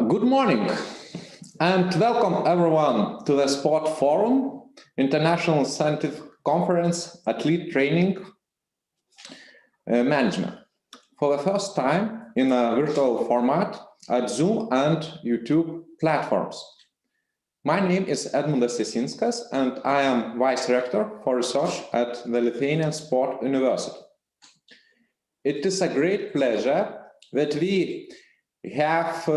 Good morning and welcome everyone to the Sport Forum, International Scientific Conference Athlete Training Management. For the first time in a virtual format at Zoom and YouTube platforms. My name is Edmundas Jasinskas and I am Vice Rector for Research at the Lithuanian Sport University. It is a great pleasure that we have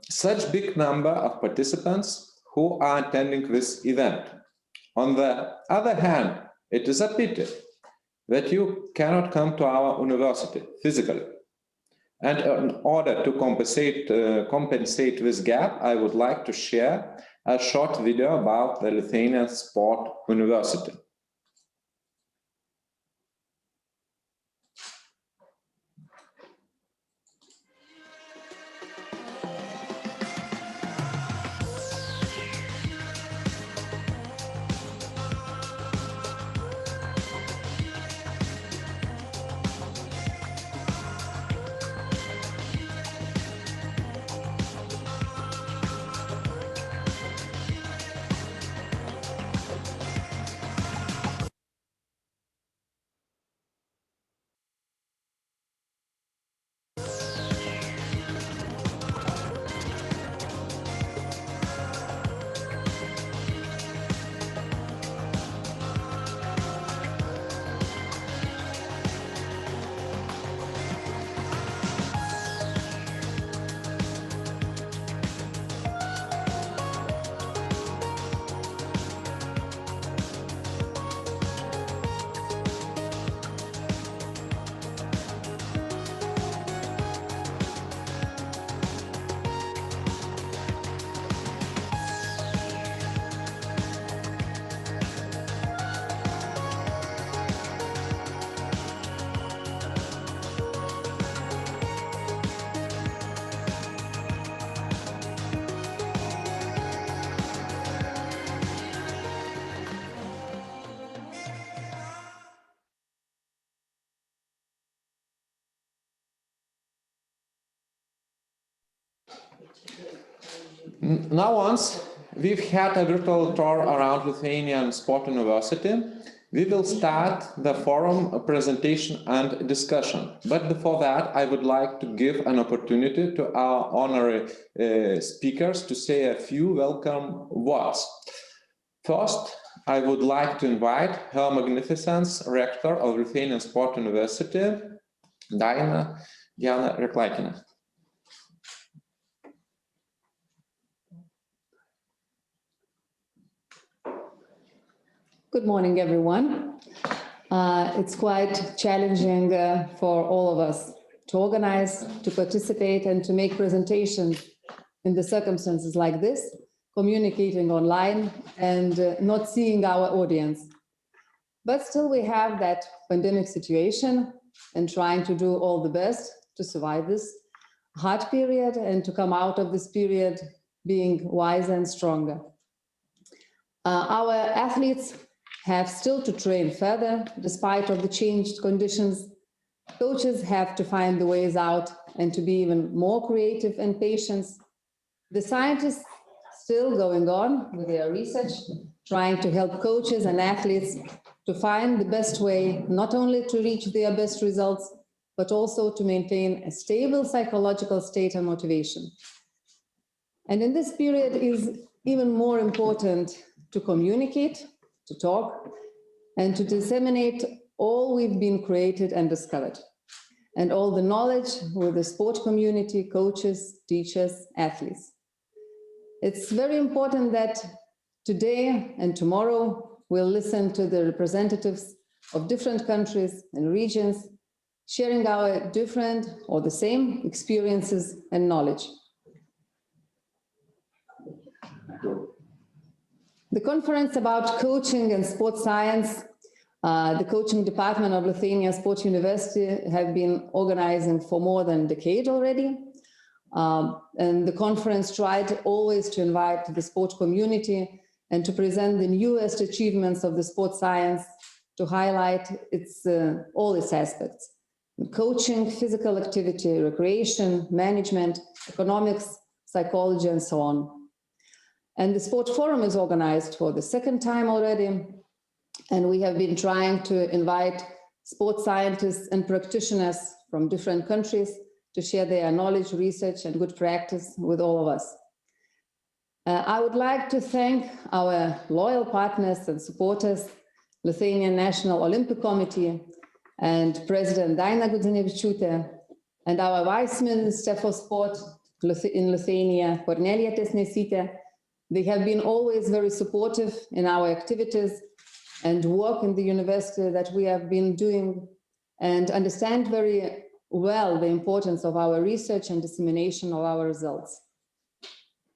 such big number of participants who are attending this event. On the other hand, it is a pity that you cannot come to our university physically. And in order to compensate this gap, I would like to share a short video about the Lithuanian Sport University. Now once we've had a virtual tour around Lithuanian Sport University, we will start the forum presentation and discussion. But before that, I would like to give an opportunity to our honorary speakers to say a few welcome words. First, I would like to invite Her Magnificence Rector of Lithuanian Sport University, Daina Rėklaitienė. Good morning, everyone. It's quite challenging for all of us to organize, to participate, and to make presentations in the circumstances like this, communicating online and not seeing our audience. But still we have that pandemic situation and trying to do all the best to survive this hard period and to come out of this period being wiser and stronger. Our athletes have still to train further despite of the changed conditions. Coaches have to find the ways out and to be even more creative and patient. The scientists still going on with their research, trying to help coaches and athletes to find the best way, not only to reach their best results, but also to maintain a stable psychological state and motivation. And in this period it is even more important to communicate, to talk, and to disseminate all we've been created and discovered, and all the knowledge with the sport community, coaches, teachers, athletes. It's very important that today and tomorrow we'll listen to the representatives of different countries and regions, sharing our different or the same experiences and knowledge. The conference about coaching and sports science, the coaching department of Lithuania Sports University have been organizing for more than a decade already. And the conference tried always to invite the sport community and to present the newest achievements of the sports science, to highlight all its aspects: coaching, physical activity, recreation, management, economics, psychology, and so on. And the Sport Forum is organized for the second time already. And we have been trying to invite sports scientists and practitioners from different countries to share their knowledge, research, and good practice with all of us. I would like to thank our loyal partners and supporters, Lithuanian National Olympic Committee and President Daina Gudzinevičiūtė, and our Vice Minister for Sport in Lithuania, Kornelija Tiesnesytė. They have been always very supportive in our activities and work in the university that we have been doing, and understand very well the importance of our research and dissemination of our results.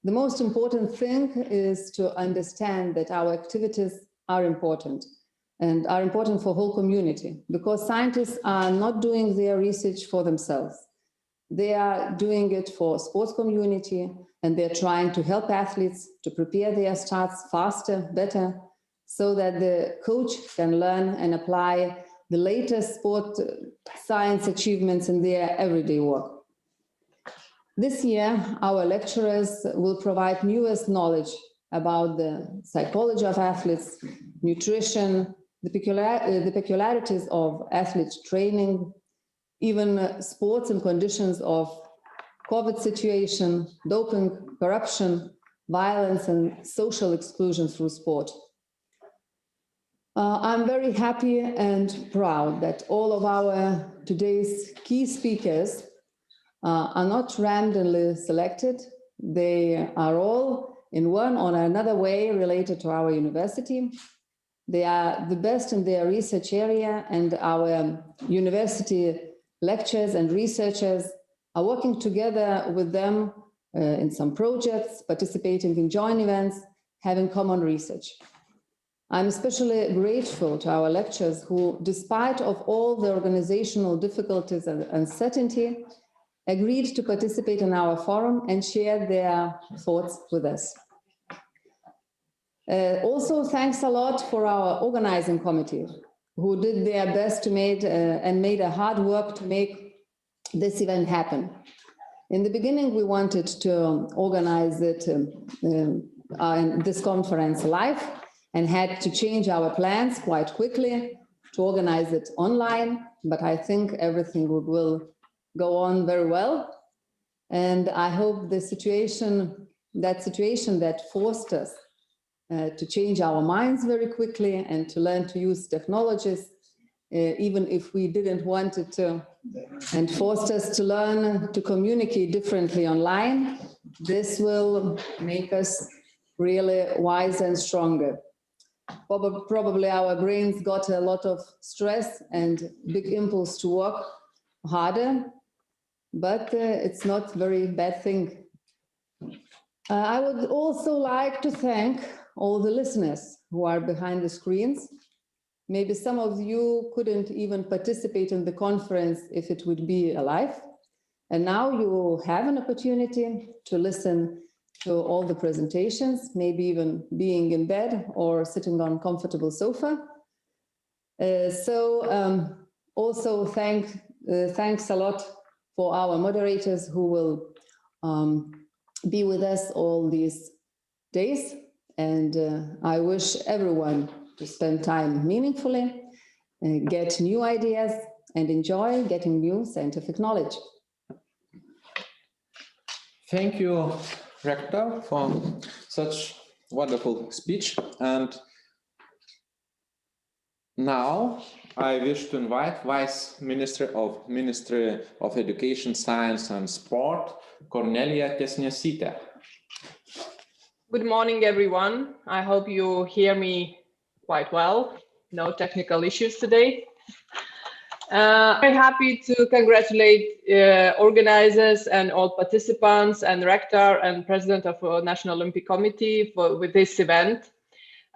The most important thing is to understand that our activities are important and are important for the whole community, because scientists are not doing their research for themselves. They are doing it for sports community, and they're trying to help athletes to prepare their starts faster, better, so that the coach can learn and apply the latest sport science achievements in their everyday work. This year, our lecturers will provide newest knowledge about the psychology of athletes, nutrition, the peculiarities of athletes training, even sports and conditions of COVID situation, doping, corruption, violence, and social exclusion through sport. I'm very happy and proud that all of our today's key speakers are not randomly selected. They are all in one or another way related to our university. They are the best in their research area, and our university lecturers and researchers are working together with them in some projects, participating in joint events, having common research. I'm especially grateful to our lecturers who, despite of all the organizational difficulties and uncertainty, agreed to participate in our forum and share their thoughts with us. Also, thanks a lot for our organizing committee, who did their best to made a hard work to make this event happen. In the beginning, we wanted to organize it, this conference live, and had to change our plans quite quickly to organize it online, but I think everything will go on very well. And I hope the situation that forced us to change our minds very quickly and to learn to use technologies, even if we didn't want it to, and forced us to learn to communicate differently online, this will make us really wiser and stronger. Probably our brains got a lot of stress and big impulse to work harder, but it's not a very bad thing. I would also like to thank all the listeners who are behind the screens. Maybe some of you couldn't even participate in the conference if it would be alive. And now you have an opportunity to listen to all the presentations, maybe even being in bed or sitting on a comfortable sofa. Also thanks a lot for our moderators who will be with us all these days. And I wish everyone to spend time meaningfully, get new ideas, and enjoy getting new scientific knowledge. Thank you, Rector, for such wonderful speech. And now I wish to invite Vice Minister of Ministry of Education, Science and Sport, Kornelija Tiesnesytė. Good morning, everyone. I hope you hear me quite well. No technical issues today. Very happy to congratulate organizers and all participants and Rector and President of the National Olympic Committee with this event.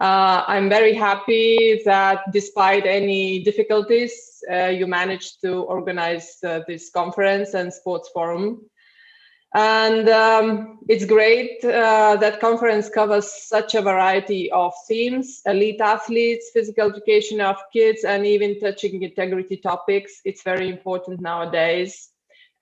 I'm very happy that despite any difficulties, you managed to organize this conference and sports forum. And it's great that conference covers such a variety of themes, elite athletes, physical education of kids, and even touching integrity topics. It's very important nowadays.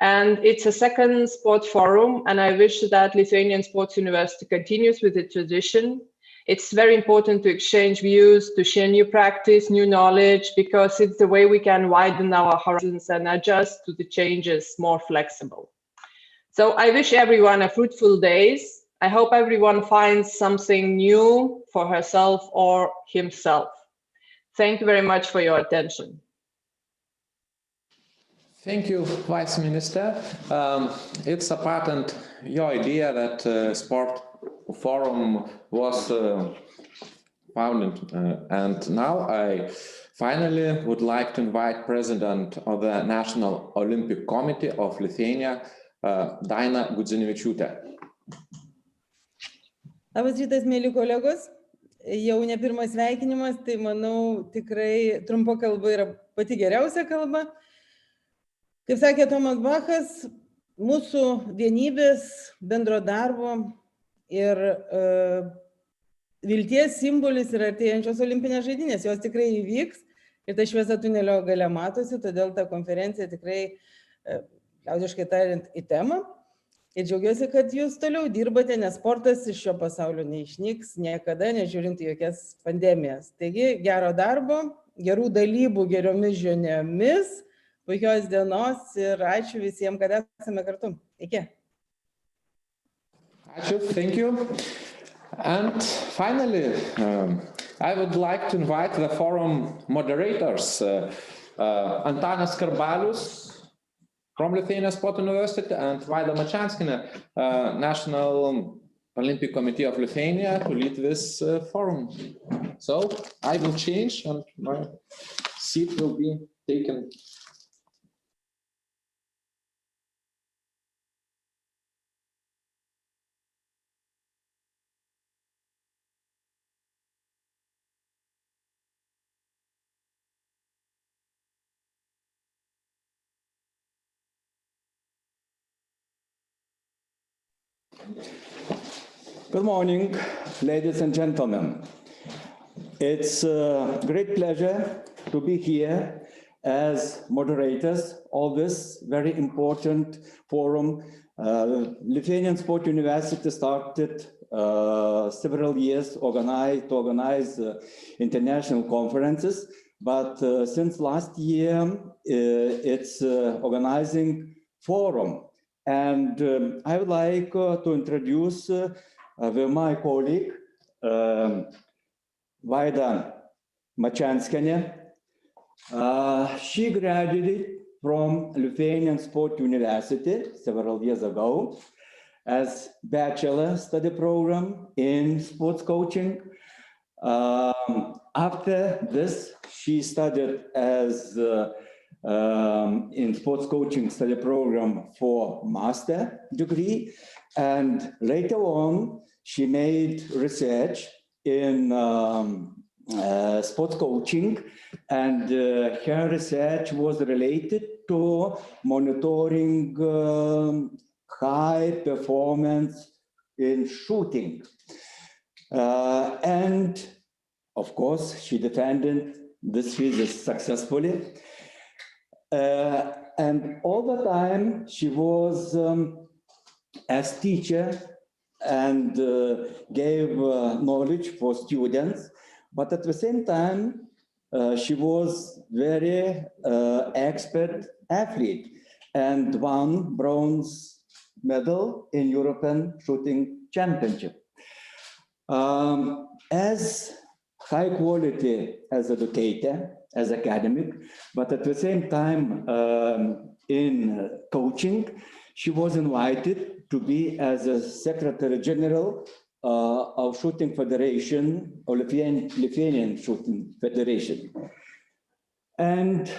And it's a second sports forum, and I wish that Lithuanian Sports University continues with the tradition. It's very important to exchange views, to share new practice, new knowledge, because it's the way we can widen our horizons and adjust to the changes more flexible. So I wish everyone a fruitful days. I hope everyone finds something new for herself or himself. Thank you very much for your attention. Thank you, Vice Minister. It's a patent, your idea that Sport Forum was founded. And now I finally would like to invite President of the National Olympic Committee of Lithuania, Daina Gudzinevičiūtė. Labas rytas, mėly kolegos. Jau ne pirmas sveikinimas, tai manau tikrai trumpa kalba yra pati geriausia kalba. Kaip sakė Tomas Bachas, mūsų vienybės, bendro darbo ir vilties simbolis yra artėjančios olimpinės žaidynės. Jos tikrai įvyks ir ta šviesa tunelio gale matosi, todėl ta konferencija tikrai liaudiškai tariant į temą. Ir džiaugiuosi, kad jūs toliau dirbate, nes sportas iš šio pasaulio neišnyks niekada, nežiūrint į jokias pandemijas. Taigi, gero darbo, gerų dalybų geriomis žiniomis, puikios dienos ir ačiū visiems, kad esame kartu. Iki. Ačiū, thank you. And finally, I would like to invite the forum moderators, Antanas Skarbalius, from Lithuanian Sport University, and Vaida Mačianskienė, National Olympic Committee of Lithuania, to lead this forum. So I will change and my seat will be taken. Good morning, ladies and gentlemen. It's a great pleasure to be here as moderators of this very important forum. Lithuanian Sport University started several years to organize international conferences, but since last year, it's organizing forum. And I would like to introduce my colleague, Vaida Mačianskienė. She graduated from Lithuanian Sport University several years ago as bachelor study program in sports coaching. After this, she studied as in sports coaching study program for master degree, and later on she made research in sports coaching, and her research was related to monitoring high performance in shooting, and of course she defended this thesis successfully. And all the time she was as teacher and gave knowledge for students, but at the same time she was very expert athlete and won bronze medal in European shooting championship. As high quality as educator, as academic, but at the same time in coaching, she was invited to be as a Secretary General of Shooting Federation, or Lithuanian Shooting Federation. And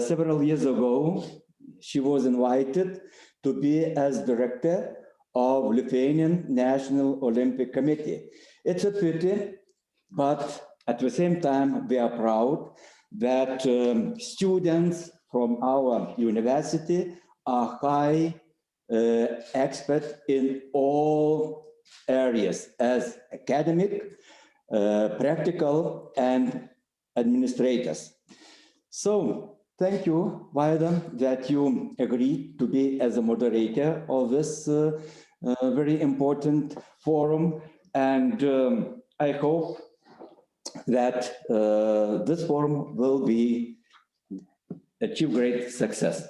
several years ago, she was invited to be as director of Lithuanian National Olympic Committee. It's a pity, but at the same time, we are proud that students from our university are high experts in all areas, as academic, practical, and administrators. So thank you, Vaida, that you agreed to be as a moderator of this very important forum. And I hope that this forum will achieve great success.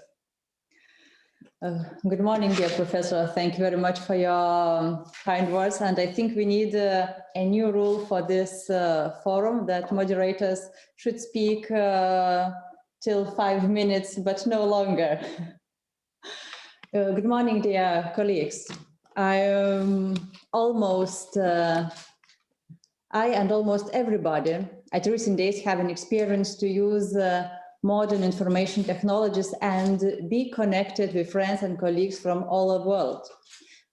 Good morning, dear Professor. Thank you very much for your kind words. And I think we need a new rule for this forum, that moderators should speak till 5 minutes, but no longer. Good morning, dear colleagues. I and almost everybody at recent days have an experience to use modern information technologies and be connected with friends and colleagues from all over the world.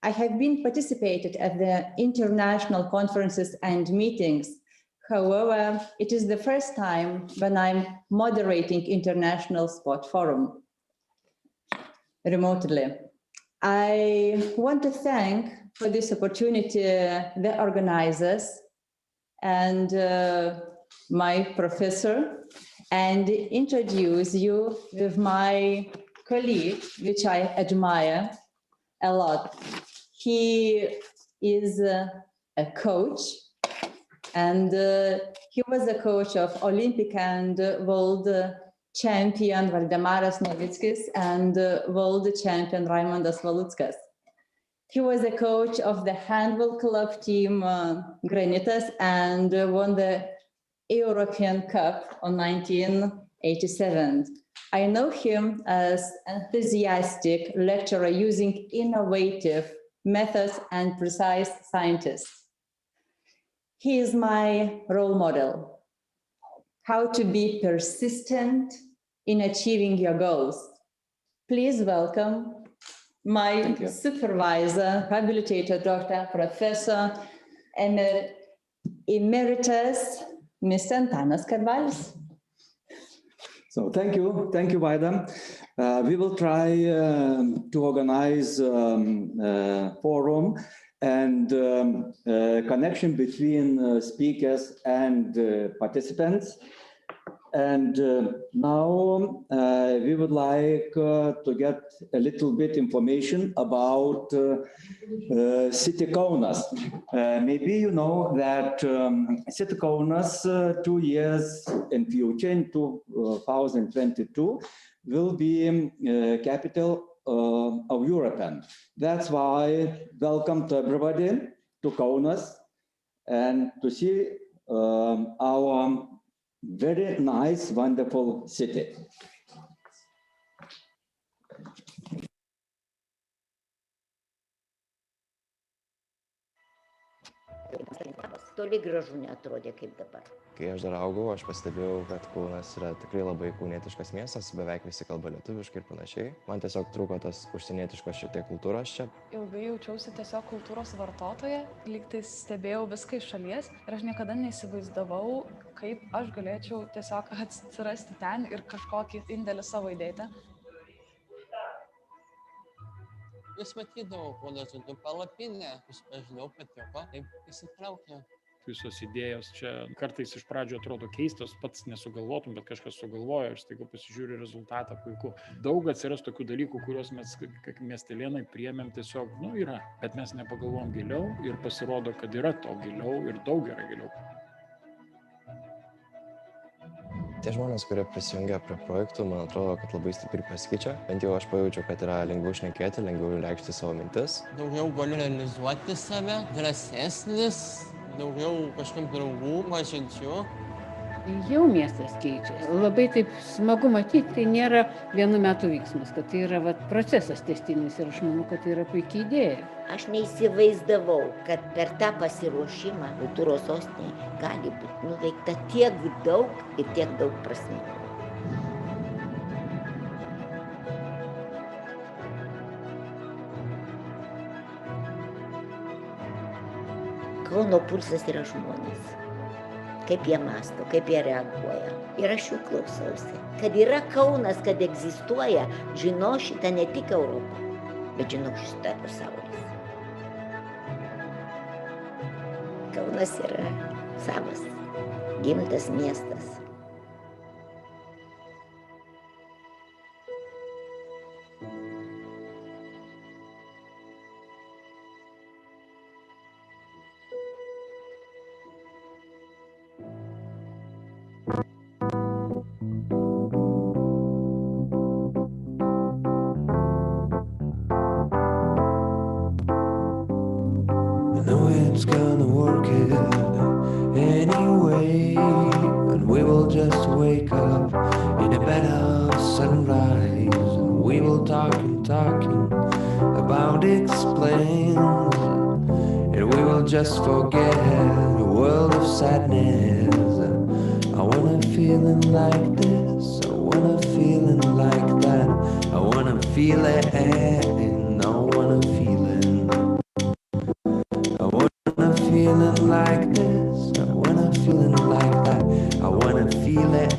I have been participated at the international conferences and meetings. However, it is the first time when I'm moderating International Sport Forum remotely. I want to thank for this opportunity the organizers and my professor, and introduce you with my colleague, which I admire a lot. He is a coach, and he was a coach of Olympic and world champion Valdemaras Novickis and world champion Raimondas Valuckas. He was a coach of the handball club team Granitas and won the European Cup on 1987. I know him as enthusiastic lecturer using innovative methods and precise scientist. He is my role model. How to be persistent in achieving your goals. Please welcome my supervisor, habilitator, Dr. Professor Emeritus, Mr. Antanas Skarbalius. So thank you, Vaida. We will try to organize forum and connection between speakers and participants. And now we would like to get a little bit information about City Kaunas. Maybe you know that City Kaunas 2 years in future, in 2022, will be capital of European. That's why welcome to everybody to Kaunas and to see our very nice, wonderful city. Toli gražu neatrodė kaip dabar. Kai aš dar augau, aš pastebėjau, kad Kaunas yra tikrai labai kaunietiškas miestas, beveik visi kalba lietuviškai ir panašiai. Man tiesiog trūko tas užsienietiškos šiek tiek kultūros čia. Ilgai jaučiausi tiesiog kultūros vartotoja, lyg tai stebėjau viską iš šalies ir aš niekada neįsivaizdavau, kaip aš galėčiau tiesiog atsirasti ten ir kažkokį indėlį savo įdėti. Vis matydavau, kuo žodžiu palapinę, pažinau, patiko, taip įsitraukė. Visos idėjos čia kartais iš pradžio atrodo keistos, pats nesugalvotum, bet kažkas sugalvojo ir staiga pasižiūri rezultatą, puiku. Daug atsiras tokių dalykų, kuriuos mes, kaip miestelėnai, priėmėm tiesiog, yra, bet mes nepagalvom giliau ir pasirodo, kad yra to giliau ir daug yra giliau. Tie žmonės, kurie prisijungia prie projektų, man atrodo, kad labai stipriai pasikeičia. Bent jau aš pajaučiu, kad yra lengviau šnekėti, lengviau reikšti savo mintis. Daugiau galiu realizuoti save, drąsesnis, daugiau kažkaip draugų pažinčių. Jau miestas keičiasi. Labai taip smagu matyti, tai nėra vienu metu vyksmas, kad tai yra procesas tęstinis ir aš manau, kad tai yra puikia idėja. Aš neįsivaizdavau, kad per tą pasiruošimą kultūros sostinėje gali būti nuveikta tiek daug ir tiek daug prasmingų. Kauno pulsas yra žmonės. Kaip jie mąsto, kaip jie reaguoja. Ir aš jų klausausi. Kad yra Kaunas, kad egzistuoja, žino šitą ne tik Europą, bet žino šitą pasaulis. Kaunas yra savas, gimtas miestas. Just forget a world of sadness. I want a feeling like this. I want a feeling like that. I want to feel it. I want a feeling. I want a feeling like this. I want a feeling like that. I want to feel it.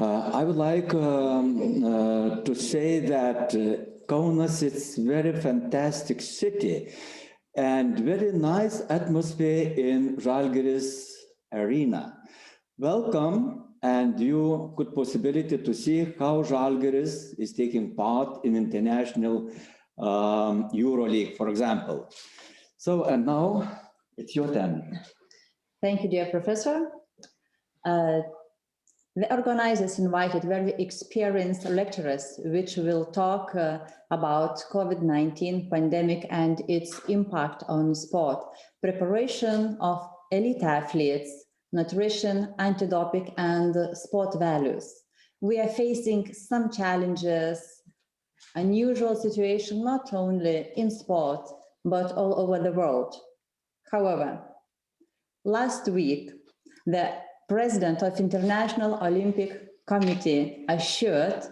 I would like to say that Kaunas is very fantastic city and very nice atmosphere in Žalgiris arena. Welcome, and you good possibility to see how Žalgiris is taking part in international EuroLeague, for example. So, and now it's your turn. Thank you, dear Professor. The organizers invited very experienced lecturers, which will talk about COVID-19 pandemic and its impact on sport, preparation of elite athletes, nutrition, anti-doping, and sport values. We are facing some challenges, unusual situation, not only in sport, but all over the world. However, last week, the President of International Olympic Committee assured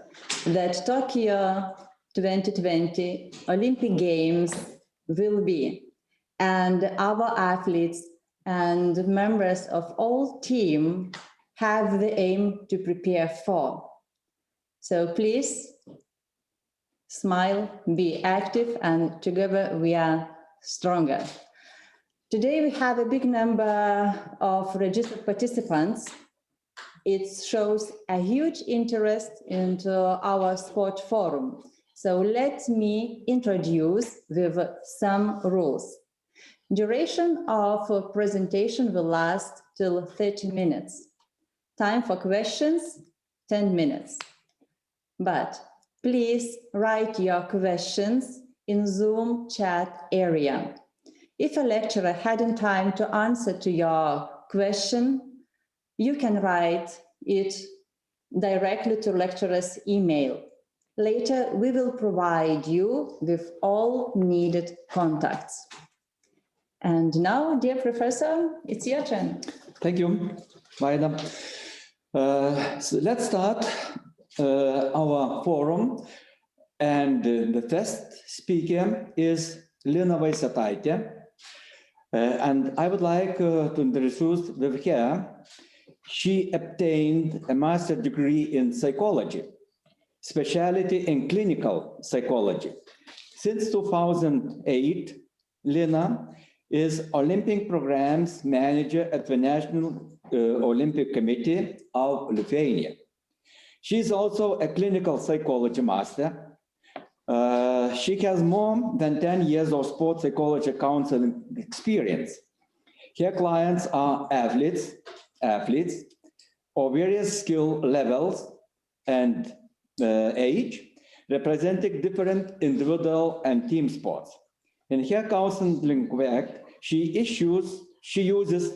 that Tokyo 2020 Olympic Games will be, and our athletes and members of all team have the aim to prepare for. So please smile, be active, and together we are stronger. Today we have a big number of registered participants. It shows a huge interest into our sport forum. So let me introduce with some rules. Duration of presentation will last till 30 minutes. Time for questions, 10 minutes. But please write your questions in Zoom chat area. If a lecturer hadn't time to answer to your question, you can write it directly to lecturer's email. Later, we will provide you with all needed contacts. And now, dear Professor, it's your turn. Thank you, Vaida. So let's start our forum. And the first speaker is Lina Vaisetaitė. And I would like to introduce with her. She obtained a master's degree in psychology, specialty in clinical psychology. Since 2008, Lina is Olympic programs manager at the National Olympic Committee of Lithuania. She is also a clinical psychology master. She has more than 10 years of sports psychology counseling experience. Her clients are athletes of various skill levels and age, representing different individual and team sports. In her counseling work, she uses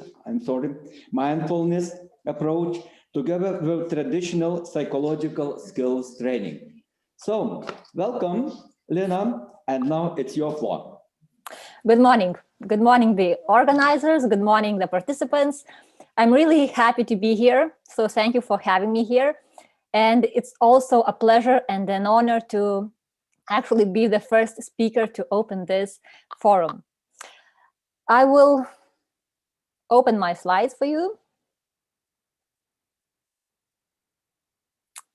mindfulness approach together with traditional psychological skills training. So, welcome, Lina, and now it's your floor. Good morning. Good morning, the organizers. Good morning, the participants. I'm really happy to be here, so thank you for having me here. And it's also a pleasure and an honor to actually be the first speaker to open this forum. I will open my slides for you.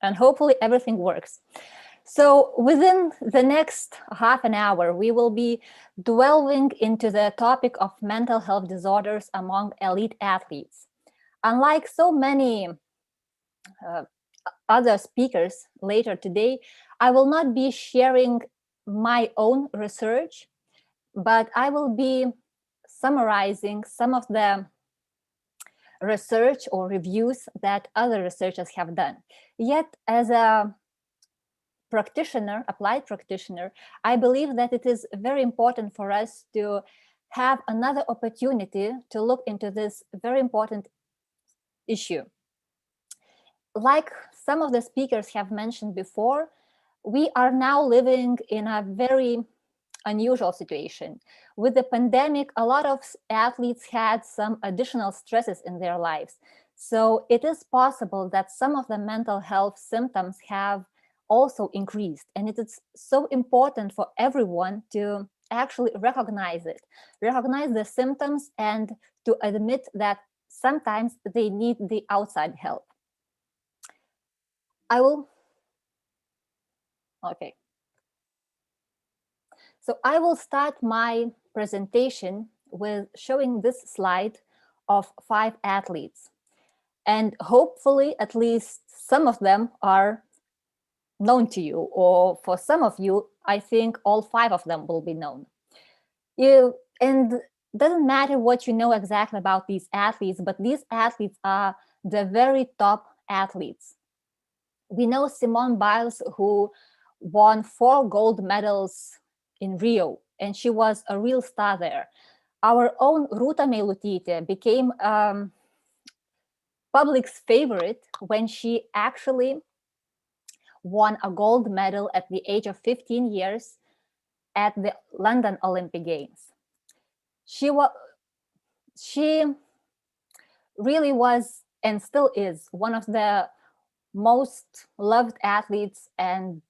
And hopefully everything works. So within the next half an hour, we will be delving into the topic of mental health disorders among elite athletes. Unlike so many other speakers later today, I will not be sharing my own research, but I will be summarizing some of the research or reviews that other researchers have done. Yet, as a practitioner, applied practitioner, I believe that it is very important for us to have another opportunity to look into this very important issue. Like some of the speakers have mentioned before, we are now living in a very unusual situation. With the pandemic, a lot of athletes had some additional stresses in their lives. So it is possible that some of the mental health symptoms have also increased. And it is so important for everyone to actually recognize it, recognize the symptoms, and to admit that sometimes they need the outside help. So I will start my presentation with showing this slide of 5 athletes. And hopefully at least some of them are known to you, or for some of you, I think all 5 of them will be known. And it doesn't matter what you know exactly about these athletes, but these athletes are the very top athletes. We know Simone Biles, who won 4 gold medals in Rio, and she was a real star there. Our own Rūta Meilutytė became public's favorite when she actually won a gold medal at the age of 15 years at the London Olympic Games. She really was and still is one of the most loved athletes and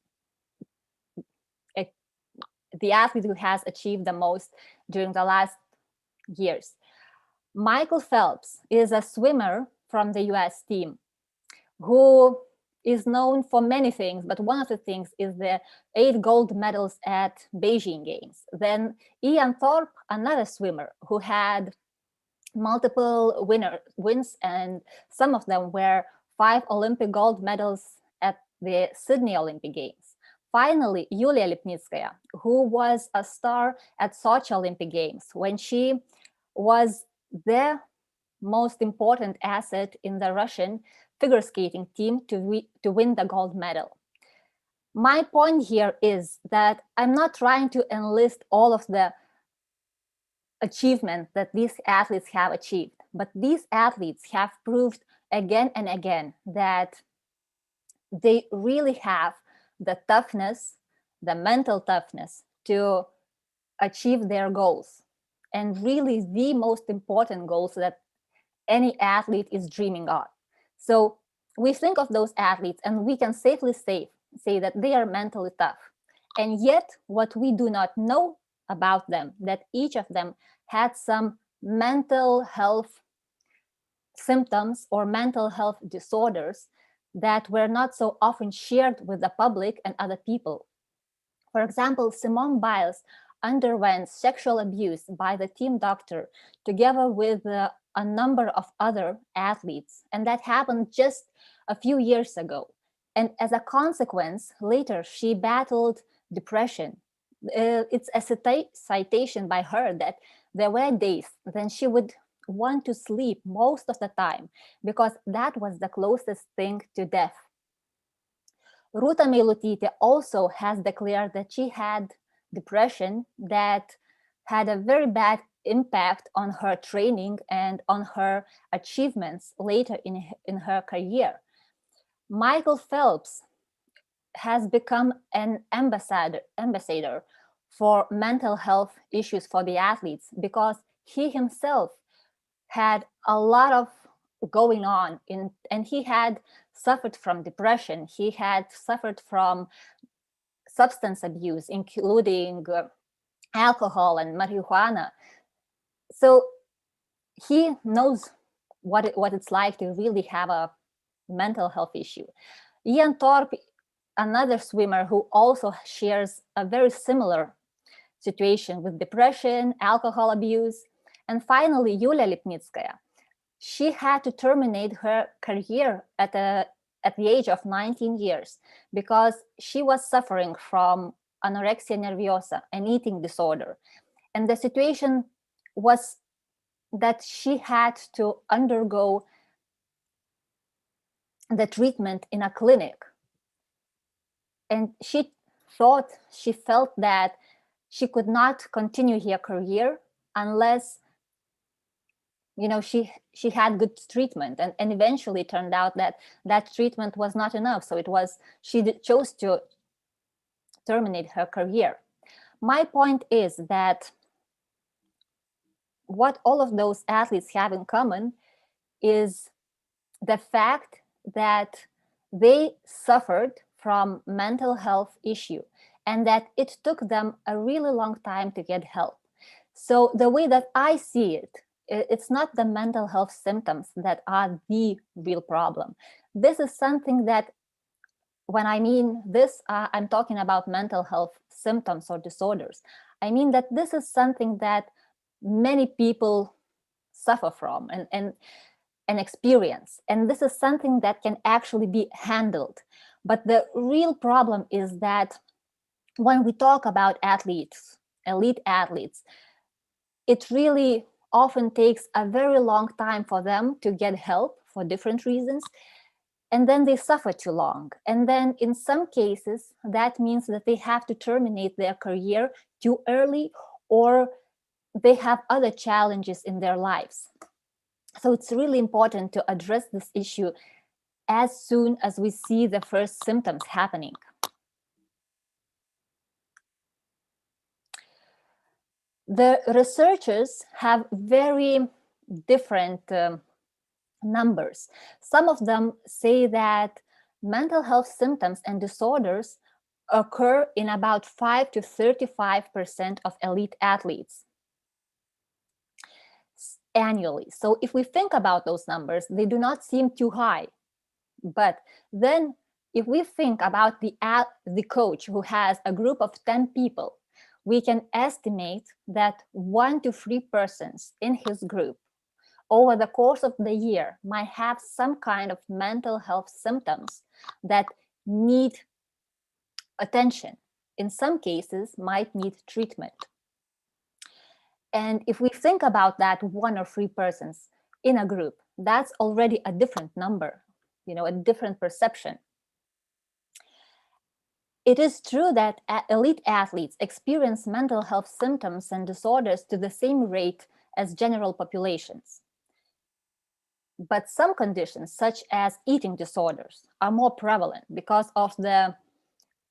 the athlete who has achieved the most during the last years. Michael Phelps is a swimmer from the US team who is known for many things, but one of the things is the 8 gold medals at Beijing Games. Then Ian Thorpe, another swimmer who had multiple wins, and some of them were 5 Olympic gold medals at the Sydney Olympic Games. Finally, Yulia Lipnitskaya, who was a star at Sochi Olympic Games when she was the most important asset in the Russian figure skating team to win the gold medal. My point here is that I'm not trying to enlist all of the achievement that these athletes have achieved. But these athletes have proved again and again that they really have the toughness, the mental toughness to achieve their goals. And really the most important goals that any athlete is dreaming of. So we think of those athletes and we can safely say that they are mentally tough. And yet what we do not know about them, that each of them had some mental health symptoms or mental health disorders that were not so often shared with the public and other people. For example, Simone Biles underwent sexual abuse by the team doctor together with a number of other athletes, and that happened just a few years ago. And as a consequence, later she battled depression. It's a citation by her that there were days when she would want to sleep most of the time because that was the closest thing to death. Rūta Meilutytė also has declared that she had depression that had a very bad impact on her training and on her achievements later in her career. Michael Phelps has become an ambassador for mental health issues for the athletes because he himself had a lot of going on and he had suffered from depression. He had suffered from substance abuse, including alcohol and marijuana. So he knows what it's like to really have a mental health issue. Ian Thorpe, another swimmer who also shares a very similar situation with depression, alcohol abuse. And finally, Yulia Lipnitskaya. She had to terminate her career at the age of 19 years because she was suffering from anorexia nerviosa, an eating disorder. And the situation was that she had to undergo the treatment in a clinic. And she felt that she could not continue her career unless she had good treatment, and eventually turned out that treatment was not enough. So she chose to terminate her career. My point is that what all of those athletes have in common is the fact that they suffered from mental health issue and that it took them a really long time to get help. So the way that I see it, it's not the mental health symptoms that are the real problem. This is something that, when I mean this, I'm talking about mental health symptoms or disorders. I mean that this is something that many people suffer from and experience. And this is something that can actually be handled. But the real problem is that when we talk about athletes, elite athletes, it really often takes a very long time for them to get help for different reasons. And then they suffer too long. And then in some cases, that means that they have to terminate their career too early, or they have other challenges in their lives. So it's really important to address this issue as soon as we see the first symptoms happening. The researchers have very different numbers. Some of them say that mental health symptoms and disorders occur in about 5 to 35% of elite athletes annually. So if we think about those numbers, they do not seem too high. But then if we think about the coach who has a group of 10 people, we can estimate that 1 to 3 persons in his group over the course of the year might have some kind of mental health symptoms that need attention. In some cases, might need treatment. And if we think about that 1 or 3 persons in a group, that's already a different number, a different perception. It is true that elite athletes experience mental health symptoms and disorders to the same rate as general populations. But some conditions, such as eating disorders, are more prevalent because of the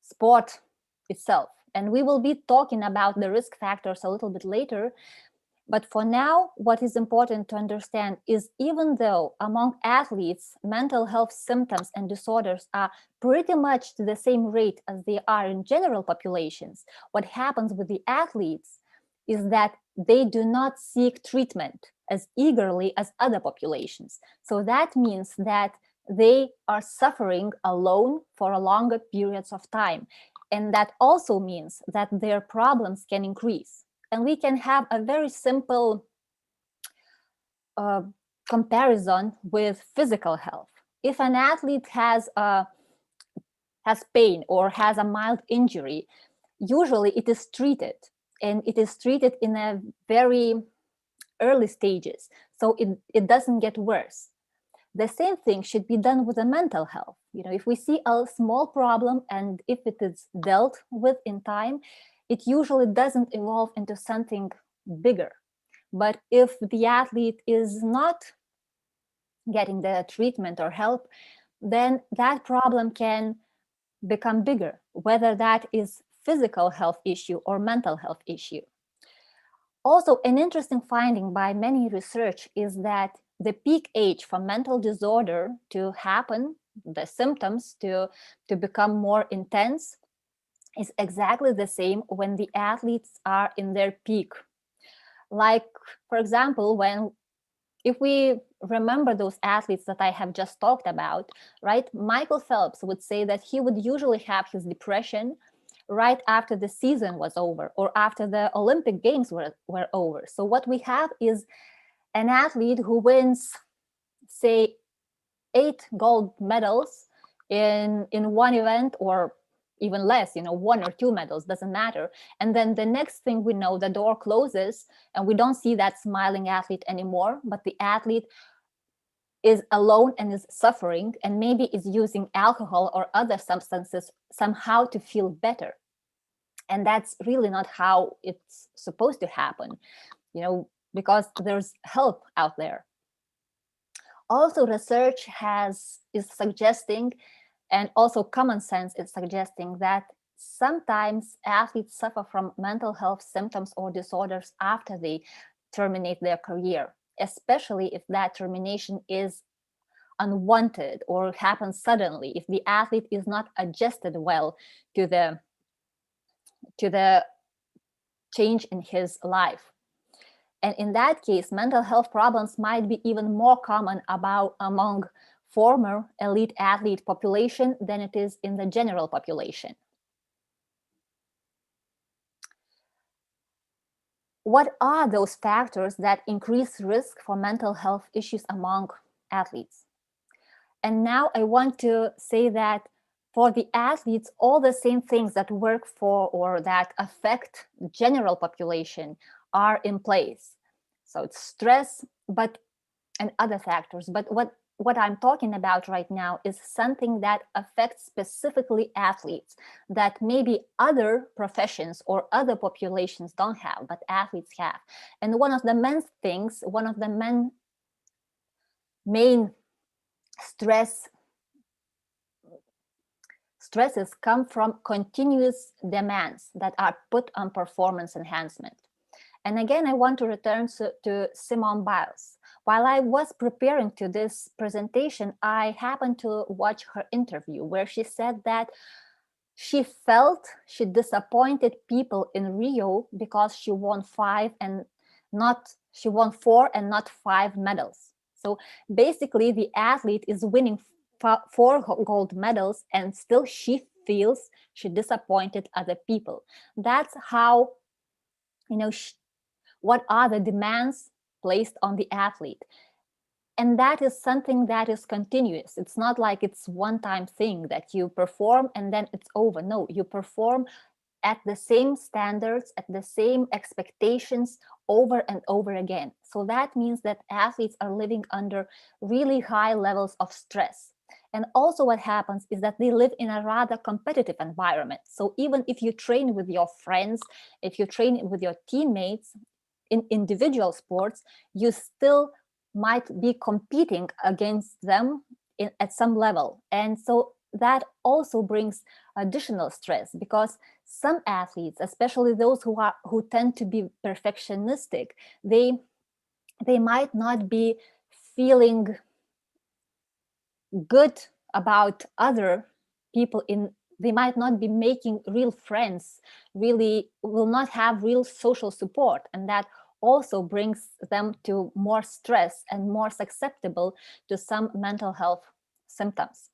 sport itself. And we will be talking about the risk factors a little bit later. But for now, what is important to understand is even though among athletes, mental health symptoms and disorders are pretty much to the same rate as they are in general populations, what happens with the athletes is that they do not seek treatment as eagerly as other populations. So that means that they are suffering alone for longer periods of time. And that also means that their problems can increase. And we can have a very simple comparison with physical health. If an athlete has pain or has a mild injury, usually it is treated, and it is treated in a very early stages, so it doesn't get worse. The same thing should be done with the mental health. You know, if we see a small problem and if it is dealt with in time, it usually doesn't evolve into something bigger. But if the athlete is not getting the treatment or help, then that problem can become bigger, whether that is physical health issue or mental health issue. Also, an interesting finding by many research is that the peak age for mental disorder to happen, the symptoms to become more intense, is exactly the same when the athletes are in their peak. Like, for example, if we remember those athletes that I have just talked about, right? Michael Phelps would say that he would usually have his depression right after the season was over or after the Olympic Games were over. So what we have is an athlete who wins, say, 8 gold medals in one event, or even less, 1 or 2 medals, doesn't matter. And then the next thing we know, the door closes and we don't see that smiling athlete anymore, but the athlete is alone and is suffering and maybe is using alcohol or other substances somehow to feel better. And that's really not how it's supposed to happen, because there's help out there. Also, research is suggesting, and also common sense is suggesting, that sometimes athletes suffer from mental health symptoms or disorders after they terminate their career, especially if that termination is unwanted or happens suddenly, if the athlete is not adjusted well to the change in his life. And in that case, mental health problems might be even more common among former elite athlete population than it is in the general population. What are those factors that increase risk for mental health issues among athletes? And now I want to say that for the athletes, all the same things that work for or that affect the general population are in place. So it's stress, and other factors. But what I'm talking about right now is something that affects specifically athletes that maybe other professions or other populations don't have, but athletes have. And one of the main stresses come from continuous demands that are put on performance enhancement. And again, I want to return to Simone Biles. While I was preparing to this presentation, I happened to watch her interview where she said that she felt she disappointed people in Rio because she won 4 and not 5 medals. So basically the athlete is winning 4 gold medals and still she feels she disappointed other people. That's how, what are the demands placed on the athlete. And that is something that is continuous. It's not like it's one-time thing that you perform and then it's over. No, you perform at the same standards, at the same expectations over and over again. So that means that athletes are living under really high levels of stress. And also what happens is that they live in a rather competitive environment. So even if you train with your friends, if you train with your teammates in individual sports, you still might be competing against them at some level. And so that also brings additional stress, because some athletes, especially those who tend to be perfectionistic, they might not be feeling good about other people, they might not be making real friends, really will not have real social support, and that also brings them to more stress and more susceptible to some mental health symptoms.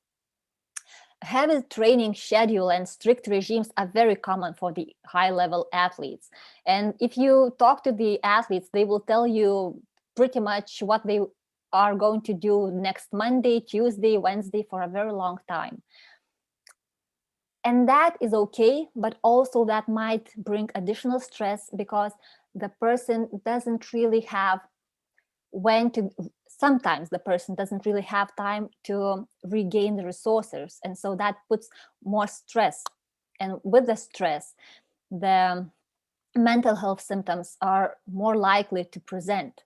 Heavy training schedule and strict regimes are very common for the high-level athletes. And if you talk to the athletes, they will tell you pretty much what they are going to do next Monday, Tuesday, Wednesday for a very long time. And that is okay, but also that might bring additional stress, because the person doesn't really have sometimes the person doesn't really have time to regain the resources. And so that puts more stress. And with the stress, the mental health symptoms are more likely to present.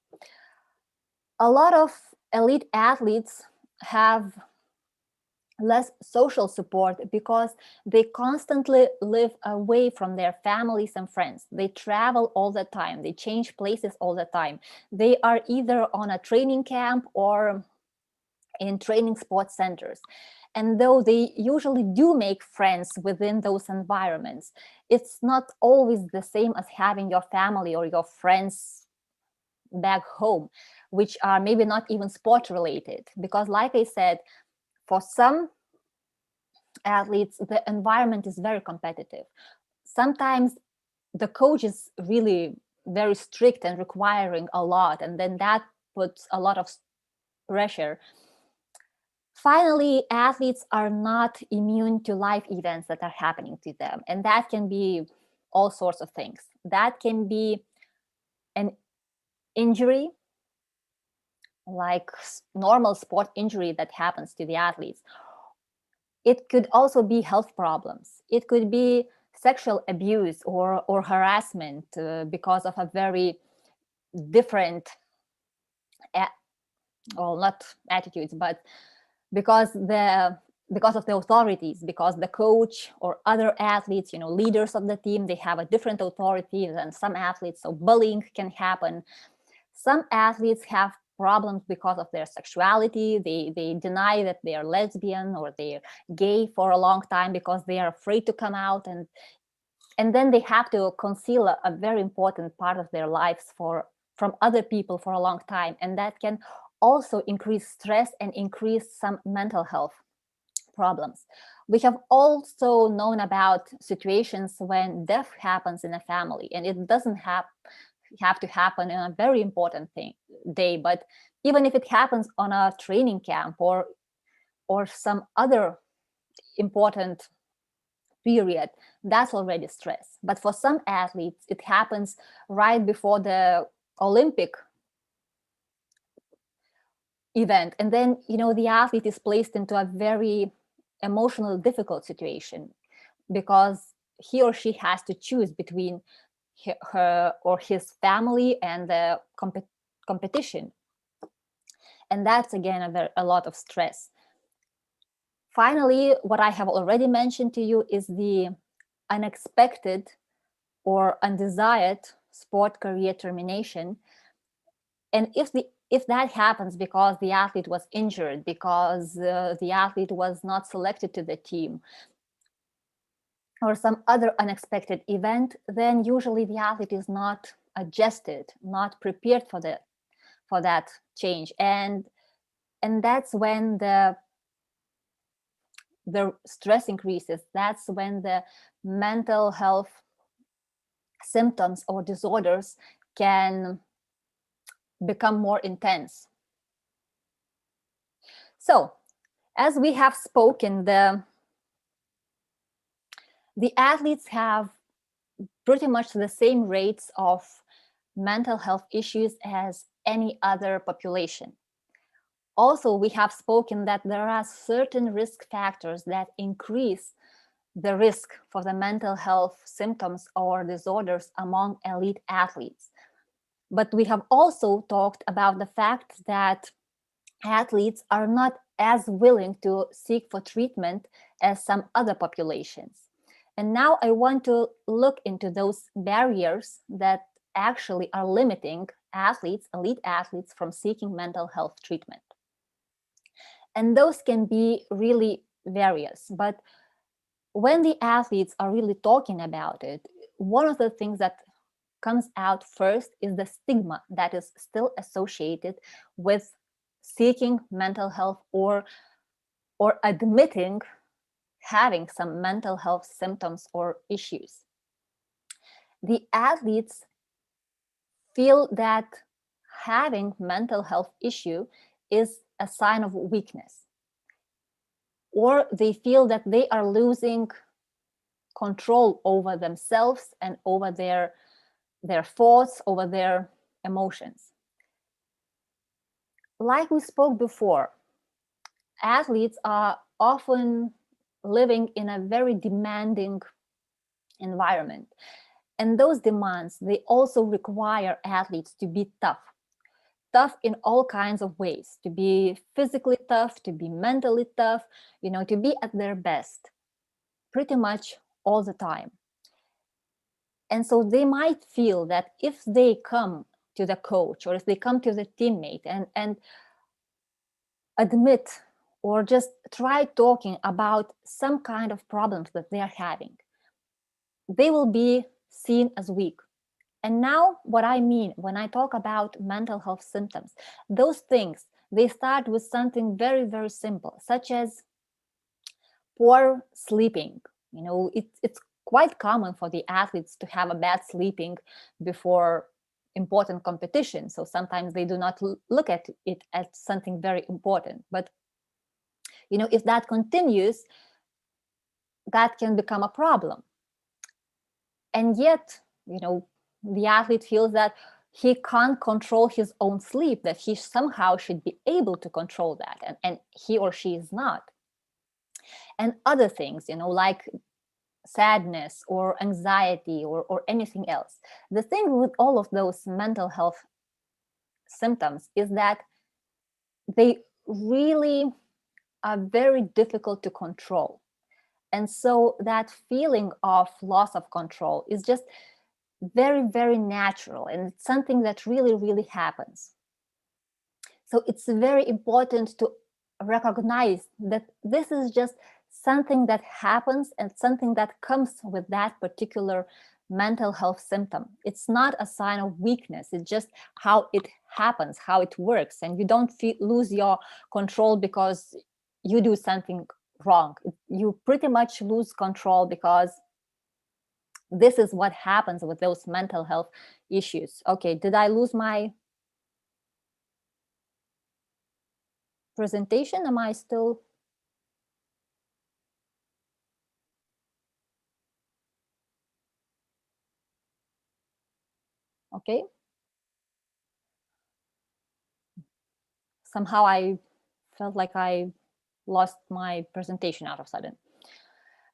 A lot of elite athletes have less social support because they constantly live away from their families and friends. They travel all the time. They change places all the time. They are either on a training camp or in training sports centers. And though they usually do make friends within those environments, it's not always the same as having your family or your friends back home, which are maybe not even sport related. Because like I said, for some athletes, the environment is very competitive. Sometimes the coach is really very strict and requiring a lot, and then that puts a lot of pressure. Finally, athletes are not immune to life events that are happening to them, and that can be all sorts of things. That can be an injury, like normal sport injury that happens to the athletes. It could also be health problems. It could be sexual abuse or harassment because of a very different, well, not attitudes, but because of the authorities, because the coach or other athletes, leaders of the team, they have a different authority than some athletes. So bullying can happen. Some athletes have problems because of their sexuality. They deny that they are lesbian or they're gay for a long time because they are afraid to come out, and then they have to conceal a very important part of their lives from other people for a long time, and that can also increase stress and increase some mental health problems. We have also known about situations when death happens in a family, and it doesn't have to happen in a very important day, but even if it happens on a training camp or some other important period, that's already stress. But for some athletes, it happens right before the Olympic event, and then the athlete is placed into a very emotional, difficult situation because he or she has to choose between her or his family and the competition, and that's again a lot of stress. Finally, what I have already mentioned to you is the unexpected or undesired sport career termination. And if that happens because the athlete was injured, because the athlete was not selected to the team, or some other unexpected event, then usually the athlete is not adjusted, not prepared for that change, and that's when the stress increases. That's when the mental health symptoms or disorders can become more intense. So, as we have spoken, the athletes have pretty much the same rates of mental health issues as any other population. Also, we have spoken that there are certain risk factors that increase the risk for the mental health symptoms or disorders among elite athletes. But we have also talked about the fact that athletes are not as willing to seek for treatment as some other populations. And now I want to look into those barriers that actually are limiting athletes, elite athletes, from seeking mental health treatment. And those can be really various, but when the athletes are really talking about it, one of the things that comes out first is the stigma that is still associated with seeking mental health or admitting having some mental health symptoms or issues. The athletes feel that having mental health issue is a sign of weakness, or they feel that they are losing control over themselves and over their thoughts, over their emotions. Like we spoke before, athletes are often living in a very demanding environment. And those demands, they also require athletes to be tough in all kinds of ways, to be physically tough, to be mentally tough, to be at their best pretty much all the time. And so they might feel that if they come to the coach or if they come to the teammate and admit or just try talking about some kind of problems that they are having, they will be seen as weak. And now what I mean when I talk about mental health symptoms, those things, they start with something very, very simple, such as poor sleeping. It's quite common for the athletes to have a bad sleeping before important competitions. So sometimes they do not look at it as something very important. But, if that continues, that can become a problem. And yet, the athlete feels that he can't control his own sleep, that he somehow should be able to control that, and he or she is not. And other things, like sadness or anxiety or anything else. The thing with all of those mental health symptoms is that they really are very difficult to control. And so that feeling of loss of control is just very, very natural, and it's something that really, really happens. So it's very important to recognize that this is just something that happens and something that comes with that particular mental health symptom. It's not a sign of weakness. It's just how it happens, how it works. And you don't lose your control because you do something wrong. You pretty much lose control because this is what happens with those mental health issues. Okay, did I lose my presentation? Am I still? Okay. Somehow I felt like I lost my presentation out of sudden.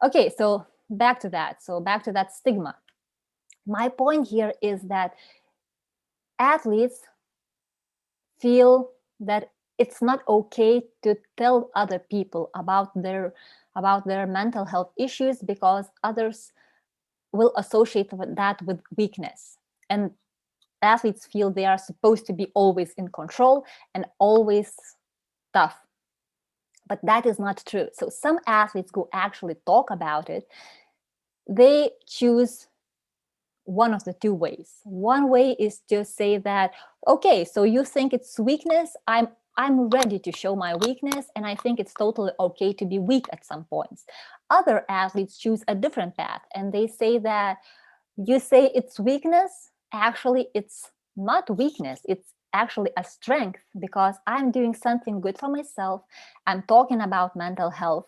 Okay, so back to that. So back to that stigma. My point here is that athletes feel that it's not okay to tell other people about their mental health issues because others will associate that with weakness. And athletes feel they are supposed to be always in control and always tough. But that is not true. So some athletes who actually talk about it, they choose one of the two ways. One way is to say that, okay, so you think it's weakness, I'm ready to show my weakness, and I think it's totally okay to be weak at some points. Other athletes choose a different path, and they say that you say it's weakness, actually it's not weakness, it's actually a strength, because I'm doing something good for myself, I'm talking about mental health,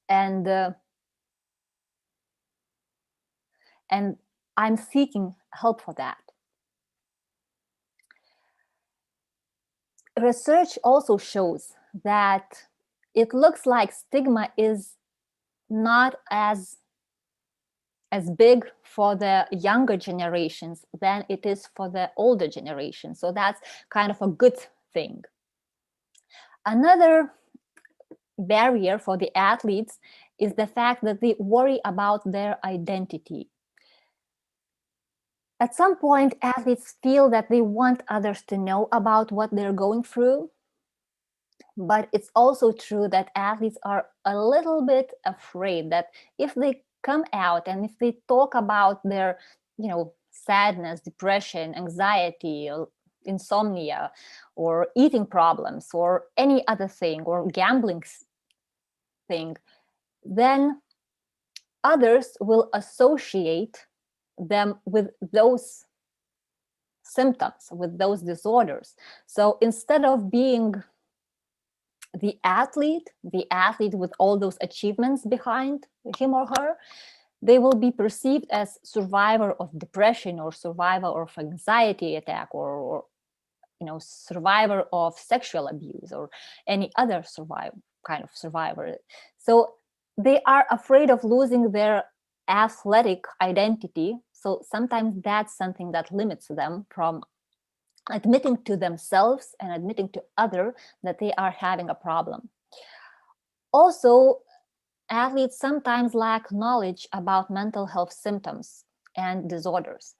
and I'm seeking help for that. research also shows that it looks like stigma is not as big for the younger generations than it is for the older generation. So that's kind of a good thing. Another barrier for the athletes is the fact that they worry about their identity. At some point, athletes feel that they want others to know about what they're going through. But it's also true that athletes are a little bit afraid that if they come out and if they talk about their, sadness, depression, anxiety, insomnia, or eating problems, or any other thing, or gambling thing, then others will associate them with those symptoms, with those disorders. So instead of being the athlete with all those achievements behind him or her, they will be perceived as survivor of depression or survivor of anxiety attack or survivor of sexual abuse or any other kind of survivor. So they are afraid of losing their athletic identity. So sometimes that's something that limits them from admitting to themselves and admitting to others that they are having a problem. Also, athletes sometimes lack knowledge about mental health symptoms and disorders.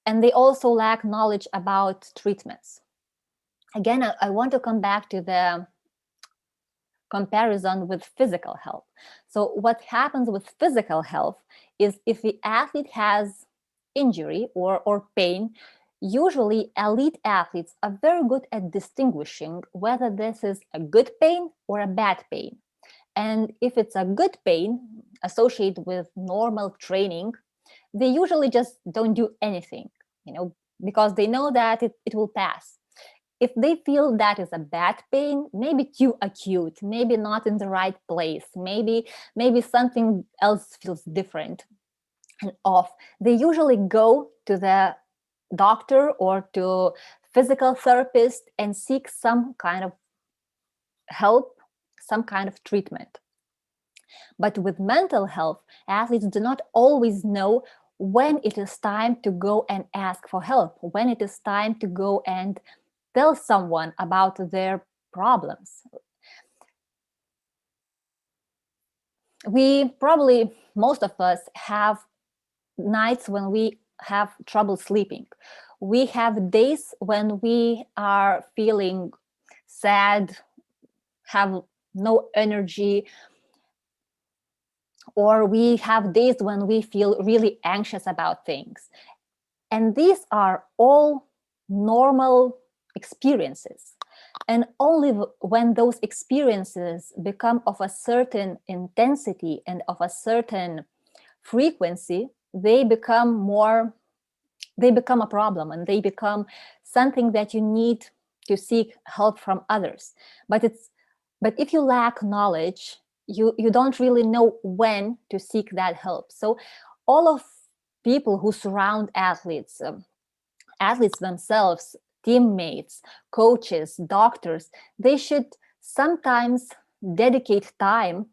And they also lack knowledge about treatments. Again, I want to come back to the comparison with physical health. So what happens with physical health is if the athlete has injury or pain, usually elite athletes are very good at distinguishing whether this is a good pain or a bad pain. And if it's a good pain associated with normal training, they usually just don't do anything, because they know that it will pass. If they feel that is a bad pain, maybe too acute, maybe not in the right place, maybe something else feels different and off, they usually go to the doctor or to physical therapist and seek some kind of help, some kind of treatment. But with mental health, athletes do not always know when it is time to go and ask for help, when it is time to go and tell someone about their problems. We probably, most of us, have nights when we have trouble sleeping. We have days when we are feeling sad, have no energy, or we have days when we feel really anxious about things. And these are all normal experiences. And only when those experiences become of a certain intensity and of a certain frequency, they become a problem, and they become something that you need to seek help from others. But if you lack knowledge, you don't really know when to seek that help. So all of people who surround athletes, athletes themselves, teammates, coaches, doctors, they should sometimes dedicate time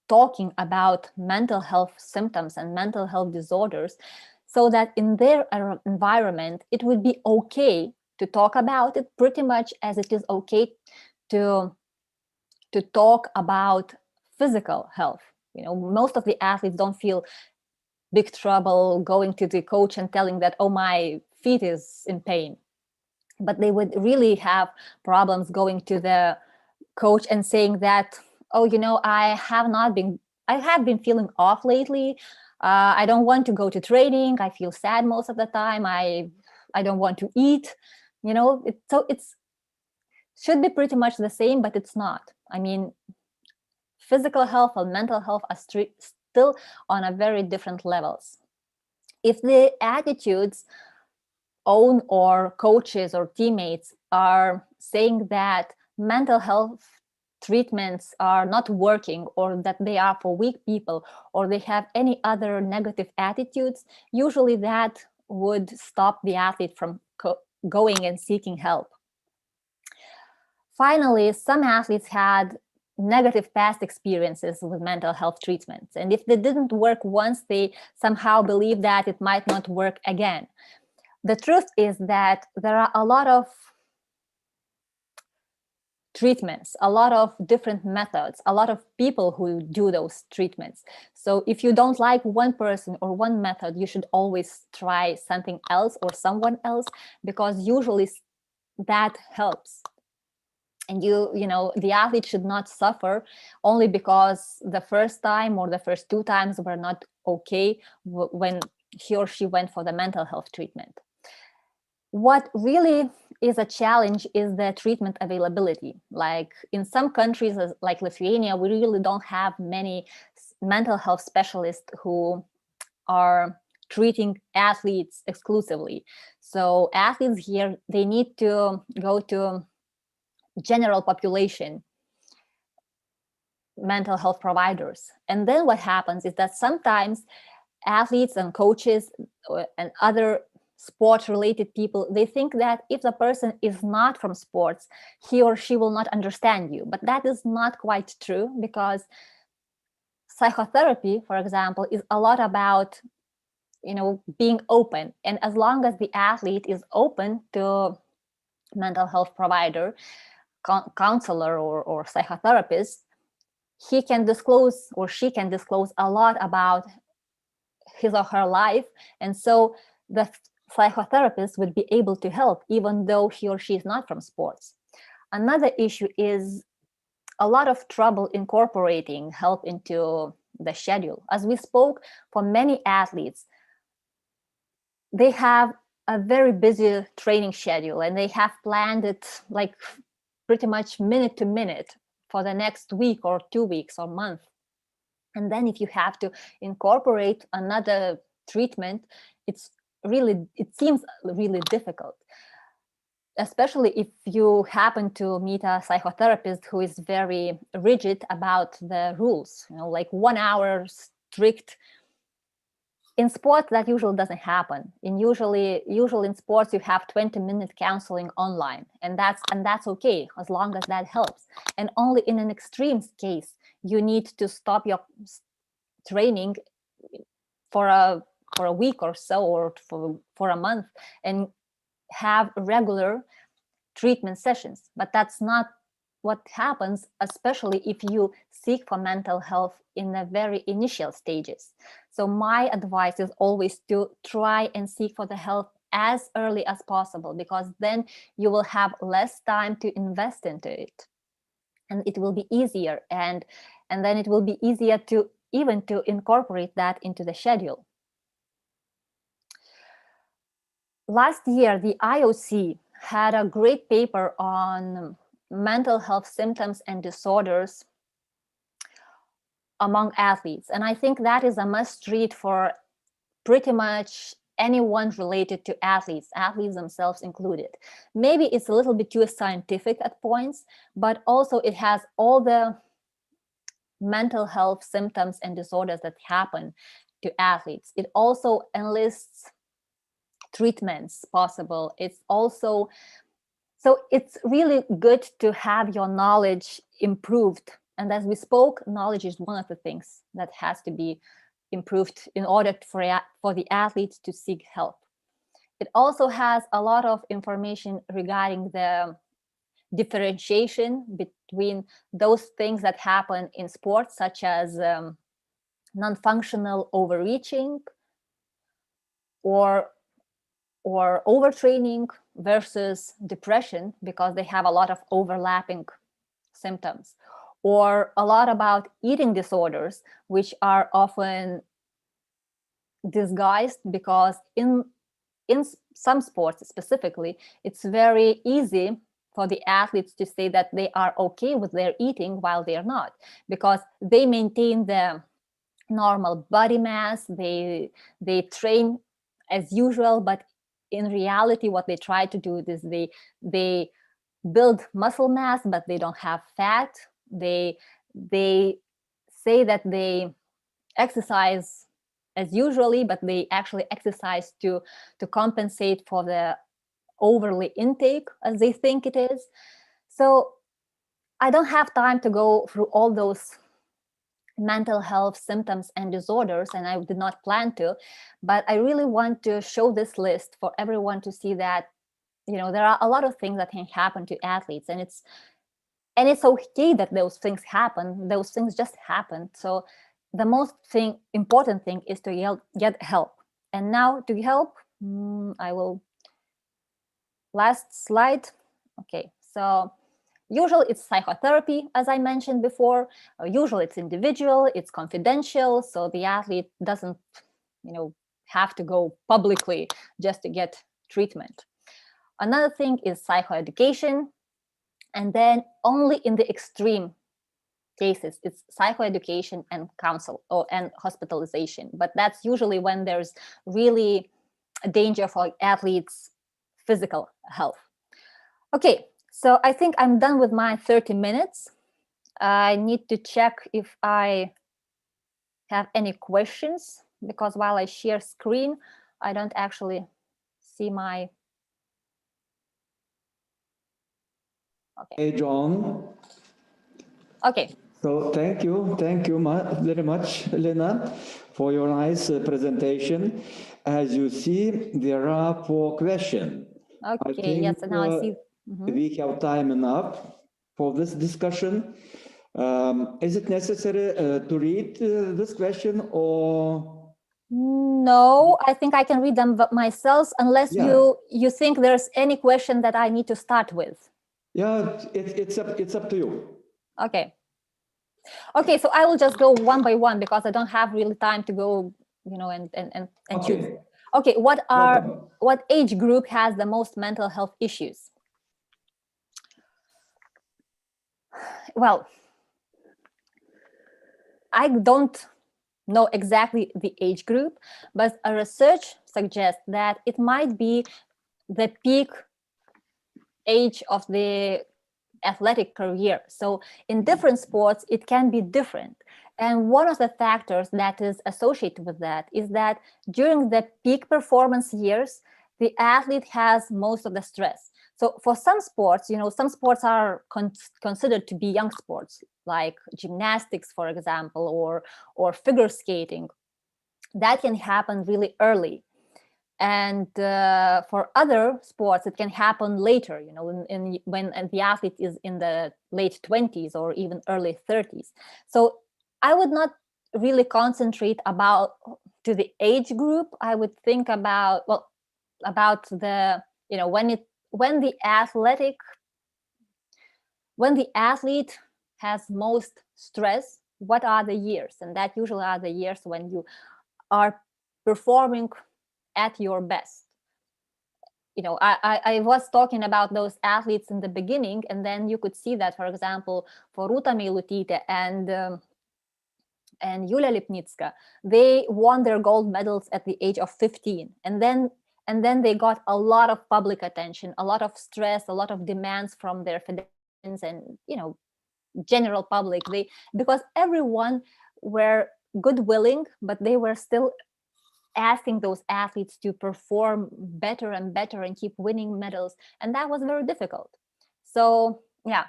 talking about mental health symptoms and mental health disorders, so that in their environment, it would be okay to talk about it, pretty much as it is okay to talk about physical health. Most of the athletes don't feel big trouble going to the coach and telling that, oh, my feet is in pain. But they would really have problems going to the coach and saying that, oh, I have been feeling off lately. I don't want to go to training. I feel sad most of the time. I don't want to eat. It's should be pretty much the same, but it's not. I mean, physical health and mental health are still on a very different levels. If the attitudes own or coaches or teammates are saying that mental health treatments are not working, or that they are for weak people, or they have any other negative attitudes, usually that would stop the athlete from going and seeking help. Finally, some athletes had negative past experiences with mental health treatments. And if they didn't work once, they somehow believe that it might not work again. The truth is that there are a lot of treatments, a lot of different methods, a lot of people who do those treatments. So if you don't like one person or one method, you should always try something else or someone else, because usually that helps. And you know, the athlete should not suffer only because the first time or the first 2 times were not okay when he or she went for the mental health treatment. What really is a challenge is the treatment availability. Like in some countries, like Lithuania, we really don't have many mental health specialists who are treating athletes exclusively. So athletes here, they need to go to general population mental health providers. And then what happens is that sometimes athletes and coaches and other sport-related people, they think that if the person is not from sports, he or she will not understand you. But that is not quite true, because psychotherapy, for example, is a lot about, you know, being open. And as long as the athlete is open to mental health provider, counselor or psychotherapist, he can disclose or she can disclose a lot about his or her life. And so the psychotherapist would be able to help even though he or she is not from sports. Another issue is a lot of trouble incorporating help into the schedule. As we spoke, for many athletes, they have a very busy training schedule and they have planned it like pretty much minute to minute for the next week or 2 weeks or month. And then if you have to incorporate another treatment, it seems really difficult, especially if you happen to meet a psychotherapist who is very rigid about the rules, you know, like 1 hour strict. In sports, that usually doesn't happen. Usually in sports, you have 20-minute counseling online, and that's okay as long as that helps. And only in an extreme case, you need to stop your training for a week or so, or for a month, and have regular treatment sessions. But that's not what happens, especially if you seek for mental health in the very initial stages. So my advice is always to try and seek for the help as early as possible, because then you will have less time to invest into it, and it will be easier, and then it will be easier to even to incorporate that into the schedule. Last year, the IOC had a great paper on mental health symptoms and disorders among athletes. And I think that is a must read for pretty much anyone related to athletes themselves included. Maybe it's a little bit too scientific at points, but also it has all the mental health symptoms and disorders that happen to athletes. It also enlists treatments possible. It's also, so it's really good to have your knowledge improved. And as we spoke, knowledge is one of the things that has to be improved in order for the athletes to seek help. It also has a lot of information regarding the differentiation between those things that happen in sports, such as non-functional overreaching or overtraining versus depression, because they have a lot of overlapping symptoms, or a lot about eating disorders, which are often disguised because in some sports specifically, it's very easy for the athletes to say that they are okay with their eating while they are not, because they maintain the normal body mass, they train as usual, but in reality, what they try to do is they build muscle mass, but they don't have fat. They say that they exercise as usually, but they actually exercise to compensate for the overly intake, as they think it is. So I don't have time to go through all those mental health symptoms and disorders, and I did not plan to, but I really want to show this list for everyone to see that, you know, there are a lot of things that can happen to athletes, and it's okay that those things happen. Those things just happen. So the most important thing is to get help. And now to help, I will, last slide. Okay, so usually it's psychotherapy, as I mentioned before. Usually it's individual, it's confidential, so the athlete doesn't, you know, have to go publicly just to get treatment. Another thing is psychoeducation, and then only in the extreme cases it's psychoeducation and counsel and hospitalization. But that's usually when there's really a danger for athletes' physical health. Okay. So I think I'm done with my 30 minutes. I need to check if I have any questions, because while I share screen, I don't actually see my... Okay. Hey, John. Okay. So thank you very much, Lina, for your nice presentation. As you see, there are 4 questions. Okay, yes, and now I see. We have time enough for this discussion. Is it necessary to read this question, or? No, I think I can read them myself, unless you think there's any question that I need to start with. Yeah, it's up to you. Okay. Okay, so I will just go one by one, because I don't have really time to go, you know, and choose. Okay, what age group has the most mental health issues? Well, I don't know exactly the age group, but a research suggests that it might be the peak age of the athletic career. So in different sports, it can be different. And one of the factors that is associated with that is that during the peak performance years, the athlete has most of the stress. So for some sports, you know, some sports are considered to be young sports, like gymnastics, for example, or figure skating. That can happen really early. And for other sports, it can happen later, you know, when the athlete is in the late 20s or even early 30s. So I would not really concentrate to the age group. I would think about the, you know, when the athlete has most stress, what are the years? And that usually are the years when you are performing at your best. You know, I was talking about those athletes in the beginning, and then you could see that, for example, for Rūta Meilutytė and Julia Lipnitska, they won their gold medals at the age of 15, and then they got a lot of public attention, a lot of stress, a lot of demands from their federations and, you know, general public. Because everyone were good willing, but they were still asking those athletes to perform better and better and keep winning medals, and that was very difficult. So yeah,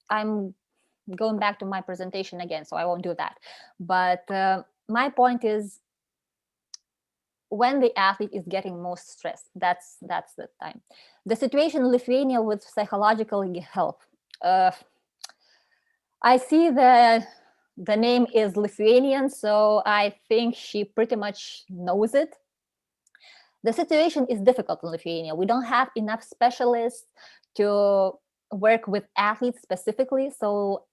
I'm going back to my presentation again, so I won't do that. But my point is, when the athlete is getting most stress, that's the time. The situation in Lithuania with psychological health. I see the name is Lithuanian, so I think she pretty much knows it. The situation is difficult in Lithuania. We don't have enough specialists to work with athletes specifically. So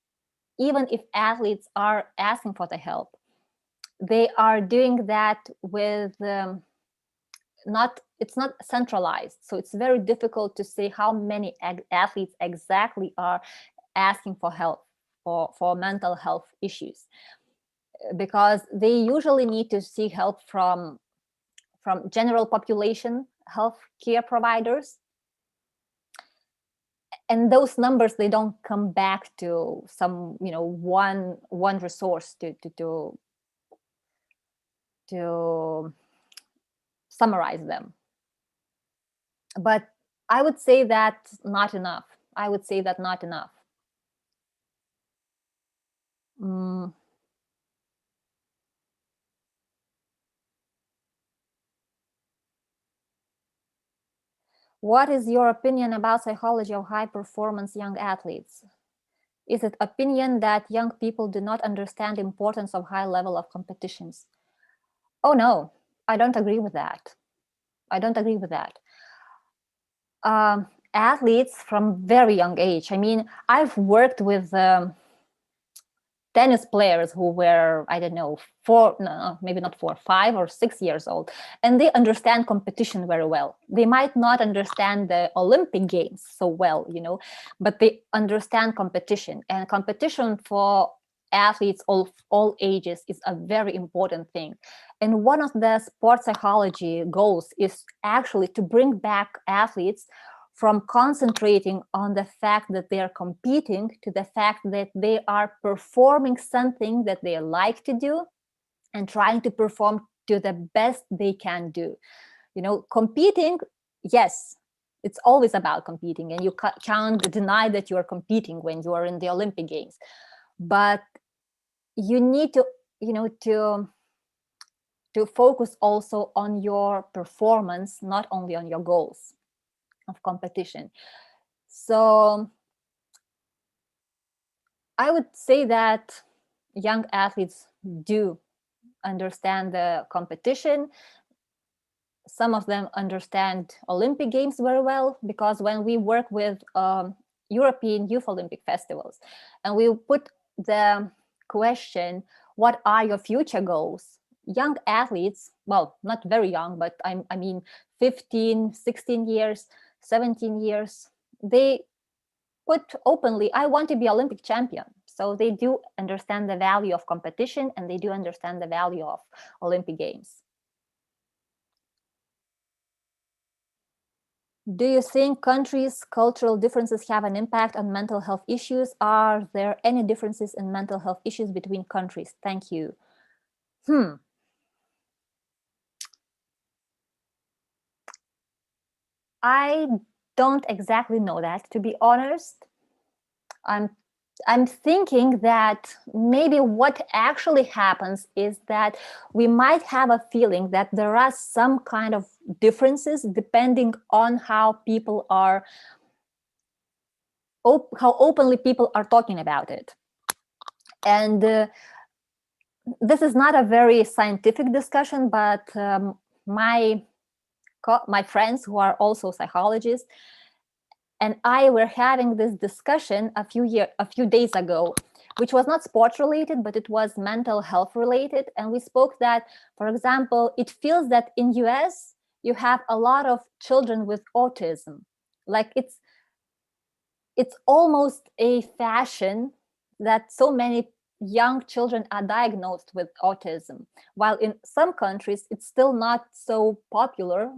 even if athletes are asking for the help, they are doing that with it's not centralized. So it's very difficult to say how many athletes exactly are asking for help for mental health issues, because they usually need to seek help from general population health care providers. And those numbers, they don't come back to some, you know, one resource to summarize them. But I would say that not enough. What is your opinion about psychology of high performance young athletes? Is it opinion that young people do not understand the importance of high level of competitions? Oh no, I don't agree with that. I don't agree with that. Athletes from very young age. I mean, I've worked with tennis players who were, I don't know, 5 or 6 years old, and they understand competition very well. They might not understand the Olympic Games so well, but they understand competition, and competition for athletes of all ages is a very important thing. And one of the sports psychology goals is actually to bring back athletes from concentrating on the fact that they are competing to the fact that they are performing something that they like to do and trying to perform to the best they can do. Competing, yes, it's always about competing, and you can't deny that you are competing when you are in the Olympic Games. But you need to, to focus also on your performance, not only on your goals of competition. So I would say that young athletes do understand the competition. Some of them understand Olympic Games very well, because when we work with European Youth Olympic Festivals, and we put the question, what are your future goals? Young athletes, well, not very young, but I mean 15, 16 years, 17 years, they put openly, I want to be Olympic champion. So they do understand the value of competition, and they do understand the value of Olympic Games. Do you think countries' cultural differences have an impact on mental health issues? Are there any differences in mental health issues between countries? Thank you. I don't exactly know that, to be honest. I'm thinking that maybe what actually happens is that we might have a feeling that there are some kind of differences depending on how people are, how openly people are talking about it. And this is not a very scientific discussion, but my friends who are also psychologists and I were having this discussion a few days ago, which was not sports related, but it was mental health related. And we spoke that, for example, it feels that in US, you have a lot of children with autism. Like it's almost a fashion that so many young children are diagnosed with autism, while in some countries, it's still not so popular,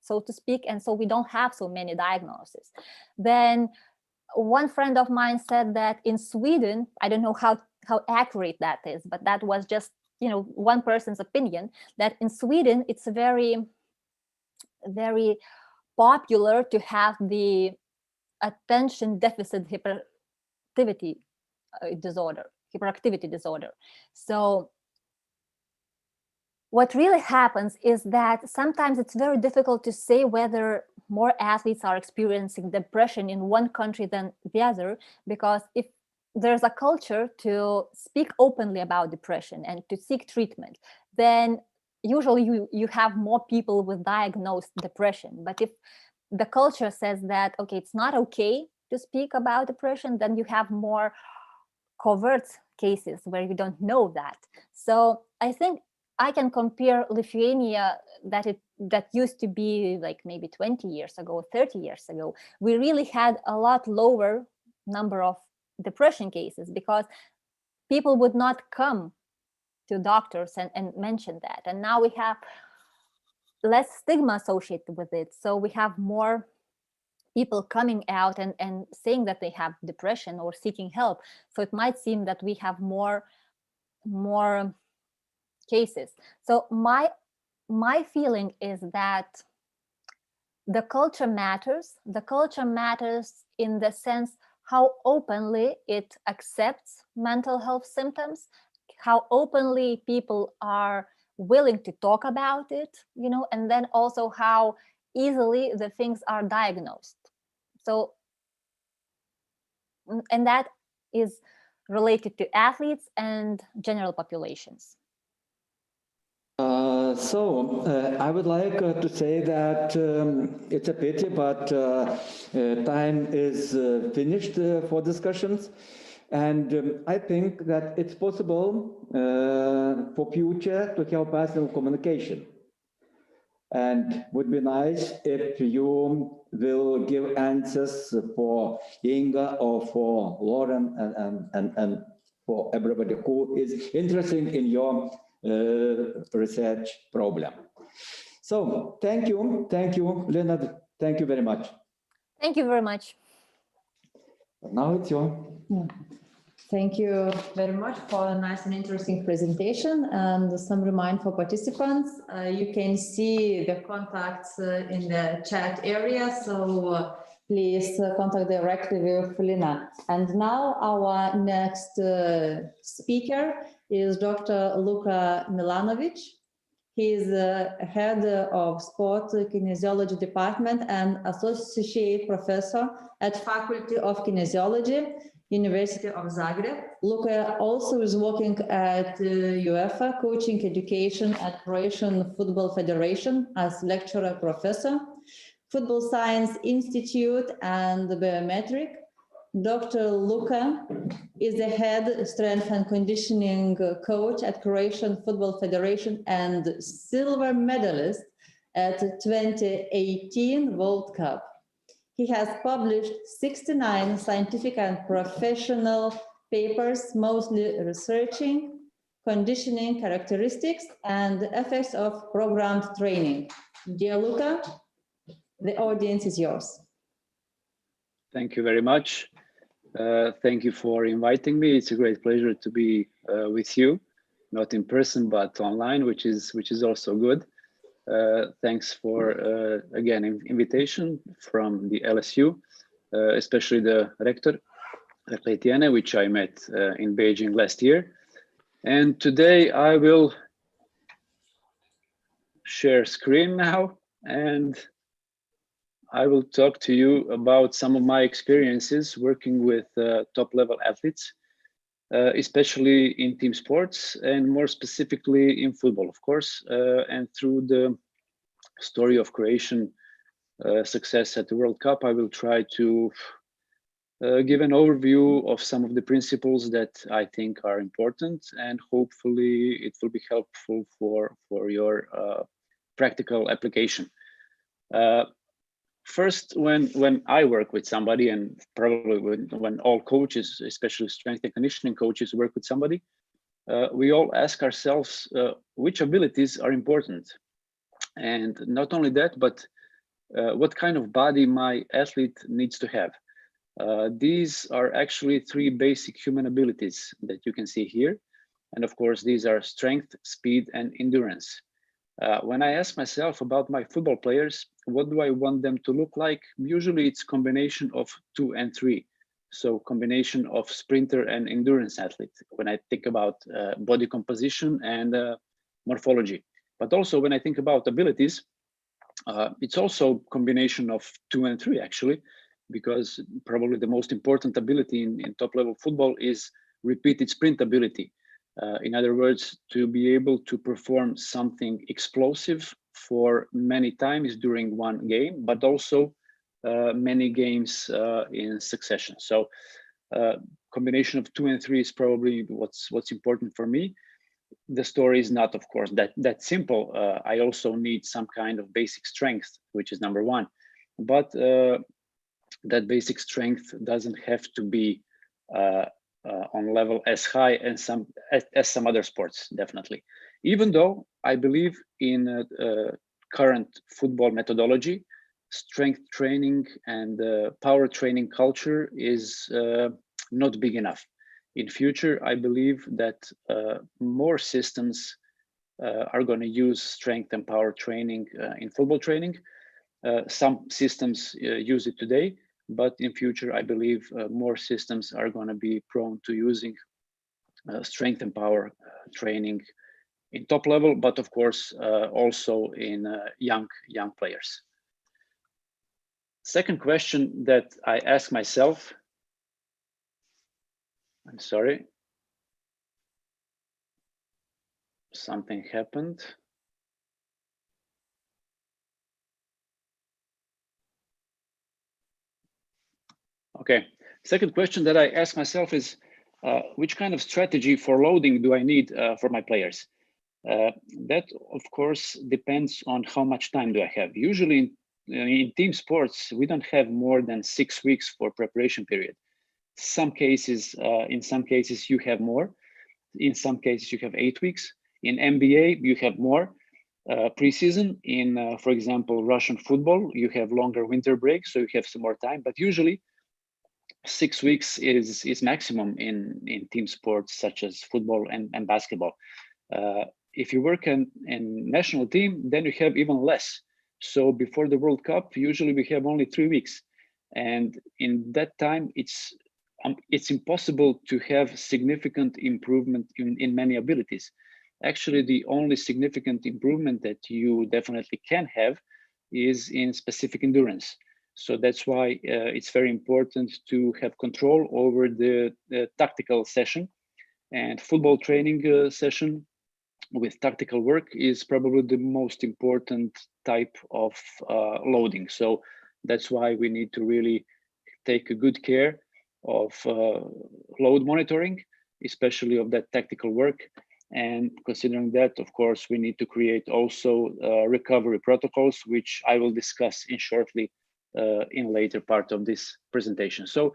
so to speak, and so we don't have so many diagnoses. Then one friend of mine said that in Sweden, I don't know how accurate that is, but that was just, one person's opinion, that in Sweden, it's very, very popular to have the attention deficit hyperactivity disorder. So what really happens is that sometimes it's very difficult to say whether more athletes are experiencing depression in one country than the other, because if there's a culture to speak openly about depression and to seek treatment, then usually you have more people with diagnosed depression. But if the culture says that, okay, it's not okay to speak about depression, then you have more covert cases where you don't know that. So I think I can compare Lithuania that used to be like maybe 20 years ago, 30 years ago. We really had a lot lower number of depression cases because people would not come to doctors and mention that. And now we have less stigma associated with it. So we have more people coming out and saying that they have depression or seeking help. So it might seem that we have more cases. So my feeling is that the culture matters. The culture matters in the sense how openly it accepts mental health symptoms, how openly people are willing to talk about it, and then also how easily the things are diagnosed. So, and that is related to athletes and general populations. I would like to say that it's a pity, but time is finished for discussions. And I think that it's possible for future to help us in communication. And would be nice if you will give answers for Inga or for Lauren and for everybody who is interested in your research problem. So thank you, Lina, thank you very much. Thank you very much. Now it's your. Thank you very much for a nice and interesting presentation, and some reminder for participants. You can see the contacts in the chat area, so please contact directly with Lina. And now our next speaker is Dr. Luca Milanovic. He is head of sport kinesiology department and associate professor at Faculty of Kinesiology, University of Zagreb. Luca also is working at UEFA, coaching education at Croatian Football Federation as lecturer professor, Football Science Institute and Biometric. Dr. Luca is the head strength and conditioning coach at Croatian Football Federation and silver medalist at 2018 World Cup. He has published 69 scientific and professional papers, mostly researching conditioning characteristics and effects of programmed training. Dear Luca, the audience is yours. Thank you very much. Thank you for inviting me. It's a great pleasure to be with you, not in person, but online, which is also good. Thanks for, again, invitation from the LSU, especially the Rector, Rėklaitienė, which I met in Beijing last year. And today I will share screen now, and I will talk to you about some of my experiences working with top-level athletes, especially in team sports and more specifically in football, of course, and through the story of Croatian success at the World Cup, I will try to give an overview of some of the principles that I think are important, and hopefully it will be helpful for your practical application. First, when I work with somebody, and probably when all coaches, especially strength and conditioning coaches, work with somebody, we all ask ourselves which abilities are important. And not only that, but what kind of body my athlete needs to have. These are actually three basic human abilities that you can see here. And of course, these are strength, speed, and endurance. When I ask myself about my football players, what do I want them to look like? Usually it's a combination of 2 and 3. So combination of sprinter and endurance athlete when I think about body composition and morphology. But also when I think about abilities, it's also a combination of 2 and 3 actually, because probably the most important ability in top-level football is repeated sprint ability. In other words, to be able to perform something explosive for many times during one game, but also many games in succession. So combination of 2 and 3 is probably what's important for me. The story is not, of course, that simple. I also need some kind of basic strength, which is number 1. But that basic strength doesn't have to be on level as high as some other sports, definitely. Even though I believe in current football methodology, strength training and power training culture is not big enough. In future, I believe that more systems are going to use strength and power training in football training. Some systems use it today, but in future, I believe more systems are going to be prone to using strength and power training in top level, but of course also in young players. Second question that I ask myself, I'm sorry, something happened. Okay, second question that I ask myself is, which kind of strategy for loading do I need for my players? That, of course, depends on how much time do I have. Usually in team sports, we don't have more than 6 weeks for preparation period. In some cases you have more. In some cases you have 8 weeks. In NBA, you have more preseason. In, for example, Russian football, you have longer winter break, so you have some more time. But usually 6 weeks is maximum in team sports such as football and basketball. If you work in national team, then you have even less. So before the World Cup, usually we have only 3 weeks. And in that time, it's impossible to have significant improvement in many abilities. Actually, the only significant improvement that you definitely can have is in specific endurance. So that's why it's very important to have control over the tactical session, and football training session with tactical work is probably the most important type of loading. So that's why we need to really take a good care of load monitoring, especially of that tactical work. And considering that, of course, we need to create also recovery protocols, which I will discuss in shortly in later part of this presentation. So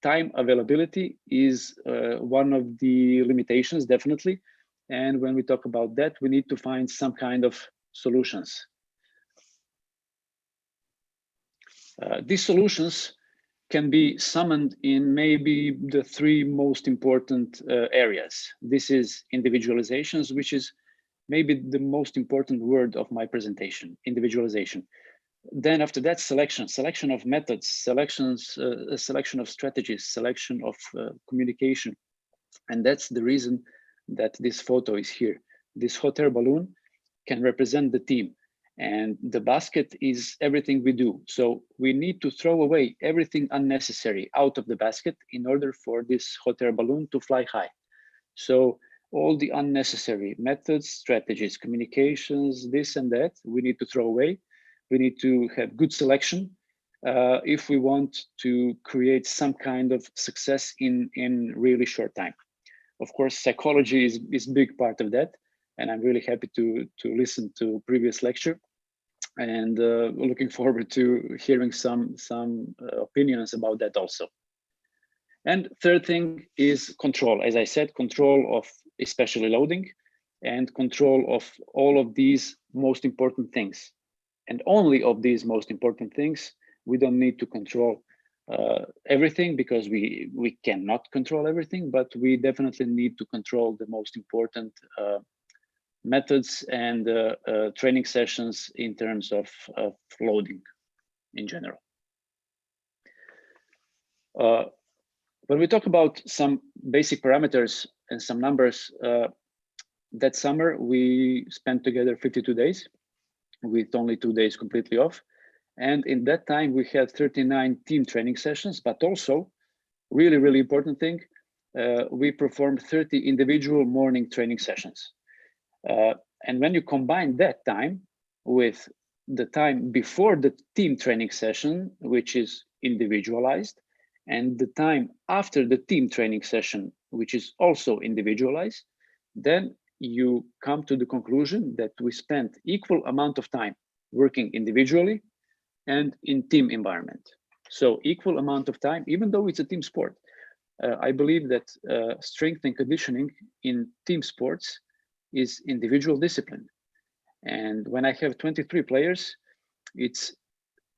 time availability is one of the limitations, definitely. And when we talk about that, we need to find some kind of solutions. These solutions can be summoned in maybe the 3 most important areas. This is individualizations, which is maybe the most important word of my presentation, individualization. Then after that, selection of methods, selection of strategies, selection of communication. And that's the reason that this photo is here. This hot air balloon can represent the team, and the basket is everything we do. So we need to throw away everything unnecessary out of the basket in order for this hot air balloon to fly high. So all the unnecessary methods, strategies, communications, this and that, we need to throw away. We need to have good selection if we want to create some kind of success in really short time. Of course, psychology is a big part of that, and I'm really happy to listen to previous lecture, and looking forward to hearing some opinions about that also. And third thing is control. As I said, control of especially loading, and control of all of these most important things. And only of these most important things. We don't need to control everything, because we cannot control everything, but we definitely need to control the most important methods and training sessions in terms of loading in general. When we talk about some basic parameters and some numbers, that summer we spent together 52 days with only 2 days completely off. And in that time, we had 39 team training sessions, but also, really, really important thing, we performed 30 individual morning training sessions. And when you combine that time with the time before the team training session, which is individualized, and the time after the team training session, which is also individualized, then you come to the conclusion that we spent equal amount of time working individually and in team environment. So equal amount of time, even though it's a team sport. I believe that strength and conditioning in team sports is individual discipline. And when I have 23 players, it's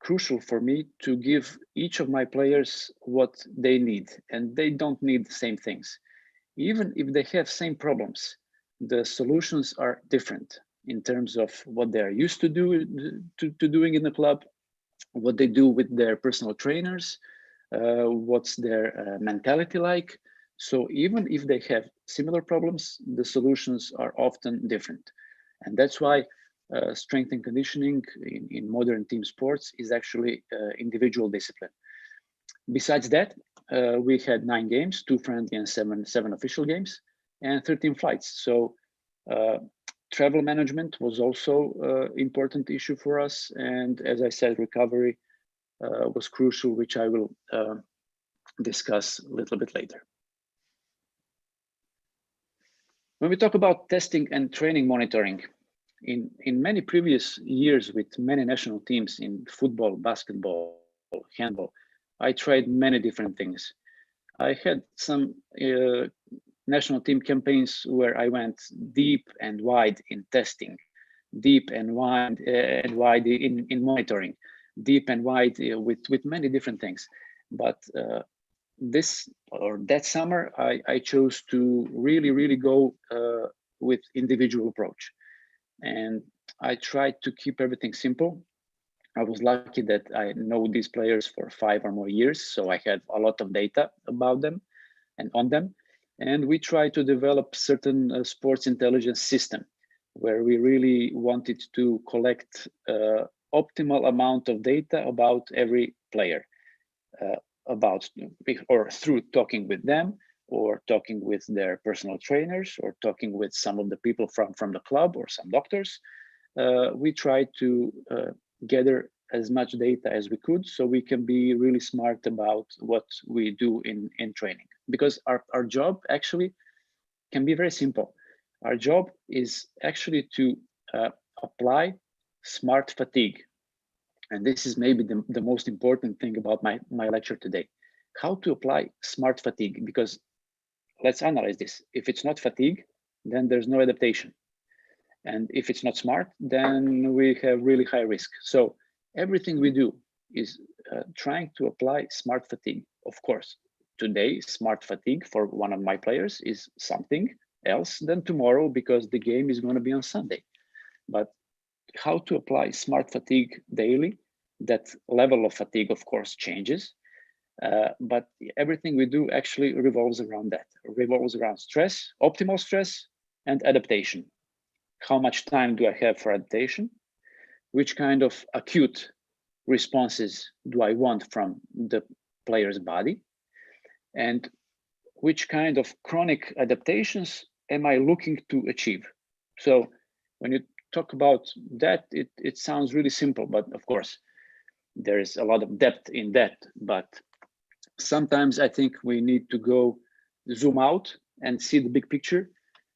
crucial for me to give each of my players what they need, and they don't need the same things. Even if they have same problems, the solutions are different in terms of what they're used to doing in the club, what they do with their personal trainers, what's their mentality like. So even if they have similar problems, the solutions are often different. And that's why strength and conditioning in modern team sports is actually individual discipline. Besides that, we had 9 games, 2 friendly and 7 official games, and 13 flights. So travel management was also an important issue for us. And as I said, recovery was crucial, which I will discuss a little bit later. When we talk about testing and training monitoring, in many previous years with many national teams in football, basketball, handball, I tried many different things. I had some national team campaigns where I went deep and wide in testing, deep and wide in monitoring, deep and wide with many different things. But that summer, I chose to really go with individual approach. And I tried to keep everything simple. I was lucky that I know these players for 5 or more years, so I had a lot of data about them and on them. And we tried to develop certain sports intelligence system where we really wanted to collect optimal amount of data about every player, or through talking with them, or talking with their personal trainers, or talking with some of the people from the club or some doctors. We tried to gather as much data as we could so we can be really smart about what we do in training. Because our job actually can be very simple. Our job is actually to apply smart fatigue. And this is maybe the most important thing about my lecture today. How to apply smart fatigue, because let's analyze this. If it's not fatigue, then there's no adaptation. And if it's not smart, then we have really high risk. So everything we do is trying to apply smart fatigue. Of course, today, smart fatigue for one of my players is something else than tomorrow because the game is going to be on Sunday. But how to apply smart fatigue daily, that level of fatigue, of course, changes. But everything we do actually revolves around that, revolves around stress, optimal stress, and adaptation. How much time do I have for adaptation? Which kind of acute responses do I want from the player's body? And which kind of chronic adaptations am I looking to achieve? So when you talk about that, it sounds really simple, but of course, there is a lot of depth in that. But sometimes I think we need to zoom out and see the big picture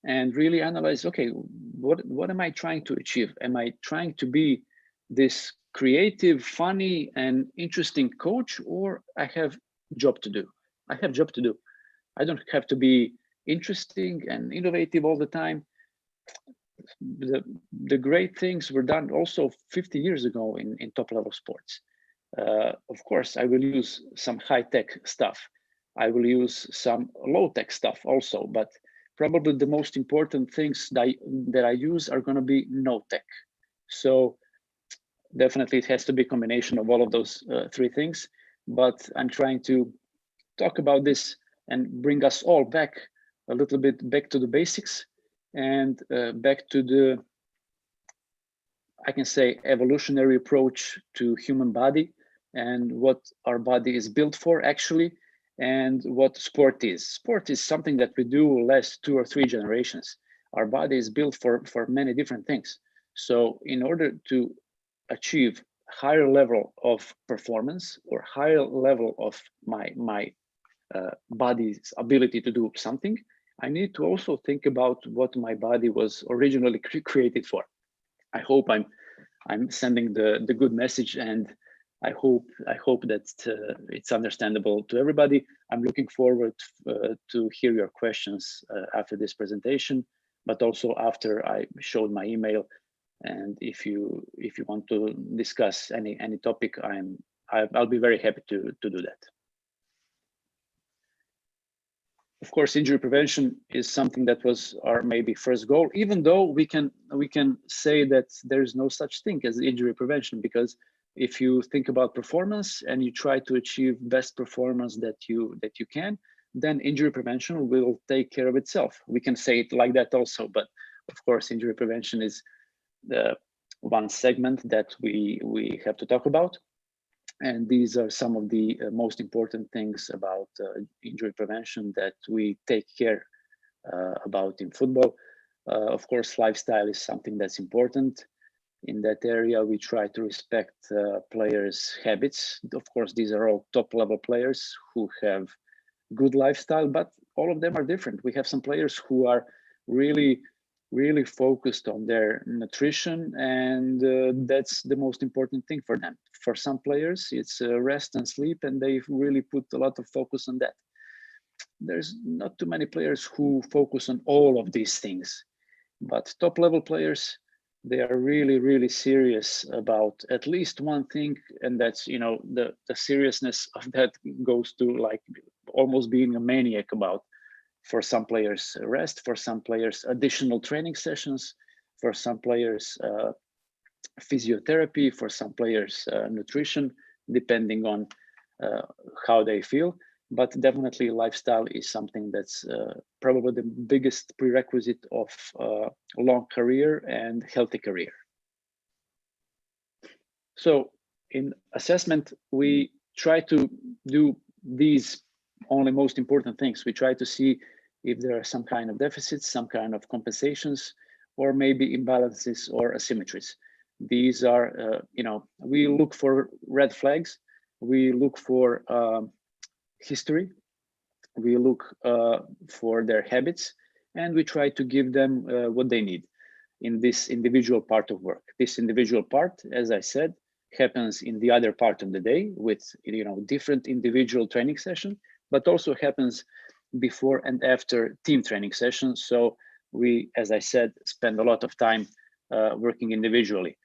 and really analyze, okay, what am I trying to achieve? Am I trying to be this creative, funny, and interesting coach, or I have job to do? I have job to do. I don't have to be interesting and innovative all the time. The great things were done also 50 years ago in top level sports. Of course, I will use some high-tech stuff. I will use some low-tech stuff also, but probably the most important things that I use are going to be no-tech. So definitely it has to be a combination of all of those 3 things, but I'm trying to talk about this and bring us all back a little bit back to the basics and back to the, I can say, evolutionary approach to human body and what our body is built for actually, and what sport is. Sport is something that we do last 2 or 3 generations. Our body is built for many different things. So in order to achieve higher level of performance or higher level of my body's ability to do something, I need to also think about what my body was originally created for. I hope I'm sending the good message, and I hope that it's understandable to everybody. I'm looking forward to hear your questions after this presentation, but also after I showed my email. And if you want to discuss any topic, I'll be very happy to do that. Of course, injury prevention is something that was our maybe first goal, even though we can say that there's no such thing as injury prevention, because if you think about performance and you try to achieve best performance that you can, then injury prevention will take care of itself. We can say it like that also, but of course, injury prevention is one segment that we have to talk about. And these are some of the most important things about injury prevention that we take care about in football. Of course, lifestyle is something that's important. In that area, we try to respect players' habits. Of course, these are all top-level players who have good lifestyle, but all of them are different. We have some players who are really focused on their nutrition, and that's the most important thing for them. For some players, it's rest and sleep, and they really put a lot of focus on that. There's not too many players who focus on all of these things, but top-level players, they are really serious about at least one thing, and that's, you know, the seriousness of that goes to like almost being a maniac about. For some players, rest. For some players, additional training sessions. For some players, physiotherapy. For some players, nutrition, depending on how they feel. But definitely lifestyle is something that's probably the biggest prerequisite of a long career and healthy career. So in assessment, we try to do these only most important things. We try to see if there are some kind of deficits, some kind of compensations, or maybe imbalances or asymmetries. These are, you know, we look for red flags. We look for history. We look for their habits, and we try to give them what they need in this individual part of work. This individual part, as I said, happens in the other part of the day with, you know, different individual training session, but also happens before and after team training sessions. So we, as I said, spend a lot of time working individually.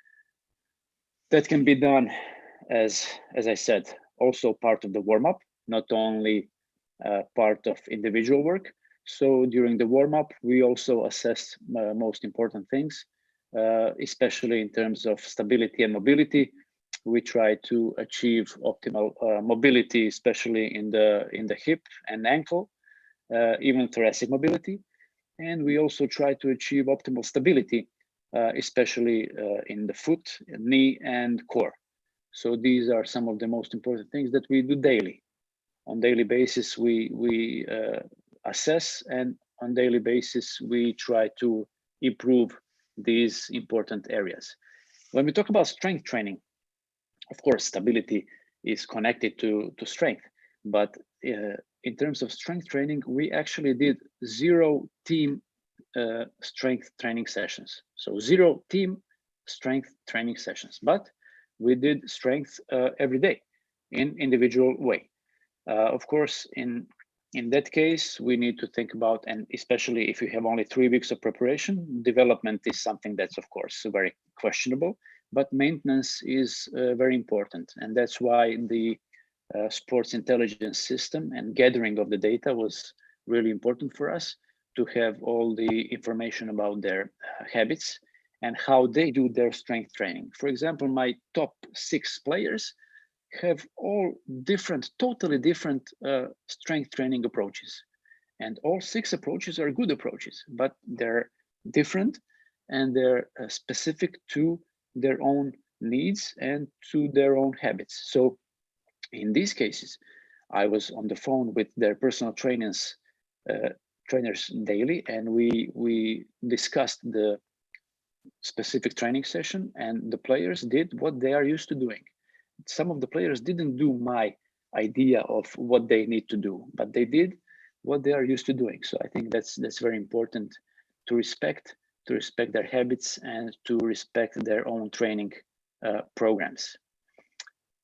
That can be done as I said, also part of the warm-up, not only part of individual work. So during the warm-up, we also assess most important things, especially in terms of stability and mobility. We try to achieve optimal mobility, especially in the hip and ankle, even thoracic mobility. And we also try to achieve optimal stability, especially in the foot, knee, and core. So these are some of the most important things that we do daily. On daily basis, we assess, and on daily basis, we try to improve these important areas. When we talk about strength training, of course, stability is connected to strength, but in terms of strength training, we actually did 0 team strength training sessions. So 0 team strength training sessions, but we did strength every day in individual way. Of course, in that case, we need to think about, and especially if you have only 3 weeks of preparation, development is something that's, of course, very questionable, but maintenance is very important. And that's why the sports intelligence system and gathering of the data was really important for us, to have all the information about their habits and how they do their strength training. For example, my top 6 players have all different, totally different strength training approaches. And all 6 approaches are good approaches, but they're different and they're specific to their own needs and to their own habits. So in these cases, I was on the phone with their personal trainers daily, and we discussed the specific training session, and the players did what they are used to doing. Some of the players didn't do my idea of what they need to do, but they did what they are used to doing. So I think that's very important to respect their habits and to respect their own training programs.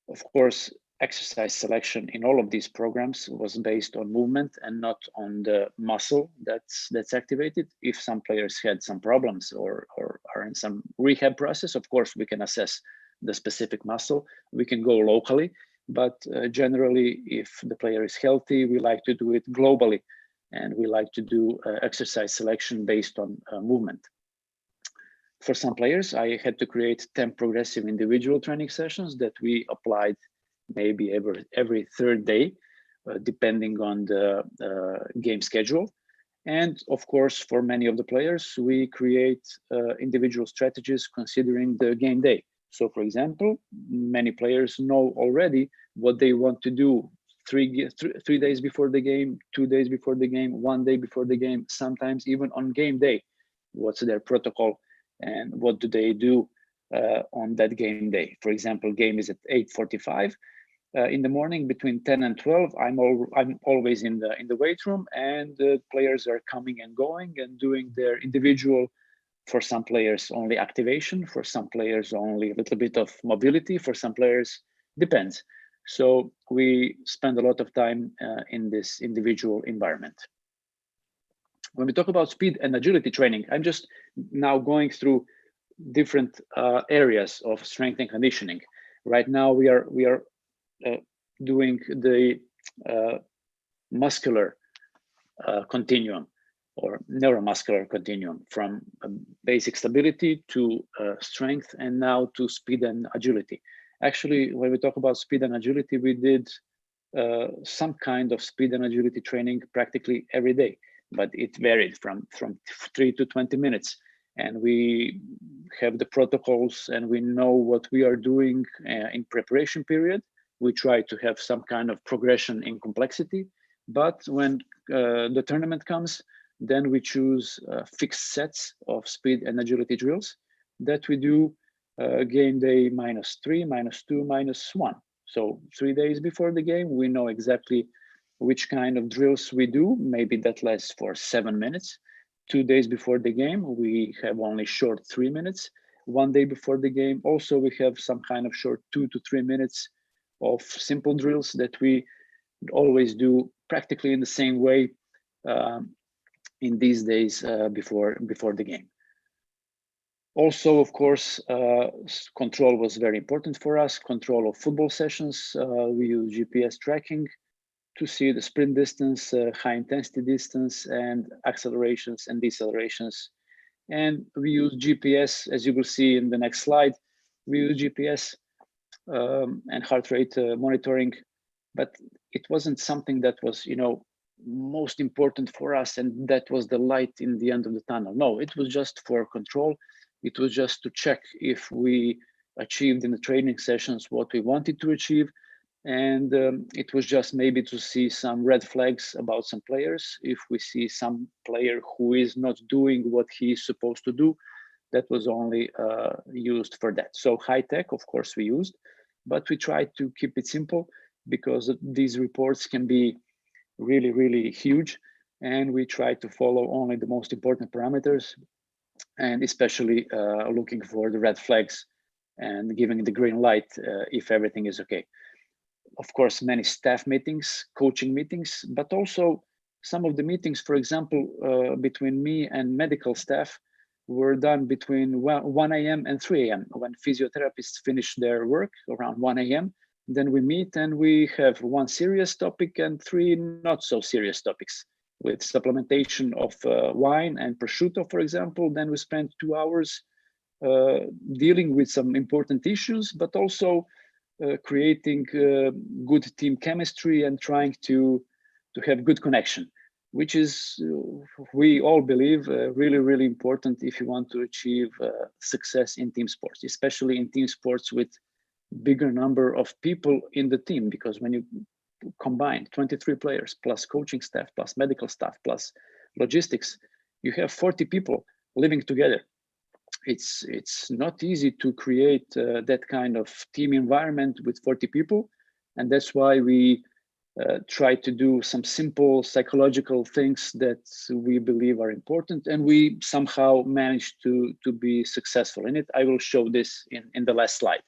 Of course, exercise selection in all of these programs was based on movement and not on the muscle that's activated. If some players had some problems or are in some rehab process, of course, we can assess the specific muscle. We can go locally, but generally, if the player is healthy, we like to do it globally, and we like to do exercise selection based on movement. For some players, I had to create 10 progressive individual training sessions that we applied maybe every 3rd day, depending on the game schedule. And of course, for many of the players, we create individual strategies considering the game day. So for example, many players know already what they want to do 3 days before the game, 2 days before the game, 1 day before the game, sometimes even on game day. What's their protocol and what do they do on that game day? For example, game is at 8:45 in the morning. Between 10 and 12, I'm always in the weight room, and the players are coming and going and doing their individual. For some players, only activation. For some players, only a little bit of mobility. For some players, depends. So we spend a lot of time in this individual environment. When we talk about speed and agility training, I'm just now going through different areas of strength and conditioning. Right now, we are doing the muscular continuum or neuromuscular continuum, from basic stability to strength, and now to speed and agility. Actually, when we talk about speed and agility, we did some kind of speed and agility training practically every day, but it varied from 3 to 20 minutes. And we have the protocols and we know what we are doing in preparation period. We try to have some kind of progression in complexity, but when the tournament comes, then we choose fixed sets of speed and agility drills that we do game day -3, -2, -1. So 3 days before the game, we know exactly which kind of drills we do. Maybe that lasts for 7 minutes. 2 days before the game, we have only short 3 minutes. 1 day before the game, also we have some kind of short 2 to 3 minutes of simple drills that we always do practically in the same way in these days before the game. Also, of course, control was very important for us. Control of football sessions. We use GPS tracking to see the sprint distance, high intensity distance, and accelerations and decelerations. And we use GPS, as you will see in the next slide. We use GPS and heart rate monitoring, but it wasn't something that was, most important for us, and that was the light in the end of the tunnel. No, it was just for control. It was just to check if we achieved in the training sessions what we wanted to achieve. And it was just maybe to see some red flags about some players. If we see some player who is not doing what he is supposed to do, that was only used for that. So high tech, of course, we used, but we tried to keep it simple because these reports can be really, really huge. And we try to follow only the most important parameters, and especially looking for the red flags and giving the green light if everything is okay. Of course, many staff meetings, coaching meetings, but also some of the meetings, for example, between me and medical staff were done between 1 a.m. and 3 a.m. When physiotherapists finish their work around 1 a.m., then we meet and we have 1 serious topic and 3 not so serious topics. With supplementation of wine and prosciutto, for example, then we spend 2 hours dealing with some important issues, but also creating good team chemistry and trying to have good connection, which is, we all believe, really, really important if you want to achieve success in team sports, especially in team sports with bigger number of people in the team, because when you combine 23 players plus coaching staff plus medical staff plus logistics, you have 40 people living together. It's not easy to create that kind of team environment with 40 people, and that's why we try to do some simple psychological things that we believe are important, and we somehow managed to be successful in it. I will show this in the last slide.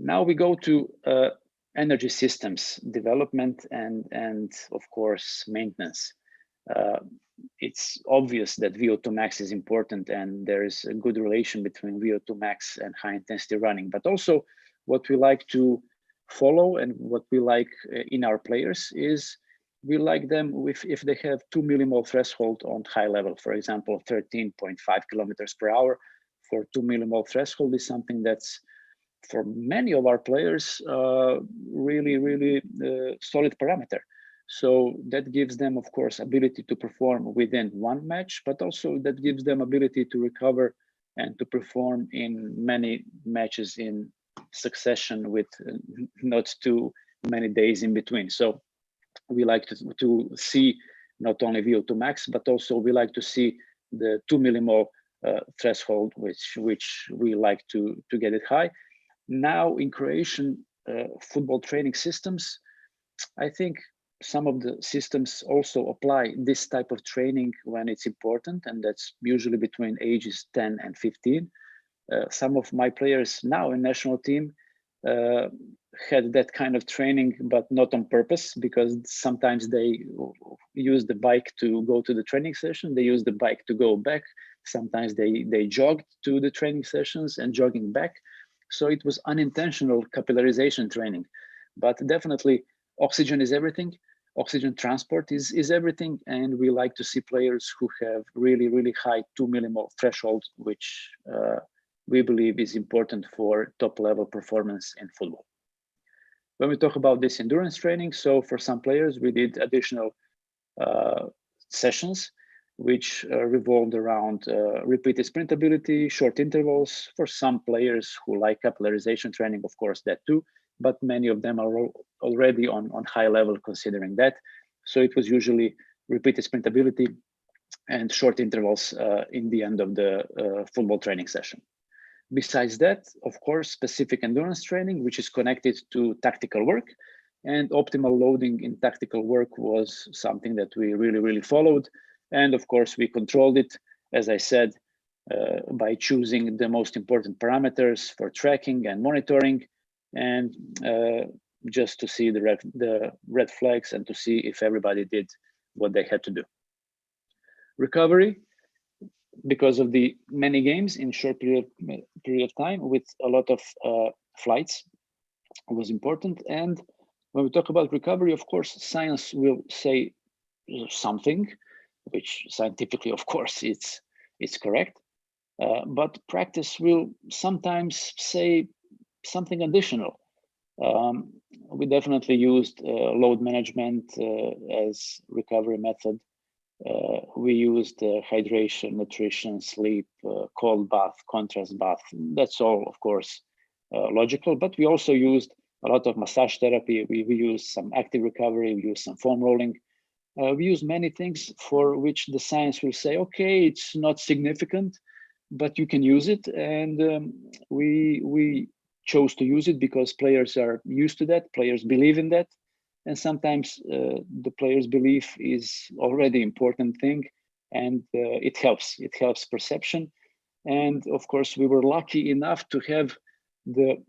Now we go to energy systems development and of course maintenance. It's obvious that VO2 max is important, and there is a good relation between VO2 max and high intensity running, but also what we like to follow and what we like in our players is we like them if they have 2 millimole threshold on high level. For example, 13.5 kilometers per hour for 2 millimole threshold is something that's, for many of our players, really, really solid parameter. So that gives them, of course, ability to perform within one match, but also that gives them ability to recover and to perform in many matches in succession with not too many days in between. So we like to see not only VO2 max, but also we like to see the 2 millimole threshold, which we like to get it high. Now in Croatian football training systems, I think some of the systems also apply this type of training when it's important, and that's usually between ages 10 and 15. Some of my players now in national team had that kind of training, but not on purpose, because sometimes they use the bike to go to the training session, they use the bike to go back, sometimes they jogged to the training sessions and jogging back. So it was unintentional capillarization training, but definitely oxygen is everything. Oxygen transport is everything, and we like to see players who have really high 2 millimole threshold, which we believe is important for top level performance in football. When we talk about this endurance training, so for some players we did additional sessions which revolved around repeated sprint ability, short intervals. For some players who like capillarization training, of course, that too, but many of them are already on high level considering that. So it was usually repeated sprint ability and short intervals in the end of the football training session. Besides that, of course, specific endurance training, which is connected to tactical work, and optimal loading in tactical work was something that we really followed. And of course, we controlled it, as I said, by choosing the most important parameters for tracking and monitoring, and just to see the red flags and to see if everybody did what they had to do. Recovery, because of the many games in short period of time with a lot of flights, was important. And when we talk about recovery, of course, science will say something, which scientifically, of course, it's correct. But practice will sometimes say something additional. We definitely used load management as recovery method. We used hydration, nutrition, sleep, cold bath, contrast bath. That's all, of course, logical, but we also used a lot of massage therapy. We used some active recovery, we used some foam rolling. We use many things for which the science will say, okay, it's not significant, but you can use it. And we chose to use it because players are used to that, players believe in that. And sometimes the player's belief is already an important thing, and it helps perception. And of course, we were lucky enough to have the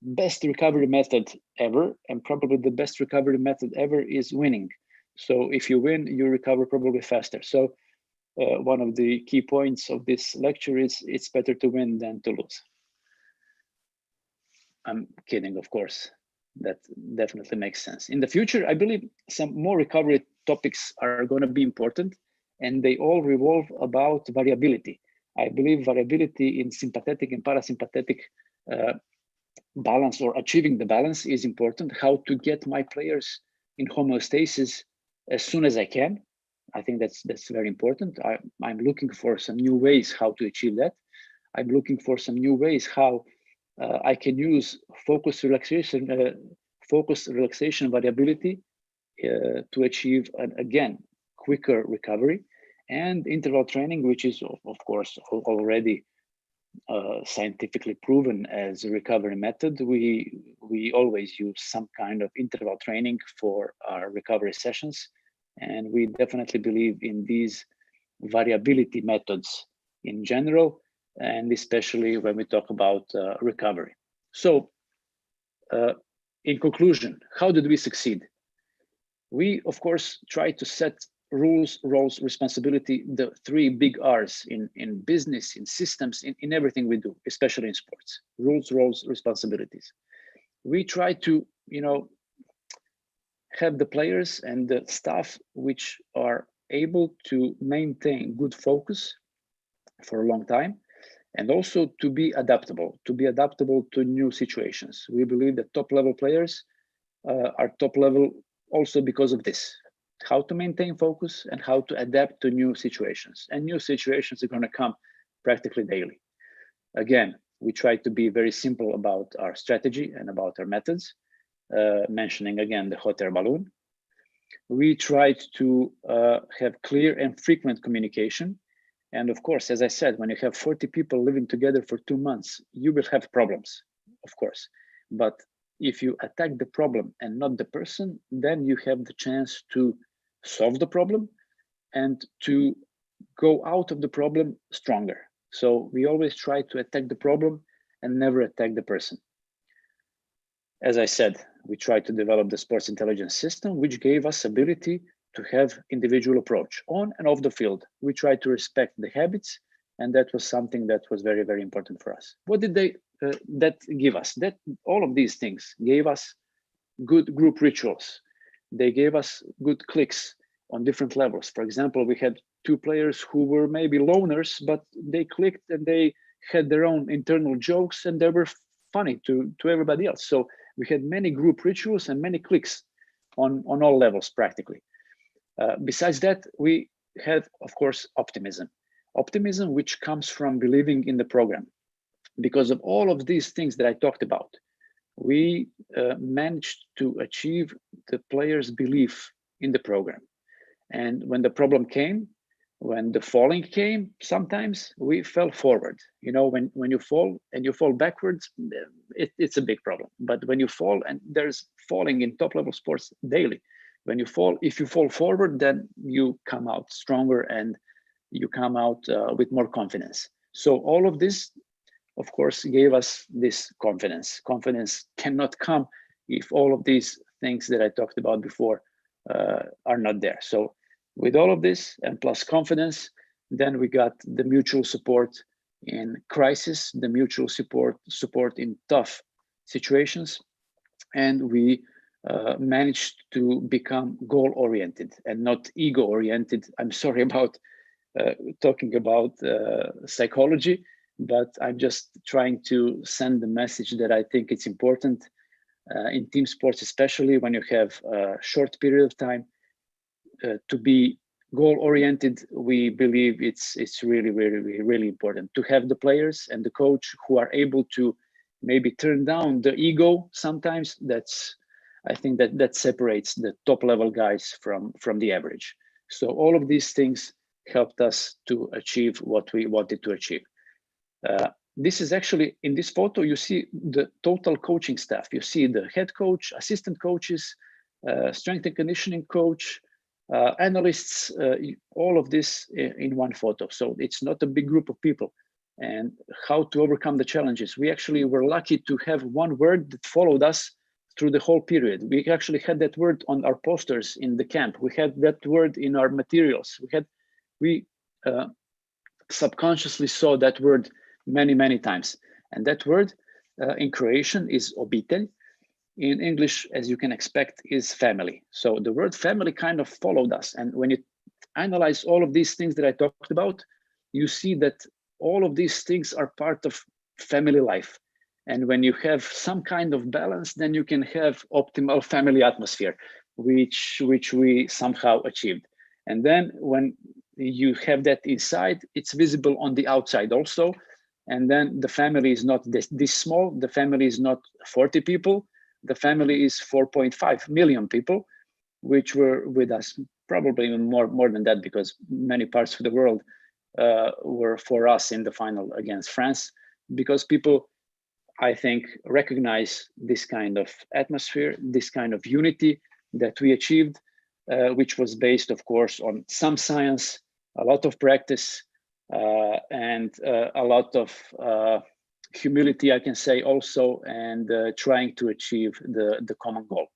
best recovery method ever, and probably the best recovery method ever is winning. So if you win, you recover probably faster. So one of the key points of this lecture is it's better to win than to lose. I'm kidding, of course. That definitely makes sense. In the future, I believe some more recovery topics are going to be important, and they all revolve about variability. I believe variability in sympathetic and parasympathetic balance, or achieving the balance, is important. How to get my players in homeostasis as soon as I can. I think that's very important. I'm looking for some new ways how to achieve that. I'm looking for some new ways how I can use focus relaxation variability to achieve, again, quicker recovery, and interval training, which is of course already scientifically proven as a recovery method. We always use some kind of interval training for our recovery sessions, and we definitely believe in these variability methods in general, and especially when we talk about recovery. So in conclusion, how did we succeed? We, of course, try to set rules, roles, responsibility, the 3 big R's in business, in systems, in everything we do, especially in sports. Rules, roles, responsibilities. We try to, have the players and the staff which are able to maintain good focus for a long time, and also to be adaptable to new situations. We believe that top level players are top level also because of this. how to maintain focus, and how to adapt to new situations. And new situations are going to come practically daily. Again, we try to be very simple about our strategy and about our methods, mentioning again the hot air balloon. We tried to have clear and frequent communication. And of course, as I said, when you have 40 people living together for 2 months, you will have problems, of course. But if you attack the problem and not the person, then you have the chance to solve the problem and to go out of the problem stronger. So we always try to attack the problem and never attack the person. As I said, we tried to develop the sports intelligence system, which gave us ability to have individual approach on and off the field. We tried to respect the habits, and that was something that was very, very important for us. What did that give us? That all of these things gave us good group rituals. They gave us good clicks on different levels. For example, we had 2 players who were maybe loners, but they clicked and they had their own internal jokes and they were funny to everybody else. So we had many group rituals and many clicks on all levels practically. Besides that, we had, of course, optimism. Optimism which comes from believing in the program. Because of all of these things that I talked about, we managed to achieve the players' belief in the program. And when the problem came, when the falling came, sometimes we fell forward. You know, when you fall and you fall backwards, it's a big problem. But when you fall, and there's falling in top level sports daily, when you fall, if you fall forward, then you come out stronger and you come out with more confidence. So all of this, of course, gave us this confidence. Confidence cannot come if all of these things that I talked about before are not there. So with all of this and plus confidence, then we got the mutual support in crisis, the mutual support in tough situations, and we managed to become goal-oriented and not ego-oriented. I'm sorry about talking about psychology, but I'm just trying to send the message that I think it's important in team sports, especially when you have a short period of time, to be goal-oriented. We believe it's really, really, really important to have the players and the coach who are able to maybe turn down the ego sometimes. I think that separates the top-level guys from the average. So all of these things helped us to achieve what we wanted to achieve. This is actually, in this photo, you see the total coaching staff. You see the head coach, assistant coaches, strength and conditioning coach, analysts, all of this in one photo. So it's not a big group of people. And how to overcome the challenges. We actually were lucky to have one word that followed us through the whole period. We actually had that word on our posters in the camp. We had that word in our materials. We subconsciously saw that word many times. And that word in Croatian is obitelj. In English, as you can expect, is family. So the word family kind of followed us. And when you analyze all of these things that I talked about, you see that all of these things are part of family life. And when you have some kind of balance, then you can have optimal family atmosphere, which we somehow achieved. And then when you have that inside, it's visible on the outside also. And then the family is not this small. The family is not 40 people. The family is 4.5 million people, which were with us, probably even more than that, because many parts of the world were for us in the final against France, because people, I think, recognize this kind of atmosphere, this kind of unity that we achieved, which was based, of course, on some science, a lot of practice, and a lot of humility, I can say also, and trying to achieve the common goal.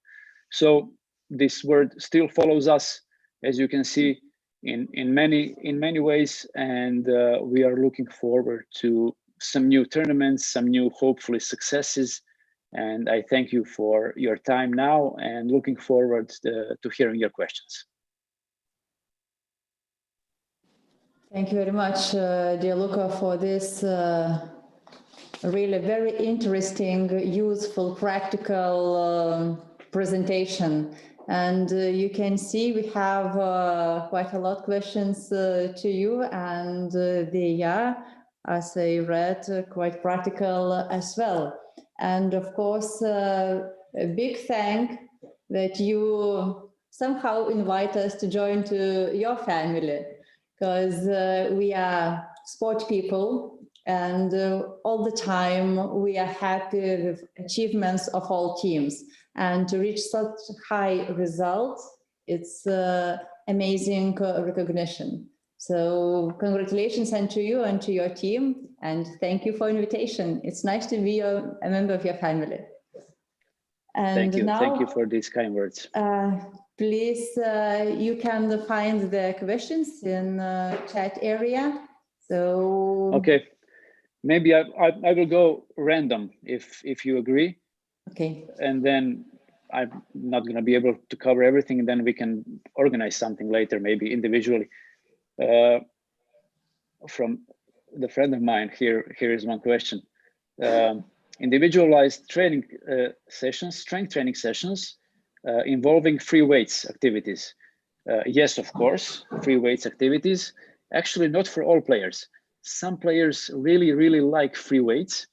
So this word still follows us, as you can see, in many ways, and we are looking forward to some new tournaments, some new hopefully successes. And I thank you for your time now and looking forward to hearing your questions. Thank you very much, dear Luca, for this really very interesting, useful, practical presentation. And you can see we have quite a lot of questions to you, and they are, as I read, quite practical as well. And of course, a big thank that you somehow invite us to join to your family, because we are sport people, and all the time we are happy with achievements of all teams. And to reach such high results, it's amazing recognition. So congratulations and to you and to your team, and thank you for invitation. It's nice to be a member of your family. And thank you for these kind words. Please, you can find the questions in chat area. So okay, maybe I will go random if you agree. Okay. And then I'm not going to be able to cover everything, and then we can organize something later, maybe individually. From the friend of mine, here is one question. Individualized training sessions, strength training sessions involving free weights activities. Yes, of course, free weights activities. Actually, not for all players. Some players really, really like free weights.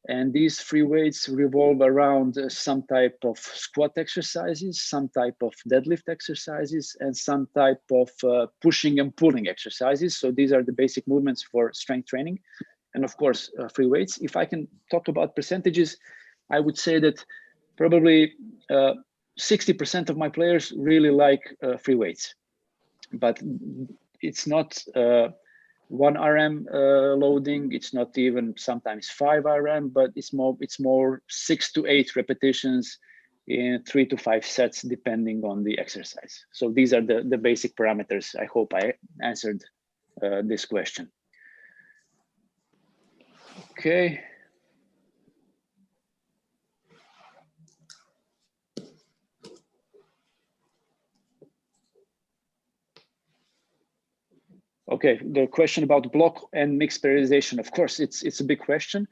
And these free weights revolve around some type of squat exercises, some type of deadlift exercises, and some type of pushing and pulling exercises. So these are the basic movements for strength training. And of course, free weights. If I can talk about percentages, I would say that probably 60% of my players really like free weights. But it's not 1 RM loading, it's not even sometimes 5 RM, but it's more 6 to 8 repetitions in 3 to 5 sets, depending on the exercise. So these are the basic parameters. I hope I answered this question. Okay. Okay, the question about block and mixed periodization, of course, it's a big question.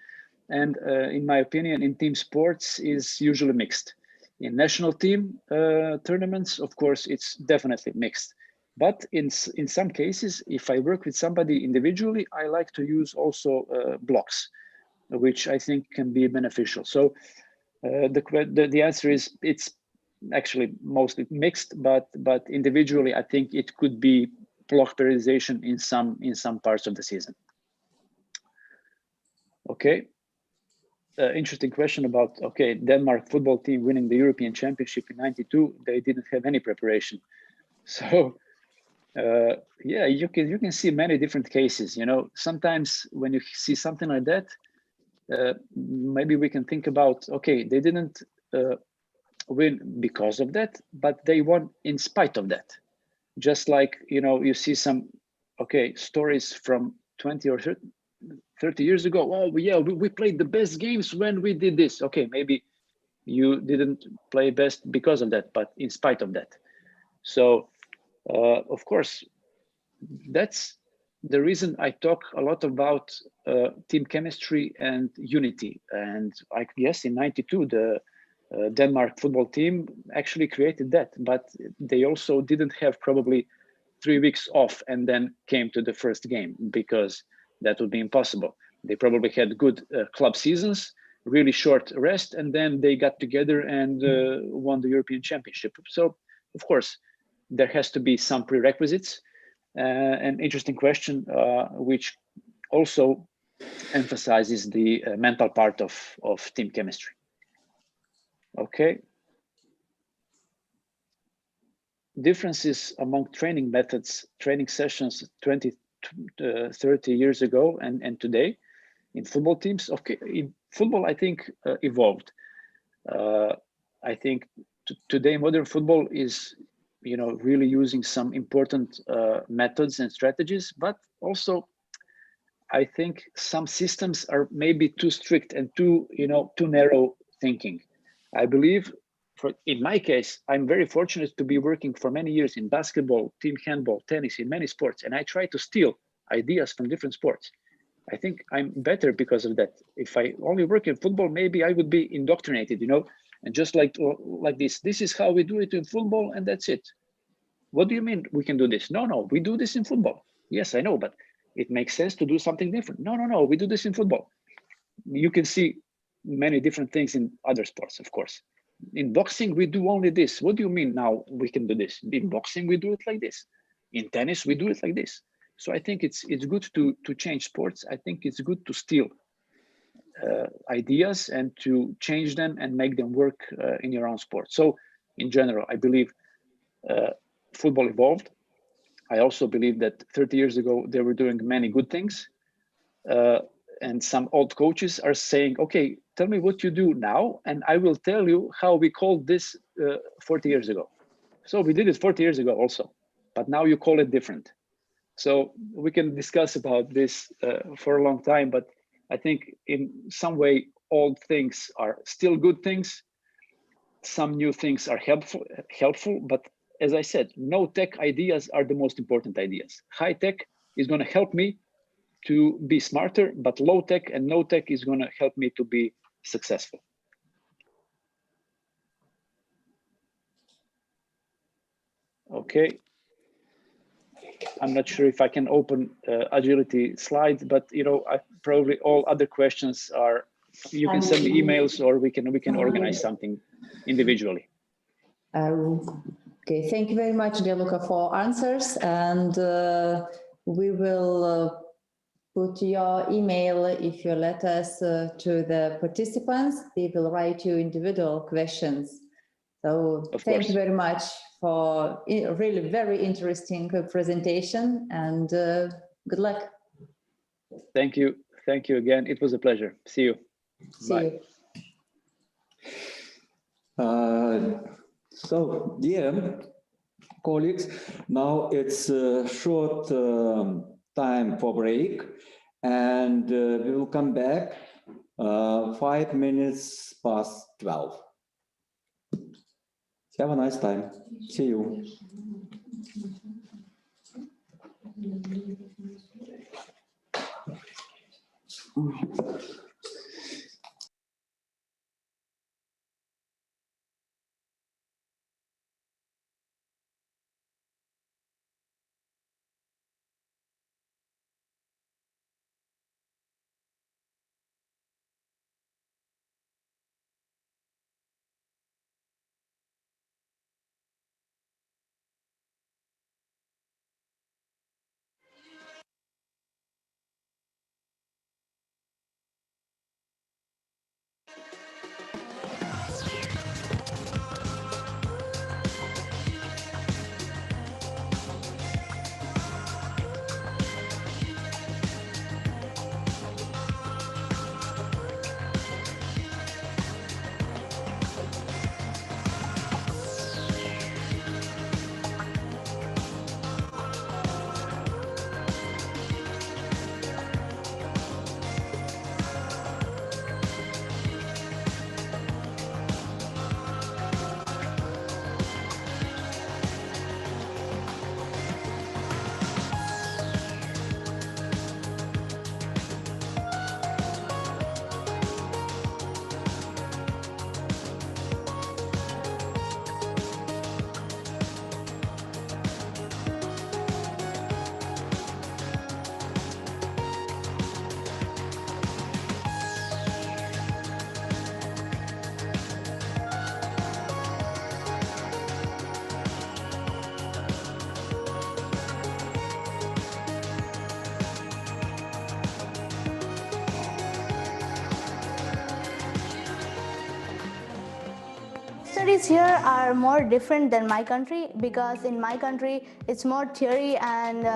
And in my opinion, in team sports is usually mixed. In national team tournaments, of course, it's definitely mixed. But in some cases, if I work with somebody individually, I like to use also blocks, which I think can be beneficial. So the answer is it's actually mostly mixed, but individually, I think it could be block periodization in some parts of the season. Okay. Interesting question about, okay, Denmark football team winning the European Championship in '92. They didn't have any preparation. So yeah, you can see many different cases. You know, sometimes when you see something like that, maybe we can think about, okay, they didn't win because of that, but they won in spite of that. Just like, you know, you see some, okay, stories from 20 or 30 years ago. Oh, yeah, we played the best games when we did this. Okay, maybe you didn't play best because of that, but in spite of that. So, of course, that's the reason I talk a lot about team chemistry and unity. And I guess in '92, the Denmark football team actually created that, but they also didn't have probably 3 weeks off and then came to the first game, because that would be impossible. They probably had good club seasons, really short rest, and then they got together and won the European Championship. So, of course, there has to be some prerequisites. An interesting question, which also emphasizes the mental part of team chemistry. Okay. Differences among training methods, training sessions 20, 30 years ago and today in football teams. Okay, in football, I think evolved. I think today modern football is, you know, really using some important methods and strategies, but also I think some systems are maybe too strict and too, you know, too narrow thinking. I believe, in my case, I'm very fortunate to be working for many years in basketball, team handball, tennis, in many sports, and I try to steal ideas from different sports. I think I'm better because of that. If I only work in football, maybe I would be indoctrinated, you know, And just like this is how we do it in football, and that's it. What do you mean we can do this? No, we do this in football. Yes, I know, but it makes sense to do something different. No, we do this in football. You can see many different things in other sports, of course. In boxing, we do only this. What do you mean now we can do this? In boxing, we do it like this. In tennis, we do it like this. So I think it's good to change sports. I think it's good to steal ideas and to change them and make them work in your own sport. So in general, I believe football evolved. I also believe that 30 years ago, they were doing many good things. And some old coaches are saying, okay, tell me what you do now, and I will tell you how we called this 40 years ago. So we did it 40 years ago also, but now you call it different. So we can discuss about this for a long time, but I think in some way, old things are still good things. Some new things are helpful, but as I said, no tech ideas are the most important ideas. High tech is going to help me to be smarter, but low tech and no tech is going to help me to be successful. Okay. I'm not sure if I can open agility slides, but probably all other questions are, you can send me emails or we can organize something individually. Okay, thank you very much, dear Luca, for answers, and we will put your email if you let us to the participants. They will write you individual questions. So thank you very much for a really very interesting presentation, and good luck. Thank you. Thank you again. It was a pleasure. See you. Bye. So, dear colleagues, now it's a short time for break, and we will come back 5 minutes past 12. Have a nice time. See you. Studies here are more different than my country, because in my country it's more theory and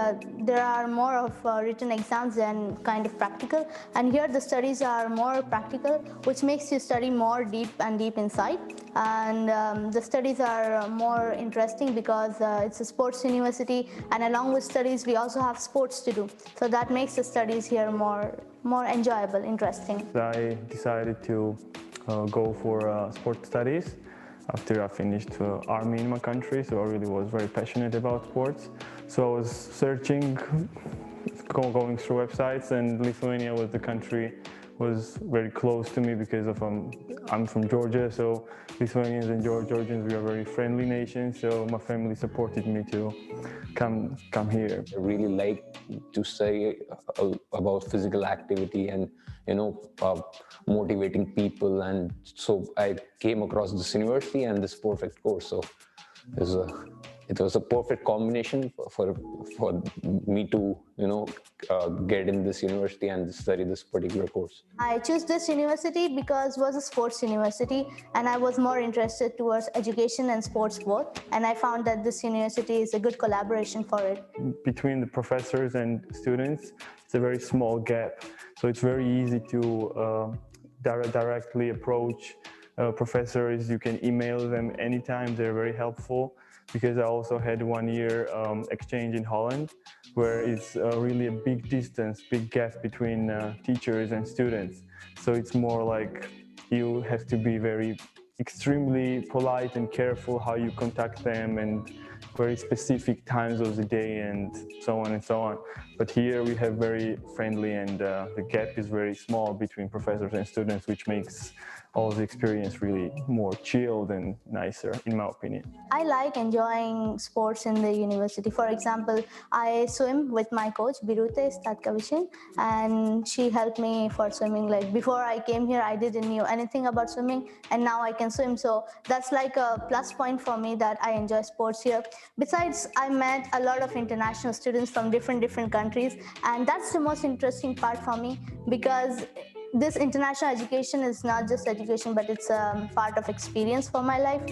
there are more of written exams than kind of practical, and here the studies are more practical, which makes you study more deep inside, and the studies are more interesting because it's a sports university, and along with studies we also have sports to do, so that makes the studies here more enjoyable, interesting. I decided to go for sport studies after I finished army in my country, so I really was very passionate about sports. So I was searching, going through websites, and Lithuania was the country was very close to me because of I'm from Georgia, so Lithuanians and Georgians, we are very friendly nations. So my family supported me to come here. I really like to say about physical activity and motivating people, and so I came across this university and this perfect course. So it was a perfect combination for me to get in this university and study this particular course. I chose this university because it was a sports university and I was more interested towards education and sports both, and I found that this university is a good collaboration for it. Between the professors and students, it's a very small gap, so it's very easy to directly approach professors. You can email them anytime, they're very helpful. Because I also had 1 year exchange in Holland, where it's really a big distance, big gap between teachers and students. So it's more like you have to be extremely polite and careful how you contact them, and very specific times of the day and so on and so on. But here we have very friendly, and the gap is very small between professors and students, which makes all the experience really more chilled and nicer, in my opinion. I like enjoying sports in the university. For example, I swim with my coach, Birute Statkavishin, and she helped me for swimming. Like before I came here, I didn't know anything about swimming, and now I can swim. So that's like a plus point for me that I enjoy sports here. Besides, I met a lot of international students from different countries, and that's the most interesting part for me, because this international education is not just education, but it's a part of experience for my life.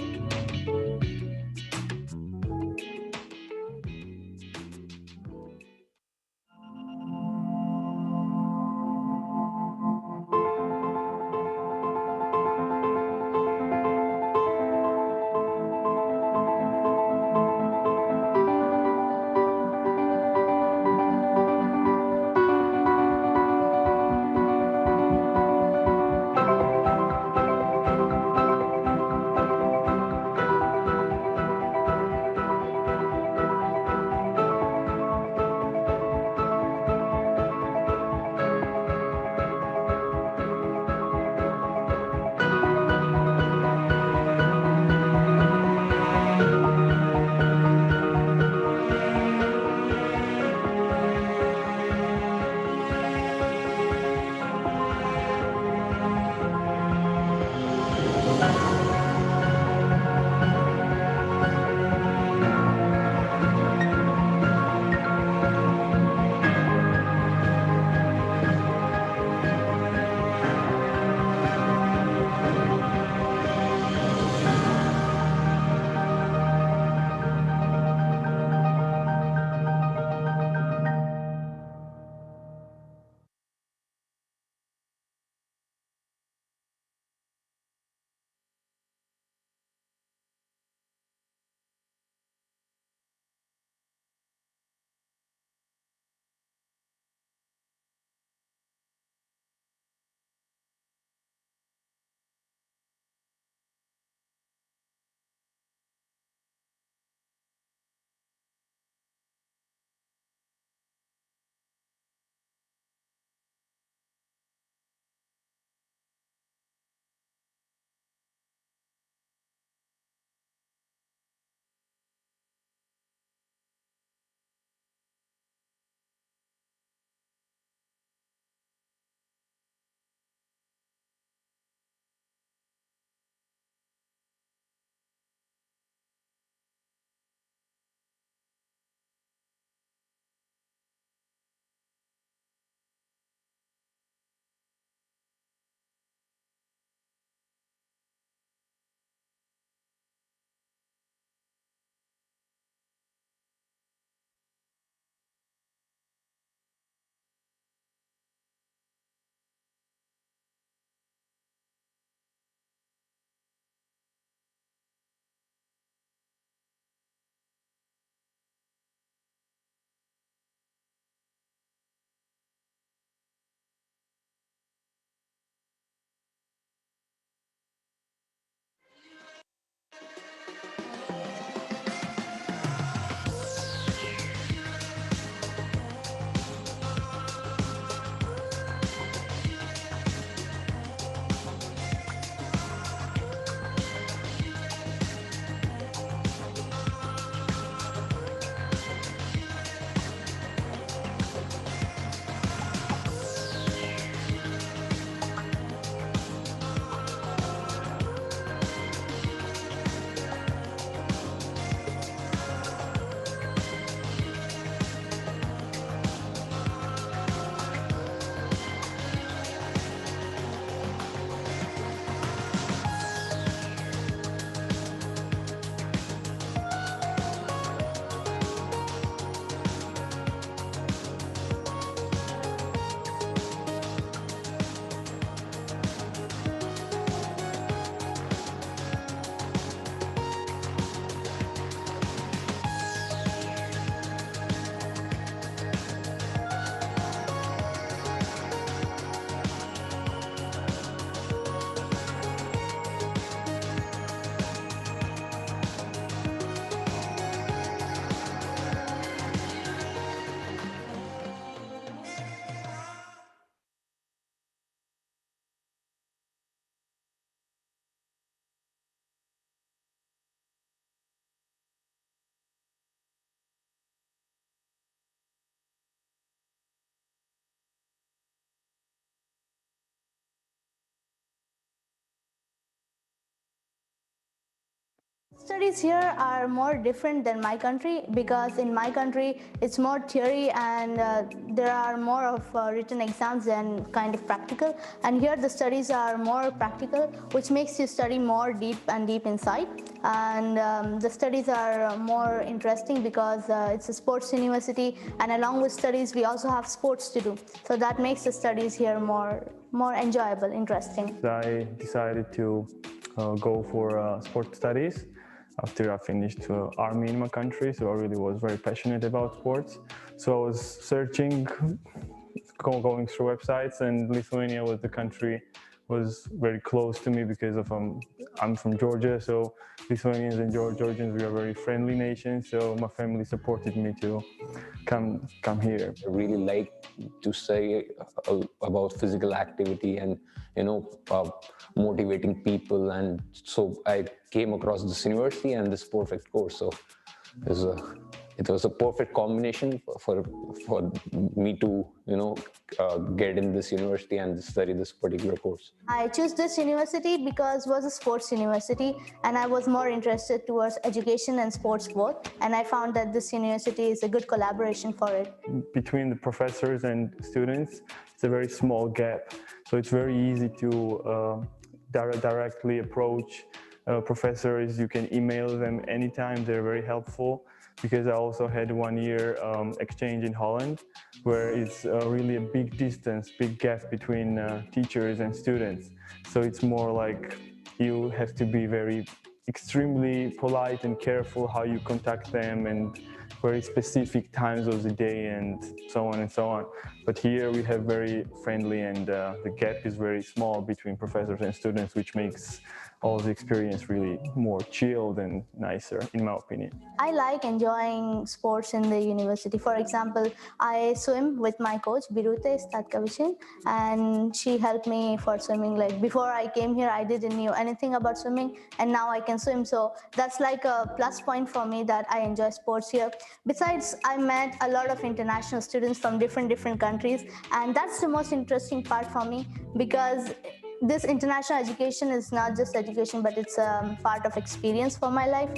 studies here are more different than my country because in my country it's more theory and there are more of written exams than kind of practical. And here the studies are more practical, which makes you study more deep inside. And the studies are more interesting because it's a sports university, and along with studies we also have sports to do. So that makes the studies here more enjoyable, interesting. I decided to go for sports studies after I finished army in my country, so I really was very passionate about sports. So I was searching, going through websites, and Lithuania was the country was very close to me because of I'm from Georgia, so Lithuanians and Georgians, we are very friendly nations, so my family supported me to come here. I really like to say about physical activity and motivating people, and so I came across this university and this perfect course. So it was a perfect combination for me to get in this university and study this particular course. I chose this university because it was a sports university and I was more interested towards education and sports both, and I found that this university is a good collaboration for it. Between the professors and students, it's a very small gap, so it's very easy to directly approach professors. You can email them anytime, they're very helpful. Because I also had 1 year exchange in Holland, where it's really a big distance, big gap between teachers and students. So it's more like you have to be extremely polite and careful how you contact them, and very specific times of the day and so on and so on. But here we have very friendly, and the gap is very small between professors and students, which makes all the experience really more chilled and nicer, in my opinion. I like enjoying sports in the university. For example, I swim with my coach, Birute Statkavishin, and she helped me for swimming. Like before I came here, I didn't know anything about swimming, and now I can swim. So that's like a plus point for me that I enjoy sports here. Besides, I met a lot of international students from different countries, and that's the most interesting part for me, because this international education is not just education, but it's a part of experience for my life.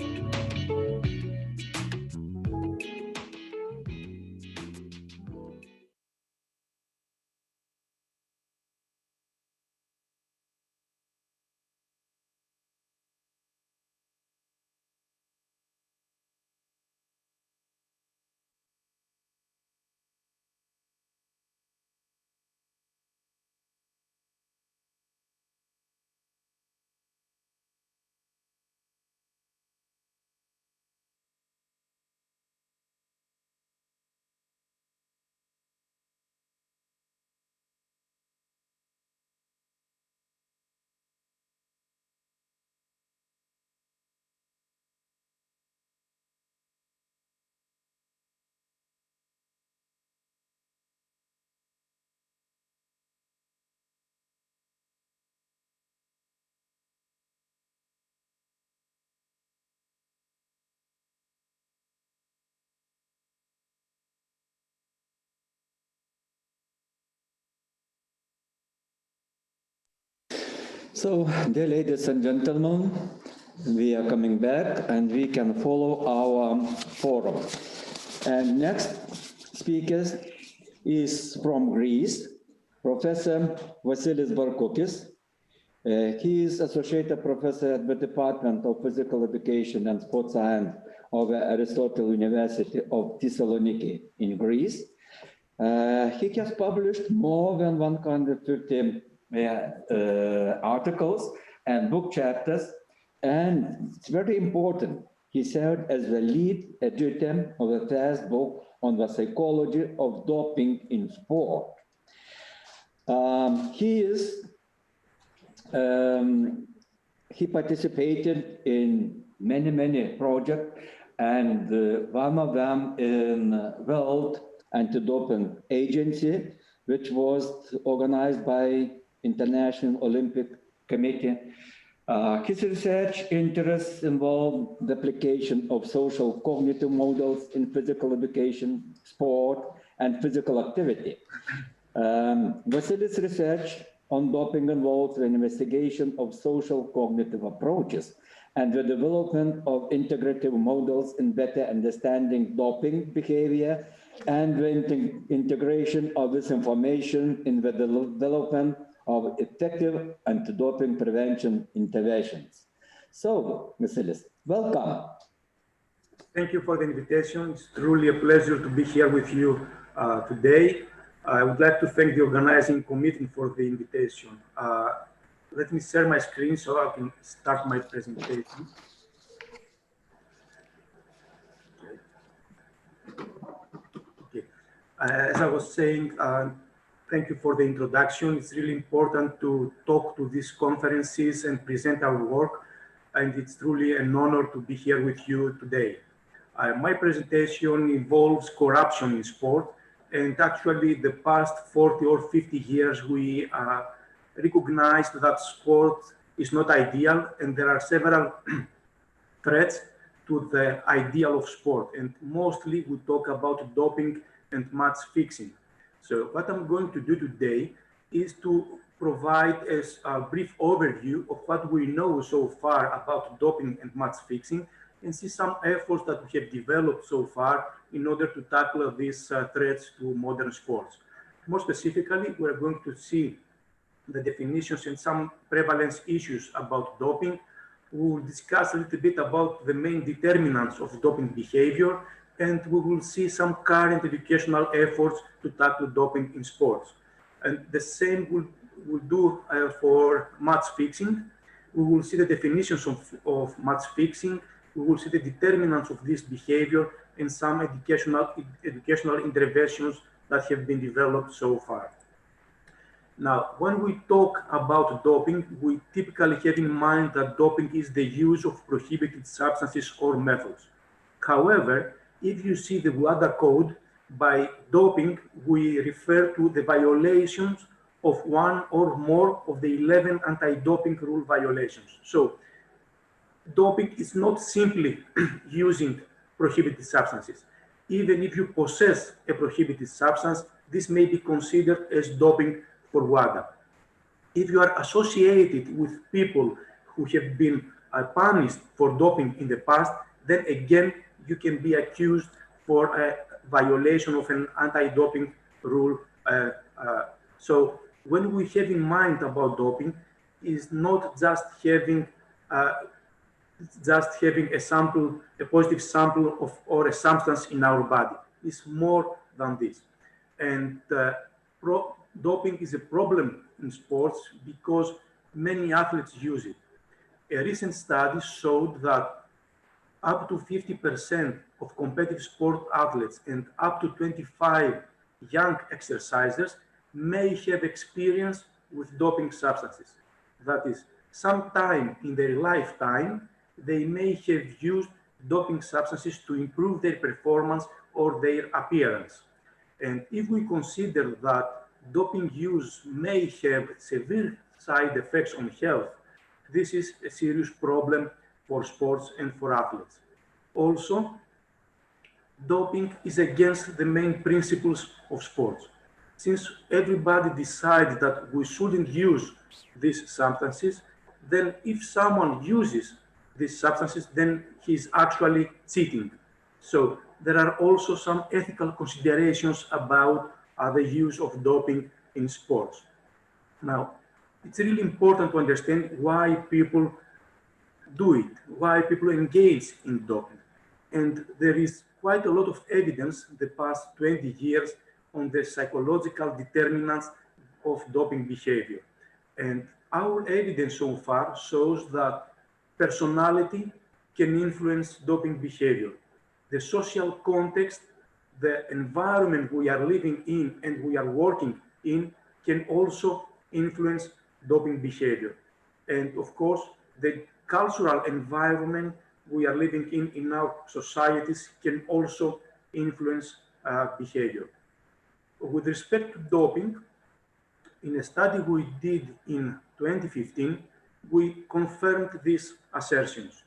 So, dear ladies and gentlemen, we are coming back and we can follow our forum. And next speaker is from Greece, Professor Vasilis Barkokis. He is Associate Professor at the Department of Physical Education and Sports Science of Aristotle University of Thessaloniki in Greece. He has published more than 150 articles and book chapters, and it's very important. He served as the lead editor of the first book on the psychology of doping in sport. He participated in many projects, and one of them in World Anti-Doping Agency, which was organized by International Olympic Committee. His research interests involve the application of social cognitive models in physical education, sport, and physical activity. Vasilis' research on doping involves the investigation of social cognitive approaches and the development of integrative models in better understanding doping behavior, and the integration of this information in the development of effective anti-doping prevention interventions. So, Mr. List, welcome. Thank you for the invitation. It's truly a pleasure to be here with you today. I would like to thank the organizing committee for the invitation. Let me share my screen so I can start my presentation. Okay. As I was saying, thank you for the introduction. It's really important to talk to these conferences and present our work, and it's truly an honor to be here with you today. My presentation involves corruption in sport, and actually the past 40 or 50 years we recognized that sport is not ideal, and there are several threats to the ideal of sport, and mostly we talk about doping and match fixing. So what I'm going to do today is to provide a brief overview of what we know so far about doping and match fixing, and see some efforts that we have developed so far in order to tackle these threats to modern sports. More specifically, we're going to see the definitions and some prevalence issues about doping. We will discuss a little bit about the main determinants of doping behavior, and we will see some current educational efforts to tackle doping in sports. And the same we'll do for match fixing. We will see the definitions of match fixing. We will see the determinants of this behavior and some educational interventions that have been developed so far. Now, when we talk about doping, we typically have in mind that doping is the use of prohibited substances or methods. However, if you see the WADA code, by doping, we refer to the violations of one or more of the 11 anti-doping rule violations. So, doping is not simply using prohibited substances. Even if you possess a prohibited substance, this may be considered as doping for WADA. If you are associated with people who have been punished for doping in the past, then again, you can be accused for a violation of an anti-doping rule. So when we have in mind about doping, is not just having a sample, a positive sample of or a substance in our body. It's more than this. And doping is a problem in sports because many athletes use it. A recent study showed that up to 50% of competitive sport athletes and up to 25 young exercisers may have experience with doping substances. That is, sometime in their lifetime, they may have used doping substances to improve their performance or their appearance. And if we consider that doping use may have severe side effects on health, this is a serious problem for sports and for athletes. Also, doping is against the main principles of sports. Since everybody decided that we shouldn't use these substances, then if someone uses these substances, then he's actually cheating. So there are also some ethical considerations about the use of doping in sports. Now, it's really important to understand why people do it, why people engage in doping. And there is quite a lot of evidence the past 20 years on the psychological determinants of doping behavior. And our evidence so far shows that personality can influence doping behavior. The social context, the environment we are living in and we are working in can also influence doping behavior. And of course, the cultural environment we are living in our societies can also influence behavior. With respect to doping, in a study we did in 2015, we confirmed these assertions.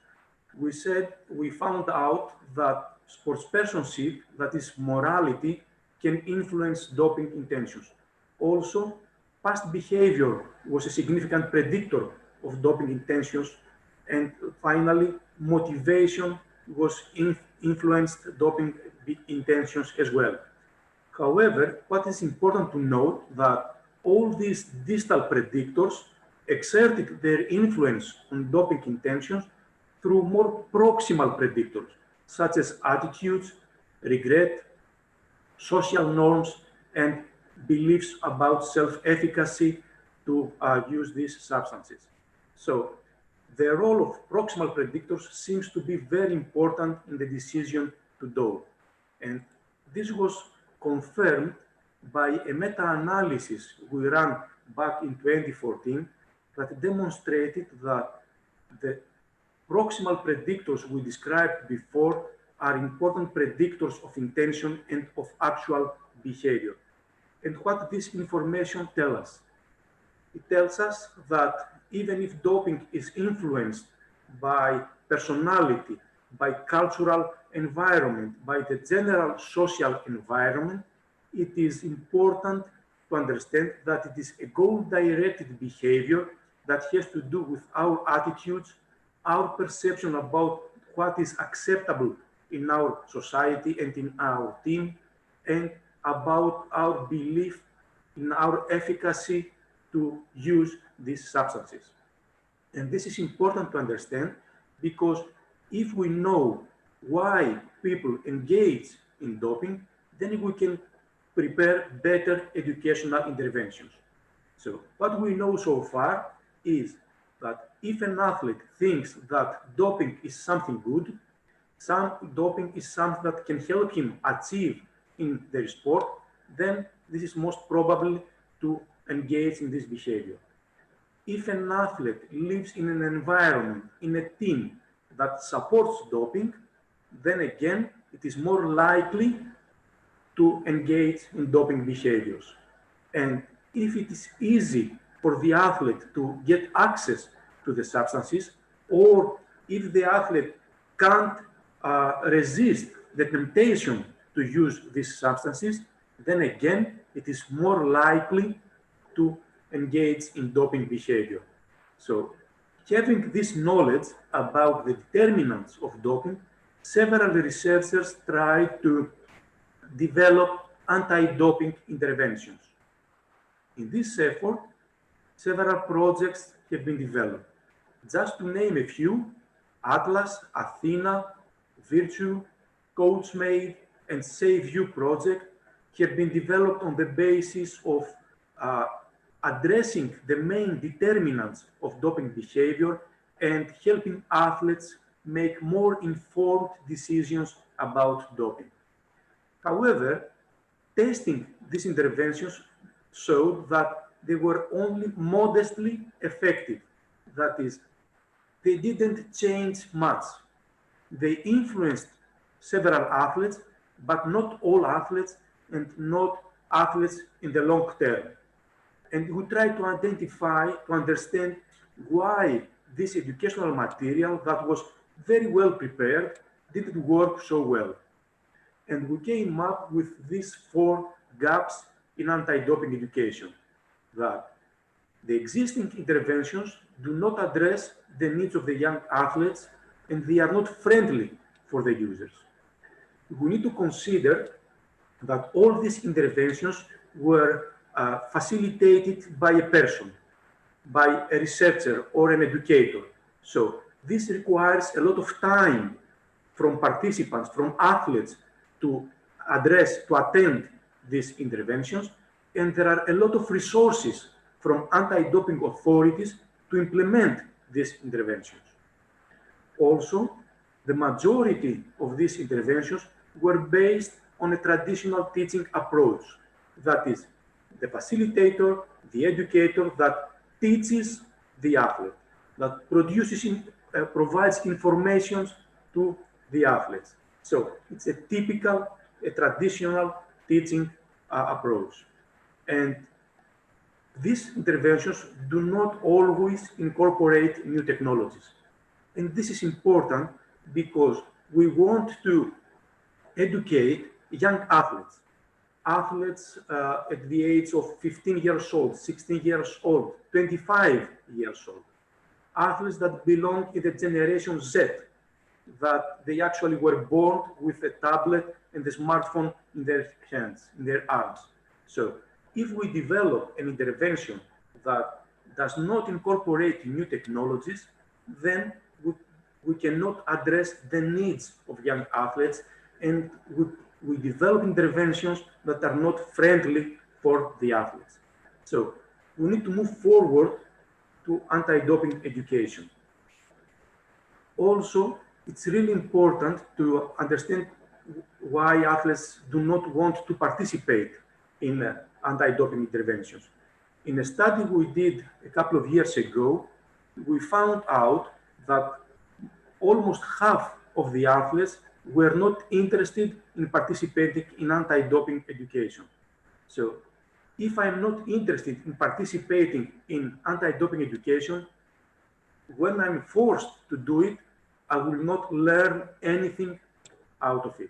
We found out that sportspersonship, that is morality, can influence doping intentions. Also, past behavior was a significant predictor of doping intentions, And finally, motivation was influenced doping intentions as well. However, what is important to note that all these distal predictors exerted their influence on doping intentions through more proximal predictors, such as attitudes, regret, social norms, and beliefs about self-efficacy to use these substances. So the role of proximal predictors seems to be very important in the decision to dope. And this was confirmed by a meta-analysis we ran back in 2014 that demonstrated that the proximal predictors we described before are important predictors of intention and of actual behavior. And what this information tells us? It tells us that even if doping is influenced by personality, by cultural environment, by the general social environment, it is important to understand that it is a goal-directed behavior that has to do with our attitudes, our perception about what is acceptable in our society and in our team, and about our belief in our efficacy to use these substances. And this is important to understand because if we know why people engage in doping, then we can prepare better educational interventions. So what we know so far is that if an athlete thinks that doping is something good, doping is something that can help him achieve in their sport, then this is most probably to engage in this behavior. If an athlete lives in an environment, in a team that supports doping, then again, it is more likely to engage in doping behaviors. And if it is easy for the athlete to get access to the substances, or if the athlete can't resist the temptation to use these substances, then again, it is more likely to engage in doping behavior. So having this knowledge about the determinants of doping, several researchers tried to develop anti-doping interventions. In this effort, several projects have been developed. Just to name a few, Atlas, Athena, Virtue, CoachMade, and Save You project have been developed on the basis of addressing the main determinants of doping behavior and helping athletes make more informed decisions about doping. However, testing these interventions showed that they were only modestly effective. That is, they didn't change much. They influenced several athletes, but not all athletes and not athletes in the long term. And we try to identify, to understand why this educational material that was very well prepared didn't work so well. And we came up with these 4 gaps in anti-doping education, that the existing interventions do not address the needs of the young athletes and they are not friendly for the users. We need to consider that all these interventions were facilitated by a person, by a researcher or an educator. So this requires a lot of time from participants, from athletes to attend these interventions. And there are a lot of resources from anti-doping authorities to implement these interventions. Also, the majority of these interventions were based on a traditional teaching approach. That is, the facilitator, the educator that teaches the athlete, that provides information to the athletes. So it's a typical, a traditional teaching approach. And these interventions do not always incorporate new technologies. And this is important because we want to educate young athletes at the age of 15 years old, 16 years old, 25 years old. athletes that belong in the generation Z, that they actually were born with a tablet and a smartphone in their hands, in their arms. So if we develop an intervention that does not incorporate new technologies, then we cannot address the needs of young athletes, and we develop interventions that are not friendly for the athletes. So we need to move forward to anti-doping education. Also, it's really important to understand why athletes do not want to participate in anti-doping interventions. In a study we did a couple of years ago, we found out that almost half of the athletes were not interested in participating in anti-doping education. So if I'm not interested in participating in anti-doping education, when I'm forced to do it, I will not learn anything out of it.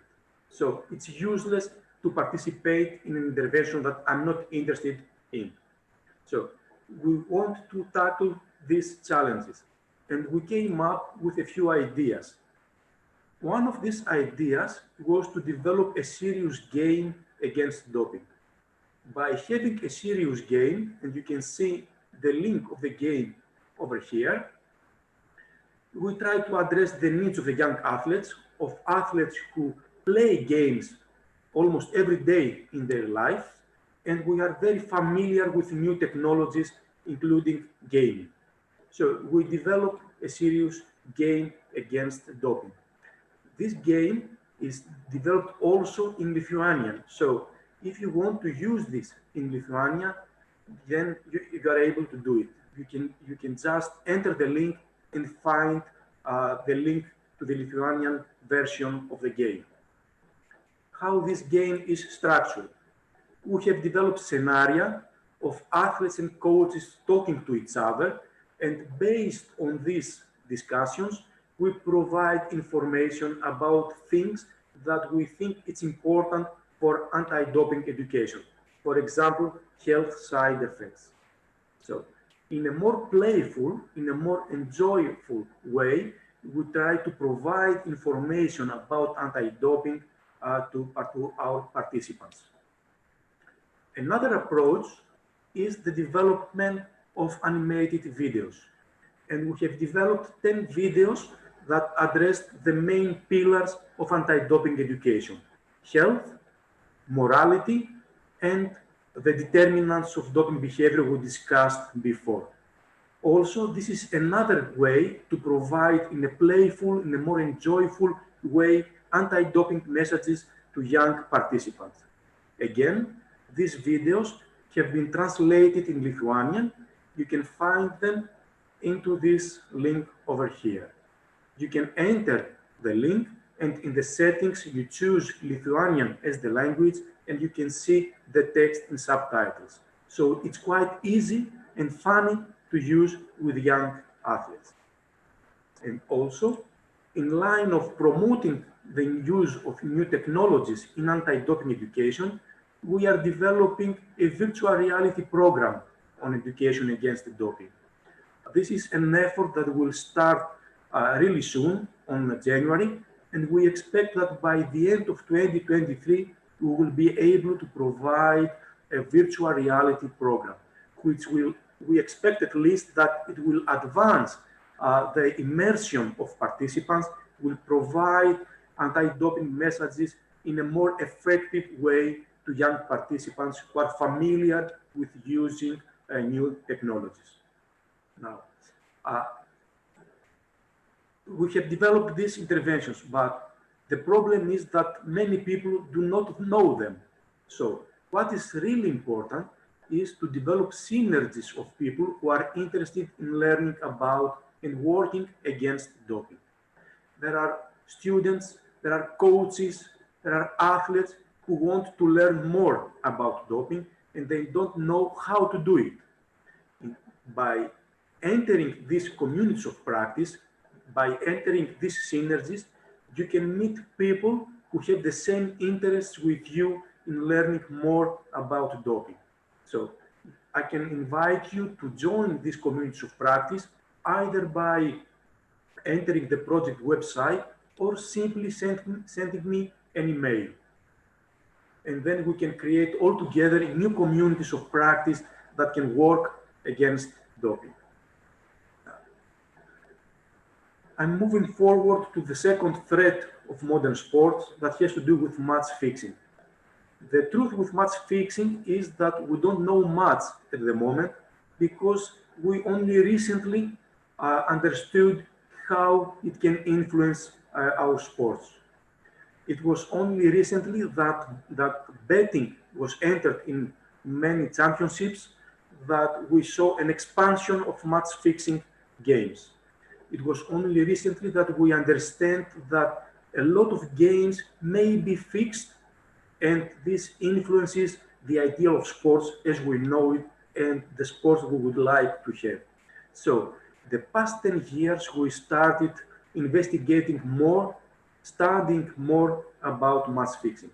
So it's useless to participate in an intervention that I'm not interested in. So we want to tackle these challenges, and we came up with a few ideas. One of these ideas was to develop a serious game against doping. By having a serious game, and you can see the link of the game over here, we try to address the needs of the young athletes, of athletes who play games almost every day in their life, and we are very familiar with new technologies, including gaming. So we developed a serious game against doping. This game is developed also in Lithuanian. So if you want to use this in Lithuania, then you are able to do it. You can just enter the link and find the link to the Lithuanian version of the game. How this game is structured. We have developed scenario of athletes and coaches talking to each other, and based on these discussions, we provide information about things that we think it's important for anti-doping education. For example, health side effects. So in a more playful, in a more enjoyable way, we try to provide information about anti-doping to our participants. Another approach is the development of animated videos. And we have developed 10 videos that address the main pillars of anti-doping education: health, morality, and the determinants of doping behavior we discussed before. Also, this is another way to provide in a playful, in a more enjoyable way, anti-doping messages to young participants. Again, these videos have been translated in Lithuanian. You can find them into this link over here. You can enter the link, and in the settings, you choose Lithuanian as the language, and you can see the text and subtitles. So it's quite easy and funny to use with young athletes. And also, in line of promoting the use of new technologies in anti-doping education, we are developing a virtual reality program on education against doping. This is an effort that will start really soon, on January, and we expect that by the end of 2023, we will be able to provide a virtual reality program, which we expect at least that it will advance the immersion of participants, will provide anti-doping messages in a more effective way to young participants who are familiar with using new technologies. Now, we have developed these interventions, but the problem is that many people do not know them. So what is really important is to develop synergies of people who are interested in learning about and working against doping. There are students, there are coaches, there are athletes who want to learn more about doping, and they don't know how to do it. By entering these communities of practice, by entering these synergies, you can meet people who have the same interests with you in learning more about doping. So I can invite you to join these communities of practice either by entering the project website or simply sending me an email. And then we can create all together new communities of practice that can work against doping. I'm moving forward to the second threat of modern sports that has to do with match fixing. The truth with match fixing is that we don't know much at the moment because we only recently understood how it can influence our sports. It was only recently that betting was entered in many championships that we saw an expansion of match fixing games. It was only recently that we understand that a lot of games may be fixed, and this influences the idea of sports as we know it and the sports we would like to have. So the past 10 years, we started investigating more, studying more about match fixing.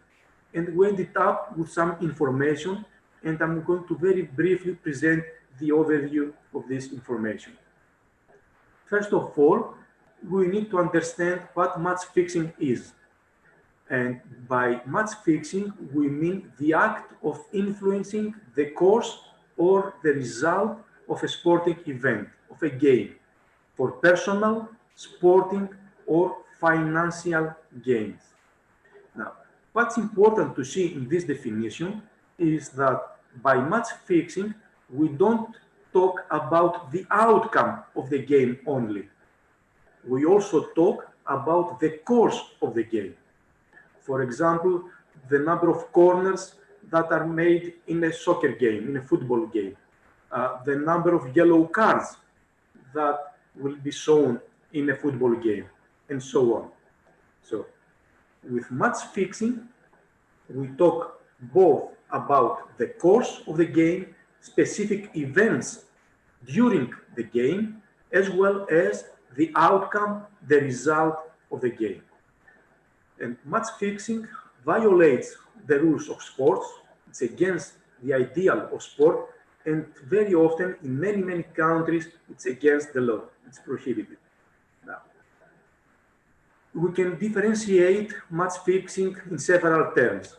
And we ended up with some information, and I'm going to very briefly present the overview of this information. First of all, we need to understand what match fixing is. And by match fixing, we mean the act of influencing the course or the result of a sporting event, of a game, for personal, sporting, or financial gains. Now, what's important to see in this definition is that by match fixing, we don't talk about the outcome of the game only. We also talk about the course of the game. For example, the number of corners that are made in a soccer game, in a football game, the number of yellow cards that will be shown in a football game, and so on. So, with match fixing, we talk both about the course of the game, specific events during the game, as well as the outcome, the result of the game. And match fixing violates the rules of sports. It's against the ideal of sport, and very often in many countries, it's against the law. It's prohibited. Now, we can differentiate match fixing in several terms.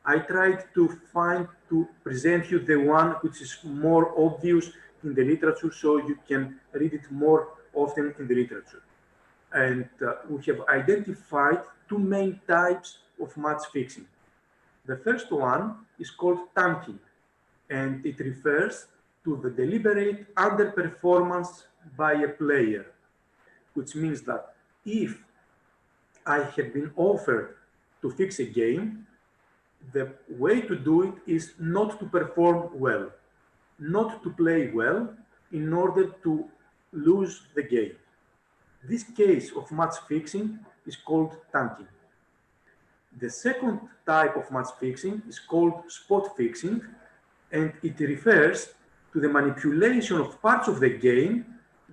I tried to present you the one which is more obvious in the literature, so you can read it more often in the literature. And we have identified two main types of match fixing. The first one is called tanking, and it refers to the deliberate underperformance by a player, which means that if I have been offered to fix a game, the way to do it is not to perform well, not to play well in order to lose the game. This case of match fixing is called tanking. The second type of match fixing is called spot fixing, and it refers to the manipulation of parts of the game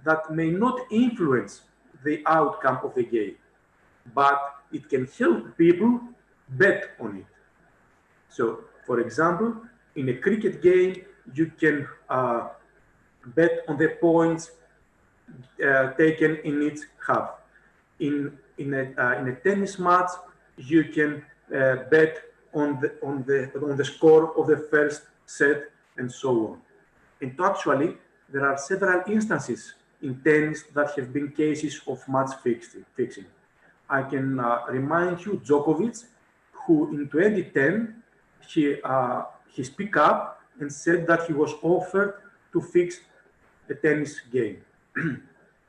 that may not influence the outcome of the game, but it can help people bet on it. So, for example, in a cricket game, you can bet on the points taken in its half. In a tennis match, you can bet on the score of the first set, and so on. And actually, there are several instances in tennis that have been cases of match fixing. I can remind you Djokovic, who in 2010 he speak up and said that he was offered to fix a tennis game.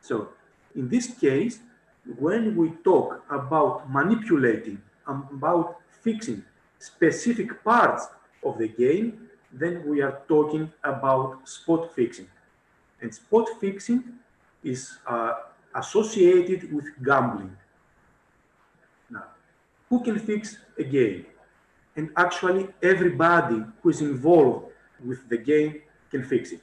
So, in this case, when we talk about manipulating, about fixing specific parts of the game, then we are talking about spot fixing. And spot fixing is associated with gambling. Now, who can fix a game? And actually, everybody who is involved with the game can fix it.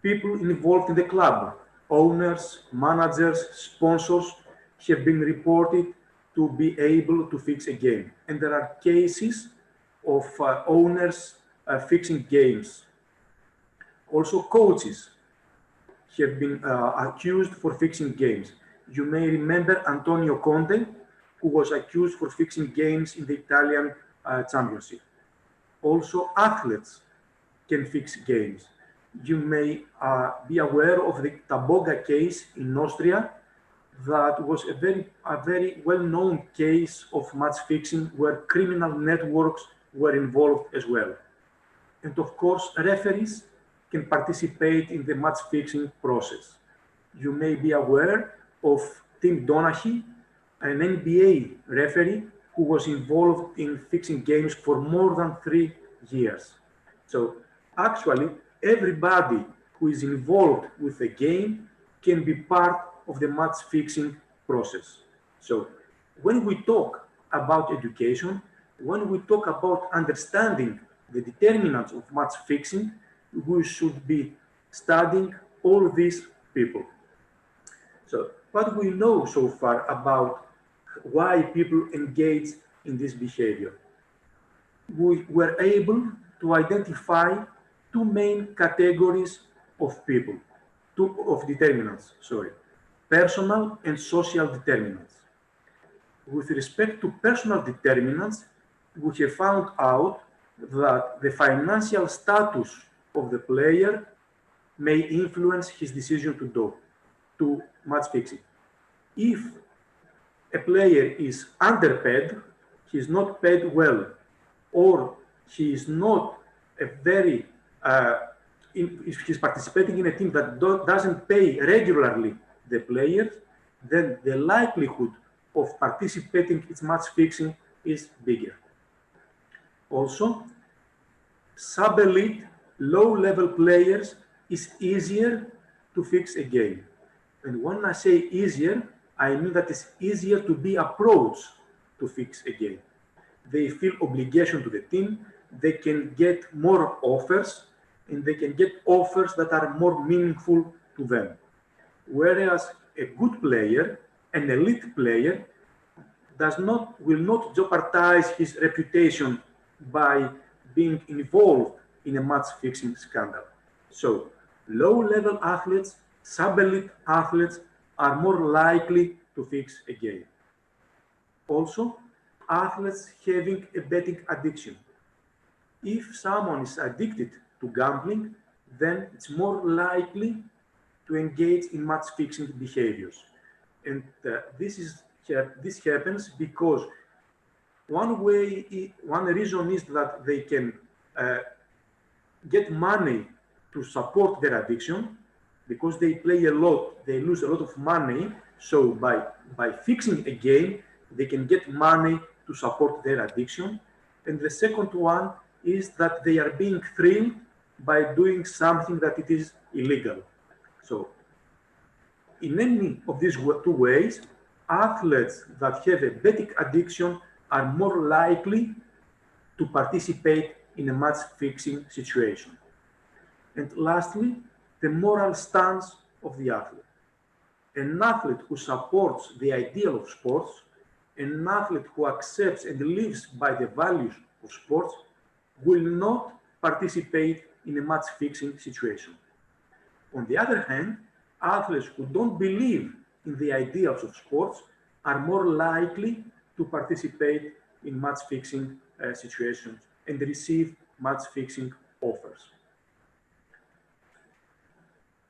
People involved in the club, owners, managers, sponsors, have been reported to be able to fix a game. And there are cases of owners fixing games. Also, coaches have been accused for fixing games. You may remember Antonio Conte, who was accused for fixing games in the Italian championship. Also, athletes can fix games. You may be aware of the Taboga case in Austria. That was a very well-known case of match fixing where criminal networks were involved as well. And of course, referees can participate in the match fixing process. You may be aware of Tim Donaghy, an NBA referee who was involved in fixing games for more than 3 years. So actually, everybody who is involved with the game can be part of the match fixing process. So when we talk about education, when we talk about understanding the determinants of match fixing, we should be studying all these people. So what we know so far about why people engage in this behavior? We were able to identify two main categories of people, of determinants, sorry, personal and social determinants. With respect to personal determinants, we have found out that the financial status of the player may influence his decision to match fixing. If a player is underpaid, he is not paid well, or he is not a very, if he's participating in a team that doesn't pay regularly the players, then the likelihood of participating in match fixing is bigger. Also, sub-elite, low-level players is easier to fix a game. And when I say easier, I mean that it's easier to be approached to fix a game. They feel obligation to the team, they can get more offers, and they can get offers that are more meaningful to them. Whereas a good player, an elite player, will not jeopardize his reputation by being involved in a match-fixing scandal. So low-level athletes, sub-elite athletes are more likely to fix a game. Also, athletes having a betting addiction. If someone is addicted to gambling, then it's more likely to engage in match-fixing behaviors. And this happens because one reason is that they can get money to support their addiction. Because they play a lot, they lose a lot of money. So by fixing a game, they can get money to support their addiction. And the second one is that they are being thrilled by doing something that it is illegal. So in any of these two ways, athletes that have a betting addiction are more likely to participate in a match-fixing situation. And lastly, the moral stance of the athlete. An athlete who supports the ideal of sports, an athlete who accepts and lives by the values of sports, will not participate in a match-fixing situation. On the other hand, athletes who don't believe in the ideals of sports are more likely to participate in match-fixing situations and receive match-fixing offers.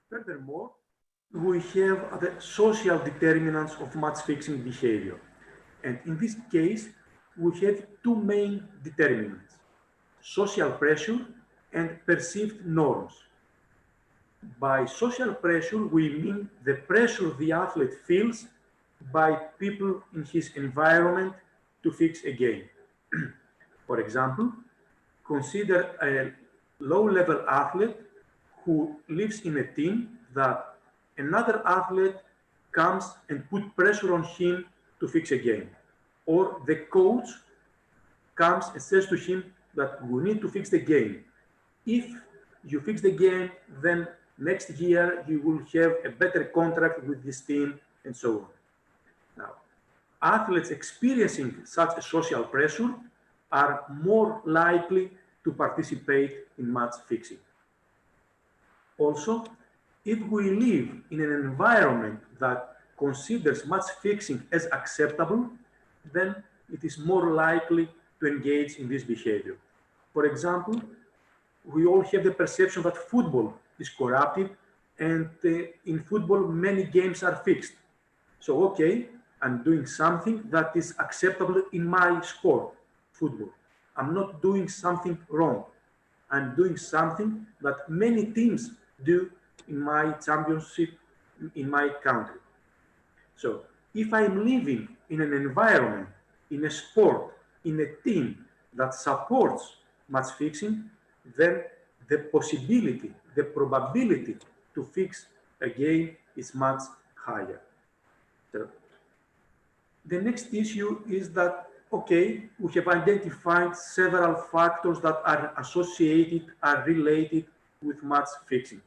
Furthermore, we have the social determinants of match-fixing behavior. And in this case, we have two main determinants: social pressure and perceived norms. By social pressure, we mean the pressure the athlete feels by people in his environment to fix a game. For example, consider a low-level athlete who lives in a team that another athlete comes and put pressure on him to fix a game. Or the coach comes and says to him that we need to fix the game. If you fix the game, then next year you will have a better contract with this team, and so on. Now, athletes experiencing such a social pressure are more likely to participate in match fixing. Also, if we live in an environment that considers match fixing as acceptable, then it is more likely to engage in this behavior. For example, we all have the perception that football is corrupted, and in football, many games are fixed. So, okay, I'm doing something that is acceptable in my sport, football. I'm not doing something wrong. I'm doing something that many teams do in my championship, in my country. So, if I'm living in an environment, in a sport, in a team that supports match fixing, then the possibility, the probability to fix a game is much higher. So, the next issue is that, okay, we have identified several factors that are associated, are related with match fixing.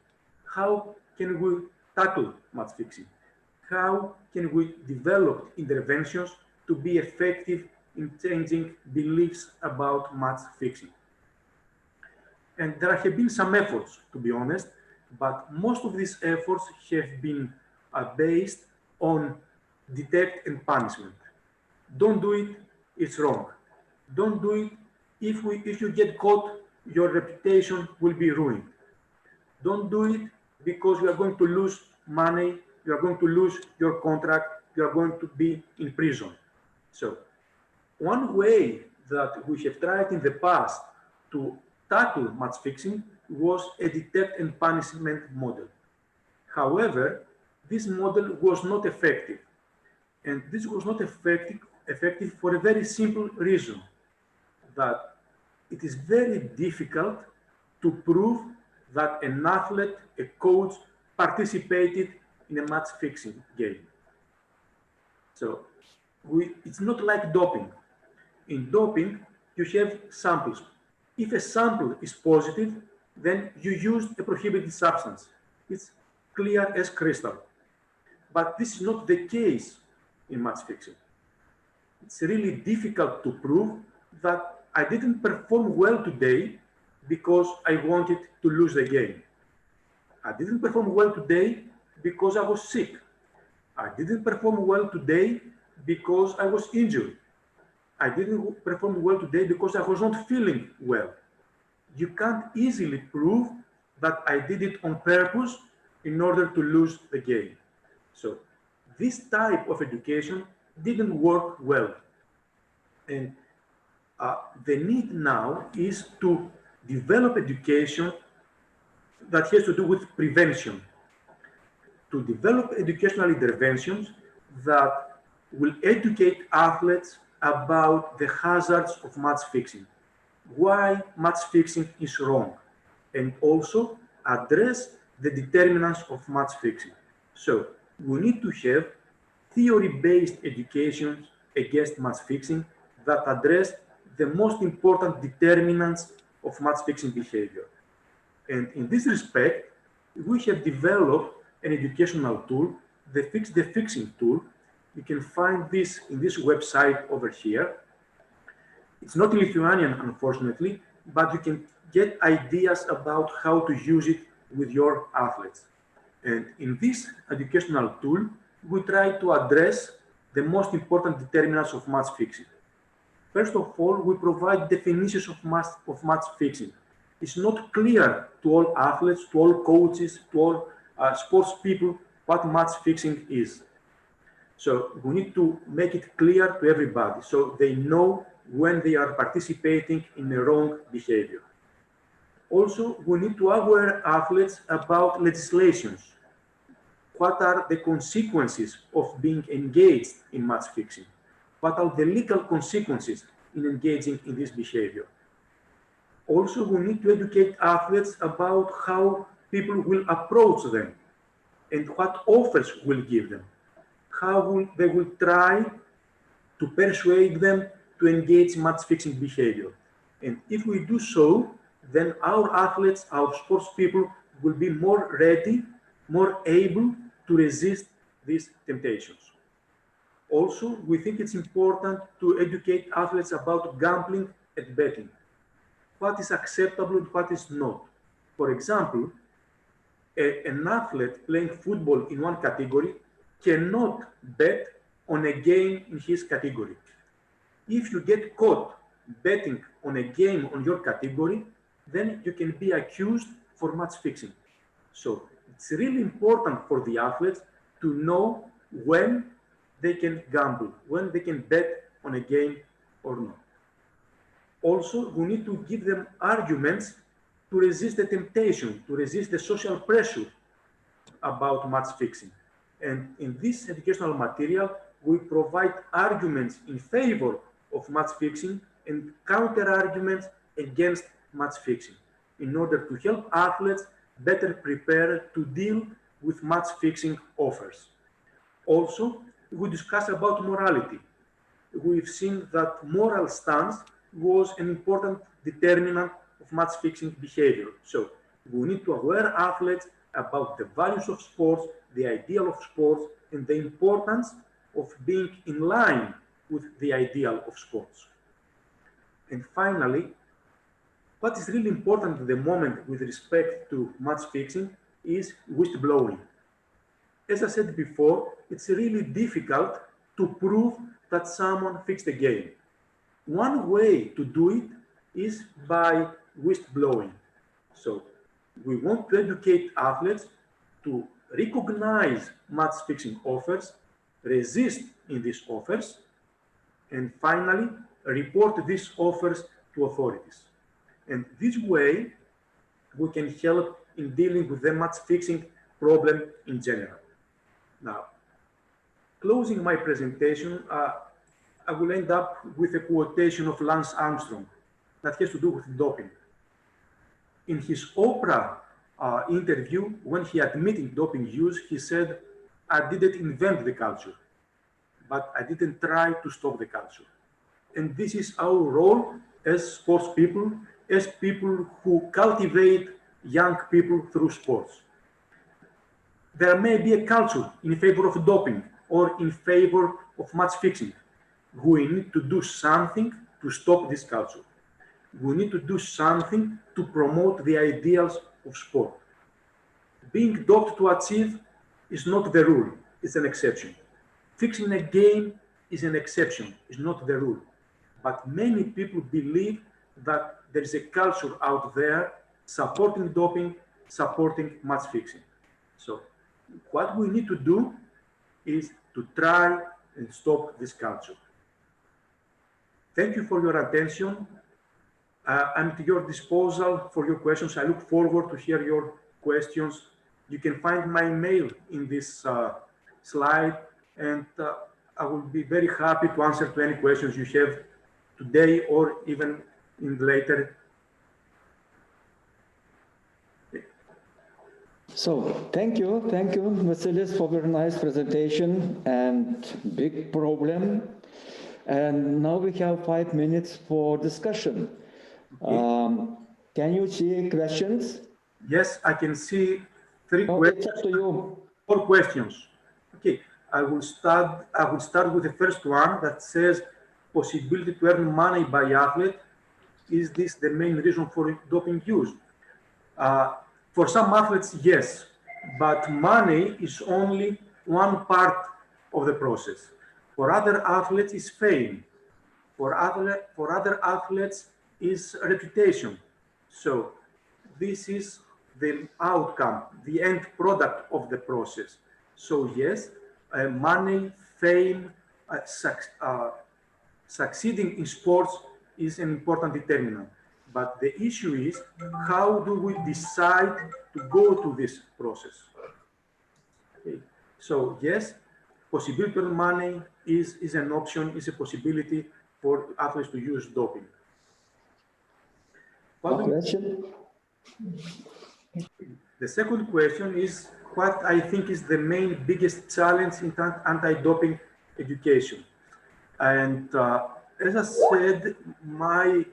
How can we tackle match fixing? How can we develop interventions to be effective in changing beliefs about match fixing? And there have been some efforts, to be honest, but most of these efforts have been based on detect and punishment. Don't do it, it's wrong. Don't do it, if you get caught, your reputation will be ruined. Don't do it because you are going to lose money, you are going to lose your contract, you are going to be in prison. So one way that we have tried in the past to tackle match fixing was a detect and punishment model. However, this model was not effective. And this was not effective for a very simple reason, that it is very difficult to prove that an athlete, a coach, participated in a match fixing game. So it's not like doping. In doping, you have samples. If a sample is positive, then you use a prohibited substance. It's clear as crystal. But this is not the case in match fixing. It's really difficult to prove that I didn't perform well today because I wanted to lose the game. I didn't perform well today because I was sick. I didn't perform well today because I was injured. I didn't perform well today because I was not feeling well. You can't easily prove that I did it on purpose in order to lose the game. So this type of education didn't work well. And the need now is to develop education that has to do with prevention, to develop educational interventions that will educate athletes about the hazards of match fixing, why match fixing is wrong, and also address the determinants of match fixing. So we need to have theory-based education against match fixing that address the most important determinants of match fixing behavior. And in this respect, we have developed an educational tool, the Fix the Fixing tool. You can find this in this website over here. It's not in Lithuanian, unfortunately, but you can get ideas about how to use it with your athletes. And in this educational tool, we try to address the most important determinants of match fixing. First of all, we provide definitions of match fixing. It's not clear to all athletes, to all coaches, to all sports people what match fixing is. So we need to make it clear to everybody so they know when they are participating in a wrong behavior. Also, we need to aware athletes about legislations. What are the consequences of being engaged in match fixing? What are the legal consequences in engaging in this behavior? Also, we need to educate athletes about how people will approach them and what offers will give them, how they will try to persuade them to engage in match fixing behavior. And if we do so, then our athletes, our sports people will be more ready, more able to resist these temptations. Also, we think it's important to educate athletes about gambling and betting. What is acceptable and what is not. For example, An athlete playing football in one category cannot bet on a game in his category. If you get caught betting on a game on your category, then you can be accused for match fixing. So it's really important for the athletes to know when they can gamble, when they can bet on a game or not. Also, we need to give them arguments to resist the temptation, to resist the social pressure about match fixing. And in this educational material, we provide arguments in favor of match fixing and counter arguments against match fixing in order to help athletes better prepare to deal with match fixing offers. Also, we discuss about morality. We've seen that moral stance was an important determinant of match fixing behavior. So we need to aware athletes about the values of sports, the ideal of sports, and the importance of being in line with the ideal of sports. And finally, what is really important at the moment with respect to match fixing is whistleblowing. As I said before, it's really difficult to prove that someone fixed a game. One way to do it is by whistleblowing. So we want to educate athletes to recognize match fixing offers, resist in these offers, and finally report these offers to authorities. And this way, we can help in dealing with the match fixing problem in general. Now, closing my presentation, I will end up with a quotation of Lance Armstrong that has to do with doping. In his Oprah interview, when he admitted doping use, he said, "I didn't invent the culture, but I didn't try to stop the culture." And this is our role as sports people, as people who cultivate young people through sports. There may be a culture in favor of doping or in favor of match fixing. We need to do something to stop this culture. We need to do something to promote the ideals of sport. Being doped to achieve is not the rule, it's an exception. Fixing a game is an exception, it's not the rule. But many people believe that there is a culture out there supporting doping, supporting match fixing. So what we need to do is to try and stop this culture. Thank you for your attention. I'm at your disposal for your questions. I look forward to hear your questions. You can find my mail in this slide, and I will be very happy to answer to any questions you have today or even in later. So thank you, Vasilis, for very nice presentation and big problem. And now we have 5 minutes for discussion. Can you see questions? Yes, I can see 3 questions. It's up to you. 4 questions. Okay, I will start with the first one that says possibility to earn money by athlete. Is this the main reason for doping use? For some athletes, yes, but money is only one part of the process. For other athletes, it's fame. For other athletes, is reputation. So this is the outcome, the end product of the process. So yes, money, fame, succeeding in sports is an important determinant. But the issue is, how do we decide to go to this process? Okay. So yes, possibility to earn money is an option, is a possibility for athletes to use doping. The second question is what I think is the main biggest challenge in anti-doping education. And as I said, my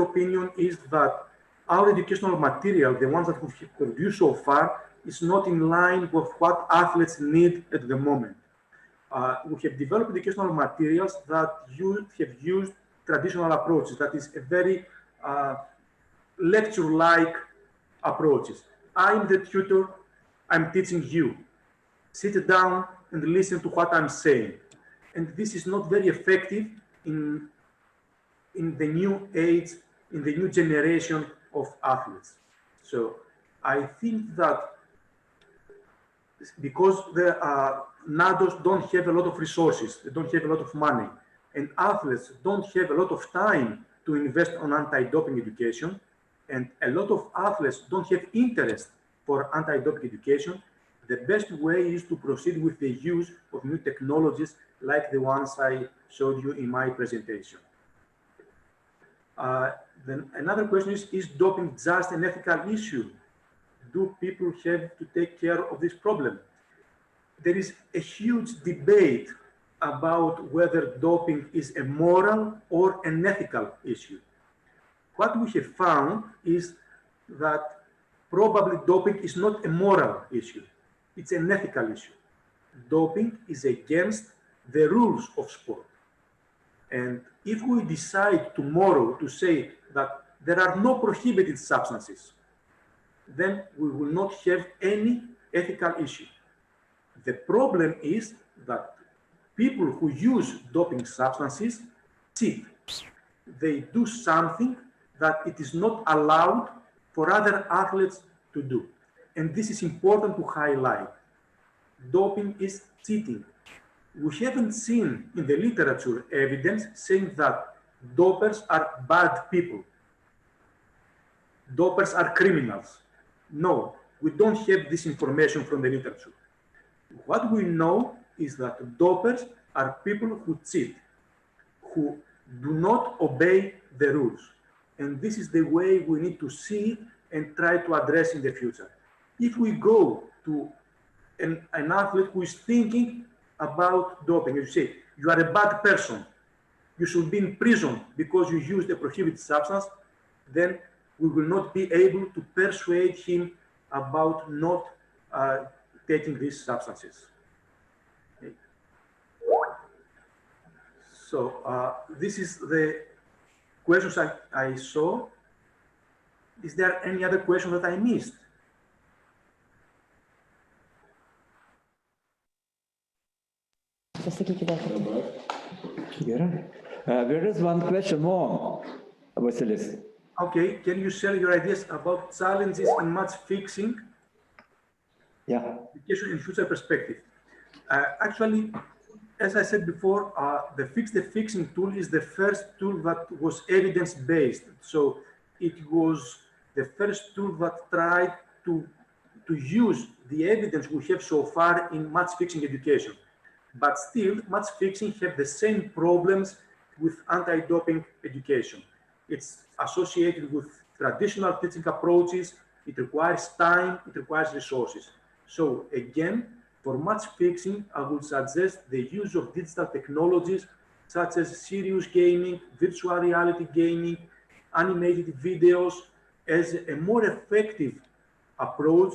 opinion is that our educational material, the ones that we have produced so far, is not in line with what athletes need at the moment. We have developed educational materials that have used traditional approaches. That is a very lecture-like approaches. I'm the tutor, I'm teaching you. Sit down and listen to what I'm saying. And this is not very effective in the new age, in the new generation of athletes. So I think that because the NADOs don't have a lot of resources, they don't have a lot of money, and athletes don't have a lot of time to invest on anti-doping education, and a lot of athletes don't have interest for anti-doping education, the best way is to proceed with the use of new technologies like the ones I showed you in my presentation. Then another question is doping just an ethical issue? Do people have to take care of this problem? There is a huge debate about whether doping is a moral or an ethical issue. What we have found is that probably doping is not a moral issue, it's an ethical issue. Doping is against the rules of sport. And if we decide tomorrow to say that there are no prohibited substances, then we will not have any ethical issue. The problem is that people who use doping substances cheat. They do something that it is not allowed for other athletes to do. And this is important to highlight. Doping is cheating. We haven't seen in the literature evidence saying that dopers are bad people. Dopers are criminals. No, we don't have this information from the literature. What we know is that dopers are people who cheat, who do not obey the rules. And this is the way we need to see it and try to address in the future. If we go to an athlete who is thinking about doping, you say, you are a bad person, you should be in prison because you used a prohibited substance, then we will not be able to persuade him about not taking these substances. Okay. So this is the questions I saw. Is there any other question that I missed? There is one question more, Vasilis. Okay, can you share your ideas about challenges in match fixing? Yeah. Education in future perspective. Actually, as I said before, the Fix the Fixing tool is the first tool that was evidence-based. So it was the first tool that tried to use the evidence we have so far in match fixing education. But still, match fixing have the same problems with anti-doping education. It's associated with traditional teaching approaches. It requires time, it requires resources. So again, for match fixing, I would suggest the use of digital technologies such as serious gaming, virtual reality gaming, animated videos as a more effective approach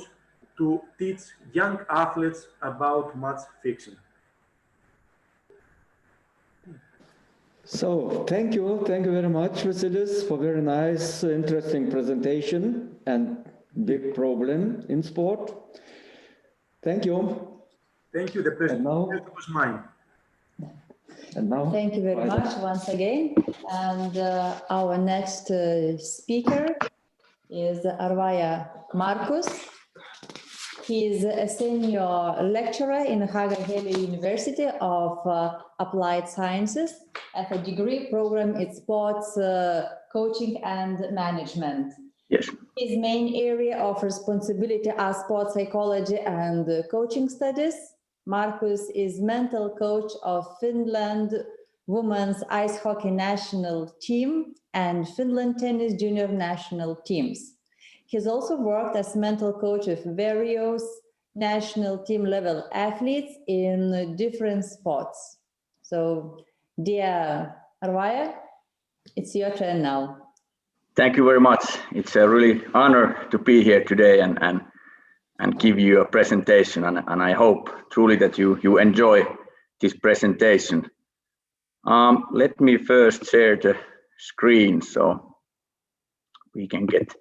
to teach young athletes about match fixing. So thank you very much, Vasilis, for very nice, interesting presentation and big problem in sport. Thank you. Thank you. The presentation was mine. And now, thank you very much once again. And our next speaker is Arvaja Markus. He is a senior lecturer in Habil University of Applied Sciences at a degree program in sports coaching and management. Yes. His main area of responsibility are sports psychology and coaching studies. Markus is mental coach of Finland women's ice hockey national team and Finland tennis junior national teams. He's also worked as mental coach of various national team level athletes in different sports. So, dear Arvaja, it's your turn now. Thank you very much. It's a really honor to be here today and give you a presentation. And I hope truly that you enjoy this presentation. Let me first share the screen so we can get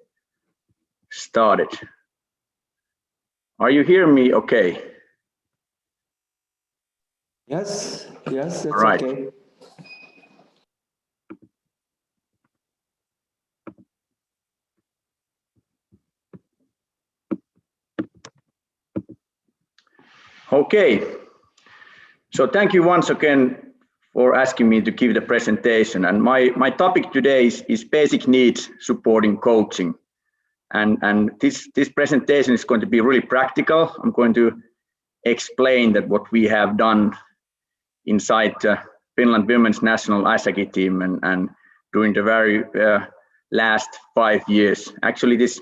started. Are you hearing me okay? Yes, yes, that's All right. okay. Okay, so thank you once again for asking me to give the presentation. And my topic today is basic needs supporting coaching. And this presentation is going to be really practical. I'm going to explain that what we have done inside Finland women's national ice hockey team and during the very last 5 years. Actually, this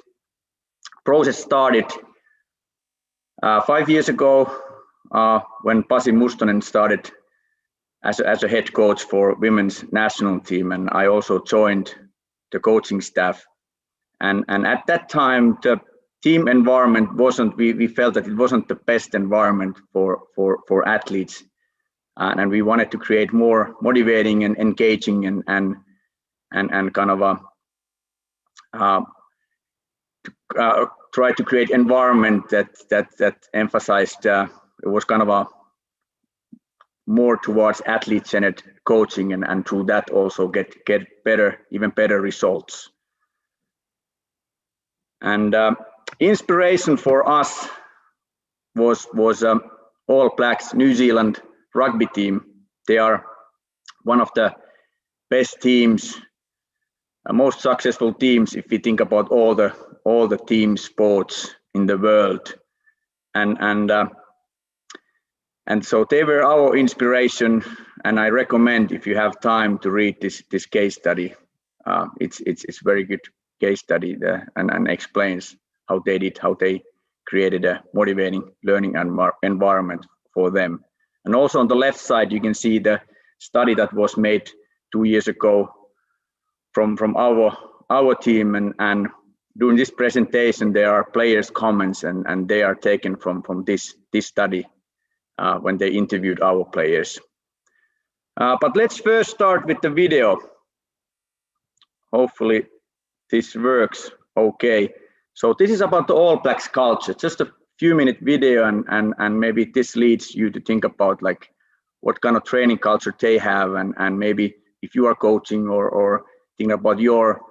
process started 5 years ago when Pasi Mustonen started as a head coach for women's national team, and I also joined the coaching staff. And at that time, the team environment we felt that it wasn't the best environment for athletes, and we wanted to create more motivating and engaging and kind of try to create environment that emphasized it was kind of a more towards athlete-centered coaching, and through that also get even better results. And inspiration for us was All Blacks New Zealand rugby team. They are one of the best teams, most successful teams if we think about all the team sports in the world, and so they were our inspiration. And I recommend, if you have time, to read this case study. It's very good case study there, and explains how they created a motivating learning environment for them. And also on the left side, you can see the study that was made 2 years ago from our team, and during this presentation there are players' comments, and they are taken from this study when they interviewed our players. But let's first start with the video. Hopefully this works okay. So this is about the All Blacks culture, just a few-minute video, and maybe this leads you to think about like what kind of training culture they have, and maybe if you are coaching or think about your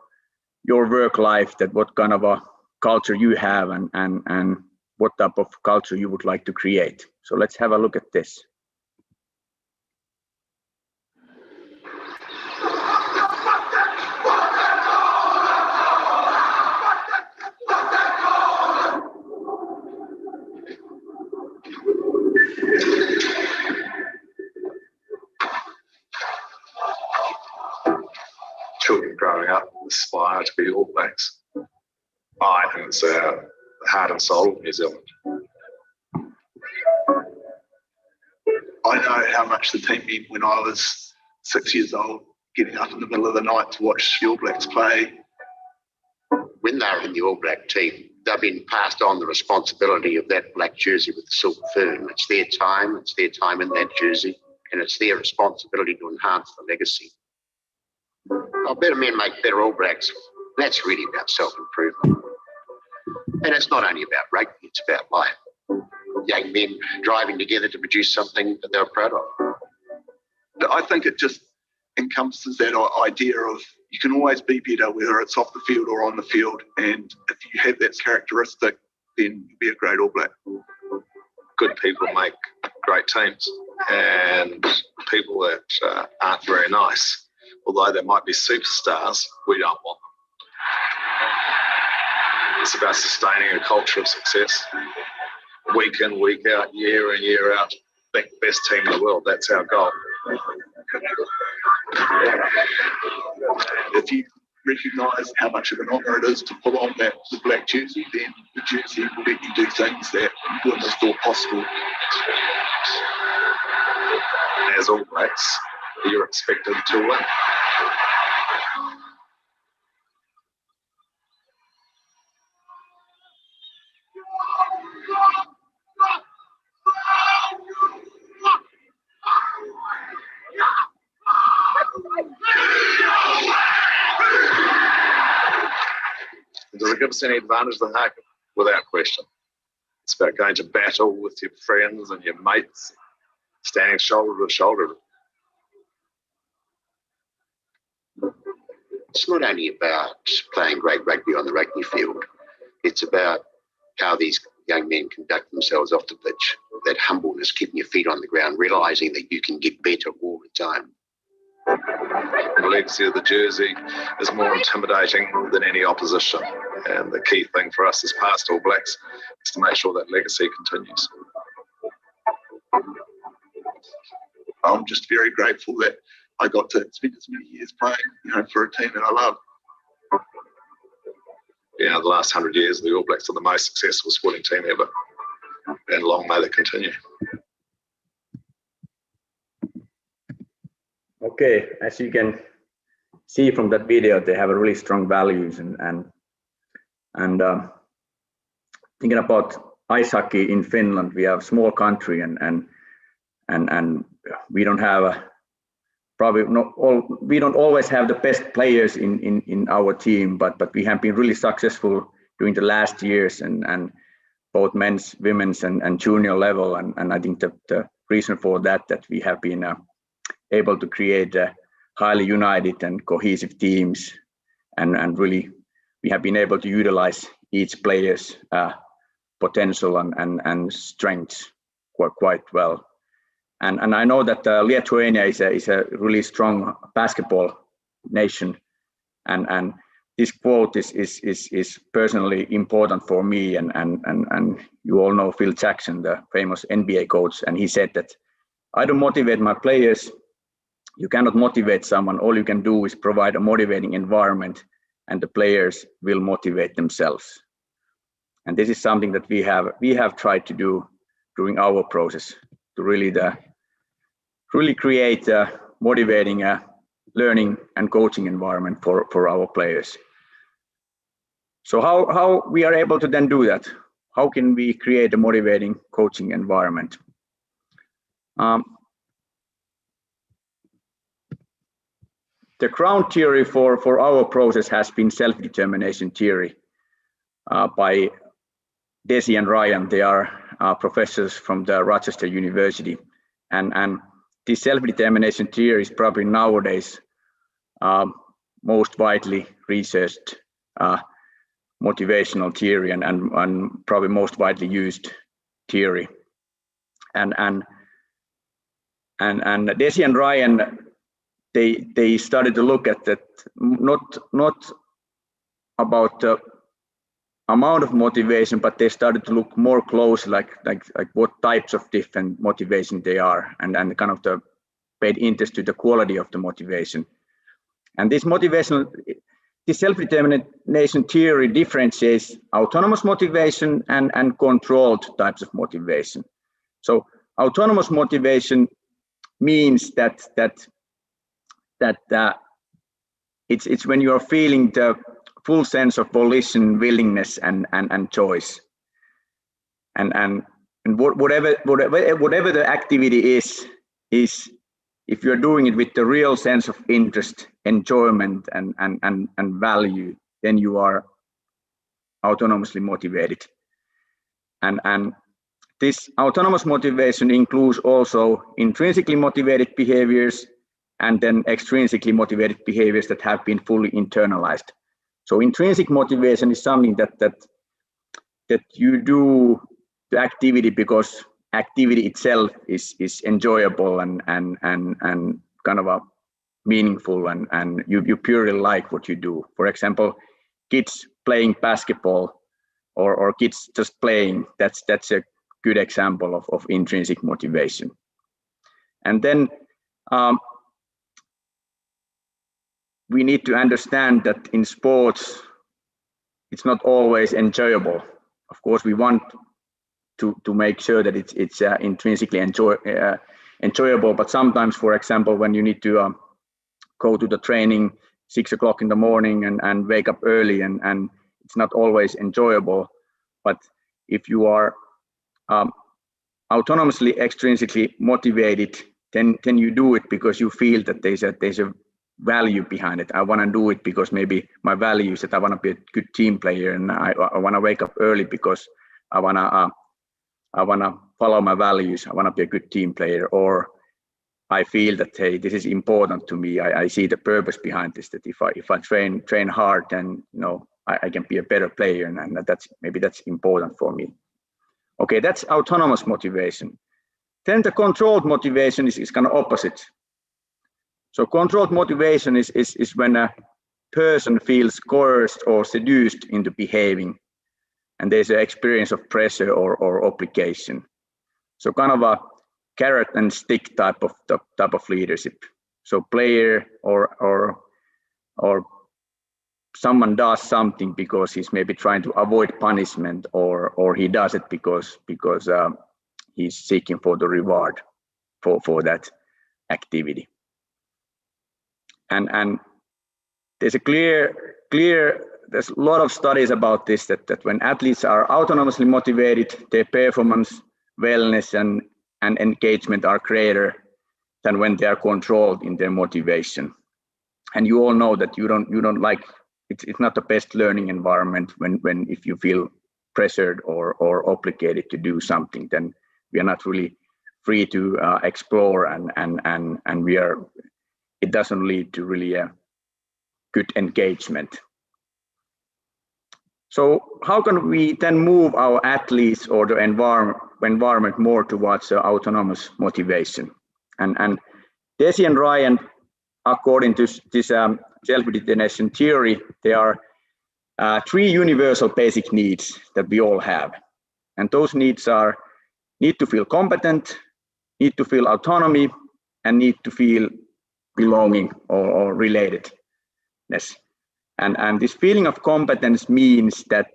work life, that what kind of a culture you have, and what type of culture you would like to create. So let's have a look at this. Children growing up aspire to be All Blacks. I think it's the heart and soul of New Zealand. I know how much the team meant when I was 6 years old, getting up in the middle of the night to watch the All Blacks play. When they're in the All Black team, they've been passed on the responsibility of that black jersey with the silver fern. It's their time in that jersey, and it's their responsibility to enhance the legacy. Better men make better All Blacks. That's really about self-improvement. And it's not only about rugby, it's about life. Young men driving together to produce something that they're proud of. I think it just encompasses that idea of you can always be better, whether it's off the field or on the field. And if you have that characteristic, then you'll be a great All Black. Good people make great teams, and people that aren't very nice, although they might be superstars, we don't want them. It's about sustaining a culture of success. Week in, week out, year in, year out, being the best team in the world. That's our goal. If you recognise how much of an honour it is to put on the black jersey, then the jersey will let you do things that you wouldn't have thought possible. As All Blacks, you're expected to win. Does it give us any advantage to Habil? Without question. It's about going to battle with your friends and your mates, standing shoulder to shoulder. It's not only about playing great rugby on the rugby field, it's about how these young men conduct themselves off the pitch. That humbleness, keeping your feet on the ground, realising that you can get better all the time. The legacy of the jersey is more intimidating than any opposition. And the key thing for us as past All Blacks is to make sure that legacy continues. I'm just very grateful that I got to spend as many years playing, for a team that I love. Yeah, the last 100 years, the All Blacks are the most successful sporting team ever. And long may they continue. Okay, as you can see from that video, they have a really strong values and thinking about ice hockey in Finland, we have a small country and we don't have we don't always have the best players in our team, but we have been really successful during the last years and both men's, women's and junior level. And I think the reason for that we have been able to create highly united and cohesive teams and really we have been able to utilize each player's potential and strengths quite well. And I know that Lithuania is a really strong basketball nation, and this quote is personally important for me. And you all know Phil Jackson, the famous NBA coach, and he said that I don't motivate my players. You cannot motivate someone. All you can do is provide a motivating environment, and the players will motivate themselves. And this is something that we have tried to do during our process to really create a motivating learning and coaching environment for our players. So how we are able to then do that? How can we create a motivating coaching environment? The ground theory for our process has been self-determination theory by Desi and Ryan. They are professors from the Rochester University. And this self-determination theory is probably nowadays most widely researched motivational theory and probably most widely used theory. And Desi and Ryan, they started to look at that not about the amount of motivation, but they started to look more close, like what types of different motivation they are, and kind of the paid interest to the quality of the motivation. And this self-determination theory differentiates autonomous motivation and controlled types of motivation. So autonomous motivation means that it's when you are feeling the full sense of volition, willingness, and choice, and whatever the activity is if you're doing it with the real sense of interest, enjoyment, and value, then you are autonomously motivated. And this autonomous motivation includes also intrinsically motivated behaviors and then extrinsically motivated behaviors that have been fully internalized. So intrinsic motivation is something that you do the activity because activity itself is enjoyable and kind of a meaningful and you purely like what you do. For example, kids playing basketball or kids just playing, that's a good example of intrinsic motivation. And then we need to understand that in sports, it's not always enjoyable. Of course, we want to make sure that it's intrinsically enjoyable, but sometimes, for example, when you need to go to the training 6 o'clock in the morning and wake up early and it's not always enjoyable. But if you are autonomously, extrinsically motivated, then you do it because you feel that there's a value behind it. I want to do it because maybe my value is that I want to be a good team player, and I want to wake up early because I want to follow my values. I want to be a good team player, or I feel that, hey, this is important to me. I see the purpose behind this, that if I train hard, then I can be a better player, and that's important for me. Okay, that's autonomous motivation. Then the controlled motivation is kind of opposite. So controlled motivation is when a person feels coerced or seduced into behaving, and there's an experience of pressure or obligation. So kind of a carrot and stick type of leadership. So player or someone does something because he's maybe trying to avoid punishment, or he does it because he's seeking for the reward for that activity. And there's a there's a lot of studies about this, that when athletes are autonomously motivated, their performance, wellness, and engagement are greater than when they are controlled in their motivation. And you all know that you don't like, it's not the best learning environment when if you feel pressured or obligated to do something, then we are not really free to explore, and it doesn't lead to really a good engagement. So how can we then move our athletes or the environment more towards autonomous motivation? And Desi and Ryan, according to this self-determination theory, there are 3 universal basic needs that we all have. And those needs are: need to feel competent, need to feel autonomy, and need to feel belonging or relatedness. And this feeling of competence means that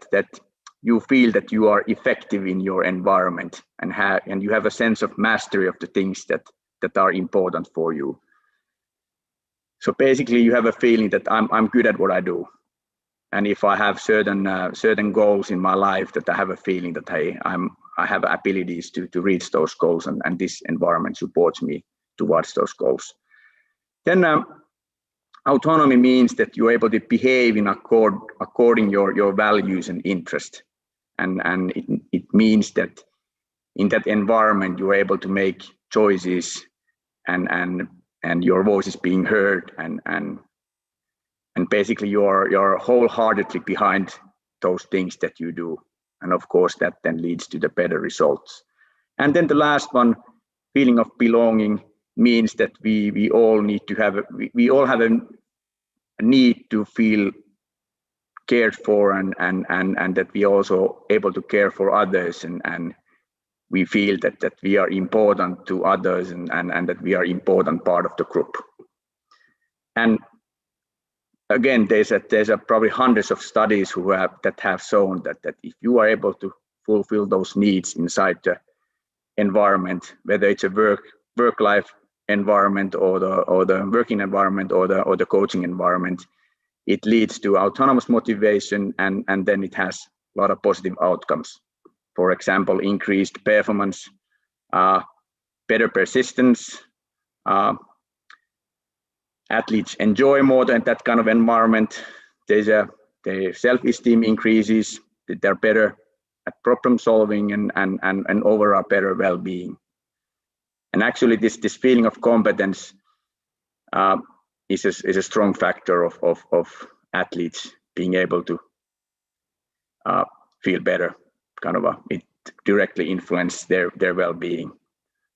you feel that you are effective in your environment and you have a sense of mastery of the things that are important for you. So basically, you have a feeling that I'm good at what I do, and if I have certain goals in my life, that I have a feeling that I have abilities to reach those goals, and this environment supports me towards those goals. Then autonomy means that you're able to behave in according your values and interest, and it means that in that environment you're able to make choices, and your voice is being heard, and basically you're wholeheartedly behind those things that you do, and of course that then leads to the better results. And then the last one, feeling of belonging, means that we all need to have we all have a need to feel cared for, and that we are also able to care for others, and we feel that we are important to others, and that we are important part of the group. And again, there's probably hundreds of studies that have shown that if you are able to fulfill those needs inside the environment, whether it's a work-life environment or the working environment or the coaching environment, it leads to autonomous motivation, and then it has a lot of positive outcomes. For example, increased performance, better persistence, athletes enjoy more than that kind of environment. Their self-esteem increases, they're better at problem solving, and overall better well-being. And actually, this feeling of competence is a strong factor of athletes being able to feel better. It directly influences their well-being.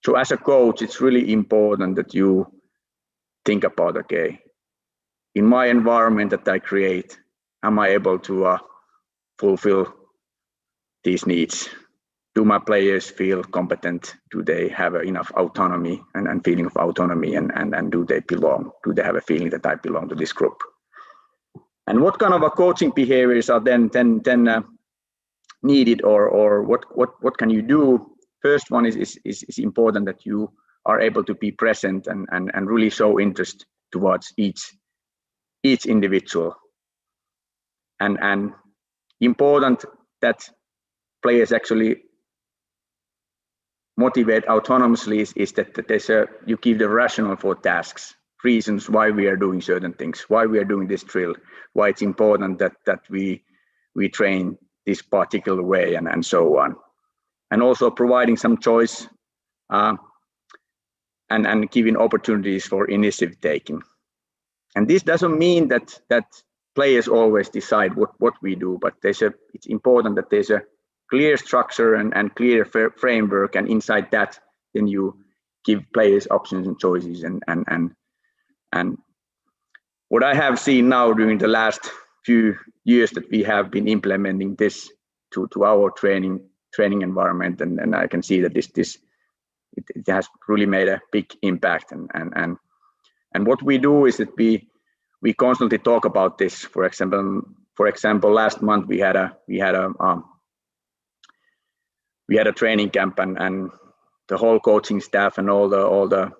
So as a coach, it's really important that you think about, okay, in my environment that I create, am I able to fulfill these needs? Do my players feel competent? Do they have enough autonomy and feeling of autonomy, and do they belong? Do they have a feeling that I belong to this group? And what kind of coaching behaviors are then needed, or what can you do? First one is important that you are able to be present and really show interest towards each individual, and important that players actually motivate autonomously is that you give the rationale for tasks. reasons why we are doing certain things, why we are doing this drill, why it's important that we train this particular way, and so on. And also providing some choice and giving opportunities for initiative taking. And this doesn't mean that players always decide what we do, but it's important that there's a clear structure and clear framework, and inside that, then you give players options and choices. And what I have seen now during the last few years that we have been implementing this to our training environment, and I can see that it has really made a big impact. And what we do is that we constantly talk about this. For example, last month we had a training camp, and the whole coaching staff and all the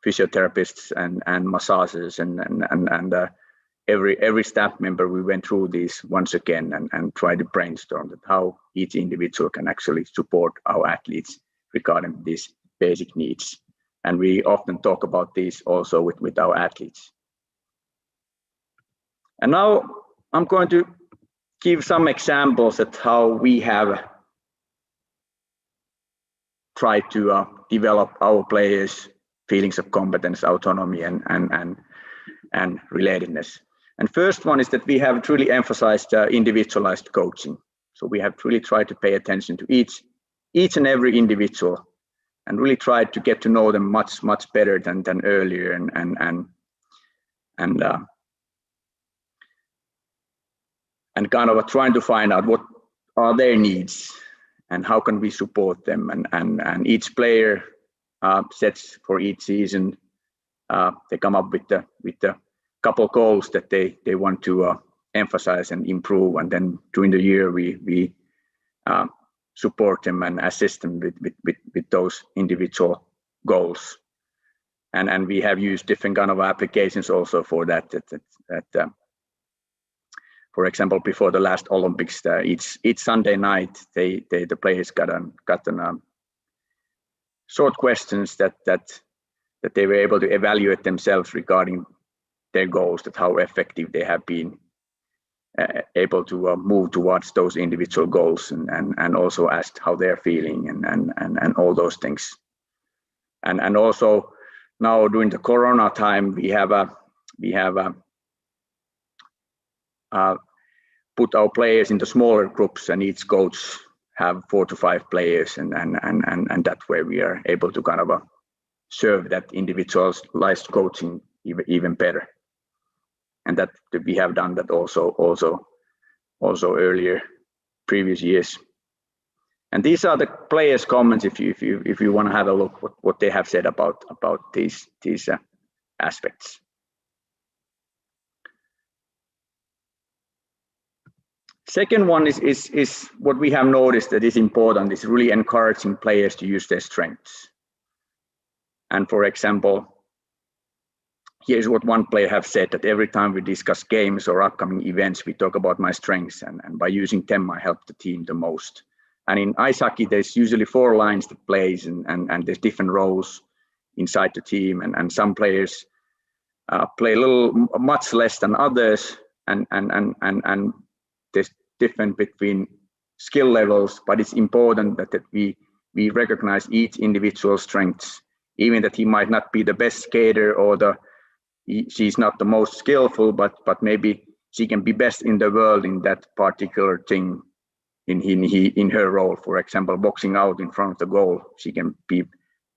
physiotherapists and massagers and every staff member, we went through this once again and tried to brainstorm that how each individual can actually support our athletes regarding these basic needs. And we often talk about these also with our athletes. And now I'm going to give some examples of how we have tried to develop our players' feelings of competence, autonomy, and relatedness. And first one is that we have truly emphasized individualized coaching. So we have really tried to pay attention to each and every individual, and really tried to get to know them much better than earlier, and kind of trying to find out what are their needs and how can we support them. And each player sets for each season, they come up with the couple goals that they want to emphasize and improve, and then during the year we support them and assist them with those individual goals. And we have used different kind of applications also for that. For example, before the last Olympics, each Sunday night, the players got short questions that they were able to evaluate themselves regarding their goals, that how effective they have been able to move towards those individual goals, and also asked how they're feeling and all those things. And also now during the Corona time, we have put our players into smaller groups, and each coach have 4 to 5 players, and that way we are able to kind of serve that individualized coaching even better. And that we have done that also earlier, previous years. And these are the players' comments if you want to have a look what they have said about these aspects. Second one is what we have noticed that is important, is really encouraging players to use their strengths. And for example, here's what one player have said, that every time we discuss games or upcoming events, we talk about my strengths, and by using them, I help the team the most. And in ice hockey, there's usually 4 lines that plays, and there's different roles inside the team, and some players play much less than others, and there's different between skill levels, but it's important that we recognize each individual's strengths, even that he might not be the best skater or she's not the most skillful, but maybe she can be best in the world in that particular thing in her role. For example, boxing out in front of the goal, she can be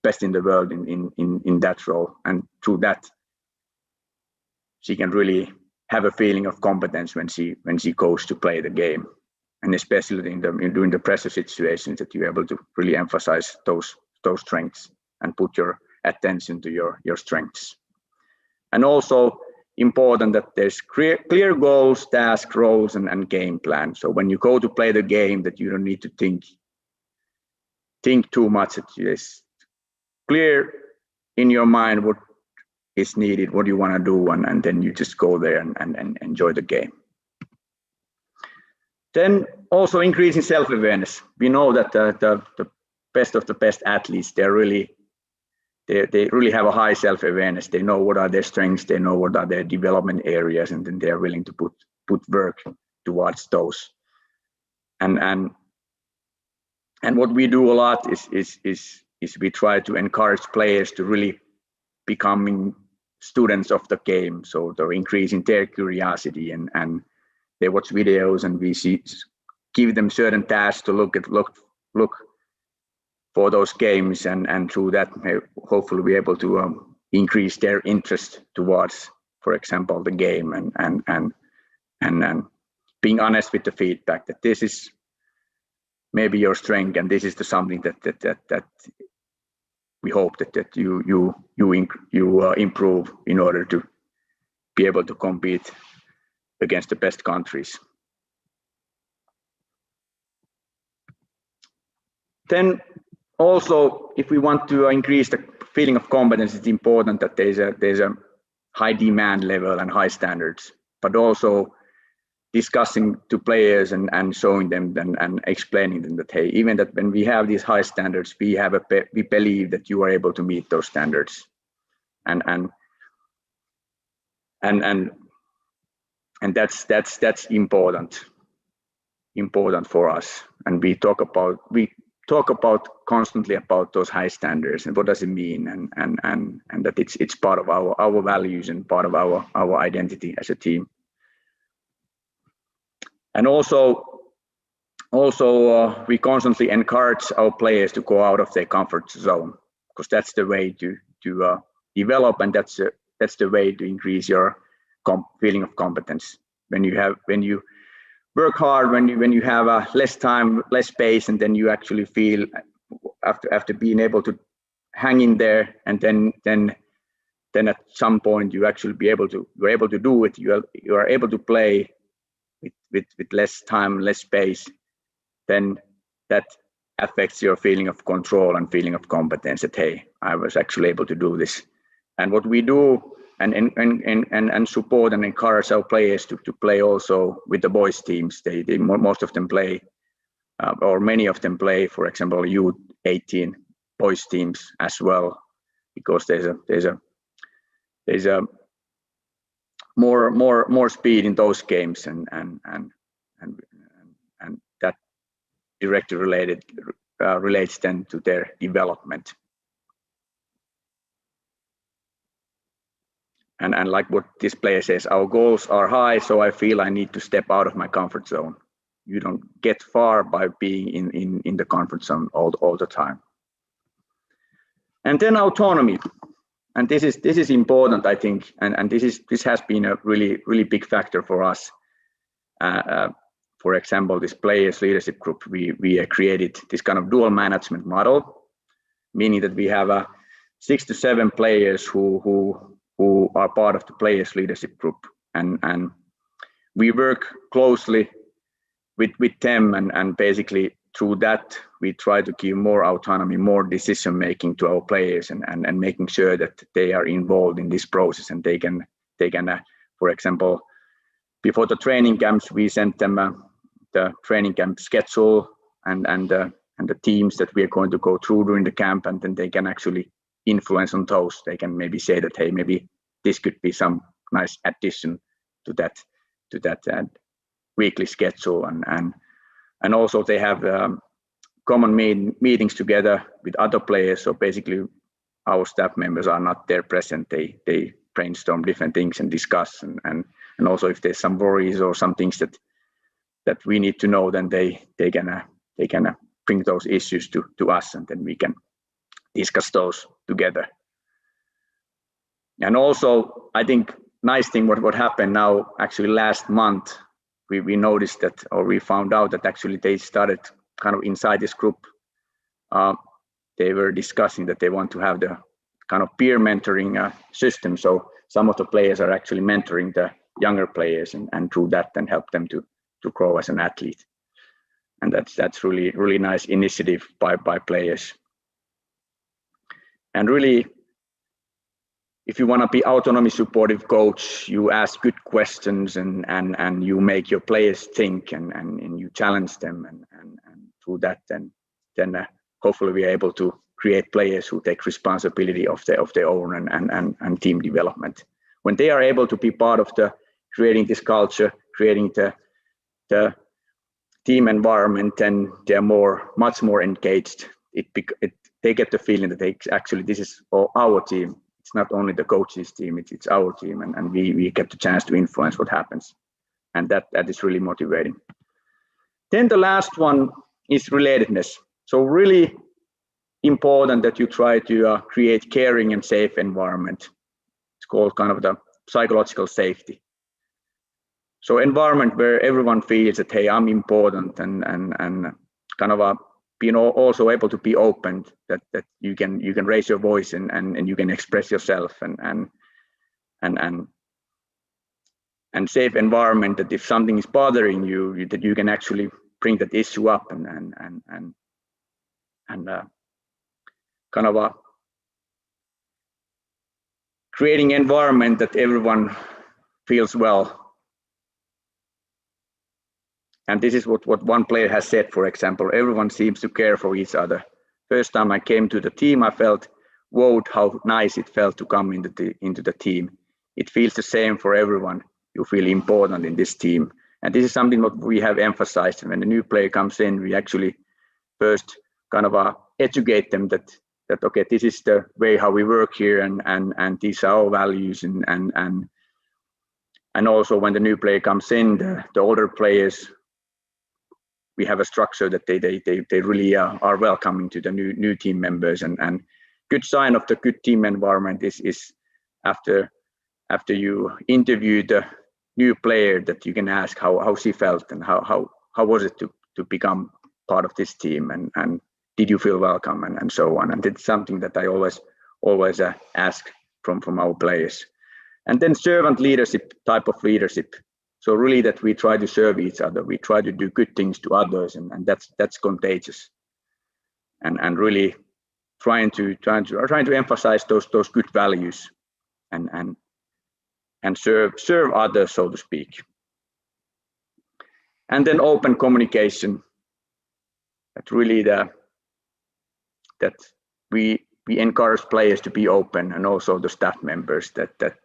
best in the world in that role, and through that she can really have a feeling of competence when she goes to play the game, and especially during the pressure situations, that you're able to really emphasize those strengths and put your attention to your strengths. And also important that there's clear goals, tasks, roles, and game plan. So when you go to play the game, that you don't need to think too much. It's clear in your mind what is needed, what you want to do, and then you just go there and enjoy the game. Then also increasing self-awareness. We know that the best of the best athletes, they they really have a high self-awareness. They know what are their strengths, they know what are their development areas, and then they are willing to put work towards those. And what we do a lot is we try to encourage players to really becoming students of the game. So they're increasing their curiosity, and they watch videos, and we give them certain tasks to look for those games, and through that hopefully we're able to increase their interest towards, for example, the game, and being honest with the feedback that this is maybe your strength, and this is something that we hope that you improve in order to be able to compete against the best countries. Then also, if we want to increase the feeling of competence, it's important that there's a high demand level and high standards, but also discussing to players and showing them and explaining them that, hey, even that when we have these high standards, we believe that you are able to meet those standards, and that's important for us. And we talk about constantly about those high standards and what does it mean, and that it's part of our values and part of our identity as a team. And also we constantly encourage our players to go out of their comfort zone, because that's the way to develop, and that's the way to increase your feeling of competence. When you work hard, when you have less time, less space, and then you actually feel after being able to hang in there, and then at some point you're able to do it. You are able to play with less time, less space. Then that affects your feeling of control and feeling of competence. That, hey, I was actually able to do this. And what we do and support and encourage our players to play also with the boys teams. They most of them play, or many of them play, for example, U18 boys teams as well, because there's a more speed in those games, and that directly relates then to their development. And like what this player says, our goals are high, so I feel I need to step out of my comfort zone. You don't get far by being in the comfort zone all the time. And then autonomy, and this is important, I think, and this has been a really big factor for us. For example, this players leadership group, we created this kind of dual management model, meaning that we have 6 to 7 players who are part of the players leadership group, and we work closely with them, and basically through that we try to give more autonomy, more decision making to our players, and making sure that they are involved in this process, and they can for example, before the training camps we sent them the training camp schedule and the teams that we are going to go through during the camp, and then they can actually influence on those. They can maybe say that, hey, maybe this could be some nice addition to that weekly schedule, and also they have common meetings together with other players. So basically our staff members are not there present. They brainstorm different things and discuss, and also if there's some worries or some things that we need to know, then they can bring those issues to us, and then we can discuss those together. And also, I think nice thing what happened now, actually last month, we noticed that, or we found out that actually they started kind of inside this group, they were discussing that they want to have the kind of peer mentoring system. So some of the players are actually mentoring the younger players, and through that then help them to grow as an athlete. And that's really nice initiative by players. And really, if you want to be autonomy supportive coach, you ask good questions, and you make your players think, and you challenge them, and through that then hopefully we are able to create players who take responsibility of their own and team development. When they are able to be part of the creating this culture, creating the team environment, and they're much more engaged. They get the feeling that this is our team. It's not only the coach's team, it's our team, and we get the chance to influence what happens. And that is really motivating. Then the last one is relatedness. So really important that you try to create caring and safe environment. It's called kind of the psychological safety. So environment where everyone feels that, hey, I'm important, and kind of being also able to be open, that you can raise your voice and you can express yourself, and safe environment that if something is bothering you, that you can actually bring that issue up and kind of creating environment that everyone feels well. And this is what one player has said, for example, everyone seems to care for each other. First time I came to the team, I felt, whoa, how nice it felt to come into the team. It feels the same for everyone. You feel important in this team. And this is something that we have emphasized. When a new player comes in, we actually first kind of educate them that okay, this is the way how we work here, and these are our values, and also when the new player comes in, the older players, we have a structure that they really are welcoming to the new team members, and good sign of the good team environment is after you interview the new player, that you can ask how she felt and how was it to become part of this team, and did you feel welcome, and so on. And it's something that I always ask from our players. And then servant leadership, type of leadership. So really that we try to serve each other, we try to do good things to others, and that's contagious. And really trying to emphasize those good values and serve others, so to speak. And then open communication. That really that we encourage players to be open, and also the staff members that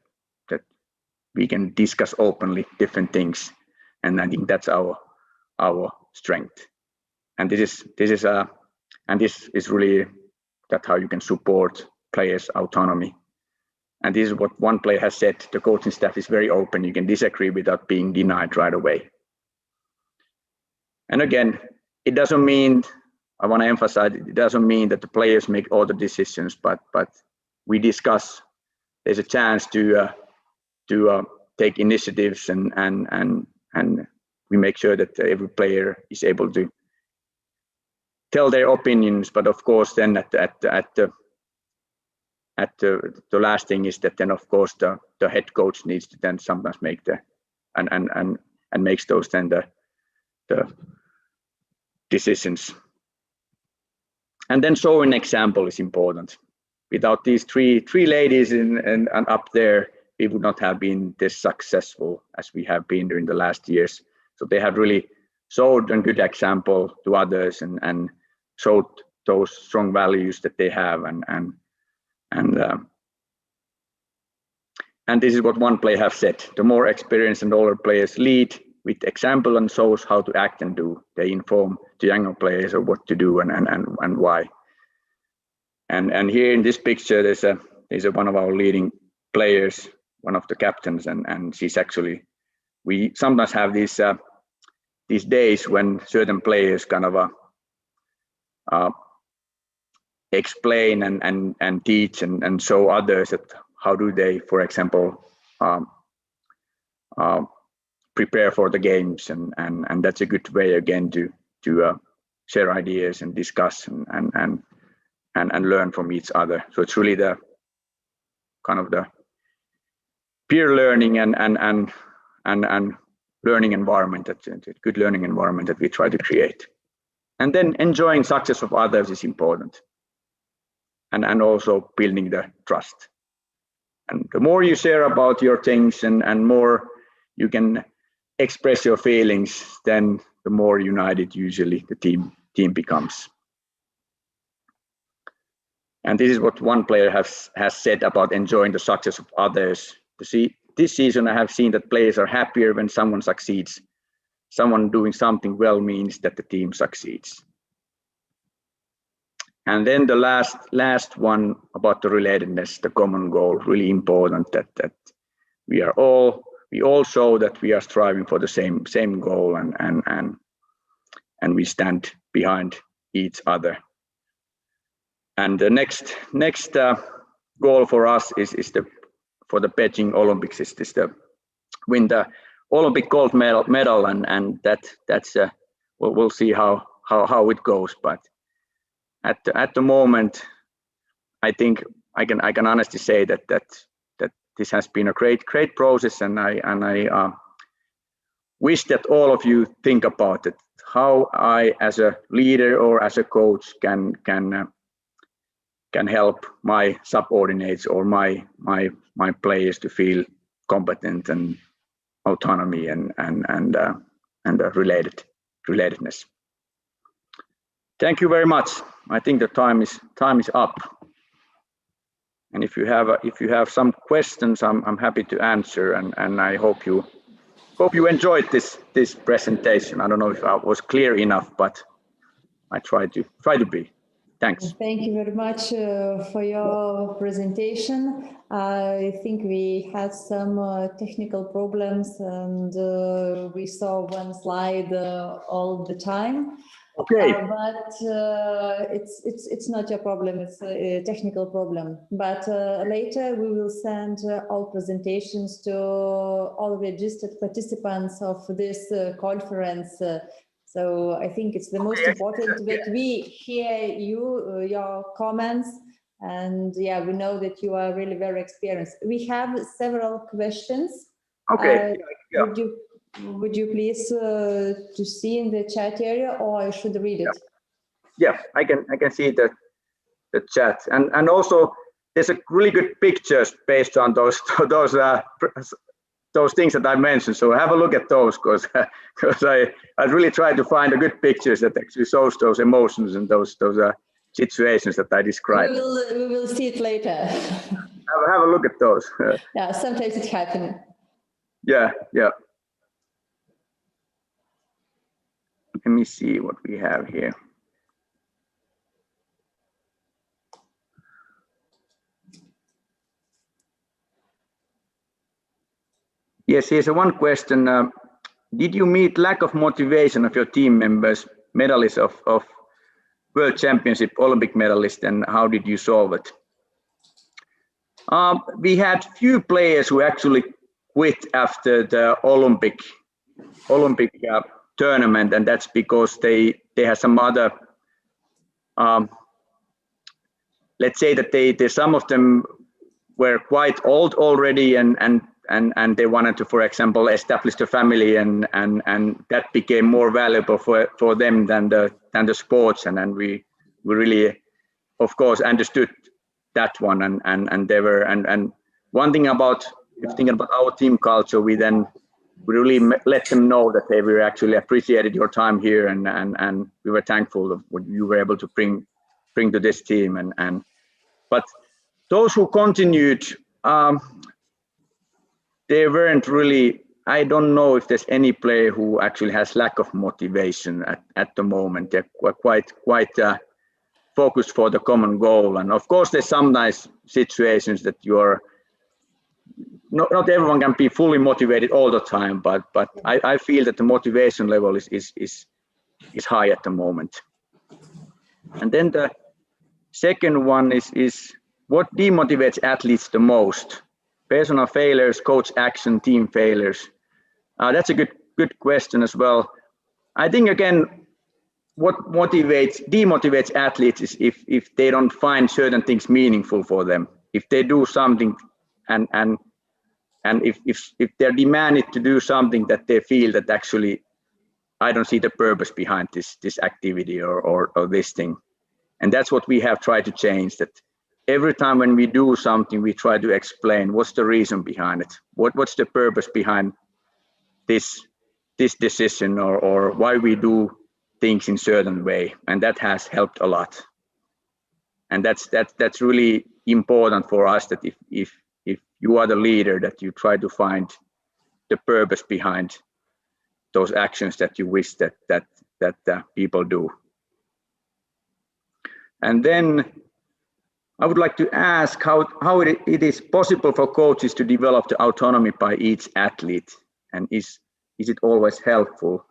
we can discuss openly different things, and I think that's our strength. And this is really that how you can support players' autonomy. And this is what one player has said: the coaching staff is very open. You can disagree without being denied right away. And again, it doesn't mean, I want to emphasize, it doesn't mean that the players make all the decisions, but we discuss. There's a chance to take initiatives, and we make sure that every player is able to tell their opinions. But of course, then at the last thing is that then of course the head coach needs to then sometimes make and makes those then the decisions. And then showing example is important. Without these three ladies and up there, we would not have been this successful as we have been during the last years. So they have really showed a good example to others, and showed those strong values that they have, and this is what one player have said: the more experienced and older players lead with example and shows how to act and do. They inform the younger players of what to do and why. And here in this picture, there's one of our leading players, one of the captains, and she's actually, we sometimes have these days when certain players kind of explain and teach and show others that how do they, for example, prepare for the games, and that's a good way again to share ideas and discuss and learn from each other. So it's really the kind of the peer learning and learning environment, that's a good learning environment that we try to create. And then enjoying success of others is important, and also building the trust. And the more you share about your things and more you can express your feelings, then the more united usually the team becomes. And this is what one player has said about enjoying the success of others. This season, I have seen that players are happier when someone succeeds. Someone doing something well means that the team succeeds. And then the last one about the relatedness, the common goal, really important that we all show that we are striving for the same goal and we stand behind each other. And the next goal for us is for the Beijing Olympics is to win the Olympic gold medal and that's we'll see how it goes. But at the moment, I think I can honestly say that this has been a great process, and I wish that all of you think about it, how I as a leader or as a coach can help my subordinates or my players to feel competent and autonomy and relatedness. Thank you very much. I think the time is up. And if you have some questions, I'm happy to answer. And I hope you enjoyed this presentation. I don't know if I was clear enough, but I try to be. Thanks. Thank you very much for your presentation. I think we had some technical problems, and we saw one slide all the time. Okay. But it's not your problem, it's a technical problem. But later we will send all presentations to all registered participants of this conference. So I think it's the most important that we hear your comments, and yeah, we know that you are really very experienced. We have several questions. Okay. Would you please to see in the chat area, or I should read it? Yeah, I can see the chat, and also there's a really good pictures based on those things that I mentioned. So have a look at those, because I really try to find a good pictures that actually shows those emotions and those situations that I described. We will see it later. Have a look at those. Yeah, sometimes it happens. Yeah. Let me see what we have here. Yes, here's one question. Did you meet lack of motivation of your team members, medalists of World Championship, Olympic medalists, and how did you solve it? We had few players who actually quit after the Olympic tournament, and that's because they had some other, let's say that some of them were quite old already, and they wanted to, for example, establish a family, and that became more valuable for them than the sports, and then we really, of course, understood that one, and they were, and one thing about, if thinking about our team culture, we really let them know that they were actually appreciated your time here, and we were thankful of what you were able to bring to this team, but those who continued, they weren't really, I don't know if there's any player who actually has lack of motivation at the moment. They're quite focused for the common goal. And of course, there's some nice situations that not everyone can be fully motivated all the time, but I feel that the motivation level is high at the moment. And then the second one is what demotivates athletes the most? Personal failures, coach action, team failures. That's a good question as well. I think, again, what demotivates athletes is if they don't find certain things meaningful for them. If they do something and if they're demanded to do something that they feel that actually I don't see the purpose behind this activity or this thing. And that's what we have tried to change, that every time when we do something, we try to explain what's the reason behind it. What's the purpose behind this decision or why we do things in certain way. And that has helped a lot. that's really important for us, that if you are the leader, that you try to find the purpose behind those actions that you wish that people do. And then I would like to ask how it is possible for coaches to develop the autonomy by each athlete, and is it always helpful?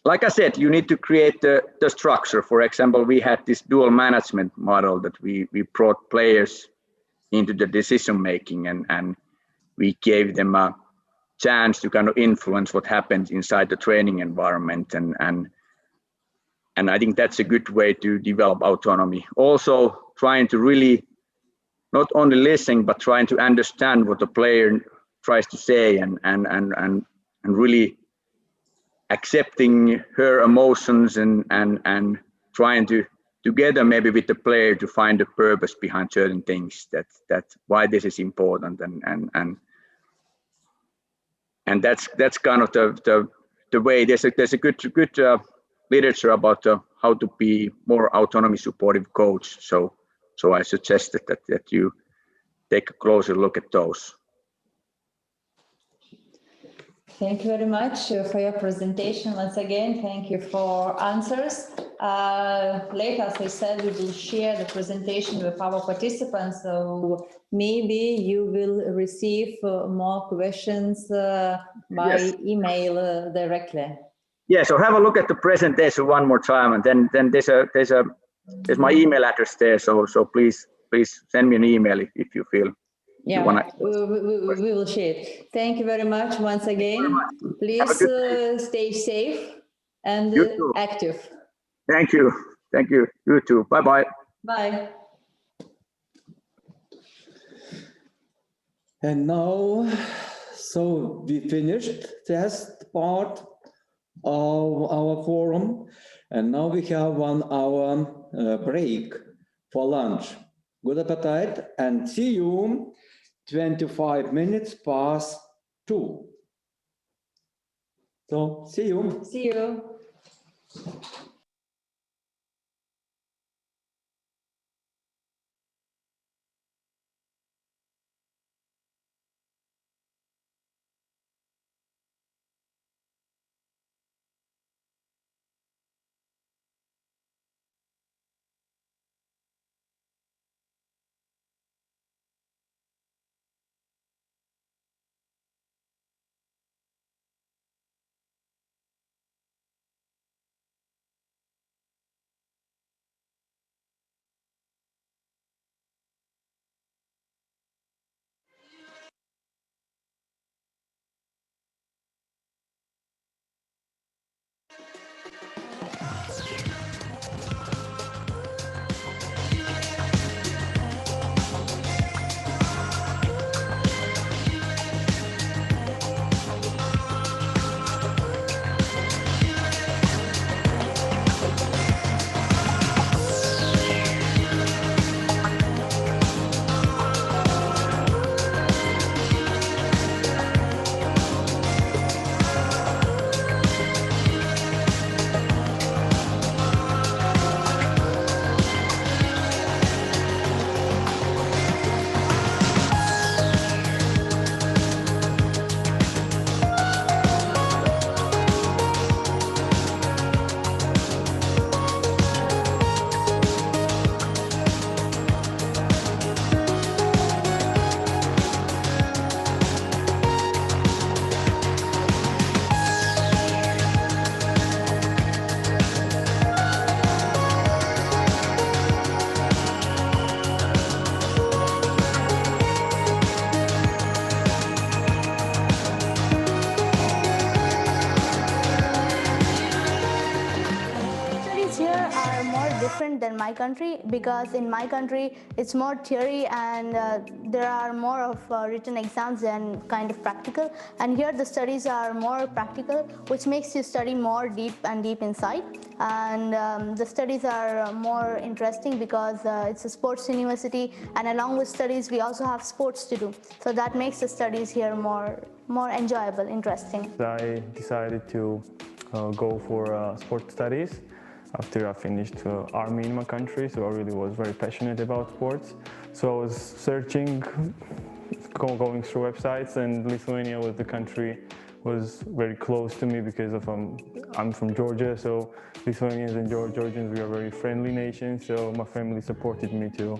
Like I said, you need to create the structure. For example, we had this dual management model that we brought players into the decision making, and we gave them a chance to kind of influence what happens inside the training environment, and I think that's a good way to develop autonomy. Also trying to really not only listen, but trying to understand what the player tries to say, and really accepting her emotions, and trying to together maybe with the player to find the purpose behind certain things, that why this is important, and that's kind of the way. There's a good literature about how to be more autonomy supportive coach. So I suggested that you take a closer look at those. Thank you very much for your presentation. Once again, thank you for answers. Later, as I said, we will share the presentation with our participants, so maybe you will receive more questions by email directly. Yeah, so have a look at the presentation one more time, and then there's my email address there. So please send me an email if you feel. Yeah, we will share it. Thank you very much once again. Please stay safe and active. Thank you. Thank you. You too. Bye-bye. Bye. And now, so we finished test part of our forum, and now we have 1 hour break for lunch. Good appetite, and see you 25 minutes past 2. So see you. See you. Than my country, because in my country it's more theory and there are more of written exams than kind of practical, and here the studies are more practical, which makes you study more deep inside, and the studies are more interesting because it's a sports university, and along with studies we also have sports to do, so that makes the studies here more enjoyable, interesting. I decided to go for sport studies. after I finished army in my country, so I really was very passionate about sports. So I was searching, going through websites, and Lithuania was the country was very close to me because of I'm from Georgia, so Lithuanians and Georgians, we are very friendly nations, so my family supported me to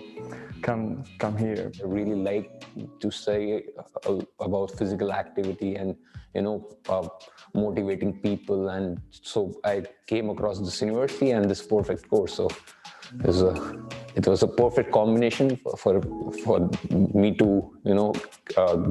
come here. I really like to say about physical activity and motivating people, and so I came across this university and this perfect course. So it was a perfect combination for me to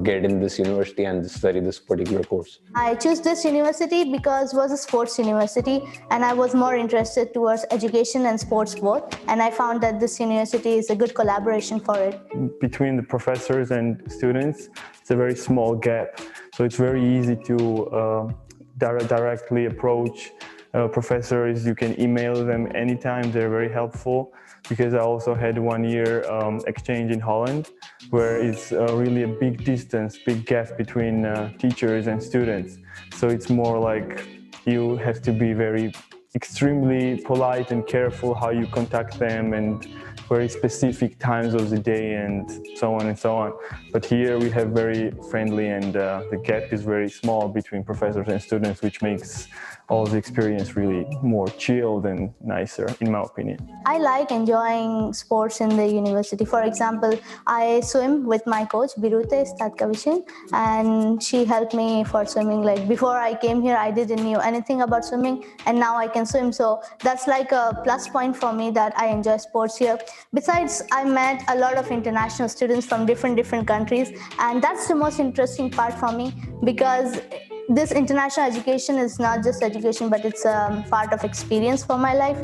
get in this university and study this particular course. I chose this university because it was a sports university and I was more interested towards education and sports both, and I found that this university is a good collaboration for it. Between the professors and students, it's a very small gap, so it's very easy to directly approach professors. You can email them anytime, they're very helpful, because I also had 1 year exchange in Holland, where it's really a big distance, big gap between teachers and students. So it's more like you have to be very extremely polite and careful how you contact them, and very specific times of the day and so on and so on. But here we have very friendly, and the gap is very small between professors and students, which makes all the experience really more chilled and nicer, in my opinion. I like enjoying sports in the university. For example, I swim with my coach, Birute Statkavichin, and she helped me for swimming. Like before I came here, I didn't know anything about swimming, and now I can swim. So that's like a plus point for me that I enjoy sports here. Besides, I met a lot of international students from different countries, and that's the most interesting part for me, because this international education is not just education, but it's a part of experience for my life.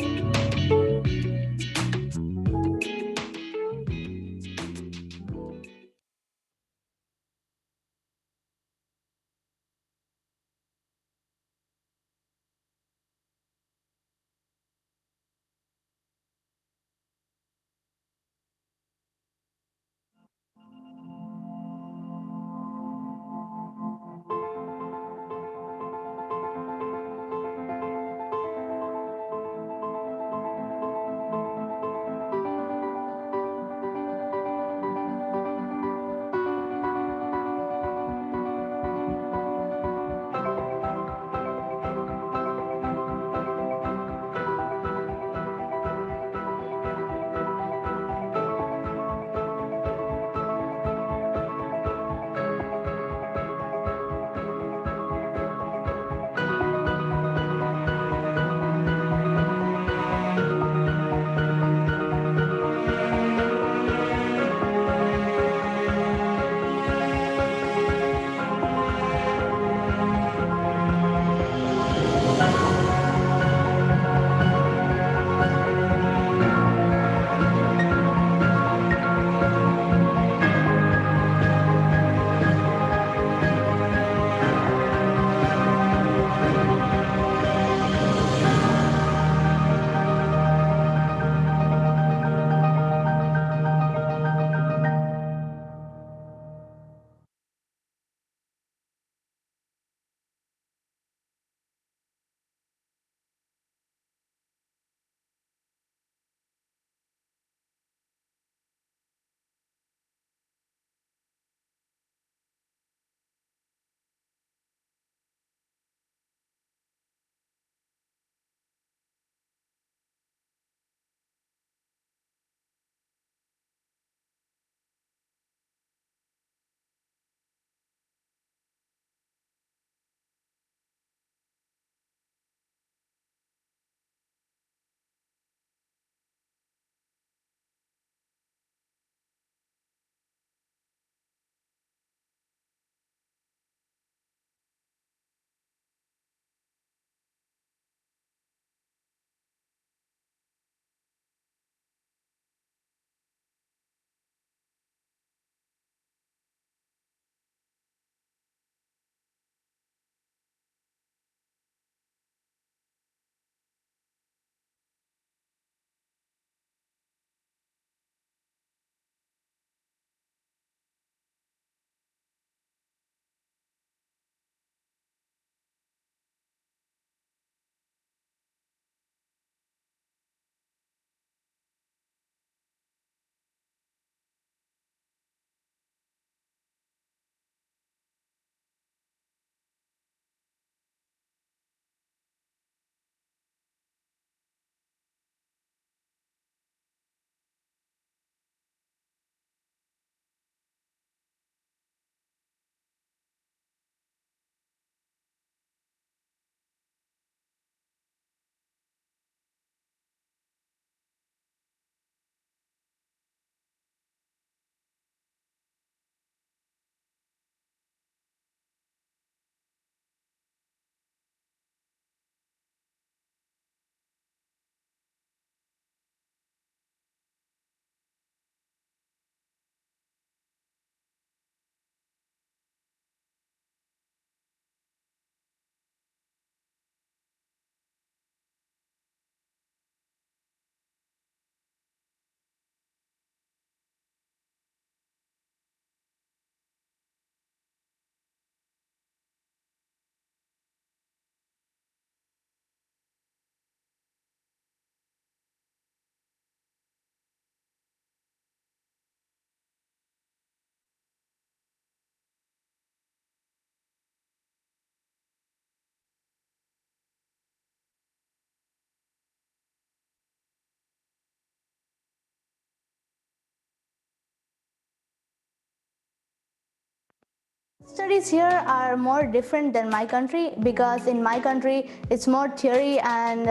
Studies here are more different than my country because in my country it's more theory and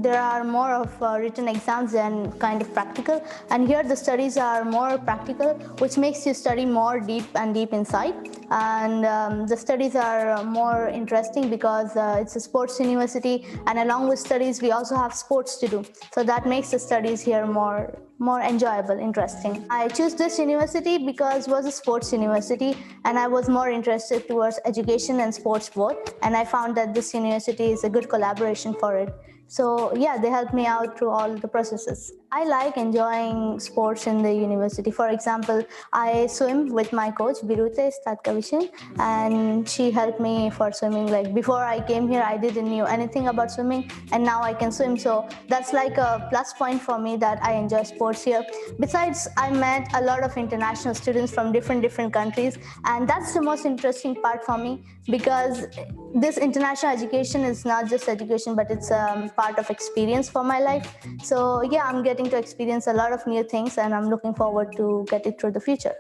there are more of written exams and kind of practical, and here the studies are more practical, which makes you study more deep inside, and the studies are more interesting because it's a sports university, and along with studies we also have sports to do, so that makes the studies here more enjoyable, interesting. I chose this university because it was a sports university and I was more interested towards education and sports both, and I found that this university is a good collaboration for it. So yeah, they helped me out through all the processes. I like enjoying sports in the university. For example, I swim with my coach, Birute Statkavishin, and she helped me for swimming. Like before I came here, I didn't know anything about swimming, and now I can swim. So that's like a plus point for me that I enjoy sports here. Besides, I met a lot of international students from different countries, and that's the most interesting part for me because this international education is not just education, but it's part of experience for my life. So yeah, I'm getting to experience a lot of new things and I'm looking forward to get it through the future.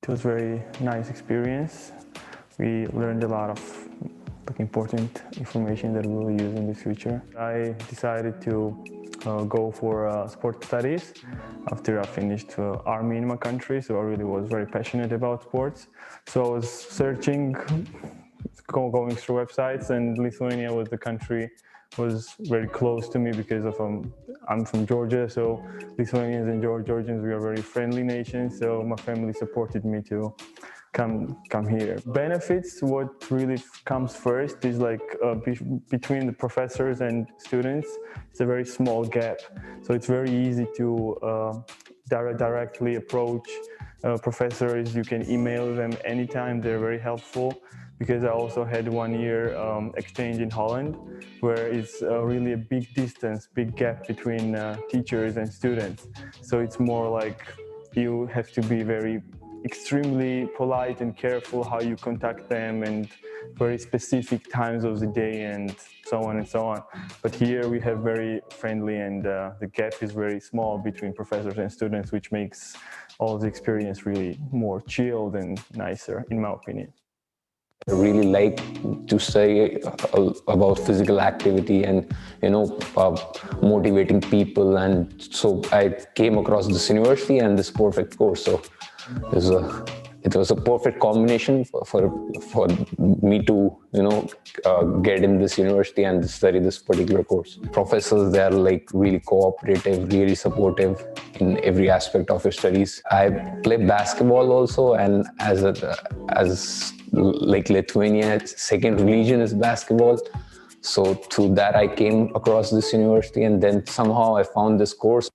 It was a very nice experience. We learned a lot of important information that we will use in the future. I decided to go for sport studies after I finished army in my country, so I really was very passionate about sports. So I was searching, going through websites, and Lithuania was the country was very close to me because of I'm from Georgia, so Lithuanians and Georgians, we are very friendly nations, so my family supported me to come here. Benefits, what really comes first is like between the professors and students, it's a very small gap, so it's very easy to directly approach professors. You can email them anytime, they're very helpful. Because I also had 1 year exchange in Holland, where it's really a big distance, big gap between teachers and students. So it's more like you have to be very extremely polite and careful how you contact them, and very specific times of the day and so on and so on. But here we have very friendly, and the gap is very small between professors and students, which makes all the experience really more chilled and nicer, in my opinion. I really like to say about physical activity and, motivating people. And so I came across this university and this perfect course. So it was a perfect combination for me to, get in this university and study this particular course. Professors, they are like really cooperative, really supportive in every aspect of your studies. I play basketball also, and as Lithuania's second religion is basketball. So through that I came across this university, and then somehow I found this course.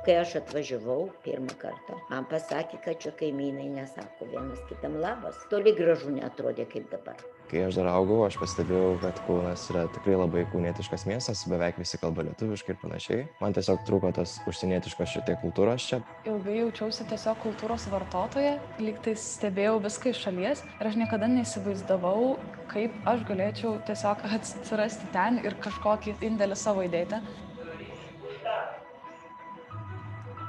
kai aš atvažiavau pirmą kartą, man pasakė, kad čia kaimynai nesako vienas kitam labas. Toli gražu neatrodė kaip dabar. Kai aš dar augau, aš pastebėjau, kad Kaunas yra tikrai labai kaunietiškas miestas, beveik visi kalba lietuviškai ir panašiai. Man tiesiog trūko tos užsienietiškos šiek tiek kultūros čia. Ilgai jaučiausi tiesiog kultūros vartotoja, lyg tai stebėjau viską iš šalies ir aš niekada neįsivaizdavau, kaip aš galėčiau tiesiog atsirasti ten ir kažkokį indėlį savo įdėti.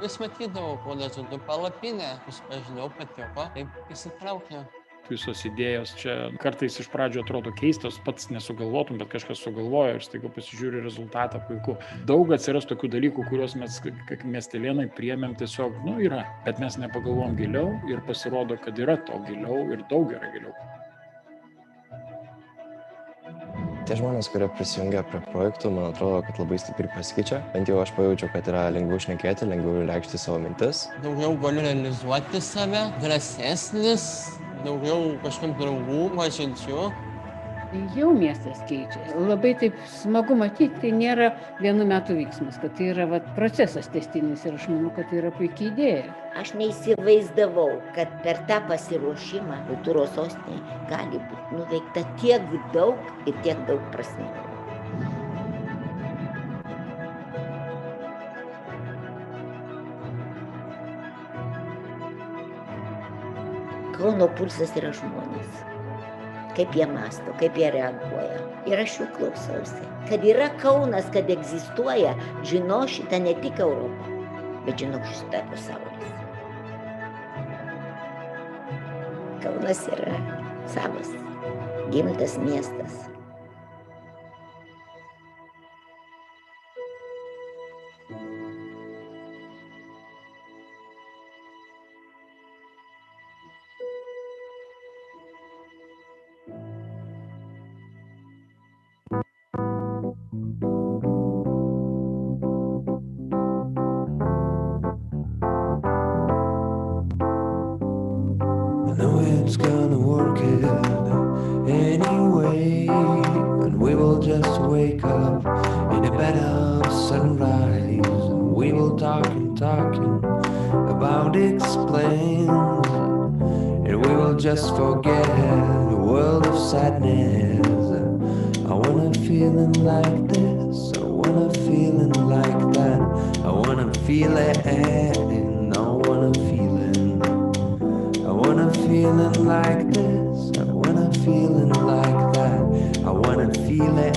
Vis matydavau, kol atžadu palapinę, pažinau, patiko, taip įsitraukė. Visos idėjos čia kartais iš pradžio atrodo keistos, pats nesugalvotum, bet kažkas sugalvojo ir staiga pasižiūri rezultatą, puiku. Daug atsiras tokių dalykų, kuriuos mes, kaip miestelėnai, priėmėm tiesiog, yra, bet mes nepagalvom giliau ir pasirodo, kad yra to giliau ir daug yra giliau. Tie žmonės, kurie prisijungia prie projektų, man atrodo, kad labai stipriai pasikeičia. Bent jau aš pajaučiau, kad yra lengviau šnekėti, lengviau reikšti savo mintis. Daugiau galiu realizuoti save, drąsesnis, daugiau kažkaip draugų, pažinčių. Jau miestas keičia. Labai taip smagu matyti, tai nėra vienų metų vyksmas, kad tai yra procesas tęstinis ir aš manau, kad tai yra puikia idėja. Aš neįsivaizdavau, kad per tą pasiruošimą kultūros sostinėje gali būti nuveikta tiek daug ir tiek daug prasmingų. Kauno pulsas yra žmonės. Kaip jie mąsto, kaip jie reaguoja. Ir aš jų klausausi. Kad yra Kaunas, kad egzistuoja, žino šitą ne tik Europą, bet žino šitą pasaulis. Kaunas yra savas, gimtas miestas. It's gonna work it anyway, and we will just wake up in a bed of sunrise, and we will talking about explains, and we will just forget the world of sadness. I wanna feeling like this, I wanna feeling like that, I wanna feel it, and I wanna feeling. I wanna feeling like this, I wanna feeling like that, I wanna feel it.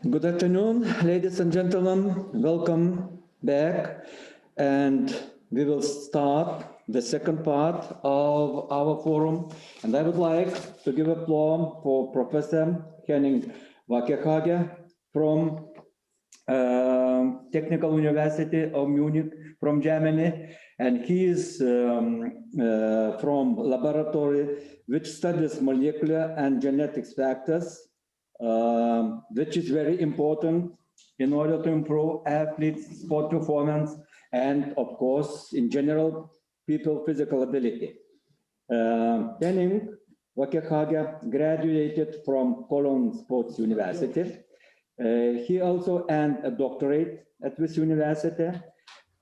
Good afternoon, ladies and gentlemen. Welcome back. And we will start the second part of our forum. And I would like to give applause for Professor Henning Vakehage from Technical University of Munich from Germany. And he is from laboratory which studies molecular and genetics factors, which is very important in order to improve athletes' sport performance and, of course, in general, people physical ability. Henning Vakehage graduated from Cologne Sports University. He also earned a doctorate at this university,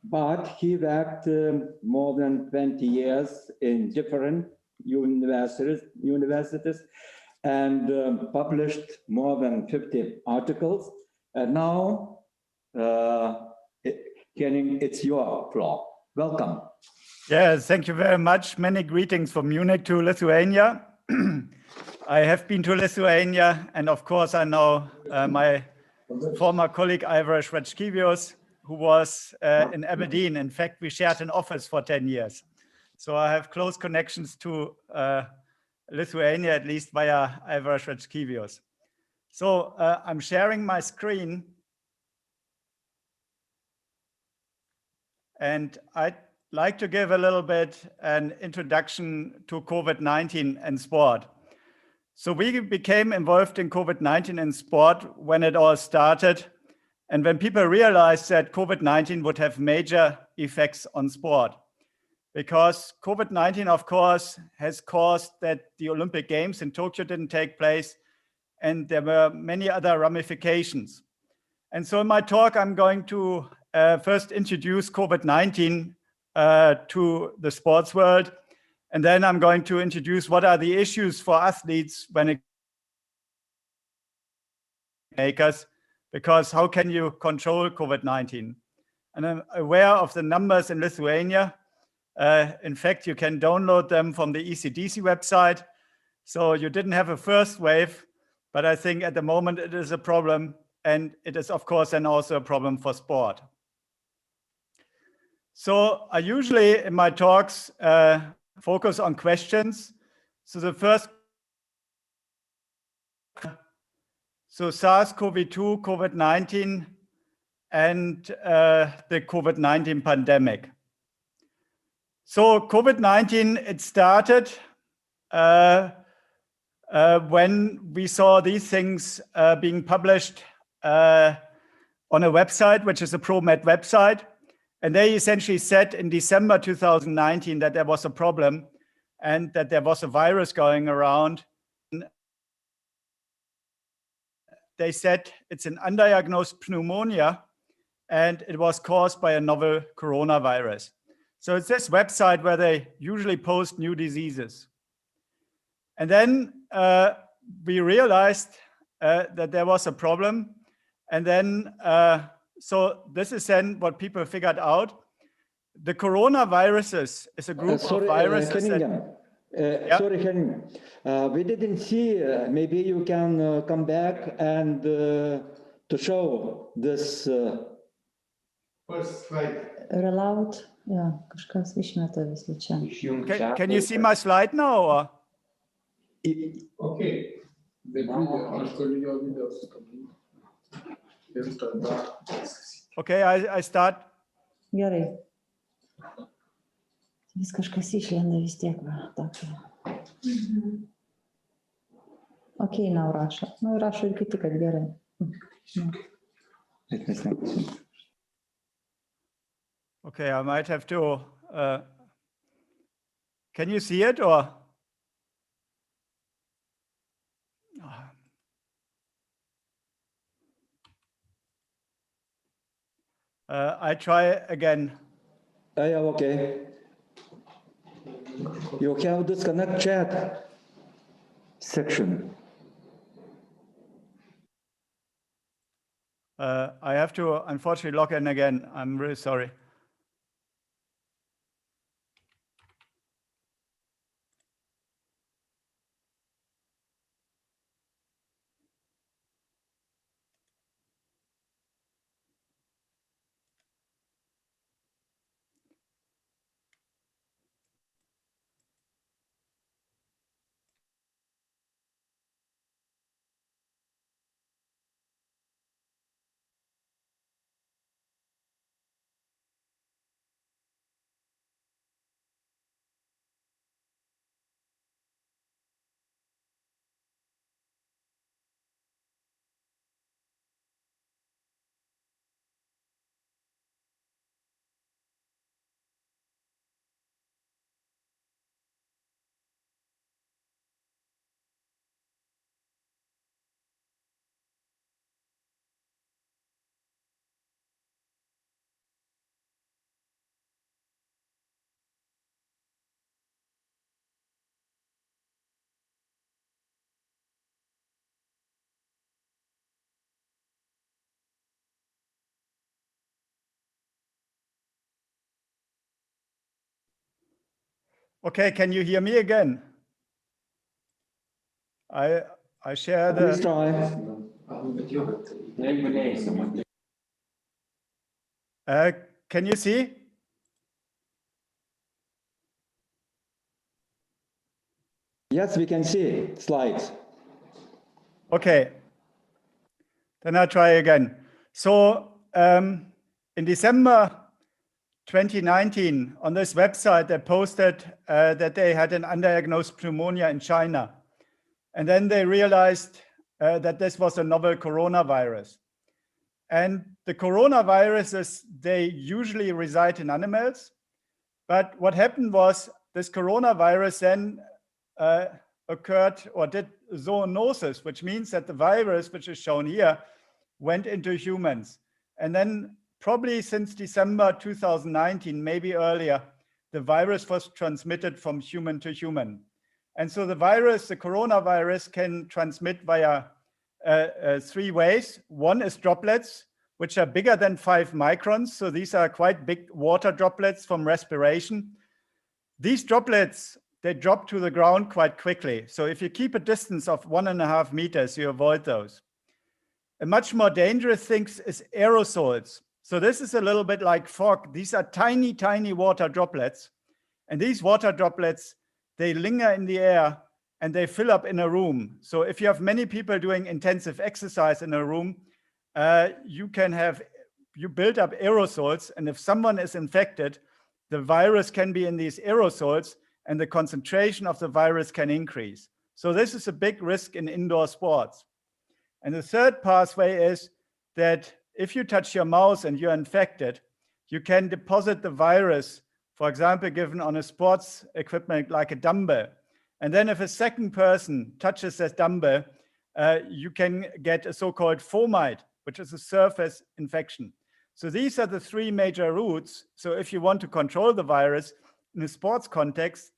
but he worked more than 20 years in different universities and published more than 50 articles. And now, Henning, it's your floor. Welcome. Yes, thank you very much. Many greetings from Munich to Lithuania. I have been to Lithuania, and of course I know my former colleague Ivor Shvetskevius, who was in Aberdeen. In fact, we shared an office for 10 years. So I have close connections to Lithuania, at least via Ivor Shvetskevius. So I'm sharing my screen. And I'd like to give a little bit an introduction to COVID-19 and sport. So we became involved in COVID-19 and sport when it all started. And when people realized that COVID-19 would have major effects on sport. Because COVID-19, of course, has caused that the Olympic Games in Tokyo didn't take place, and there were many other ramifications. And so in my talk, I'm going to first introduce COVID-19 to the sports world, and then I'm going to introduce what are the issues for athletes when it makers, because how can you control COVID-19? And I'm aware of the numbers in Lithuania. In fact, you can download them from the ECDC website. So you didn't have a first wave, but I think at the moment it is a problem. And it is, of course, then also a problem for sport. So I usually, in my talks, focus on questions. So the first, so SARS-CoV-2, COVID-19, and the COVID-19 pandemic. So COVID-19, it started when we saw these things being published on a website, which is a ProMed website. And they essentially said in December 2019 that there was a problem and that there was a virus going around. They said it's an undiagnosed pneumonia and it was caused by a novel coronavirus. So it's this website where they usually post new diseases. And then we realized that there was a problem. And then, so this is then what people figured out. The coronaviruses is a group of viruses. Sorry, Henning. We didn't see, maybe you can come back and to show this first slide. Allowed. Yeah, kažkas išmeta visą čia. Can you see my slide now? Or? Okay. Okay, I start. Gerai. Vis kažkas išlenda vis tiek. Okay, now rašo. Nu, rašo ir kiti, kad gerai. Okay, I might have to. Can you see it or? I try again. Yeah, okay. You have disconnect chat section. I have to unfortunately log in again. I'm really sorry. Okay, can you hear me again? I share the... Please try. Can you see? Yes, we can see slides. Okay, then I'll try again. So in December 2019, on this website, they posted that they had an undiagnosed pneumonia in China. And then they realized that this was a novel coronavirus. And the coronaviruses, they usually reside in animals. But what happened was this coronavirus then occurred or did zoonosis, which means that the virus, which is shown here, went into humans. And then probably since December 2019, maybe earlier, the virus was transmitted from human to human. And so the virus, the coronavirus, can transmit via 3 ways. One is droplets, which are bigger than 5 microns. So these are quite big water droplets from respiration. These droplets, they drop to the ground quite quickly. So if you keep a distance of 1.5 meters, you avoid those. A much more dangerous thing is aerosols. So this is a little bit like fog. These are tiny, tiny water droplets. And these water droplets, they linger in the air and they fill up in a room. So if you have many people doing intensive exercise in a room, you build up aerosols. And if someone is infected, the virus can be in these aerosols and the concentration of the virus can increase. So this is a big risk in indoor sports. And the third pathway is that if you touch your mouth and you're infected, you can deposit the virus, for example, given on a sports equipment like a dumbbell. And then if a second person touches that dumbbell, you can get a so-called fomite, which is a surface infection. So these are the 3 major routes. So if you want to control the virus in a sports context,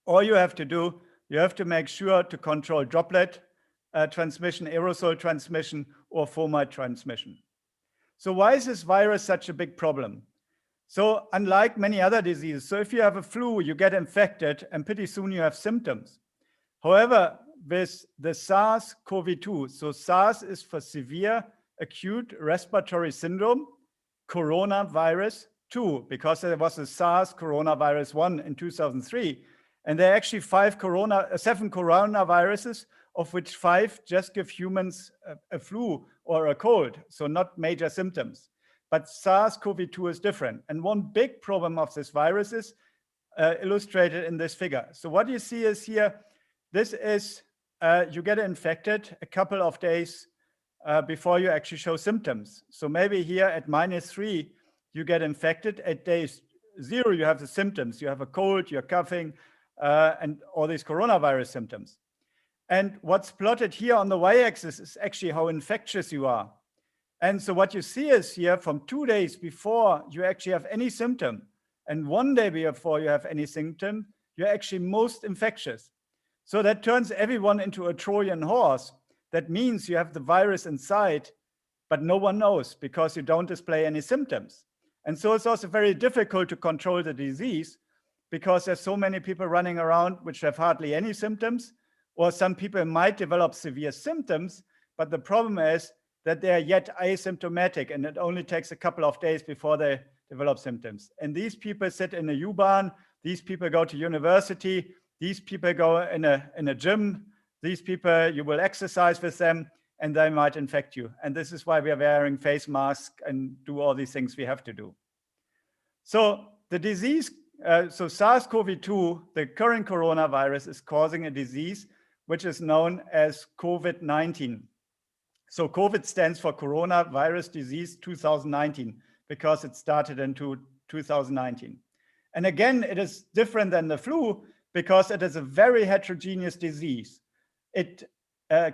all you have to do, you have to make sure to control droplet transmission, aerosol transmission, or fomite transmission. So why is this virus such a big problem? So unlike many other diseases, so if you have a flu, you get infected and pretty soon you have symptoms. However, with the SARS-CoV-2, so SARS is for severe acute respiratory syndrome, coronavirus 2, because there was a SARS coronavirus 1 in 2003. And there are actually 7 coronaviruses, of which 5 just give humans a flu or a cold, so not major symptoms. But SARS-CoV-2 is different. And one big problem of this virus is illustrated in this figure. So what you see is here, this is, you get infected a couple of days before you actually show symptoms. So maybe here at -3, you get infected. At day 0, you have the symptoms. You have a cold, you're coughing, and all these coronavirus symptoms. And what's plotted here on the y-axis is actually how infectious you are. And so what you see is here from 2 days before you actually have any symptom and 1 day before you have any symptom, you're actually most infectious. So that turns everyone into a Trojan horse. That means you have the virus inside, but no one knows because you don't display any symptoms. And so it's also very difficult to control the disease because there's so many people running around which have hardly any symptoms, or some people might develop severe symptoms, but the problem is that they are yet asymptomatic and it only takes a couple of days before they develop symptoms. And these people sit in a U-Bahn, these people go to university, these people go in a gym, these people, you will exercise with them and they might infect you. And this is why we are wearing face masks and do all these things we have to do. So the disease, so SARS-CoV-2, the current coronavirus, is causing a disease which is known as COVID-19. So COVID stands for Coronavirus Disease 2019 because it started in 2019. And again, it is different than the flu because it is a very heterogeneous disease. It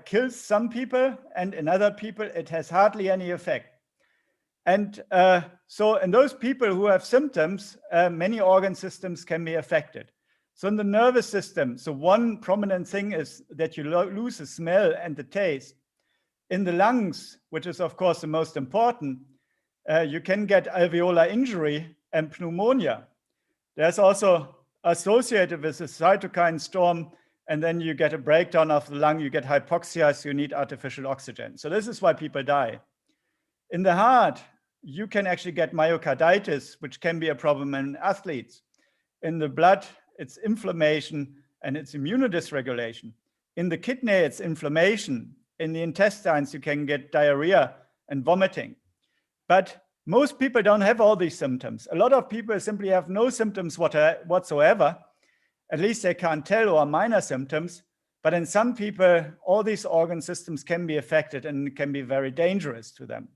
kills some people and in other people, it has hardly any effect. And so in those people who have symptoms, many organ systems can be affected. So in the nervous system, so one prominent thing is that you lose the smell and the taste. In the lungs, which is of course the most important, you can get alveolar injury and pneumonia. There's also associated with a cytokine storm, and then you get a breakdown of the lung, you get hypoxia, so you need artificial oxygen. So this is why people die. In the heart, you can actually get myocarditis, which can be a problem in athletes. In the blood, it's inflammation and it's immunodysregulation. In the kidney, it's inflammation. In the intestines, you can get diarrhea and vomiting. But most people don't have all these symptoms. A lot of people simply have no symptoms whatsoever. At least they can't tell, or minor symptoms. But in some people, all these organ systems can be affected and can be very dangerous to them.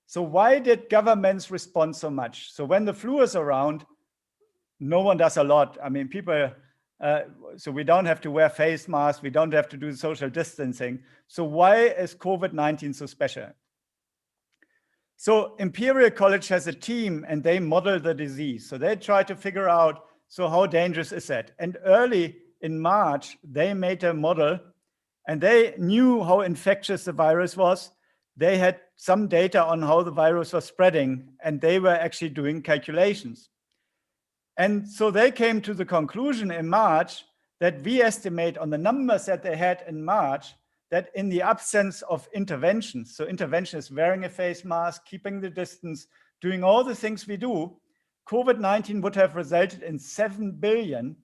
So why did governments respond so much? So when the flu is around, no one does a lot. I mean, people, so we don't have to wear face masks, we don't have to do social distancing. So why is COVID-19 so special? So Imperial College has a team and they model the disease. So they try to figure out, so how dangerous is that? And early in March, they made a model and they knew how infectious the virus was. They had some data on how the virus was spreading, and they were actually doing calculations. And so they came to the conclusion in March that we estimate on the numbers that they had in March, that in the absence of interventions, so intervention is wearing a face mask, keeping the distance, doing all the things we do, COVID-19 would have resulted in 7 billion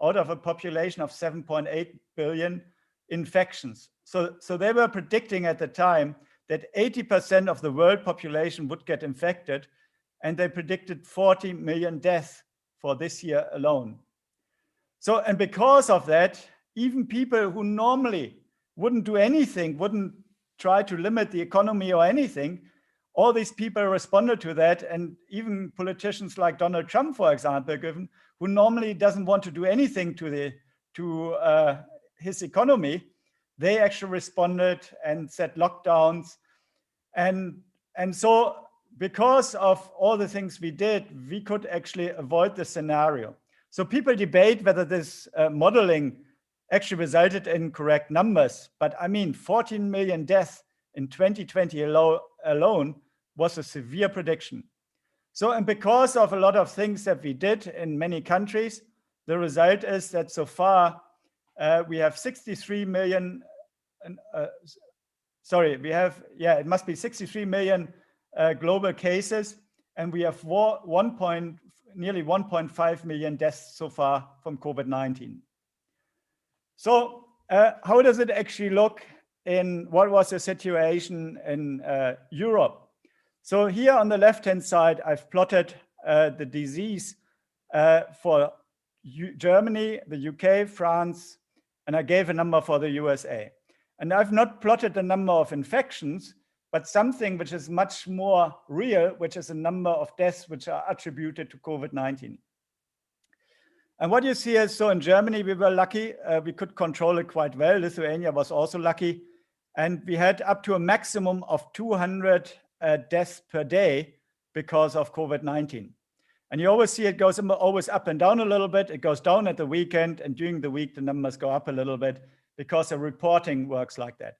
out of a population of 7.8 billion infections. So they were predicting at the time that 80% of the world population would get infected, and they predicted 40 million deaths for this year alone. So, and because of that, even people who normally wouldn't do anything, wouldn't try to limit the economy or anything, all these people responded to that. And even politicians like Donald Trump, for example, who normally doesn't want to do anything to his economy, they actually responded and set lockdowns. And so because of all the things we did, we could actually avoid the scenario. So people debate whether this modeling actually resulted in correct numbers. But I mean, 14 million deaths in 2020 alone was a severe prediction. So, and because of a lot of things that we did in many countries, the result is that so far we have 63 million, it must be 63 million global cases, and we have nearly 1.5 million deaths so far from COVID-19. So how does it actually look what was the situation in Europe? So here on the left-hand side, I've plotted the disease for Germany, the UK, France, and I gave a number for the USA. And I've not plotted the number of infections, but something which is much more real, which is a number of deaths which are attributed to COVID-19. And what you see is, so in Germany, we were lucky. We could control it quite well. Lithuania was also lucky. And we had up to a maximum of 200 deaths per day because of COVID-19. And you always see it goes always up and down a little bit. It goes down at the weekend, and during the week, the numbers go up a little bit because the reporting works like that.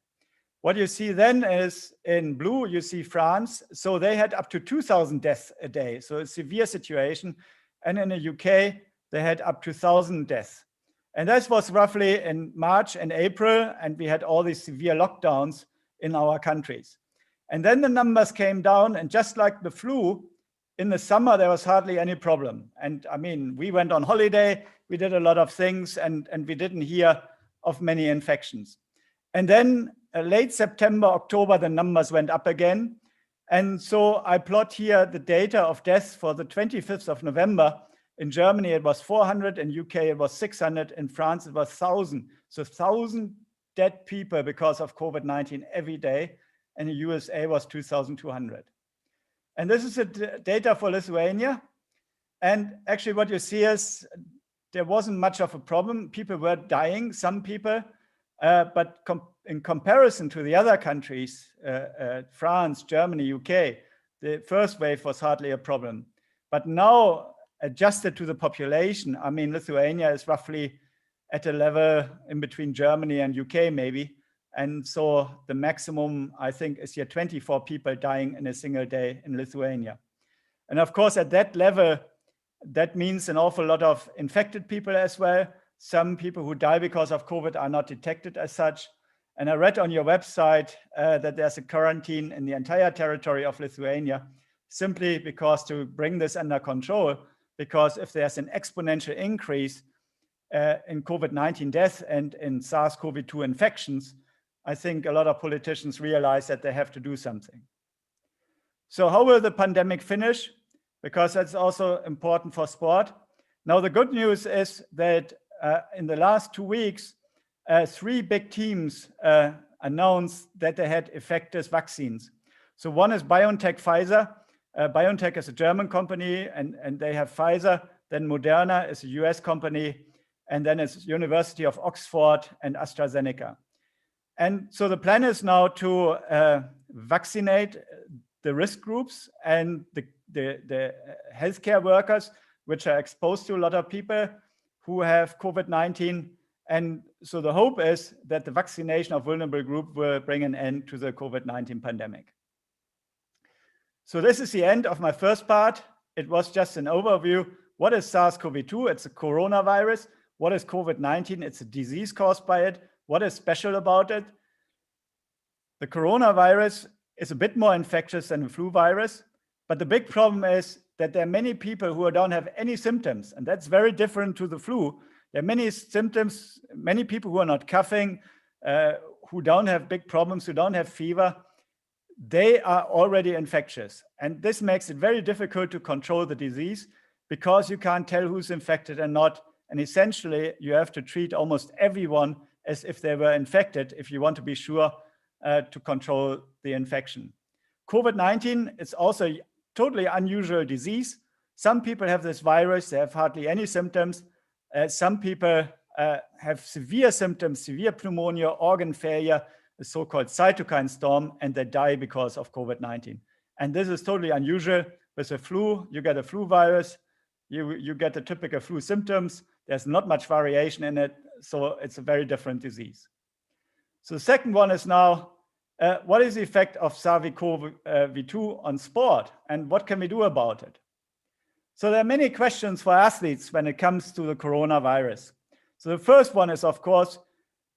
What you see then is in blue, you see France. So they had up to 2,000 deaths a day. So a severe situation. And in the UK, they had up to 1,000 deaths. And that was roughly in March and April. And we had all these severe lockdowns in our countries. And then the numbers came down. And just like the flu, in the summer, there was hardly any problem. And I mean, we went on holiday, we did a lot of things, and we didn't hear of many infections. And then late September, October, the numbers went up again. And so I plot here the data of deaths for the 25th of November. In Germany, it was 400. In UK, it was 600. In France, it was 1,000. So 1,000 dead people because of COVID-19 every day. And the USA was 2,200. And this is the data for Lithuania. And actually what you see is there wasn't much of a problem. People were dying, some people, but in comparison to the other countries, France, Germany, UK, the first wave was hardly a problem. But now, adjusted to the population, I mean, Lithuania is roughly at a level in between Germany and UK maybe. And so the maximum, I think, is here 24 people dying in a single day in Lithuania. And of course, at that level, That means an awful lot of infected people as well. Some people who die because of COVID are not detected as such. And I read on your website that there's a quarantine in the entire territory of Lithuania, simply because to bring this under control, because if there's an exponential increase in COVID-19 death and in SARS-CoV-2 infections, I think a lot of politicians realize that they have to do something. So how will the pandemic finish? Because that's also important for sport. Now, the good news is that in the last 2 weeks, 3 big teams announced that they had effective vaccines. So one is BioNTech Pfizer. BioNTech is a German company, and they have Pfizer. Then Moderna is a US company, and then it's University of Oxford and AstraZeneca. And so the plan is now to vaccinate the risk groups and the healthcare workers, which are exposed to a lot of people who have COVID-19. And so the hope is that the vaccination of vulnerable group will bring an end to the COVID-19 pandemic. So this is the end of my first part. It was just an overview. What is SARS-CoV-2? It's a coronavirus. What is COVID-19? It's a disease caused by it. What is special about it? The coronavirus is a bit more infectious than the flu virus, but the big problem is that there are many people who don't have any symptoms, and that's very different to the flu. There are many symptoms, many people who are not coughing, who don't have big problems, who don't have fever. They are already infectious. And this makes it very difficult to control the disease because you can't tell who's infected and not. And essentially, you have to treat almost everyone as if they were infected if you want to be sure to control the infection. COVID-19 is also a totally unusual disease. Some people have this virus, they have hardly any symptoms. Some people have severe symptoms, severe pneumonia, organ failure, a so-called cytokine storm, and they die because of COVID-19. And this is totally unusual. With the flu, you get a flu virus, you get the typical flu symptoms. There's not much variation in it, so it's a very different disease. So the second one is now, what is the effect of SARS-CoV-2 on sport, and what can we do about it? So there are many questions for athletes when it comes to the coronavirus. So the first one is, of course,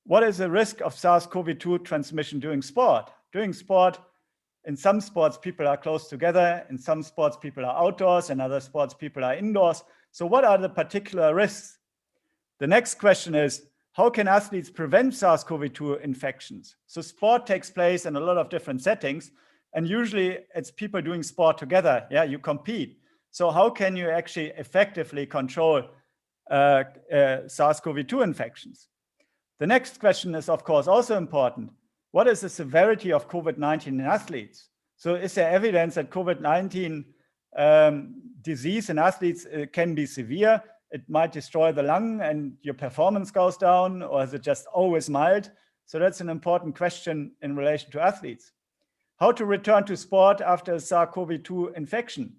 what is the risk of SARS-CoV-2 transmission during sport? During sport, in some sports, people are close together. In some sports, people are outdoors. In other sports, people are indoors. So what are the particular risks? The next question is, how can athletes prevent SARS-CoV-2 infections? So sport takes place in a lot of different settings, and usually it's people doing sport together. Yeah, you compete. So how can you actually effectively control SARS-CoV-2 infections? The next question is, of course, also important. What is the severity of COVID-19 in athletes? So is there evidence that COVID-19 disease in athletes can be severe? It might destroy the lung and your performance goes down, or is it just always mild? So that's an important question in relation to athletes. How to return to sport after a SARS-CoV-2 infection?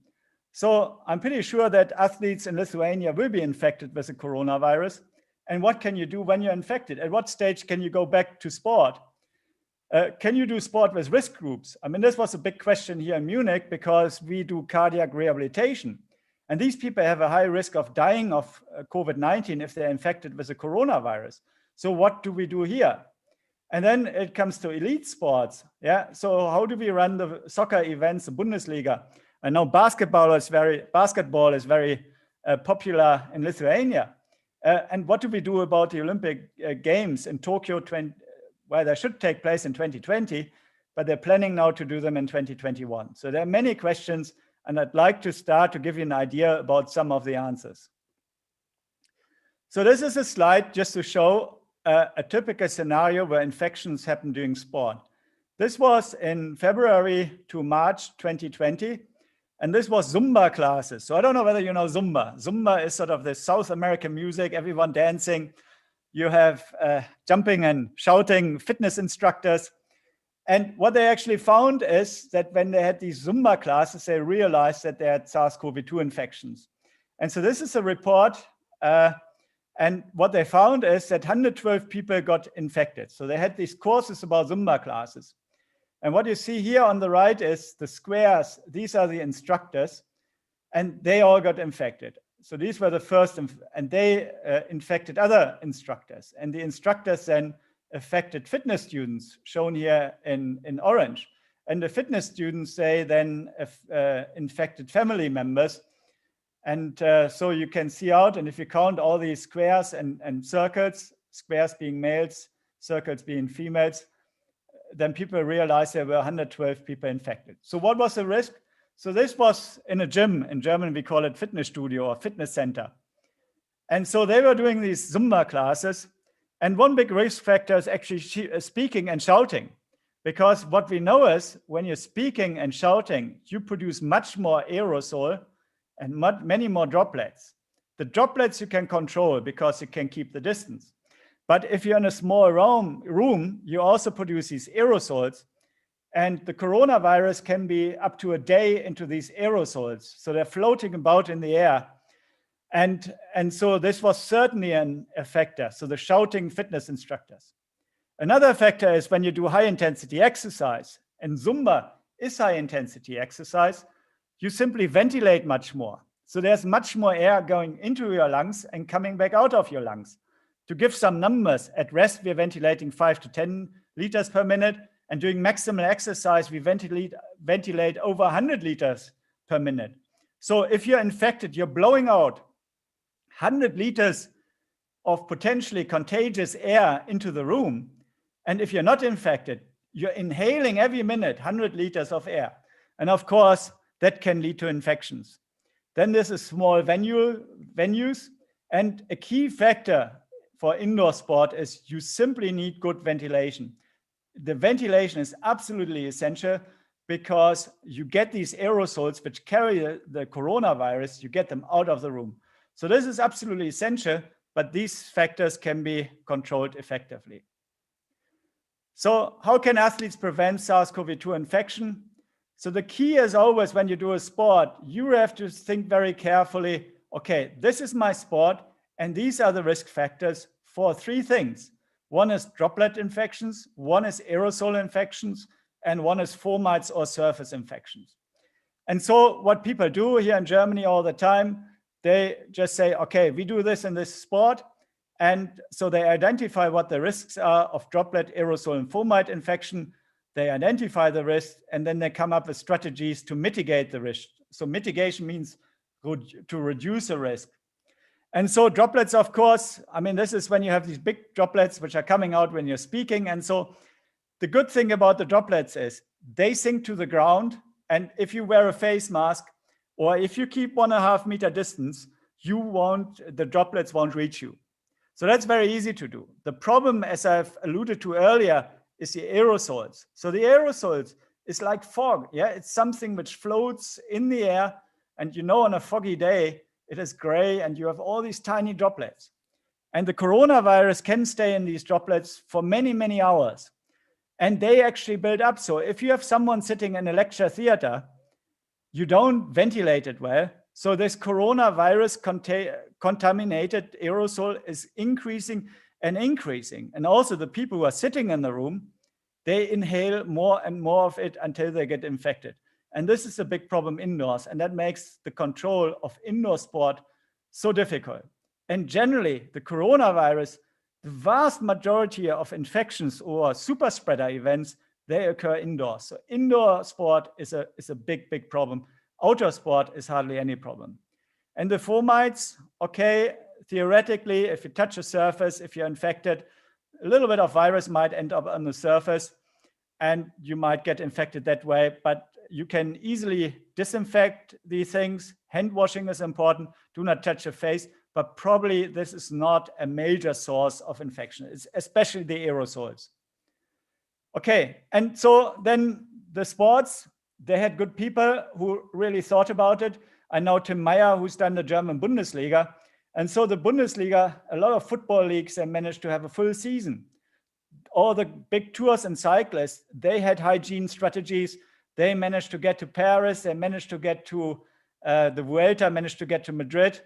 So I'm pretty sure that athletes in Lithuania will be infected with the coronavirus. And what can you do when you're infected? At what stage can you go back to sport? Can you do sport with risk groups? I mean, this was a big question here in Munich because we do cardiac rehabilitation. And these people have a high risk of dying of COVID-19 if they're infected with the coronavirus. So what do we do here? And then it comes to elite sports. Yeah. So how do we run the soccer events, the Bundesliga? I know basketball is very popular in Lithuania. And what do we do about the Olympic Games in Tokyo? Well, they should take place in 2020, but they're planning now to do them in 2021. So there are many questions, and I'd like to start to give you an idea about some of the answers. So this is a slide just to show a typical scenario where infections happen during sport. This was in February to March 2020. And this was Zumba classes. So I don't know whether you know Zumba. Zumba is sort of the South American music, everyone dancing. You have jumping and shouting fitness instructors. And what they actually found is that when they had these Zumba classes, they realized that they had SARS-CoV-2 infections. And so this is a report. And what they found is that 112 people got infected. So they had these courses about Zumba classes. And what you see here on the right is the squares. These are the instructors, and they all got infected. So these were the first, and they infected other instructors. And the instructors then affected fitness students, shown here in orange. And the fitness students, they then infected family members. And so you can see out, and if you count all these squares and circles, squares being males, circles being females, then people realized there were 112 people infected. So what was the risk? So this was in a gym. In German, we call it Fitnessstudio or fitness center. And so they were doing these Zumba classes. And one big risk factor is actually speaking and shouting. Because what we know is when you're speaking and shouting, you produce much more aerosol and many more droplets. The droplets you can control because you can keep the distance. But if you're in a small room, you also produce these aerosols. And the coronavirus can be up to a day into these aerosols. So they're floating about in the air. And so this was certainly a factor. So the shouting fitness instructors. Another factor is when you do high intensity exercise, and Zumba is high intensity exercise, you simply ventilate much more. So there's much more air going into your lungs and coming back out of your lungs. To give some numbers, at rest, we're ventilating 5 to 10 liters per minute. And doing maximal exercise, we ventilate over 100 liters per minute. So if you're infected, you're blowing out 100 liters of potentially contagious air into the room. And if you're not infected, you're inhaling every minute 100 liters of air. And of course, that can lead to infections. Then there's a small venues. And a key factor for indoor sport is you simply need good ventilation. The ventilation is absolutely essential because you get these aerosols which carry the coronavirus, you get them out of the room. So this is absolutely essential, but these factors can be controlled effectively. So how can athletes prevent SARS-CoV-2 infection? So the key is always when you do a sport, you have to think very carefully, okay, this is my sport, and these are the risk factors for 3 things. One is droplet infections, one is aerosol infections, and one is fomites or surface infections. And so what people do here in Germany all the time, they just say, okay, we do this in this sport. And so they identify what the risks are of droplet, aerosol, and fomite infection. They identify the risk, and then they come up with strategies to mitigate the risk. So mitigation means to reduce the risk. And so droplets, of course, I mean, this is when you have these big droplets which are coming out when you're speaking. And so the good thing about the droplets is they sink to the ground. And if you wear a face mask or if you keep 1.5 meter distance, the droplets won't reach you. So that's very easy to do. The problem, as I've alluded to earlier, is the aerosols. So the aerosols is like fog. Yeah, it's something which floats in the air. And you know, on a foggy day, it is gray and you have all these tiny droplets. And the coronavirus can stay in these droplets for many, many hours. And they actually build up. So if you have someone sitting in a lecture theater, you don't ventilate it well. So this coronavirus contaminated aerosol is increasing and increasing. And also the people who are sitting in the room, they inhale more and more of it until they get infected. And this is a big problem indoors. And that makes the control of indoor sport so difficult. And generally, the coronavirus, the vast majority of infections or super spreader events, they occur indoors. So indoor sport is a big, big problem. Outdoor sport is hardly any problem. And the fomites, okay, theoretically, if you touch a surface, if you're infected, a little bit of virus might end up on the surface and you might get infected that way, but you can easily disinfect these things. Hand washing is important. Do not touch your face, but probably this is not a major source of infection. It's especially the aerosols. Okay, and so then the sports, they had good people who really thought about it. I know Tim Meyer, who's done the German Bundesliga. And so the Bundesliga, a lot of football leagues, they managed to have a full season. All the big tours and cyclists, they had hygiene strategies. They managed to get to Paris. They managed to get to the Vuelta, managed to get to Madrid.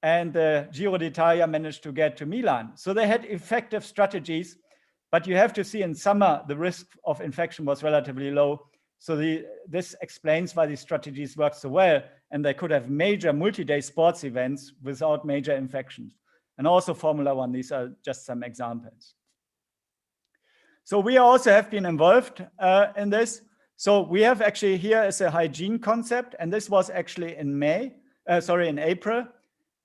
And the Giro d'Italia managed to get to Milan. So they had effective strategies. But you have to see in summer, the risk of infection was relatively low. So this explains why these strategies work so well, and they could have major multi-day sports events without major infections. And also Formula One, these are just some examples. So we also have been involved in this. So we have actually here is a hygiene concept, and this was actually in in April.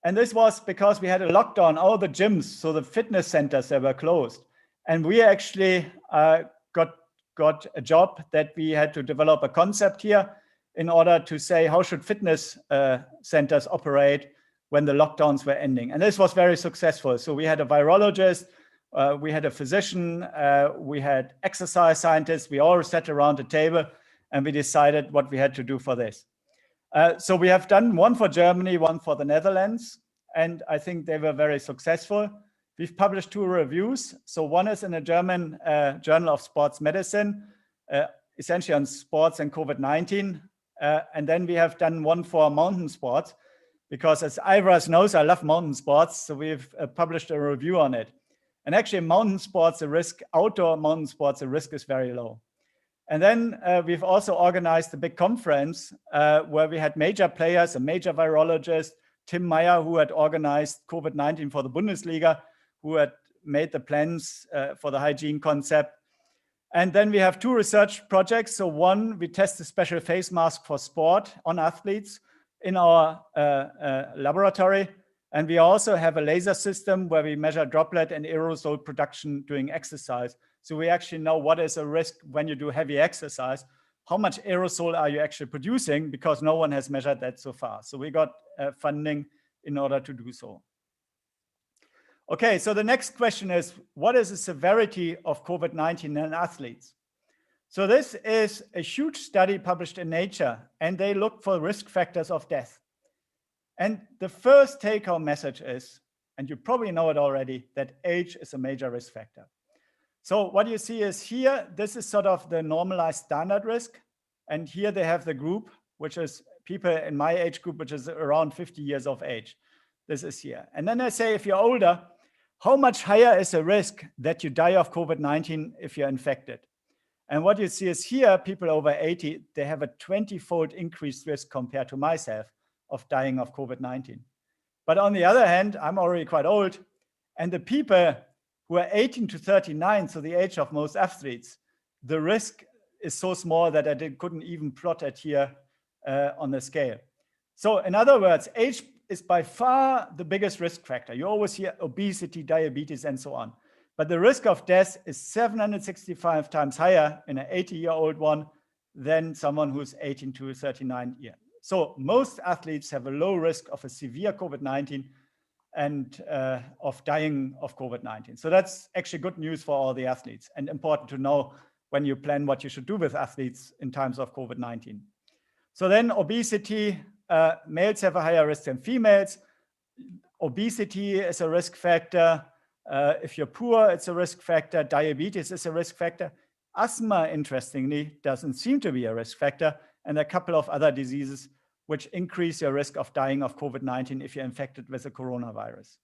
And this was because we had a lockdown, all the gyms, so the fitness centers, they were closed. And we actually got a job that we had to develop a concept here in order to say, how should fitness centers operate when the lockdowns were ending? And this was very successful. So we had a virologist, we had a physician, we had exercise scientists, we all sat around a table and we decided what we had to do for this. So we have done one for Germany, one for the Netherlands, and I think they were very successful. We've published 2 reviews. So one is in a German Journal of Sports Medicine, essentially on sports and COVID-19. And then we have done one for mountain sports, because as Ivras knows, I love mountain sports. So we've published a review on it. And actually mountain sports, outdoor mountain sports, the risk is very low. And then we've also organized a big conference where we had major players, a major virologist, Tim Meyer, who had organized COVID-19 for the Bundesliga, who had made the plans for the hygiene concept. And then we have 2 research projects. So one, we test a special face mask for sport on athletes in our laboratory. And we also have a laser system where we measure droplet and aerosol production during exercise. So we actually know what is a risk when you do heavy exercise. How much aerosol are you actually producing? Because no one has measured that so far. So we got funding in order to do so. Okay, so the next question is, what is the severity of COVID-19 in athletes? So this is a huge study published in Nature, and they look for risk factors of death. And the first take-home message is, and you probably know it already, that age is a major risk factor. So what you see is here, this is sort of the normalized standard risk. And here they have the group, which is people in my age group, which is around 50 years of age. This is here. And then I say, if you're older, how much higher is the risk that you die of COVID-19 if you're infected? And what you see is here, people over 80, they have a 20-fold increased risk compared to myself of dying of COVID-19. But on the other hand, I'm already quite old, and the people who are 18 to 39, so the age of most athletes, the risk is so small that I couldn't even plot it here on the scale. So in other words, age is by far the biggest risk factor. You always hear obesity, diabetes, and so on. But the risk of death is 765 times higher in an 80-year-old one than someone who's 18 to 39 years. So most athletes have a low risk of a severe COVID-19 and of dying of COVID-19. So that's actually good news for all the athletes and important to know when you plan what you should do with athletes in times of COVID-19. So then obesity, males have a higher risk than females. Obesity is a risk factor. If you're poor, it's a risk factor. Diabetes is a risk factor. Asthma, interestingly, doesn't seem to be a risk factor. And a couple of other diseases which increase your risk of dying of COVID-19 if you're infected with a coronavirus.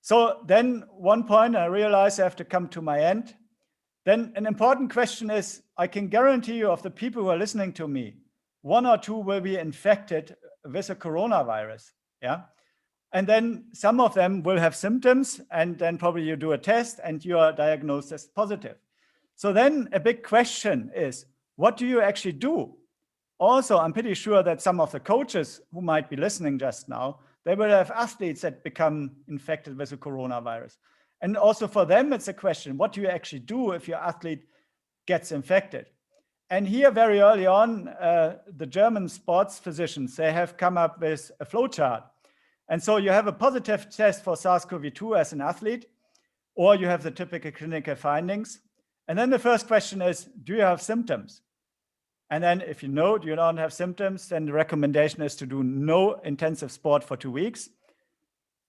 So then one point, I realize I have to come to my end. Then an important question is, I can guarantee you of the people who are listening to me, 1 or 2 will be infected with a coronavirus, yeah? And then some of them will have symptoms, and then probably you do a test and you are diagnosed as positive. So then a big question is, what do you actually do? Also, I'm pretty sure that some of the coaches who might be listening just now, they will have athletes that become infected with the coronavirus. And also for them, it's a question, what do you actually do if your athlete gets infected? And here very early on, the German sports physicians, they have come up with a flowchart. And so you have a positive test for SARS-CoV-2 as an athlete, or you have the typical clinical findings. And then the first question is, do you have symptoms? And then if you know you don't have symptoms, then the recommendation is to do no intensive sport for 2 weeks.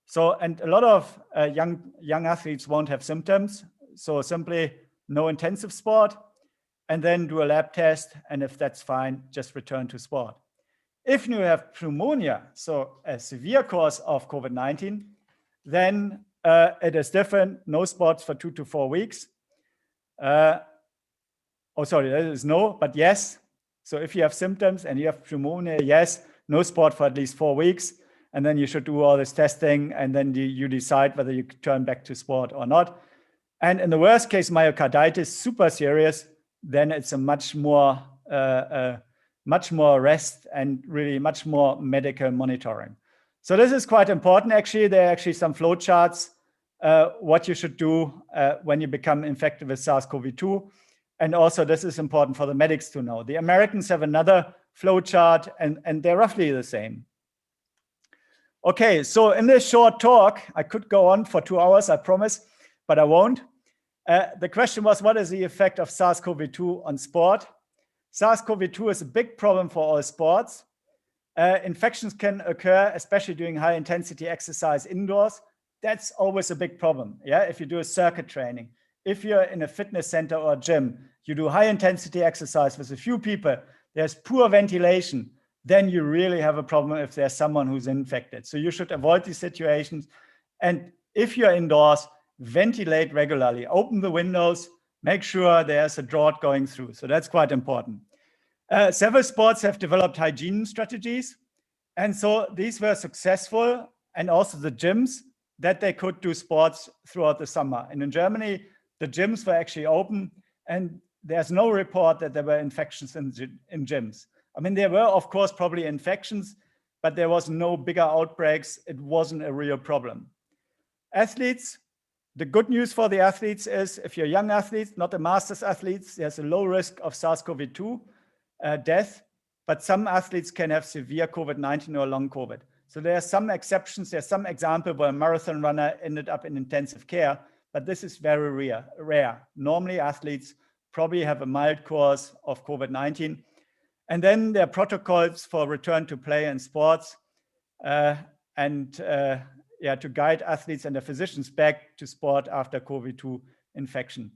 So, and a lot of young athletes won't have symptoms. So simply no intensive sport, and then do a lab test. And if that's fine, just return to sport. If you have pneumonia, so a severe cause of COVID-19, then it is different, no sports for 2 to 4 weeks. Oh, sorry, that is no, but yes. So if you have symptoms and you have pneumonia, yes, no sport for at least 4 weeks. And then you should do all this testing, and then you decide whether you turn back to sport or not. And in the worst case, myocarditis, super serious, then it's a much more rest and really much more medical monitoring. So this is quite important. Actually, there are actually some flow charts, what you should do when you become infected with SARS-CoV-2. And also this is important for the medics to know. The Americans have another flow chart, and they're roughly the same. Okay, so in this short talk, I could go on for 2 hours, I promise, but I won't. The question was, what is the effect of SARS-CoV-2 on sport? SARS-CoV-2 is a big problem for all sports. Infections can occur, especially during high intensity exercise indoors. That's always a big problem. Yeah, if you do a circuit training, if you're in a fitness center or gym, you do high intensity exercise with a few people, there's poor ventilation, then you really have a problem if there's someone who's infected. So you should avoid these situations. And if you're indoors, ventilate regularly, open the windows, make sure there's a draught going through. So that's quite important. Several sports have developed hygiene strategies. And so these were successful, and also the gyms, that they could do sports throughout the summer. And in Germany, the gyms were actually open, and there's no report that there were infections in gyms. I mean, there were, of course, probably infections, but there was no bigger outbreaks. It wasn't a real problem. Athletes, the good news for the athletes is if you're young athletes, not the masters athletes, there's a low risk of SARS-CoV-2 death, but some athletes can have severe COVID-19 or long COVID. So there are some exceptions. There's some example where a marathon runner ended up in intensive care, but this is very rare. Normally athletes probably have a mild course of COVID-19. And then there are protocols for return to play in sports to guide athletes and their physicians back to sport after COVID-2 infection.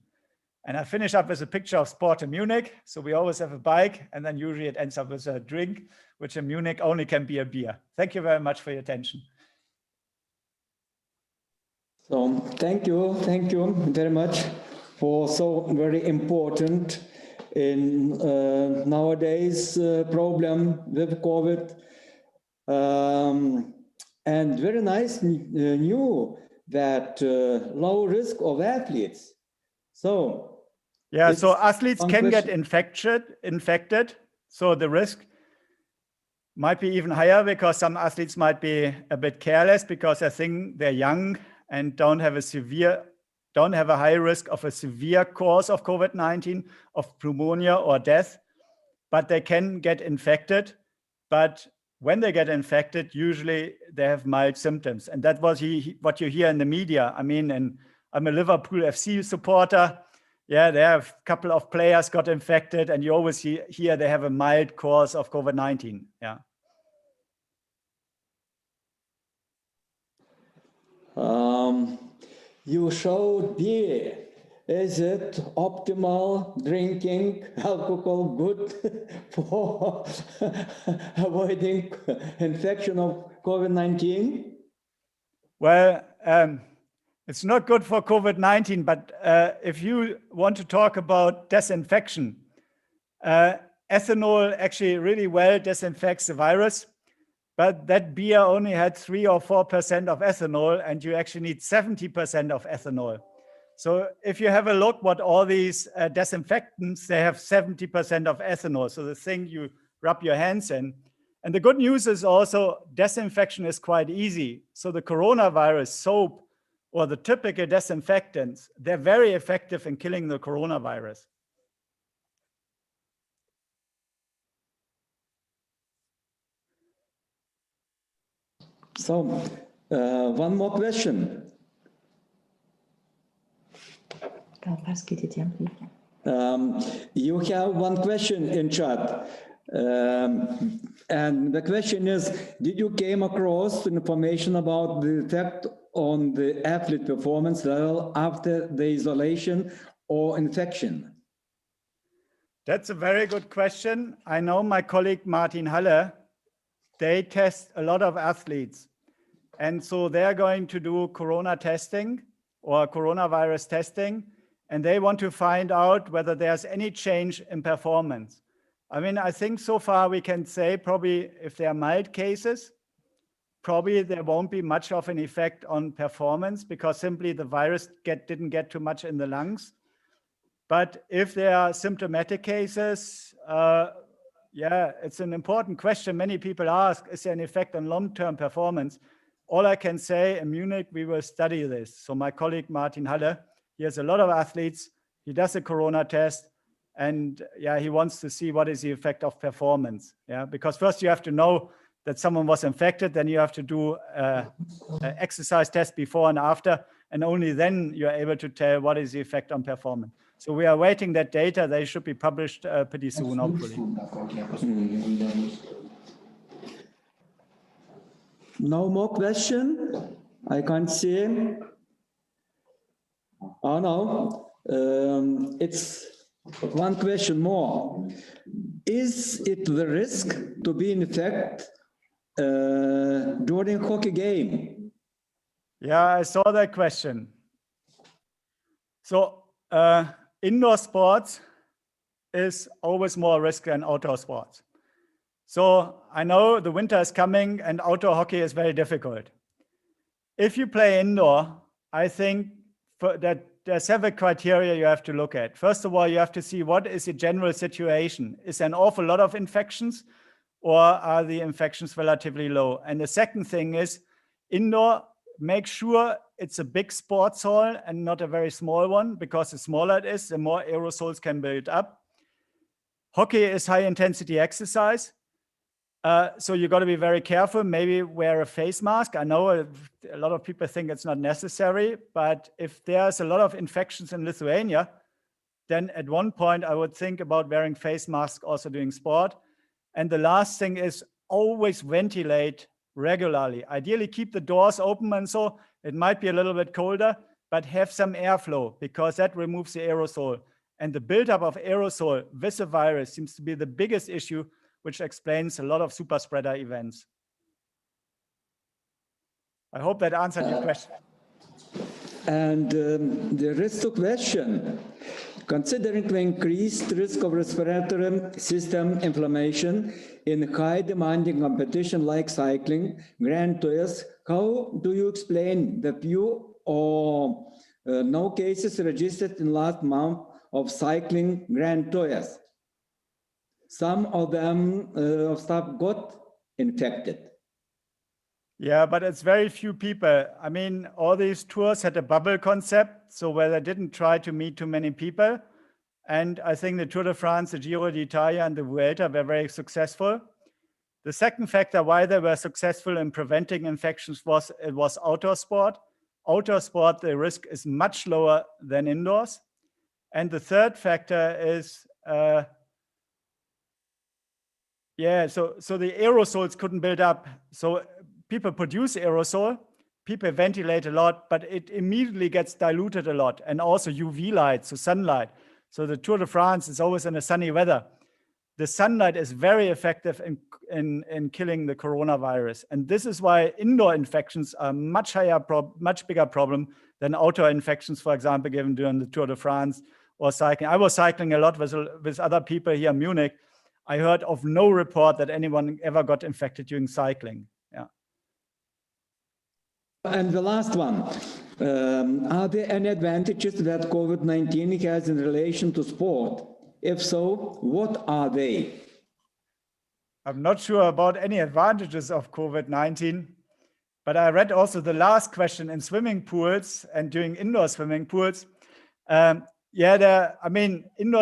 And I finish up with a picture of sport in Munich. So we always have a bike, and then usually it ends up with a drink, which in Munich only can be a beer. Thank you very much for your attention. So thank you very much for so very important in nowadays problem with COVID. And very nice new that low risk of athletes. So yeah, so athletes can get infected. So the risk might be even higher because some athletes might be a bit careless because they think they're young and don't have a high risk of a severe course of COVID-19, of pneumonia or death, but they can get infected. But when they get infected, usually they have mild symptoms. And that was what you hear in the media. I mean, and I'm a Liverpool FC supporter. Yeah, they have a couple of players got infected, and you always hear they have a mild course of COVID-19. Yeah. You showed beer. Is it optimal drinking alcohol good for avoiding infection of COVID-19? Well, it's not good for COVID-19, but if you want to talk about disinfection, ethanol actually really well disinfects the virus, but that beer only had 3 or 4% of ethanol, and you actually need 70% of ethanol. So if you have a look what all these disinfectants, they have 70% of ethanol. So the thing you rub your hands in. And the good news is also disinfection is quite easy. So the coronavirus soap or the typical disinfectants, they're very effective in killing the coronavirus. So one more question. You have one question in chat. And the question is, did you came across information about the effect on the athlete performance level after the isolation or infection? That's a very good question. I know my colleague Martin Halle, they test a lot of athletes. And so they're going to do corona testing or coronavirus testing. and they want to find out whether there's any change in performance. I mean, I think so far we can say probably if they are mild cases, probably there won't be much of an effect on performance because simply the virus didn't get too much in the lungs. But if there are symptomatic cases, yeah, it's an important question. Many people ask, is there an effect on long-term performance? All I can say, in Munich, we will study this. So my colleague, Martin Halle, he has a lot of athletes. He does a corona test. And yeah, he wants to see what is the effect of performance. Yeah, because first you have to know that someone was infected, then you have to do an exercise test before and after, and only then you're able to tell what is the effect on performance. So we are waiting that data. They should be published pretty soon, hopefully. No more question? I can't see. Oh no, it's one question more. Is it the risk to be infected during hockey game? Yeah, I saw that question. So indoor sports is always more risk than outdoor sports. So I know the winter is coming and outdoor hockey is very difficult. If you play indoor, I think that there are several criteria you have to look at. First of all, you have to see what is the general situation. Is there an awful lot of infections or are the infections relatively low? And the second thing is indoor, make sure it's a big sports hall and not a very small one, because the smaller it is, the more aerosols can build up. Hockey is high intensity exercise. So you got to be very careful, maybe wear a face mask. I know a lot of people think it's not necessary, but if there's a lot of infections in Lithuania, then at one point I would think about wearing face masks also doing sport. And the last thing is always ventilate regularly. Ideally keep the doors open, and so it might be a little bit colder, but have some airflow because that removes the aerosol. And the buildup of aerosol with the virus seems to be the biggest issue, which explains a lot of super spreader events. I hope that answered your question. And there is a question. Considering the increased risk of respiratory system inflammation in high demanding competition like cycling, Grand Tours, how do you explain the few or no cases registered in last month of cycling Grand Tours? Some of them of staff got infected. Yeah, but it's very few people. I mean, all these tours had a bubble concept, so where they didn't try to meet too many people. And I think the Tour de France, the Giro d'Italia, and the Vuelta were very successful. The second factor why they were successful in preventing infections was it was outdoor sport. Outdoor sport, the risk is much lower than indoors. And the third factor is, so the aerosols couldn't build up. So people produce aerosol, people ventilate a lot, but it immediately gets diluted a lot. And also UV light, so sunlight. So the Tour de France is always in a sunny weather. The sunlight is very effective in killing the coronavirus. And this is why indoor infections are much bigger problem than outdoor infections, for example, given during the Tour de France or cycling. I was cycling a lot with other people here in Munich. I heard of no report that anyone ever got infected during cycling. Yeah. And the last one, are there any advantages that COVID-19 has in relation to sport? If so, what are they? I'm not sure about any advantages of COVID-19, but I read also the last question in swimming pools and during indoor swimming pools. Indoor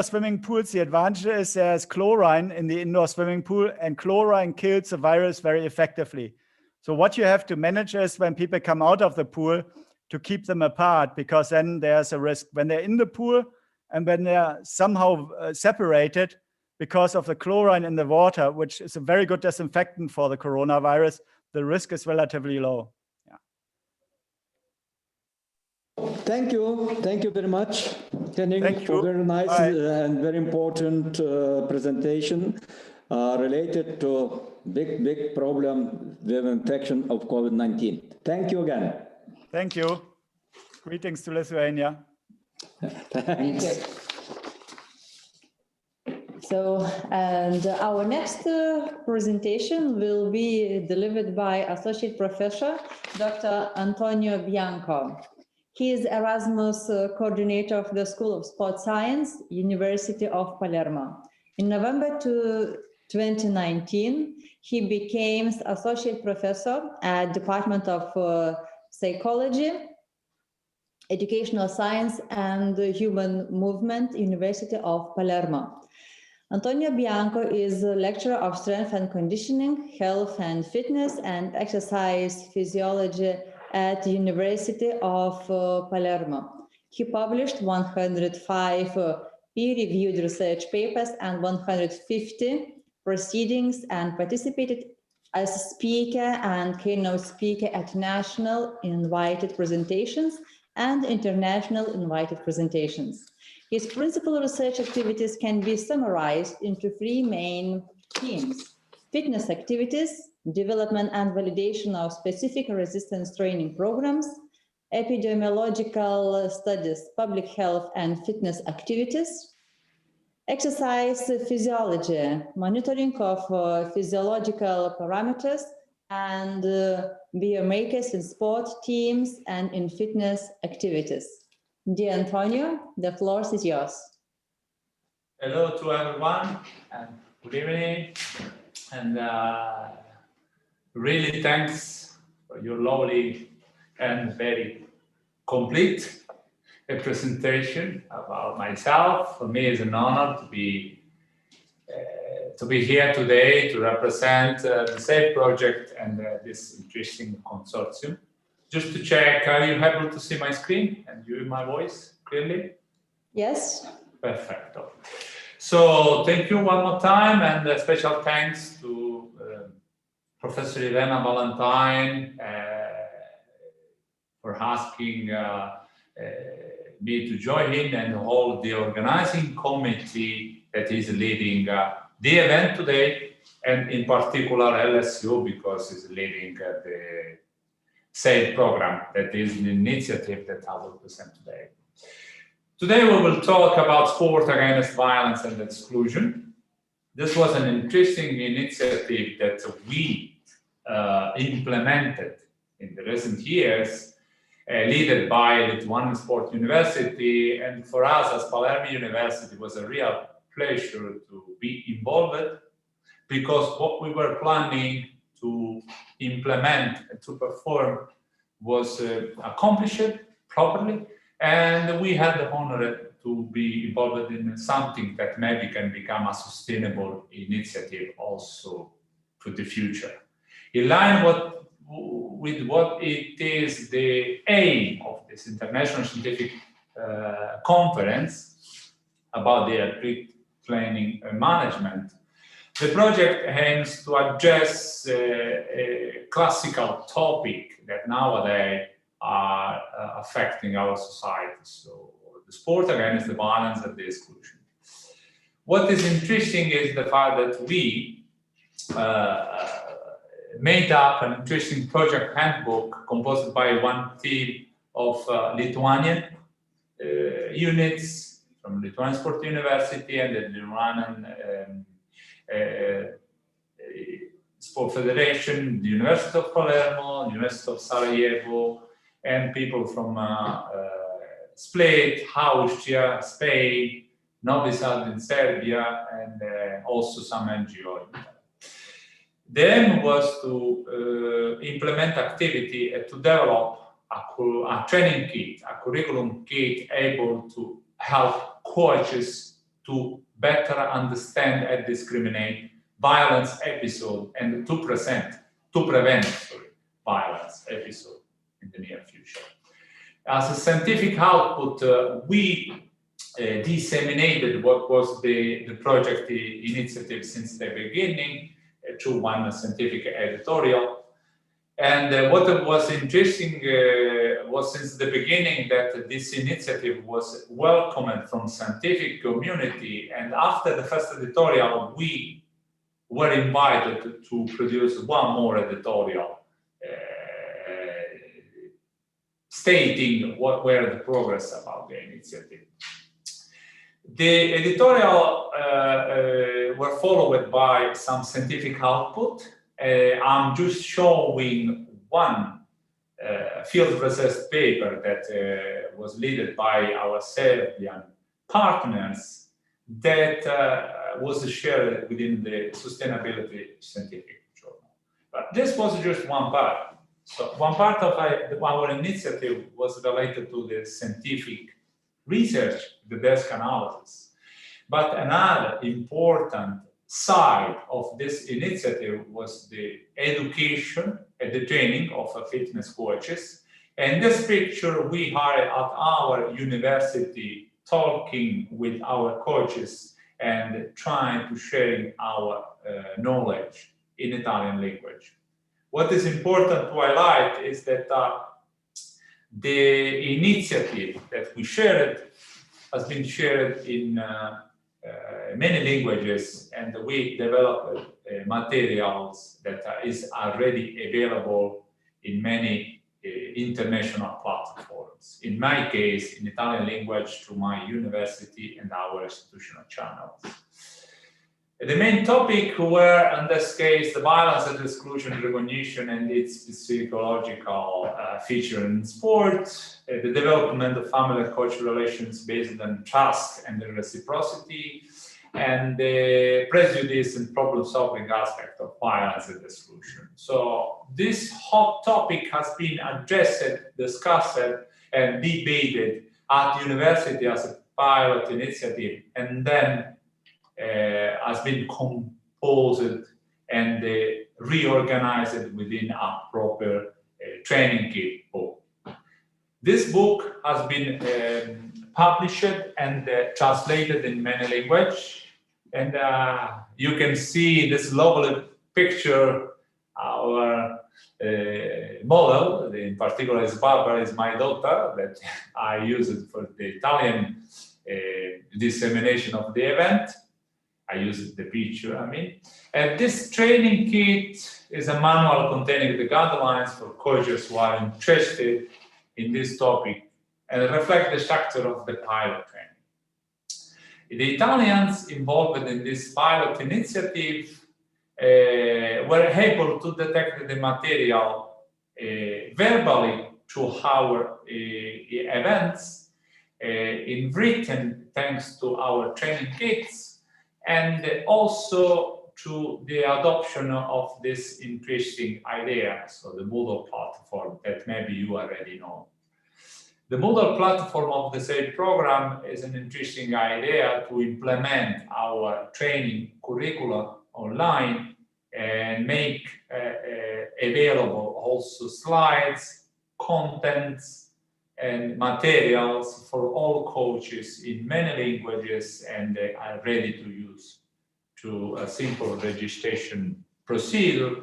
swimming pools, the advantage is there's chlorine in the indoor swimming pool, and chlorine kills the virus very effectively. So what you have to manage is when people come out of the pool to keep them apart, because then there's a risk when they're in the pool and when they're somehow separated because of the chlorine in the water, which is a very good disinfectant for the coronavirus, the risk is relatively low. Thank you very much, Henning, for a very nice and very important presentation related to big problem with infection of COVID-19. Thank you again. Thank you. Greetings to Lithuania. Thank you. So, and our next presentation will be delivered by Associate Professor Dr. Antonio Bianco. He is Erasmus Coordinator of the School of Sports Science, University of Palermo. In November 2019, he became Associate Professor at Department of Psychology, Educational Science and Human Movement, University of Palermo. Antonio Bianco is a lecturer of strength and conditioning, health and fitness, and exercise physiology at the University of Palermo. He published 105 peer-reviewed research papers and 150 proceedings and participated as a speaker and keynote speaker at national invited presentations and international invited presentations. His principal research activities can be summarized into three main themes: fitness activities, development and validation of specific resistance training programs, epidemiological studies, public health and fitness activities, exercise physiology, monitoring of physiological parameters and biomarkers in sport teams and in fitness activities. Dear Antonio, the floor is yours. Hello to everyone and good evening. And really thanks for your lovely and very complete presentation about myself. For me, it's an honor to be here today to represent the SAFE project and this interesting consortium. Just to check, are you able to see my screen and hear my voice clearly? Yes. Perfecto. So thank you one more time, and a special thanks to Professor Elena Valentine for asking me to join in and hold the organizing committee that is leading the event today, and in particular LSU because it's leading the SAFE program, that is an initiative that I will present today. Today we will talk about sport against violence and exclusion. This was an interesting initiative that we implemented in the recent years, led by Lithuanian Sport University, and for us as Palermo University it was a real pleasure to be involved, because what we were planning to implement and to perform was accomplished properly, and we had the honor to be involved in something that maybe can become a sustainable initiative also for the future. In line with what it is the aim of this international scientific conference about the athlete training management, the project aims to address a classical topic that nowadays are affecting our society. So the sport against the violence and the exclusion. What is interesting is the fact that we made up an interesting project handbook composed by one team of Lithuanian units from Lithuanian Sport University and the Lithuanian Sport Federation, the University of Palermo, the University of Sarajevo, and people from Split, Austria, Spain, Novi Sad in Serbia, and also some NGO. The aim was to implement activity to develop a training kit, a curriculum kit able to help coaches to better understand and discriminate violence episode and to prevent violence episode in the near future. As a scientific output, we disseminated what was the project initiative since the beginning through one scientific editorial. And what was interesting was since the beginning that this initiative was welcomed from scientific community. And after the first editorial, we were invited to produce one more editorial stating what were the progress about the initiative. The editorial were followed by some scientific output. I'm just showing one field research paper that was led by our Serbian partners that was shared within the Sustainability Scientific Journal. But this was just one part. So one part of our initiative was related to the scientific research, the desk analysis. But another important side of this initiative was the education and the training of fitness coaches. And this picture we are at our university talking with our coaches and trying to share our knowledge in Italian language. What is important to highlight is that the initiative that we shared has been shared in many languages, and we developed materials that is already available in many international platforms. In my case, in Italian language through my university and our institutional channels. The main topic were, in this case, the violence and exclusion recognition and its psychological feature in sport, the development of family and coach relations based on trust and reciprocity, and the prejudice and problem-solving aspect of violence and exclusion. So this hot topic has been addressed, discussed, and debated at the university as a pilot initiative, and then has been composed and reorganized within a proper training kit book. This book has been published and translated in many languages. And you can see this lovely picture, our model, in particular is Barbara, is my daughter, that I used for the Italian dissemination of the event. I used the picture, And this training kit is a manual containing the guidelines for coaches who are interested in this topic and reflect the structure of the pilot training. The Italians involved in this pilot initiative were able to detect the material verbally through our events, in written thanks to our training kits, and also to the adoption of this interesting idea, so the Moodle platform that maybe you already know. The Moodle platform of the SAID program is an interesting idea to implement our training curricula online and make available also slides, contents, and materials for all coaches in many languages, and they are ready to use through a simple registration procedure,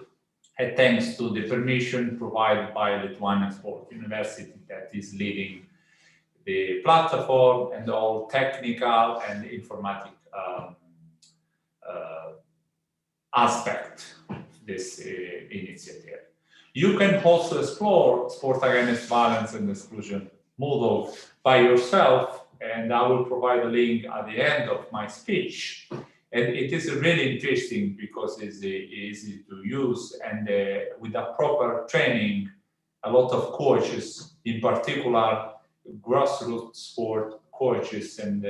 and thanks to the permission provided by Lithuanian Sport University that is leading the platform and all technical and informatic aspect of this initiative. You can also explore Sport Against Violence and Exclusion Moodle by yourself, and I will provide a link at the end of my speech. And it is really interesting because it's easy to use, and with a proper training, a lot of coaches, in particular grassroots sport coaches and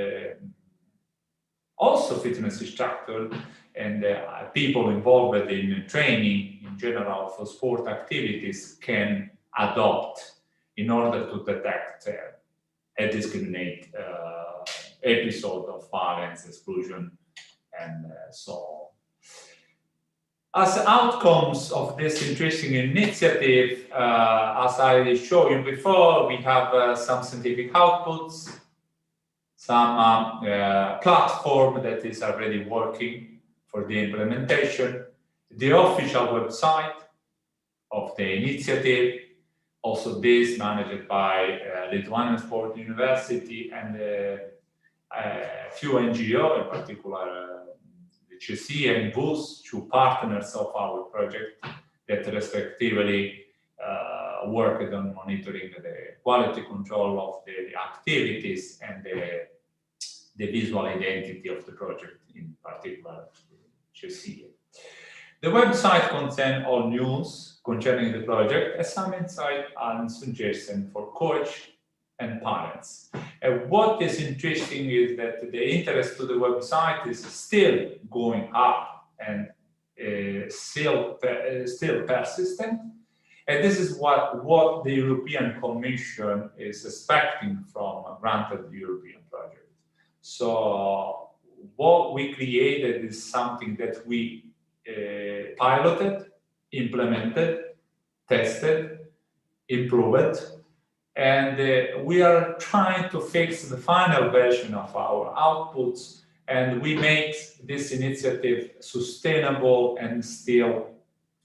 also fitness instructors and people involved in training in general for sport activities can adopt in order to detect and discriminate episode of violence, exclusion, and so on. As outcomes of this interesting initiative, as I showed you before, we have some scientific outputs, some platform that is already working for the implementation, the official website of the initiative, also this managed by Lithuanian Sport University and a few NGO, in particular the CSI and BUS, two partners of our project that respectively worked on monitoring the quality control of the activities and the visual identity of the project, in particular, GCE. The website contains all news concerning the project, and some insight and suggestions for coach and parents. And what is interesting is that the interest to the website is still going up and still persistent. And this is what the European Commission is expecting from a granted European project. So what we created is something that we piloted, implemented, tested, improved, and we are trying to fix the final version of our outputs, and we make this initiative sustainable and still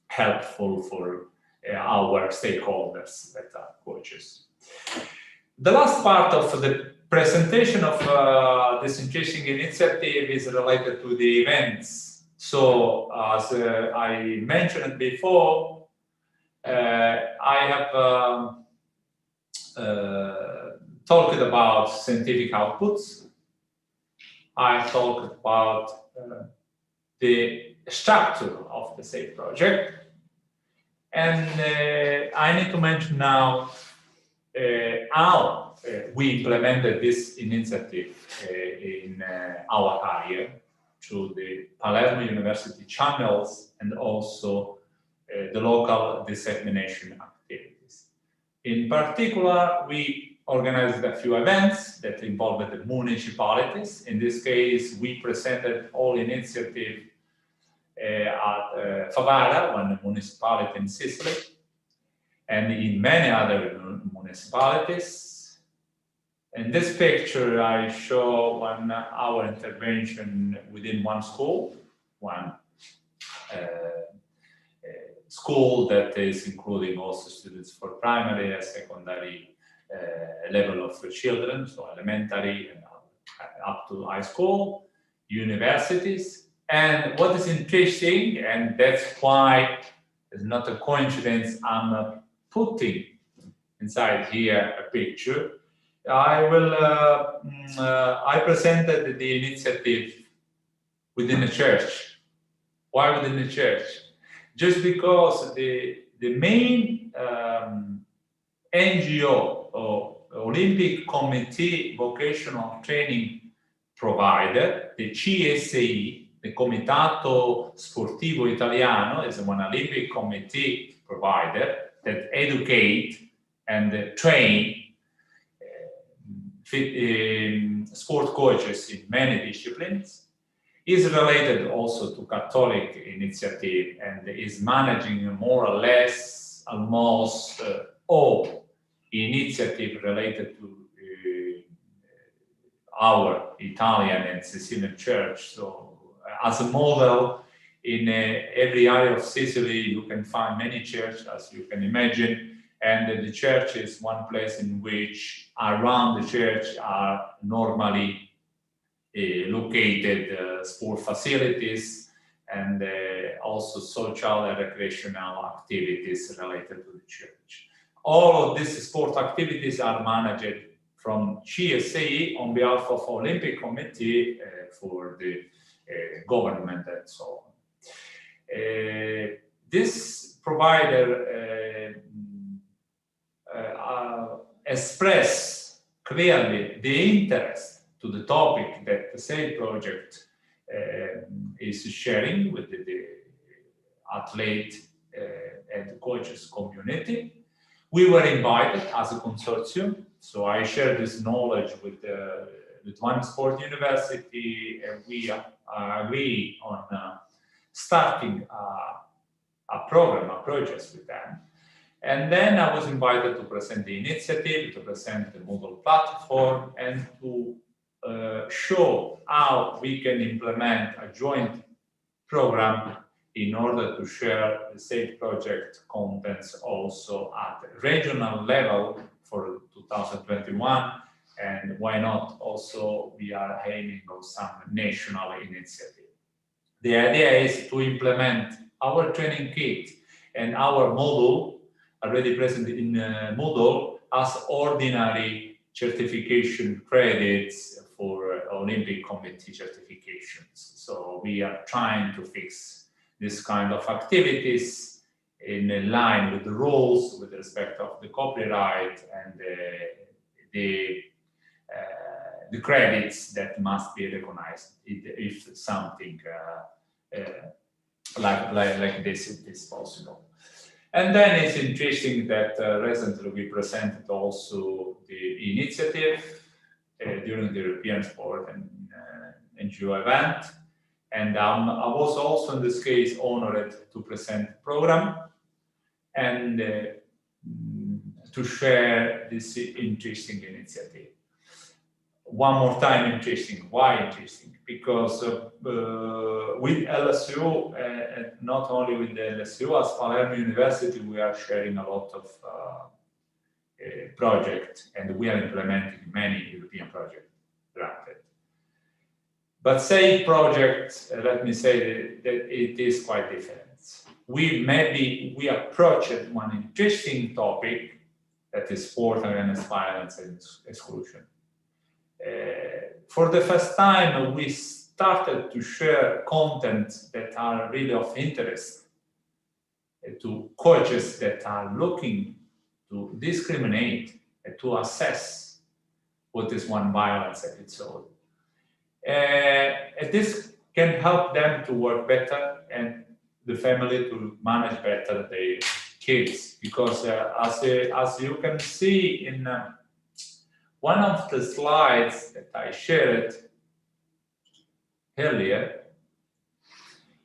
helpful for our stakeholders that are coaches. The last part of the presentation of this interesting initiative is related to the events. So, as I mentioned before, I have talked about scientific outputs. I talked about the structure of the SAFE project. And I need to mention now how we implemented this initiative in our area through the Palermo University channels and also the local dissemination activities. In particular, we organized a few events that involved the municipalities. In this case, we presented all initiatives at Favara, one municipality in Sicily, and in many other municipalities. In this picture, I show our intervention within one school, school that is including also students for primary and secondary level of children, so elementary and up to high school, universities. And what is interesting, and that's why it's not a coincidence, I'm putting inside here a picture. I presented the initiative within the church. Why within the church? Just because the main NGO or Olympic Committee vocational training provider, the CSI, the Comitato Sportivo Italiano, is an Olympic Committee provider that educate and train sport coaches in many disciplines, is related also to Catholic initiative and is managing more or less almost all initiative related to our Italian and Sicilian church. So as a model, in every area of Sicily, you can find many churches, as you can imagine. And the church is one place in which around the church are normally located sport facilities and also social and recreational activities related to the church. All of these sport activities are managed from GSA on behalf of Olympic Committee for the government and so on. This provider express clearly the interest to the topic that the SAFE project is sharing with the athlete and coaches community. We were invited as a consortium, so I share this knowledge with the Lithuanian Sport University, and we agree on starting a program, a project with them. And then I was invited to present the initiative, to present the Moodle platform, and to show how we can implement a joint program in order to share the SAFE project contents also at the regional level for 2021. And why not also we are aiming on some national initiative. The idea is to implement our training kit and our module already present in Moodle as ordinary certification credits for Olympic Committee certifications. So we are trying to fix this kind of activities in line with the rules with respect of the copyright and the credits that must be recognized if something like this is possible. And then it's interesting that recently we presented also the initiative during the European Sport and NGO event. And I was also in this case honored to present the program and to share this interesting initiative. One more time interesting. Why interesting? Because with LSU, and not only with the LSU, as Palermo University, we are sharing a lot of projects, and we are implementing many European projects, granted. But say projects, let me say that it is quite different. We approached one interesting topic, that is sport against violence and exclusion. For the first time, we started to share content that are really of interest to coaches that are looking to discriminate and to assess what is one violence at its own. And this can help them to work better and the family to manage better their kids, because as you can see in one of the slides that I shared earlier,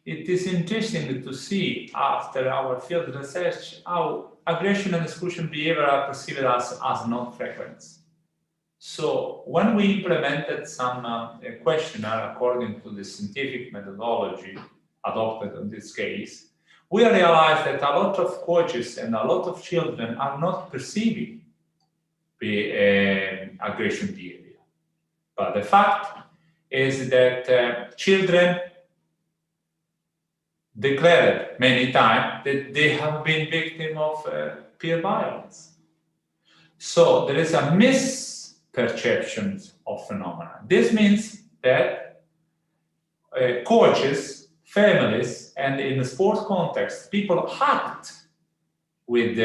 it is interesting to see after our field research how aggression and exclusion behavior are perceived as non-frequent. So when we implemented some questionnaire according to the scientific methodology adopted in this case, we realized that a lot of coaches and a lot of children are not perceiving aggression behavior. But the fact is that children declared many times that they have been victims of peer violence. So there is a misperception of phenomena. This means that coaches, families, and in the sports context, people act with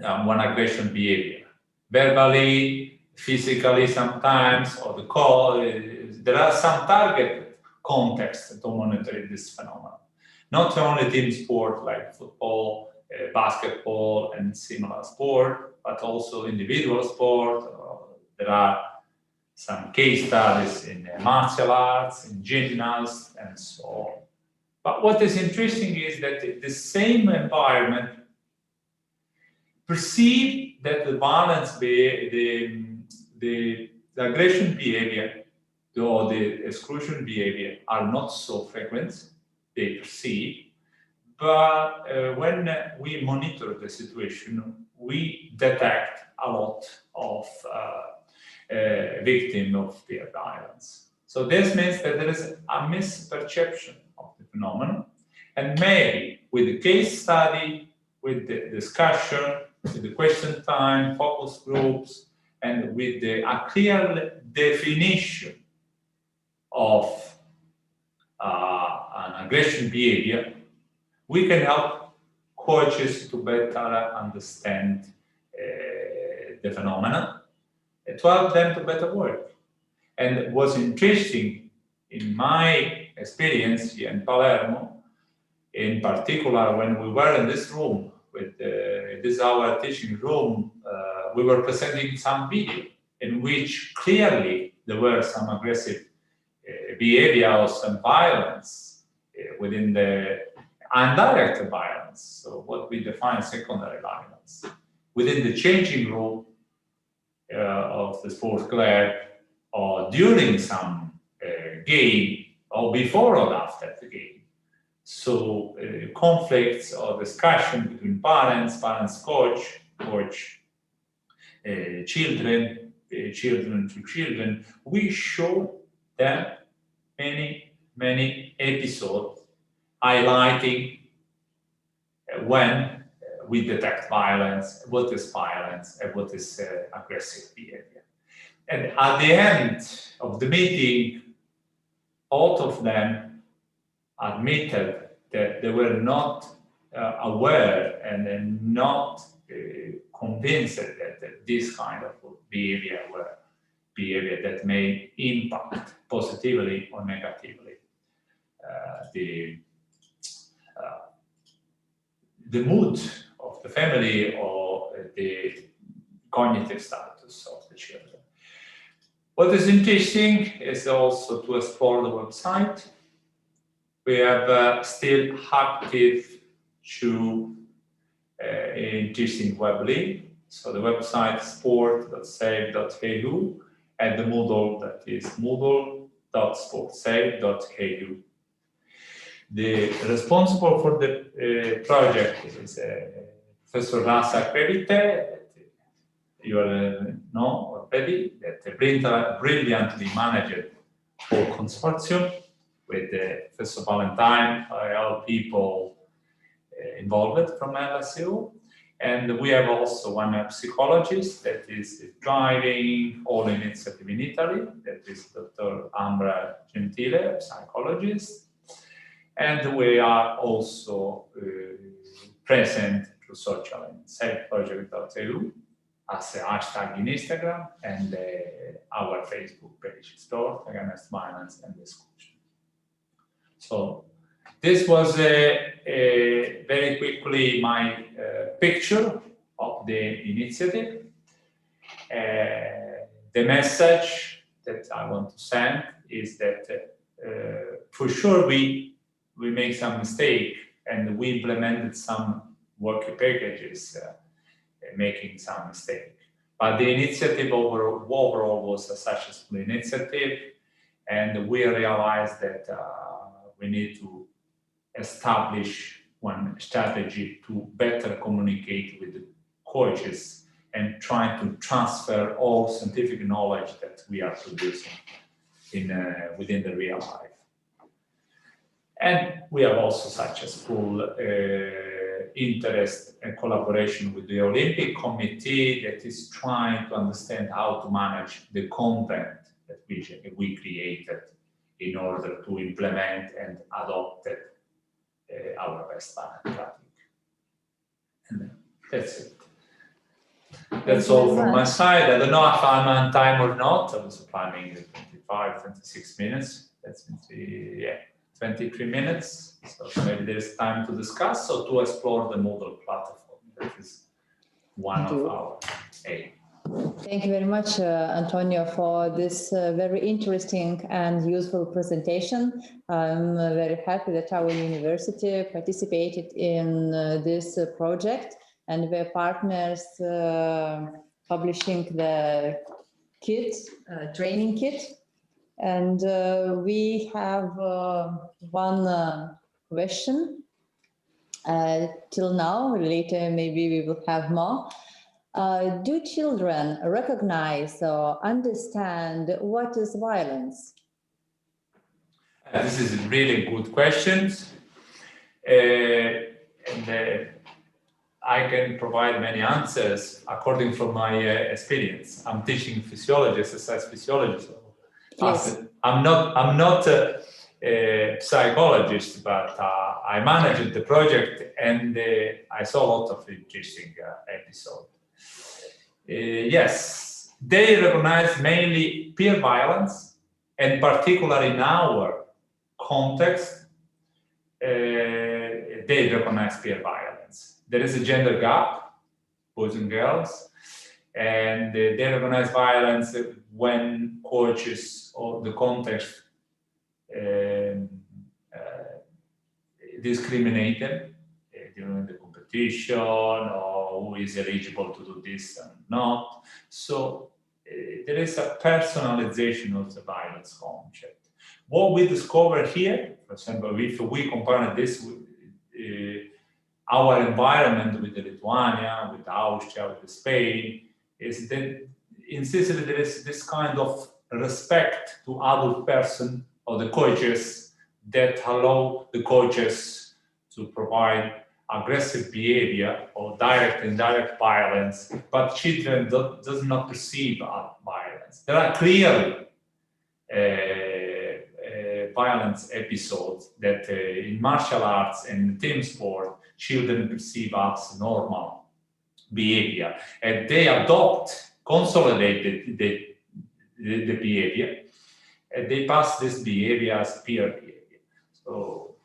one aggression behavior. Verbally, physically sometimes, or the call. There are some targeted contexts to monitor this phenomenon. Not only team sport like football, basketball, and similar sport, but also individual sport. There are some case studies in martial arts, in gymnastics, and so on. But what is interesting is that the same environment perceive that the violence, the aggression behavior, or the exclusion behavior are not so frequent, they perceive. But when we monitor the situation, we detect a lot of victims of peer violence. So this means that there is a misperception of the phenomenon, and maybe with the case study, with the discussion, with the question time, focus groups, and with a clear definition of an aggression behavior, we can help coaches to better understand the phenomenon, to help them to better work. And it was interesting in my experience here in Palermo, in particular when we were in this room, with this our teaching room, we were presenting some video in which clearly there were some aggressive behavior or some violence within the indirect violence, so what we define secondary violence, within the changing room of the sports club, or during some game, or before or after the game. So conflicts or discussion between parents, coach, children, children to children, we show them many episodes highlighting when we detect violence, what is violence, and what is aggressive behavior. And at the end of the meeting, all of them admitted that they were not aware and then not convinced that this kind of behavior were behavior that may impact positively or negatively the mood of the family or the cognitive status of the children. What is interesting is also to explore the website. We have still active two interesting web links. So the website sport.save.ku and the Moodle that is moodle.sportsave.ku. The responsible for the project is Professor Rėklaitienė, you know already, that brilliantly managed whole consortium with Professor Valentine, all people involved from LSU. And we have also one psychologist that is driving all initiative in Italy, that is Dr. Ambra Gentile, psychologist. And we are also present through social and selfproject.eu as a hashtag in Instagram and our Facebook page, Sport Against Violence and Exclusion. So this was very quickly my picture of the initiative. The message that I want to send is that for sure we made some mistake and we implemented some work packages making some mistake. But the initiative overall was a successful initiative, and we realized that we need to establish one strategy to better communicate with the coaches and try to transfer all scientific knowledge that we are producing within the real life. And we have also such a full interest and collaboration with the Olympic Committee that is trying to understand how to manage the content that we created in order to implement and adopt our best practice. And that's it. That's all from my side. I don't know if I'm on time or not. I was planning 25, 26 minutes. That's 23 minutes. So maybe there's time to discuss or to explore the Moodle platform. That is one of our aims. Thank you very much, Antonio, for this very interesting and useful presentation. I'm very happy that our university participated in this project, and we're partners publishing the kit, training kit. And we have one question till now. Later, maybe we will have more. Do children recognize or understand what is violence? This is a really good question. And I can provide many answers according from my experience. I'm teaching physiology, exercise physiology. So yes. I'm not a psychologist, but I managed the project and I saw a lot of interesting episodes. Yes, they recognize mainly peer violence, and particularly in our context, they recognize peer violence. There is a gender gap, boys and girls, and they recognize violence when coaches or the context discriminate them during the competition, or who is eligible to do this and not. So there is a personalization of the violence concept. What we discover here, for example, if we compare this with our environment with the Lithuania, with Austria, with Spain, is that in Sicily there is this kind of respect to adult person or the coaches that allow the coaches to provide aggressive behavior or direct and indirect violence, but children does not perceive violence. There are clearly violence episodes that in martial arts and team sport, children perceive as normal behavior, and they adopt, consolidate the behavior, and they pass this behavior as peer behavior. So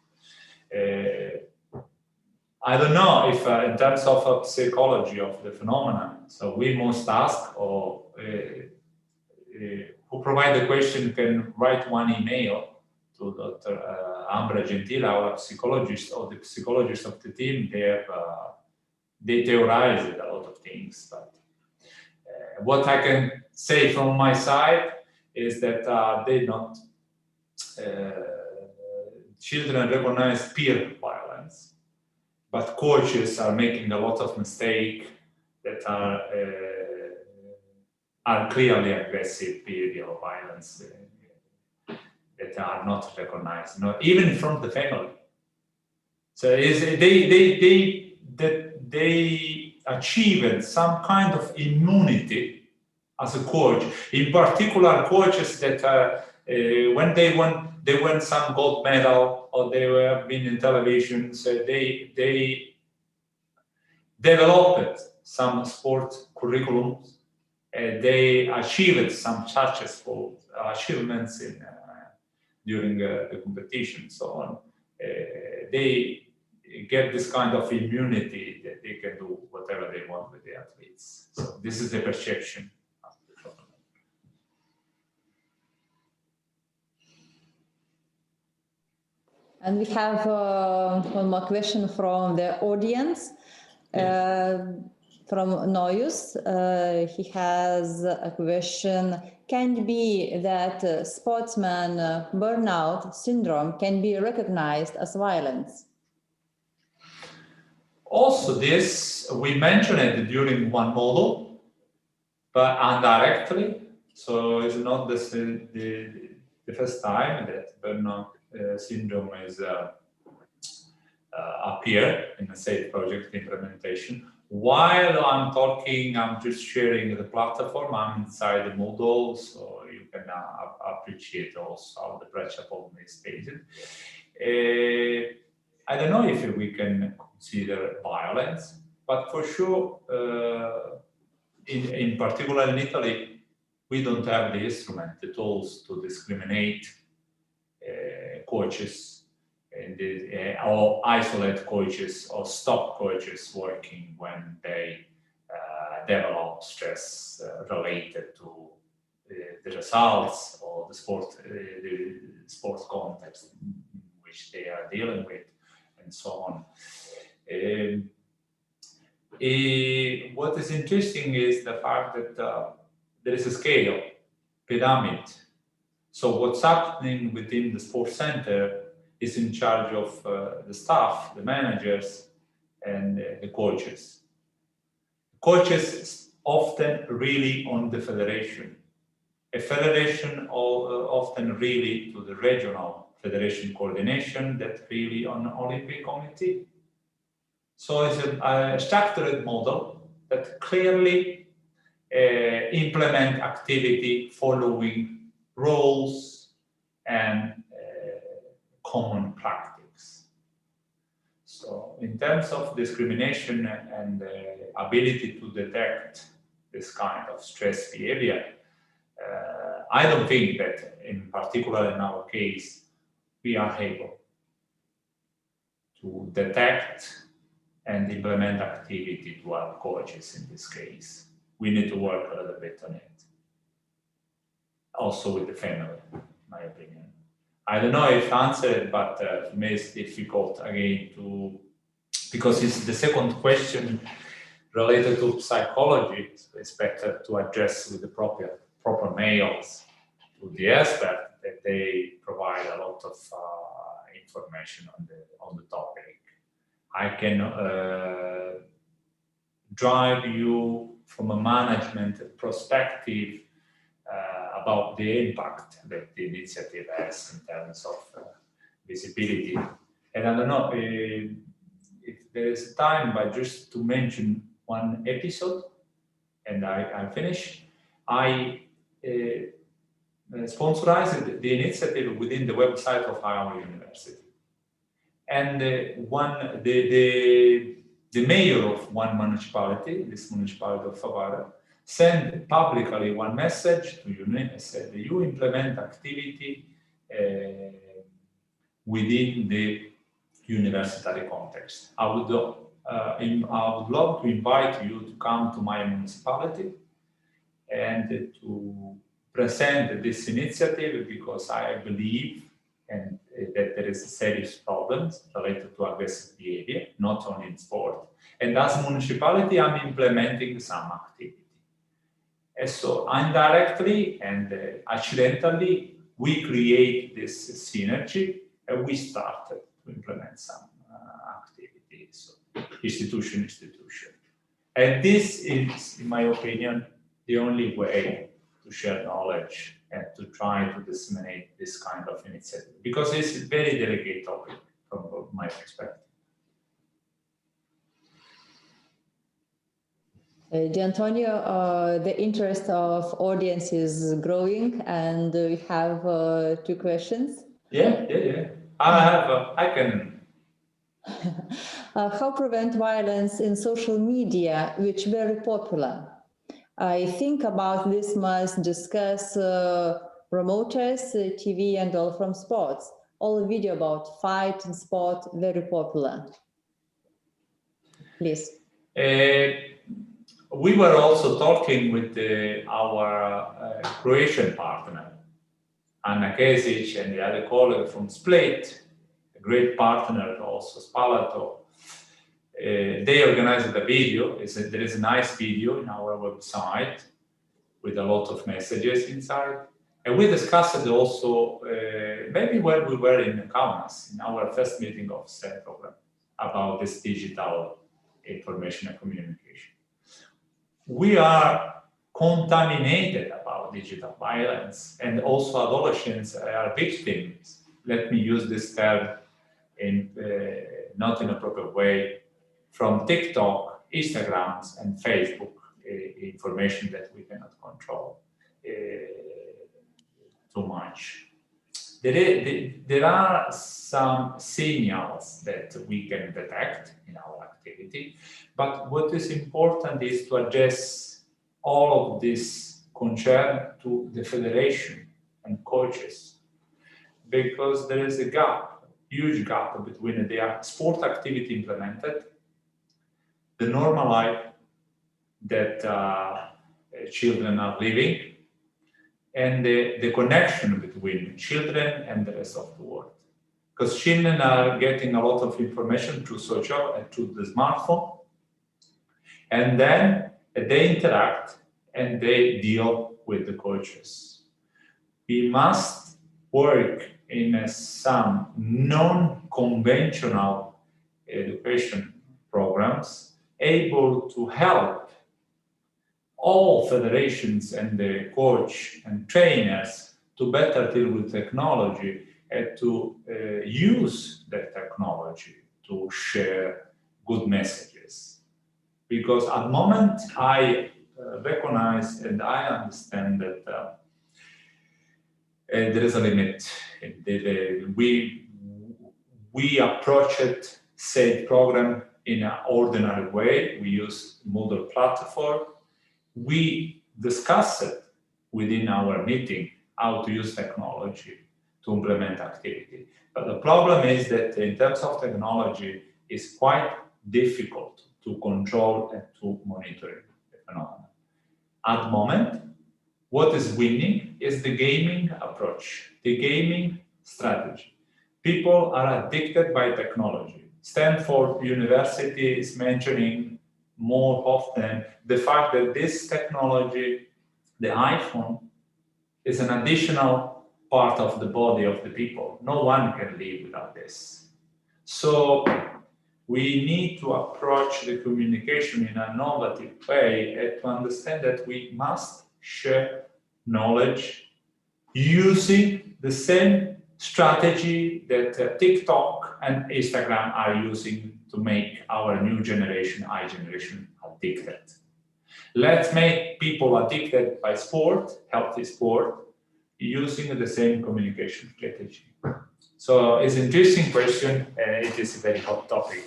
I don't know if in terms of psychology of the phenomenon, so we must ask, or who provide the question can write one email to Dr. Ambra Gentile, our psychologist, or the psychologist of the team. They theorize a lot of things, but what I can say from my side is that children recognize peer violence, but coaches are making a lot of mistakes that are clearly aggressive behavioral violence that are not recognized, not even from the family. So they achieved some kind of immunity as a coach. In particular, coaches that when they won some gold medal or they were been in television, so they developed some sport curriculums. They achieved some successful achievements during the competition, so on. They get this kind of immunity that they can do whatever they want with the athletes. So this is the perception. And we have one more question from the audience. From Noyus, he has a question. Can it be that sportsman burnout syndrome can be recognized as violence? Also, this we mentioned it during one model, but indirectly. So it's not the first time that burnout syndrome is appear in a SAFE project implementation. While I'm talking, I'm just sharing the platform. I'm inside the model, so you can appreciate also how the pressure point is stated. I don't know if we can consider violence, but for sure, in particular in Italy, we don't have the instrument, the tools to discriminate coaches and or isolate coaches or stop coaches working when they develop stress related to the results or the sport context in which they are dealing with, and so on. What is interesting is the fact that there is a scale, pyramid. So what's happening within the sports center is in charge of the staff, the managers, and the coaches. Coaches often really on the federation. A federation often really to the regional federation coordination that really on the Olympic Committee. So it's a structured model that clearly implement activity following roles and common practice. So in terms of discrimination and ability to detect this kind of stress behavior, I don't think that in particular in our case, we are able to detect and implement activity to our coaches in this case. We need to work a little bit on it. Also with the family, in my opinion. I don't know if I answered, but for me it's difficult again to, because it's the second question related to psychology. So it's better to address with the proper mails to the expert that they provide a lot of information on the topic. I can drive you from a management perspective about the impact that the initiative has in terms of visibility. And I don't know if there is time, but just to mention one episode, and I finish. I sponsorized the initiative within the website of our university. And the mayor of one municipality, this municipality of Favara, sent publicly one message to UNE, said you implement activity within the university context. I would love to invite you to come to my municipality and to present this initiative, because I believe that there is serious problems related to aggressive behavior, not only in sport. And as a municipality, I'm implementing some activity. And so indirectly and accidentally, we create this synergy, and we started to implement some activities, so institution. And this is, in my opinion, the only way to share knowledge and to try to disseminate this kind of initiative, because it's a very delicate topic from my perspective. Dear Antonio, the interest of audience is growing, and we have 2 questions. Yeah. I can. How prevent violence in social media, which very popular? I think about this must discuss promoters, TV and all from sports. All video about fight and sport, very popular. Please. We were also talking with our Croatian partner, Anna Kesic, and the other colleague from Split, a great partner also, Spalato. They organized a video. There is a nice video in our website with a lot of messages inside. And we discussed also, maybe when we were in Kaunas, in our first meeting of SET program, about this digital information and communication. We are contaminated about digital violence, and also adolescents are victims. Let me use this term in not in a proper way, from TikTok, Instagrams, and Facebook information that we cannot control too much. There are some signals that we can detect in our activity, but what is important is to address all of this concern to the federation and coaches, because there is a gap, huge gap between the sport activity implemented, the normal life that children are living, and the connection between children and the rest of the world. Because children are getting a lot of information through social and through the smartphone, and then they interact and they deal with the coaches. We must work in some non-conventional education programs able to help all federations and the coach and trainers to better deal with technology and to use that technology to share good messages. Because at the moment I recognize and I understand that there is a limit. We approach it, said program in an ordinary way. We use Moodle platform. We discuss it within our meeting, how to use technology to implement activity. But the problem is that in terms of technology, it's quite difficult to control and to monitor the phenomenon. At the moment, what is winning is the gaming approach, the gaming strategy. People are addicted by technology. Stanford University is mentioning more often the fact that this technology, the iPhone, is an additional part of the body of the people. No one can live without this. So we need to approach the communication in an innovative way and to understand that we must share knowledge using the same strategy that TikTok and Instagram are using to make our new generation, I generation, addicted. Let's make people addicted by sport, healthy sport, using the same communication strategy. So it's an interesting question, and it is a very hot topic.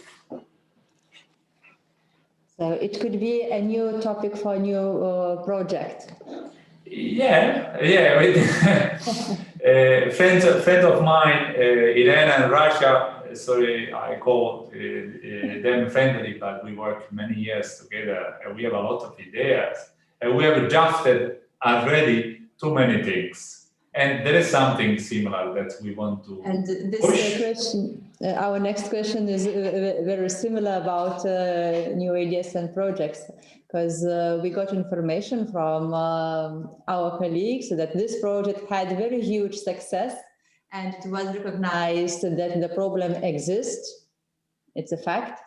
So it could be a new topic for a new project. Yeah. Friends of mine, Irena and Russia, sorry, I call them friendly, but we work many years together, and we have a lot of ideas, and we have drafted already too many things. And there is something similar that we want to And this question, our next question is very similar about new ideas and projects, because we got information from our colleagues that this project had very huge success, and it was recognized that the problem exists. It's a fact.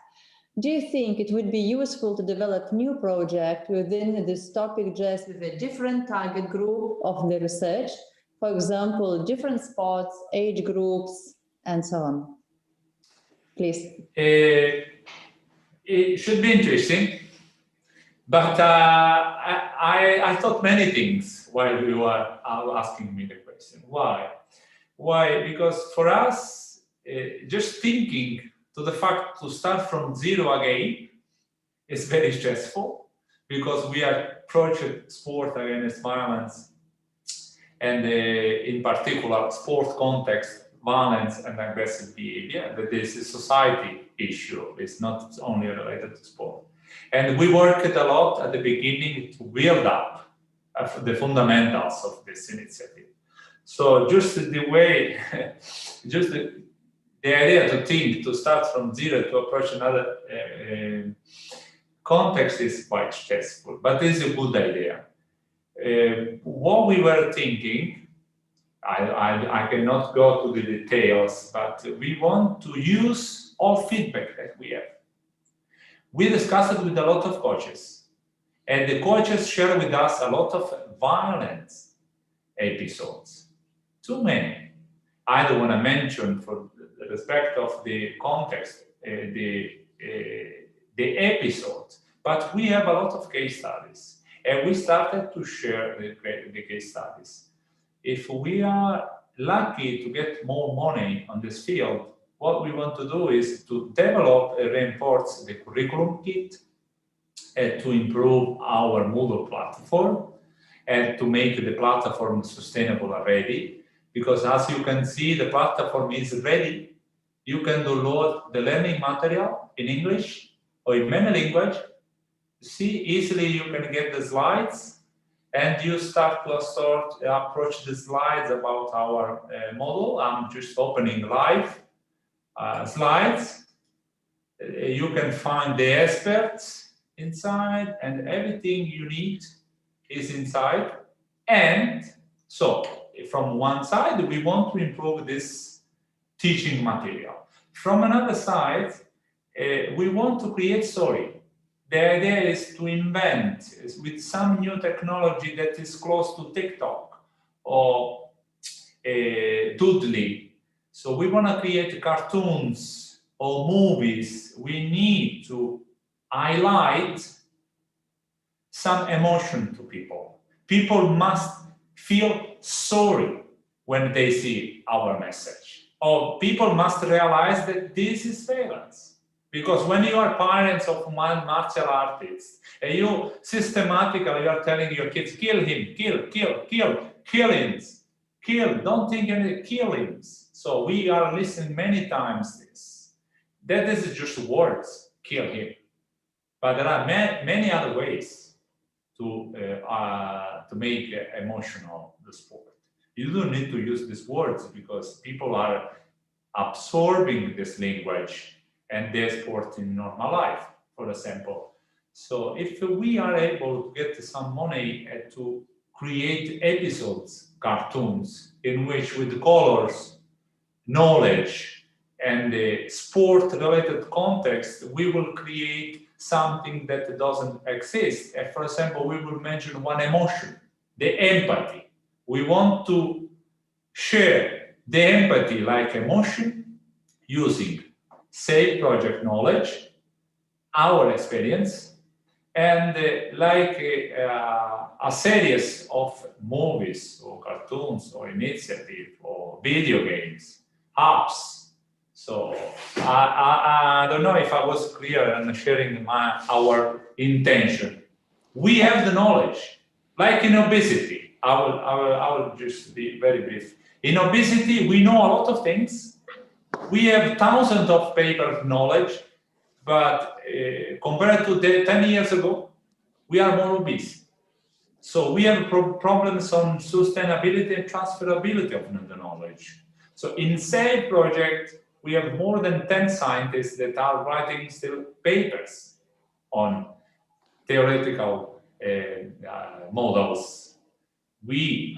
Do you think it would be useful to develop new project within this topic, just with a different target group of the research? For example, different sports, age groups, and so on. Please. It should be interesting, but I thought many things while you were asking me the question. Why? Why? Because for us, just thinking to the fact to start from zero again is very stressful, because we approach sport against violence, and in particular sport context, violence and aggressive behavior, that this is a society issue. It's not only related to sport. And we worked a lot at the beginning to build up the fundamentals of this initiative. So just the way, just the idea to think, to start from zero to approach another context is quite stressful, but it's a good idea. What we were thinking, I cannot go to the details, but we want to use all feedback that we have. We discussed it with a lot of coaches, and the coaches share with us a lot of violent episodes. Too many. I don't want to mention, for the respect of the context, the episodes, but we have a lot of case studies. And we started to share the case studies. If we are lucky to get more money on this field, what we want to do is to develop and reinforce the curriculum kit, and to improve our Moodle platform, and to make the platform sustainable already. Because as you can see, the platform is ready. You can download the learning material in English or in many languages. See, easily you can get the slides, and you start to approach the slides about our model. I'm just opening live slides. You can find the experts inside, and everything you need is inside. And so from one side, we want to improve this teaching material. From another side, we want to create story. The idea is to invent with some new technology that is close to TikTok or Doodly. So we want to create cartoons or movies. We need to highlight some emotion to people. People must feel sorry when they see our message. Or people must realize that this is violence. Because when you are parents of one martial artist, and you systematically are telling your kids, kill him, killings, don't think any killings. So we are listening many times this. That is just words, kill him. But there are many other ways to make emotional the sport. You don't need to use these words, because people are absorbing this language and their sport in normal life, for example. So if we are able to get some money to create episodes, cartoons, in which with colors, knowledge, and the sport-related context, we will create something that doesn't exist. And for example, we will mention one emotion, the empathy. We want to share the empathy like emotion, using safe project knowledge, our experience, and a series of movies or cartoons or initiative or video games, apps. So I don't know if I was clear in sharing our intention. We have the knowledge, like in obesity. I will just be very brief. In obesity, we know a lot of things. We have thousands of papers knowledge, but compared to 10 years ago, we are more obese. So we have problems on sustainability and transferability of the knowledge. So in SAVE project, we have more than 10 scientists that are writing still papers on theoretical models. We,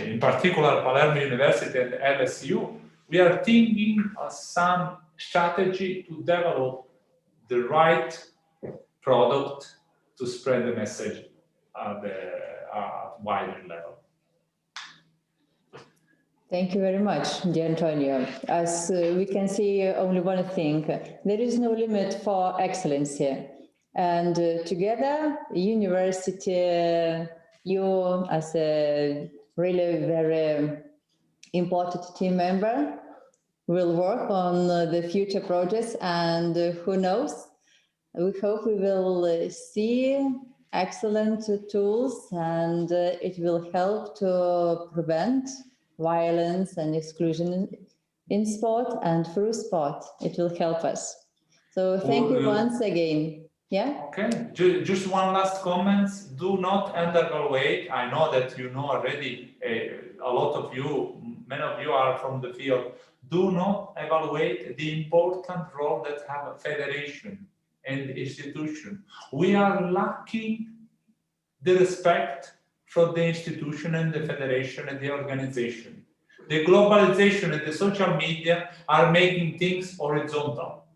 in particular, Palermo University and LSU, we are thinking of some strategy to develop the right product to spread the message at a wider level. Thank you very much, dear Antonio. As we can see only one thing, there is no limit for excellence here. And together, university, you as a really very important team member will work on the future projects, and who knows, we hope we will see excellent tools, and it will help to prevent violence and exclusion in sport and through sport. It will help us. So thank you once again. Yeah? Okay, just one last comment. Do not undervalue. I know that you know already, a lot of you, many of you are from the field. Do not evaluate the important role that have a federation and institution. We are lacking the respect from the institution and the federation and the organization. The globalization and the social media are making things horizontal.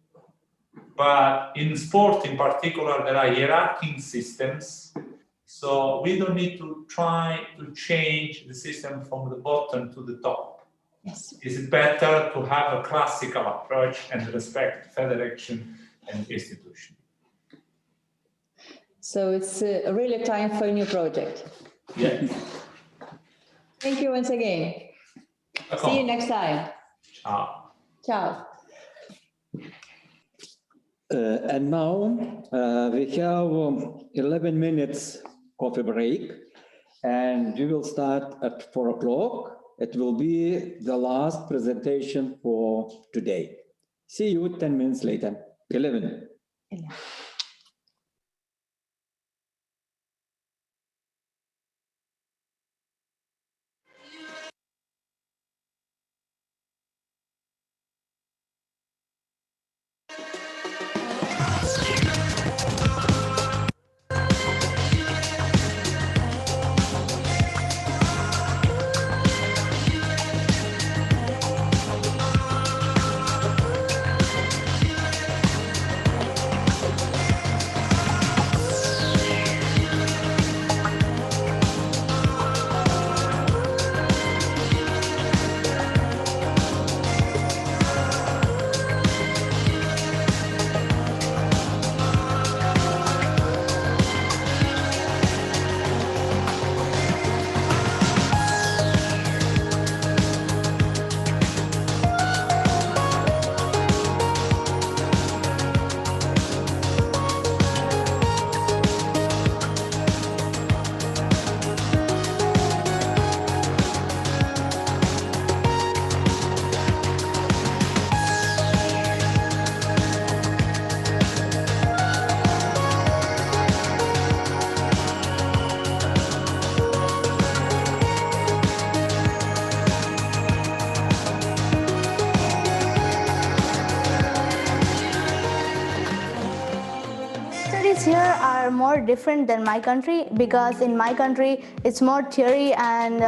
But in sport in particular, there are hierarchical systems. So we don't need to try to change the system from the bottom to the top. Yes. It's better to have a classical approach and respect federation and institution. So it's really time for a new project. Yes. Thank you once again. See you next time. Ciao. Ciao. And now we have 11 minutes coffee break, and we will start at 4 o'clock. It will be the last presentation for today. See you 10 minutes later. 11. Here are are more different than my country because in my country it's more theory and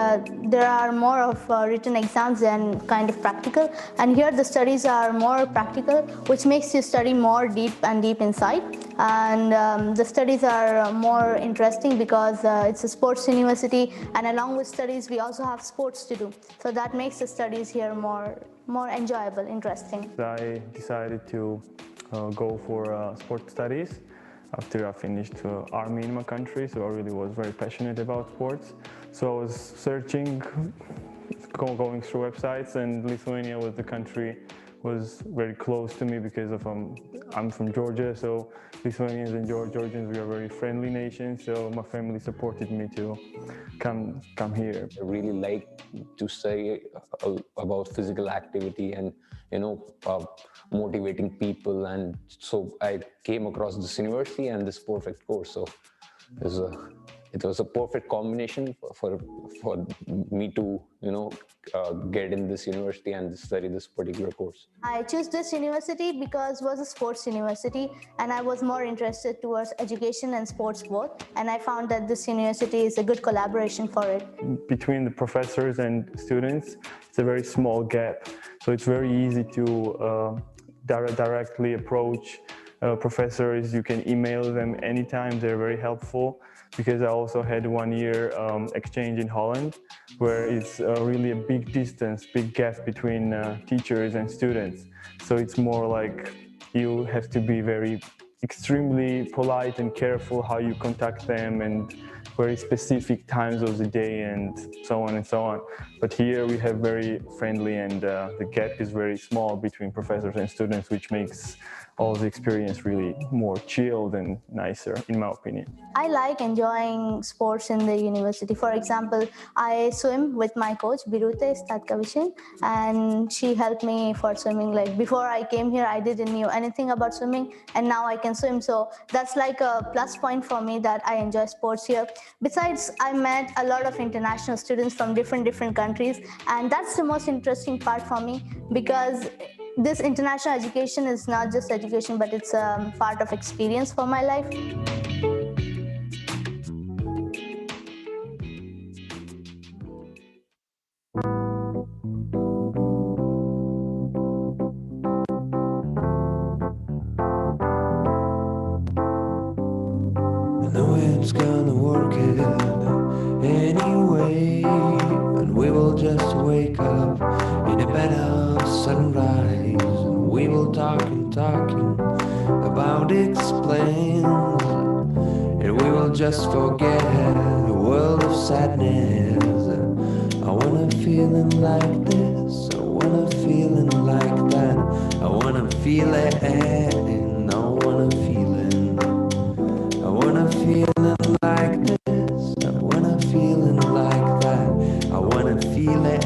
there are more of written exams than kind of practical. And here the studies are more practical, which makes you study more deep inside. And the studies are more interesting because it's a sports university, and along with studies we also have sports to do. So that makes the studies here more enjoyable, interesting. I decided to go for sport studies after I finished army in my country, so I really was very passionate about sports. So I was searching, going through websites, and Lithuania was the country was very close to me because of I'm from Georgia, so Lithuanians and Georgians, we are very friendly nations, so my family supported me to come here. I really like to study about physical activity and motivating people, and so I came across this university and this perfect course. So it was a perfect combination for me to get in this university and study this particular course. I chose this university because it was a sports university and I was more interested towards education and sports both, and I found that this university is a good collaboration for it. Between the professors and students, it's a very small gap, so it's very easy to directly approach professors. You can email them anytime, they're very helpful. Because I also had 1 year exchange in Holland, where it's really a big distance, big gap between teachers and students. So it's more like you have to be extremely polite and careful how you contact them, and very specific times of the day and so on and so on. But here we have very friendly, and the gap is very small between professors and students, which makes all the experience really more chilled and nicer, in my opinion. I like enjoying sports in the university. For example, I swim with my coach, Birute Statkavishin, and she helped me for swimming. Like before I came here, I didn't know anything about swimming, and now I can swim. So that's like a plus point for me that I enjoy sports here. Besides, I met a lot of international students from different countries, and that's the most interesting part for me because this international education is not just education, but it's a part of experience for my life. I know it's gonna work it anyway, and we will just wake up in a bed of sunrise, and we will talking about explains, and we will just forget a world of sadness. I wanna feeling like this, I wanna feeling like that, I wanna feel it, and I wanna feeling, I wanna feeling like this, I wanna feeling like that, I wanna feel it.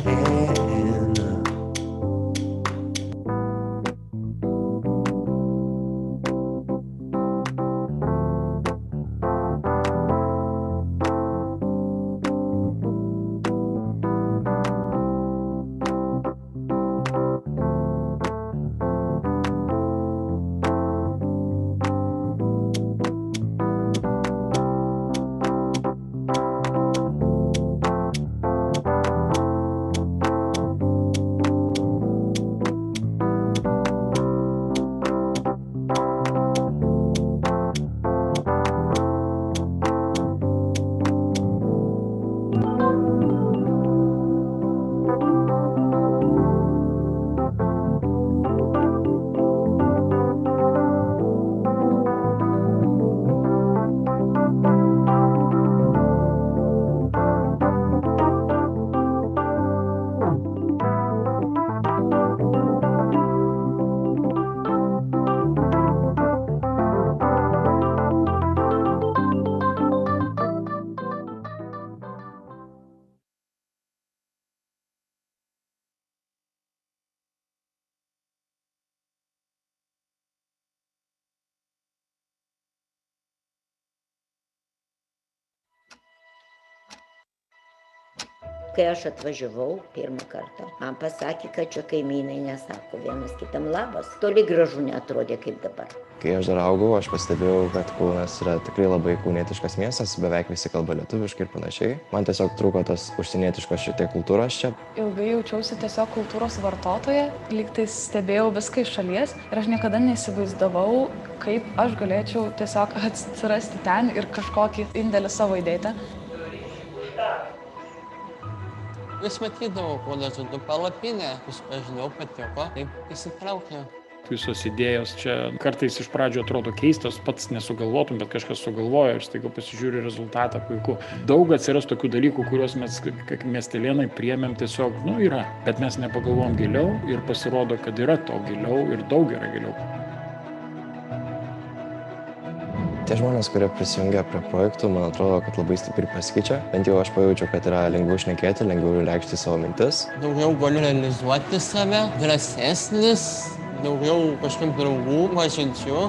Kai aš atvažiavau pirmą kartą, man pasakė, kad čia kaimynai nesako vienas kitam labas. Toli gražu neatrodė kaip dabar. Kai aš dar augau, aš pastebėjau, kad Kaunas yra tikrai labai kaunietiškas miestas, beveik visi kalba lietuviškai ir panašiai. Man tiesiog trūko tos užsienietiškos šiek tiek kultūros čia. Ilgai jaučiausi tiesiog kultūros vartotoja, lygtais stebėjau viską iš šalies ir aš niekada neįsivaizdavau, kaip aš galėčiau tiesiog atsirasti ten ir kažkokį indėlį savo įdėti. Vis matydavau, kuoda žodžiu palapinę, pažinau, patiko, taip įsitraukė. Visos idėjos čia kartais iš pradžio atrodo keistos, pats nesugalvotum, bet kažkas sugalvoja ir staiga pasižiūri rezultatą, puiku. Daug atsiras tokių dalykų, kuriuos mes, kaip miestelėnai, priėmėm tiesiog, yra, bet mes nepagalvom giliau ir pasirodo, kad yra to giliau ir daug yra giliau. Tie žmonės, kurie prisijungia prie projektų, man atrodo, kad labai stipriai pasikeičia. Bent jau aš pajaučiau, kad yra lengviau šnekėti, lengviau reikšti savo mintis. Daugiau galiu realizuoti save, drąsesnis, daugiau kažkaip draugų, pažinčių.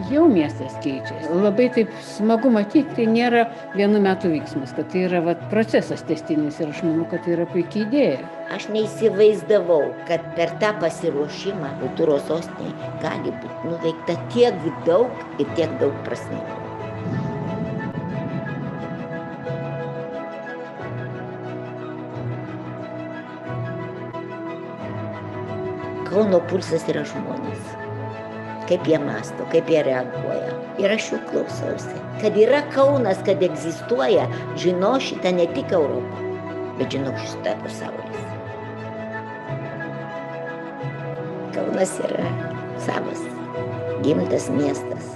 Jau miestas keičia. Labai taip smagu matyti, tai nėra vienų metų vyksmas, kad tai yra procesas tęstinis ir aš manau, kad tai yra puikia idėja. Aš neįsivaizdavau, kad per tą pasiruošimą kultūros sostinėje gali būti nuveikta tiek daug ir tiek daug prasmingų. Kauno pulsas yra žmonės. Kaip jie mąsto, kaip jie reaguoja. Ir aš jų klausausi. Kad yra Kaunas, kad egzistuoja, žino šitą ne tik Europą, bet žino šitą pasaulis. Kaunas yra savas, gimtas miestas.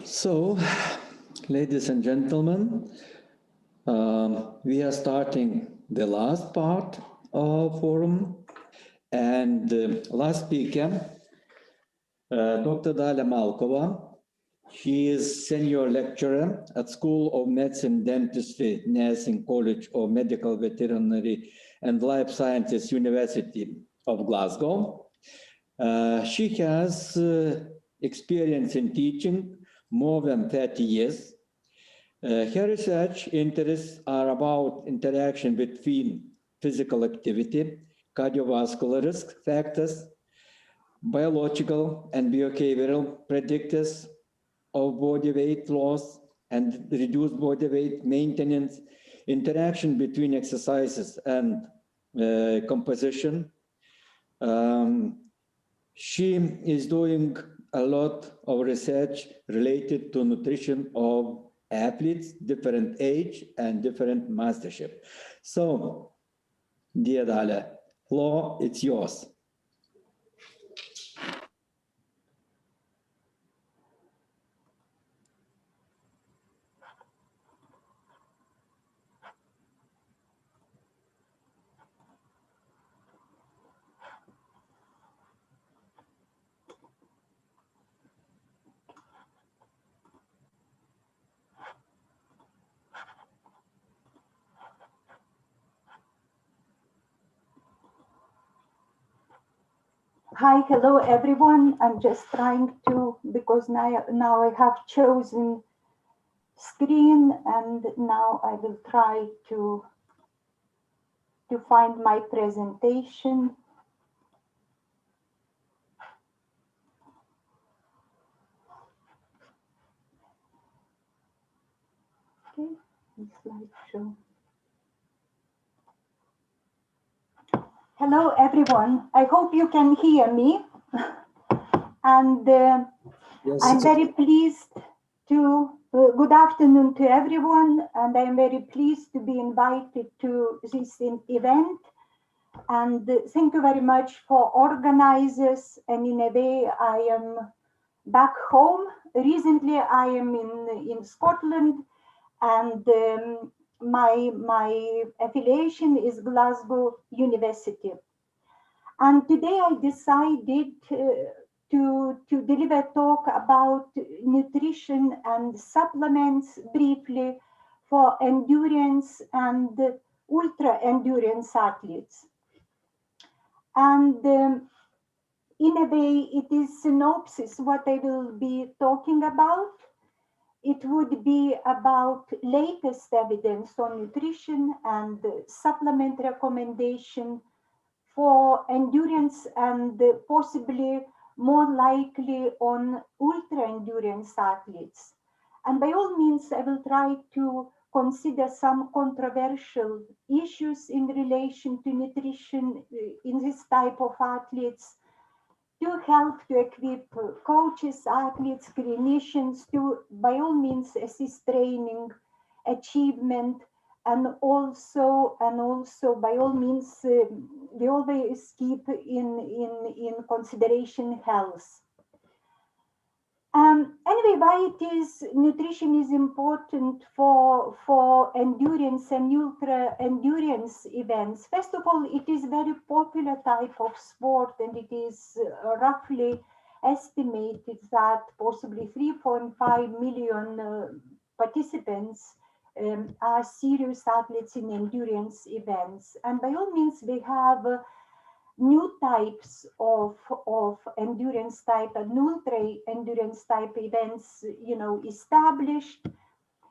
So, ladies and gentlemen, we are starting the last part of forum, and the last speaker, Dr. Dalia Malkova. She is senior lecturer at School of Medicine, Dentistry, Nursing College of Medical Veterinary and Life Sciences, University of Glasgow. She has experience in teaching more than 30 years. Her research interests are about interaction between physical activity, cardiovascular risk factors, biological and behavioral predictors of body weight loss and reduced body weight maintenance, interaction between exercises and composition. She is doing a lot of research related to nutrition of athletes, different age and different mastership. So, dear Dalia, floor, it's yours. Hi, hello everyone. I'm just trying to, because now I have chosen screen, and now I will try to find my presentation. Okay, slideshow. Hello everyone. I hope you can hear me. And yes, I'm very pleased to, good afternoon to everyone, and I'm very pleased to be invited to this event. And thank you very much for organizers. And in a way, I am back home. Recently, I am in Scotland, and my affiliation is Glasgow University. And today I decided to deliver a talk about nutrition and supplements briefly for endurance and ultra endurance athletes. And in a way, it is synopsis what I will be talking about. It would be about latest evidence on nutrition and supplement recommendation for endurance, and possibly more likely on ultra endurance athletes. And by all means, I will try to consider some controversial issues in relation to nutrition in this type of athletes, to help to equip coaches, athletes, clinicians to, by all means, assist training, achievement, and also by all means, we always keep in consideration health. Anyway, why nutrition is important for endurance and ultra endurance events. First of all, it is very popular type of sport, and it is roughly estimated that possibly 3.5 million participants are serious athletes in endurance events. And by all means, we have new types of endurance type and ultra endurance type events, established.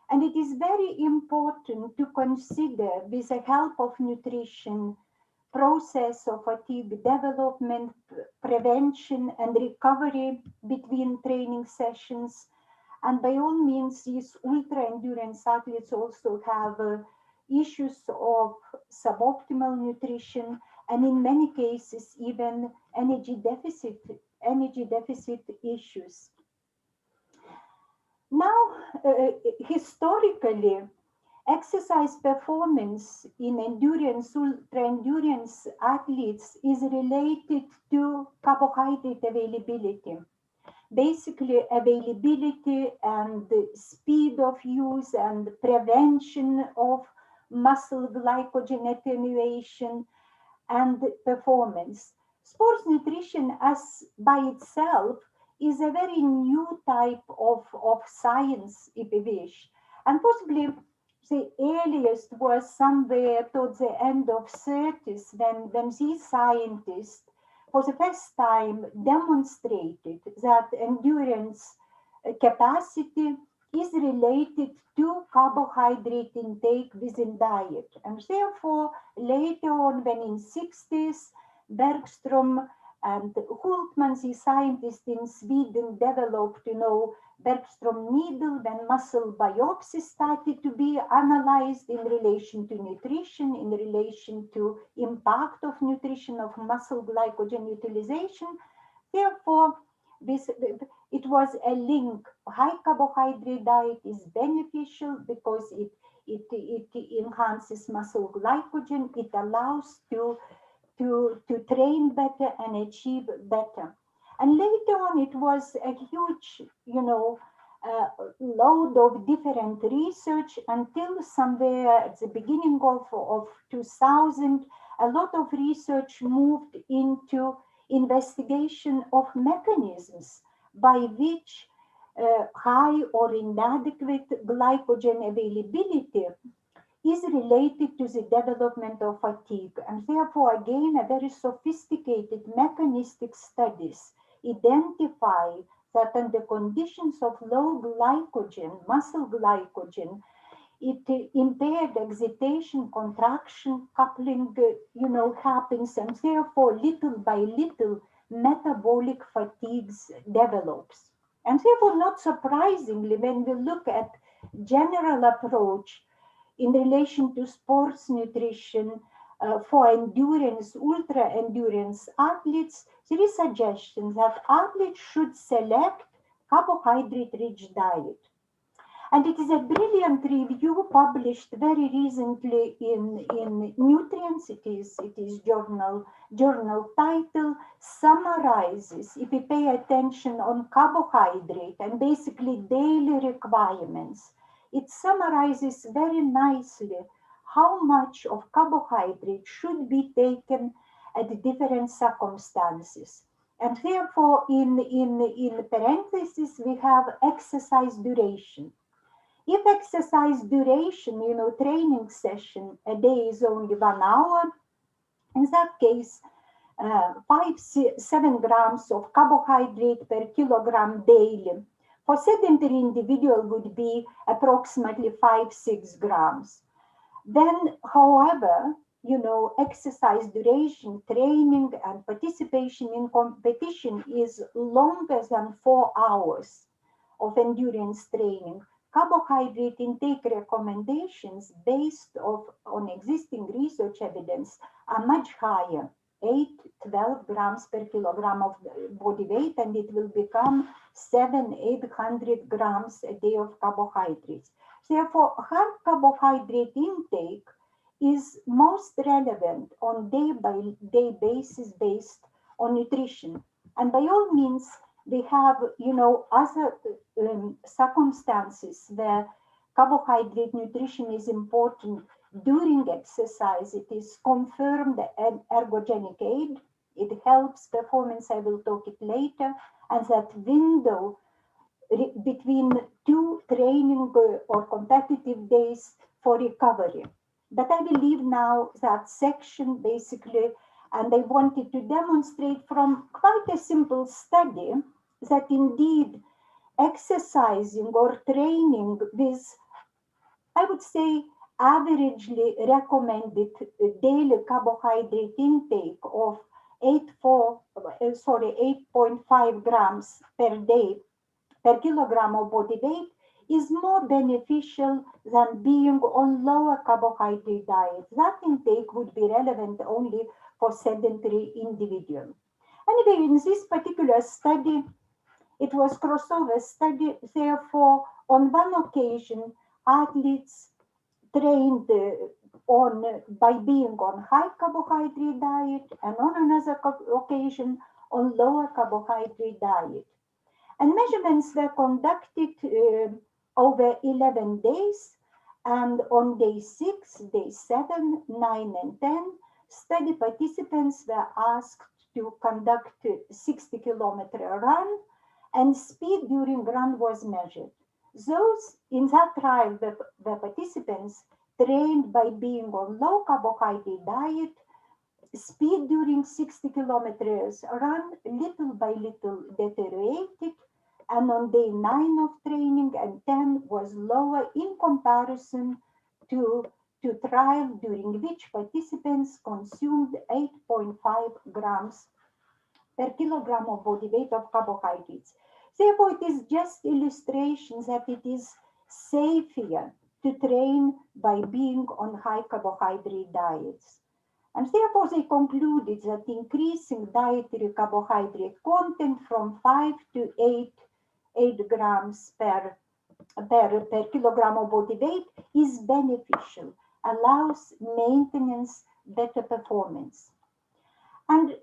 And it is very important to consider, with the help of nutrition, process of fatigue development, prevention and recovery between training sessions. And by all means, these ultra endurance athletes also have issues of suboptimal nutrition, and in many cases, even energy deficit issues. Now, historically, exercise performance in endurance, ultra endurance athletes is related to carbohydrate availability. Basically, availability and the speed of use and prevention of muscle glycogen attenuation and performance. Sports nutrition as by itself is a very new type of science, if you wish. And possibly the earliest was somewhere towards the end of 30s when these scientists for the first time demonstrated that endurance capacity is related to carbohydrate intake within diet. And therefore, later on, when in 60s, Bergström and Hultman, the scientists in Sweden, developed, Bergström needle when muscle biopsy started to be analyzed in relation to nutrition, in relation to impact of nutrition of muscle glycogen utilization. Therefore, it was a link. High carbohydrate diet is beneficial because it enhances muscle glycogen. It allows to train better and achieve better. And later on, it was a huge, load of different research until somewhere at the beginning of 2000, a lot of research moved into investigation of mechanisms by which high or inadequate glycogen availability is related to the development of fatigue. And therefore, again, a very sophisticated mechanistic studies identify that under conditions of low glycogen, muscle glycogen, it impaired excitation, contraction, coupling, happens, and therefore, little by little, metabolic fatigues develops. And therefore, not surprisingly, when we look at general approach in relation to sports nutrition for endurance, ultra endurance athletes, there is suggestion that athletes should select carbohydrate-rich diet. And it is a brilliant review published very recently in Nutrients. It is journal title, summarizes, if you pay attention on carbohydrate and basically daily requirements, it summarizes very nicely how much of carbohydrate should be taken at different circumstances. And therefore, in parentheses, we have exercise duration. If exercise duration, training session, a day is only 1 hour, in that case, 5-7 grams of carbohydrate per kilogram daily. For sedentary individual would be approximately 5-6 grams. Then, however, exercise duration, training and participation in competition is longer than 4 hours of endurance training. Carbohydrate intake recommendations based on existing research evidence are much higher, 8-12 grams per kilogram of body weight, and it will become 700-800 grams a day of carbohydrates. Therefore, high carbohydrate intake is most relevant on day-by-day basis based on nutrition. And by all means, we have, other circumstances where carbohydrate nutrition is important during exercise. It is confirmed ergogenic aid. It helps performance. I will talk it later. And that window between 2 training or competitive days for recovery. But I will leave now that section basically, and I wanted to demonstrate from quite a simple study that indeed exercising or training with, I would say, averagely recommended daily carbohydrate intake of 8.5 grams per day per kilogram of body weight is more beneficial than being on lower carbohydrate diet. That intake would be relevant only for sedentary individual. Anyway, in this particular study, it was crossover study. Therefore, on one occasion, athletes trained by being on high carbohydrate diet, and on another occasion on lower carbohydrate diet. And measurements were conducted over 11 days. And on day 6, day 7, 9, and 10, study participants were asked to conduct a 60-kilometer run, and speed during run was measured. Those in that trial were participants trained by being on low carbohydrate diet. Speed during 60 kilometers run little by little deteriorated, and on day 9 of training and 10 was lower in comparison to trial during which participants consumed 8.5 grams per kilogram of body weight of carbohydrates. Therefore, it is just illustrations that it is safer to train by being on high carbohydrate diets. And therefore, they concluded that increasing dietary carbohydrate content from 5 to 8 grams per kilogram of body weight is beneficial, allows maintenance, better performance. And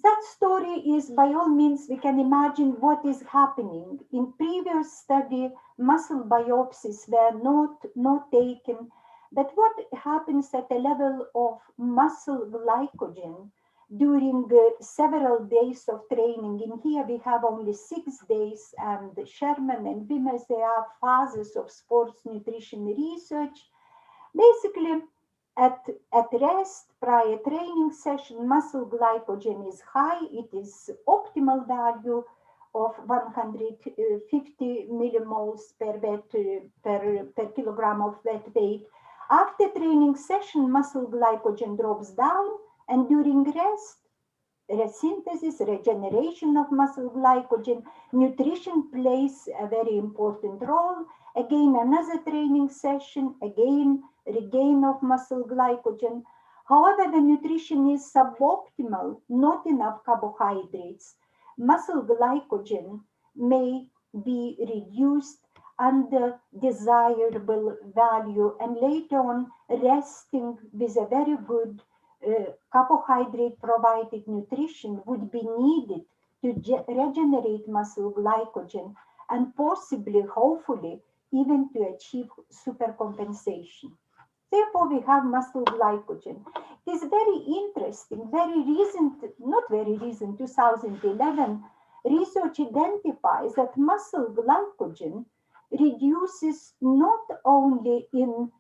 that story is, by all means, we can imagine what is happening. In previous study, muscle biopsies were not taken, but what happens at the level of muscle glycogen during several days of training? In here we have only 6 days, and Sherman and Wimmer, they are fathers of sports nutrition research. Basically, at rest, prior training session, muscle glycogen is high. It is optimal value of 150 millimoles per kilogram of wet weight. After training session, muscle glycogen drops down, and during rest, resynthesis, regeneration of muscle glycogen, nutrition plays a very important role. Again, another training session, again, regain of muscle glycogen. However, the nutrition is suboptimal, not enough carbohydrates. Muscle glycogen may be reduced under desirable value, and later on, resting with a very good carbohydrate provided nutrition would be needed to regenerate muscle glycogen and possibly, hopefully, even to achieve supercompensation. Therefore, we have muscle glycogen. It is very interesting, very recent, not very recent, 2011, research identifies that muscle glycogen reduces not only in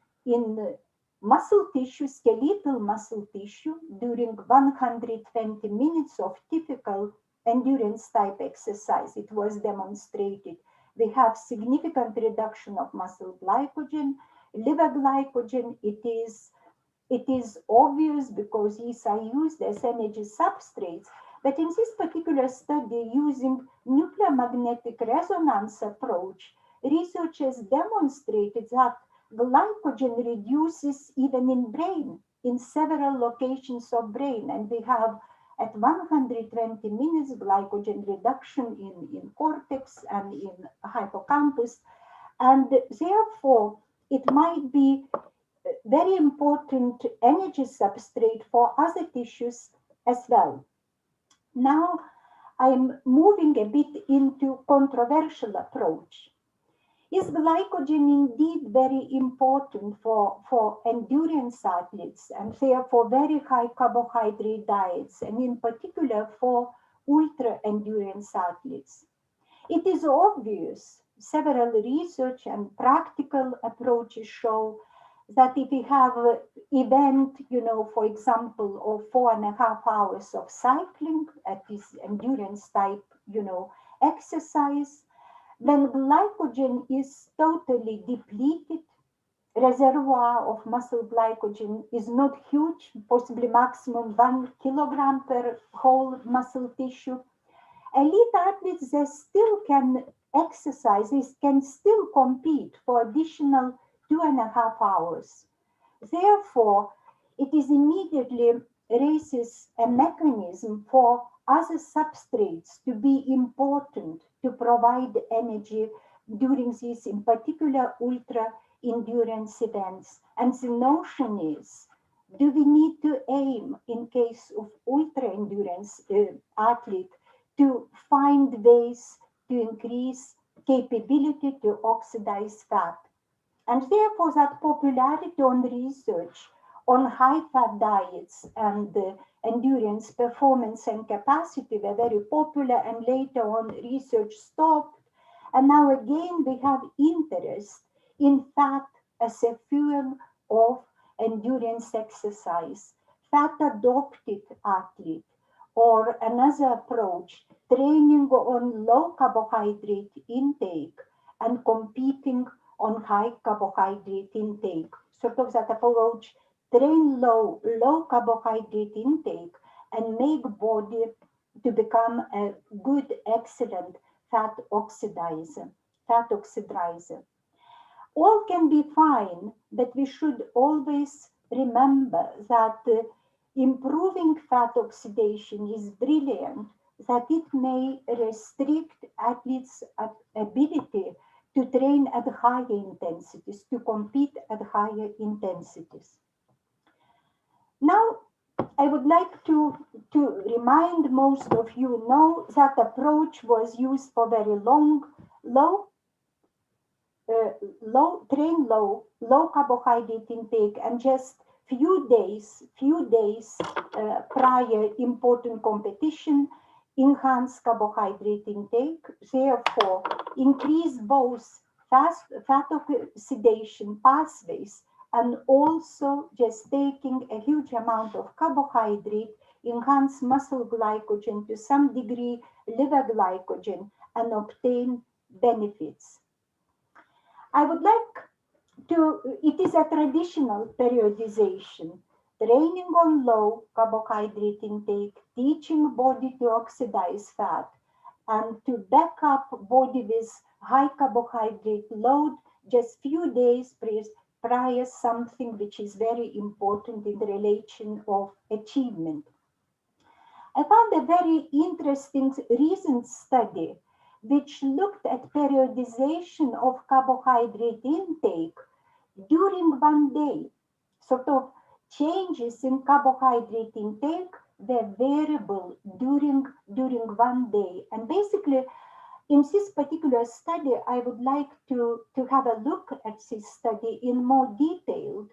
muscle tissue, skeletal muscle tissue, during 120 minutes of typical endurance type exercise. It was demonstrated. We have significant reduction of muscle glycogen, liver glycogen. It is obvious because these are used as energy substrates. But in this particular study, using nuclear magnetic resonance approach, researchers demonstrated that glycogen reduces even in brain, in several locations of brain. And we have at 120 minutes glycogen reduction in cortex and in hippocampus. And therefore, it might be very important energy substrate for other tissues as well. Now, I'm moving a bit into controversial approach. Is glycogen indeed very important for endurance athletes and therefore very high carbohydrate diets, and in particular for ultra endurance athletes? It is obvious. Several research and practical approaches show that if we have an event, for example, of 4.5 hours of cycling at this endurance type, exercise, then glycogen is totally depleted. Reservoir of muscle glycogen is not huge, possibly maximum 1 kilogram per whole muscle tissue. Elite athletes, they still can exercise, they can still compete for additional 2.5 hours. Therefore, it is immediately raises a mechanism for other substrates to be important to provide energy during these, in particular, ultra endurance events. And the notion is, do we need to aim, in case of ultra endurance athlete, to find ways to increase capability to oxidize fat. And therefore that popularity on research on high-fat diets and endurance, performance and capacity were very popular, and later on research stopped. And now again we have interest in fat as a fuel of endurance exercise. Fat adopted athlete, or another approach, training on low carbohydrate intake and competing on high carbohydrate intake. Sort of that approach, train low carbohydrate intake and make body to become a good, excellent fat oxidizer. All can be fine, but we should always remember that improving fat oxidation is brilliant, that it may restrict athletes' ability to train at higher intensities, to compete at higher intensities. Now, I would like to remind most of you know that approach was used for very long, low carbohydrate intake, and just few days prior important competition, enhanced carbohydrate intake, therefore increase both fat oxidation pathways and also just taking a huge amount of carbohydrate, enhance muscle glycogen, to some degree liver glycogen, and obtain benefits. I would like to, it is a traditional periodization, training on low carbohydrate intake, teaching body to oxidize fat, and to back up body with high carbohydrate load just few days prior, something which is very important in the relation of achievement. I found a very interesting recent study which looked at periodization of carbohydrate intake during one day. Sort of changes in carbohydrate intake were variable during one day. And basically, in this particular study, I would like to have a look at this study in more detail.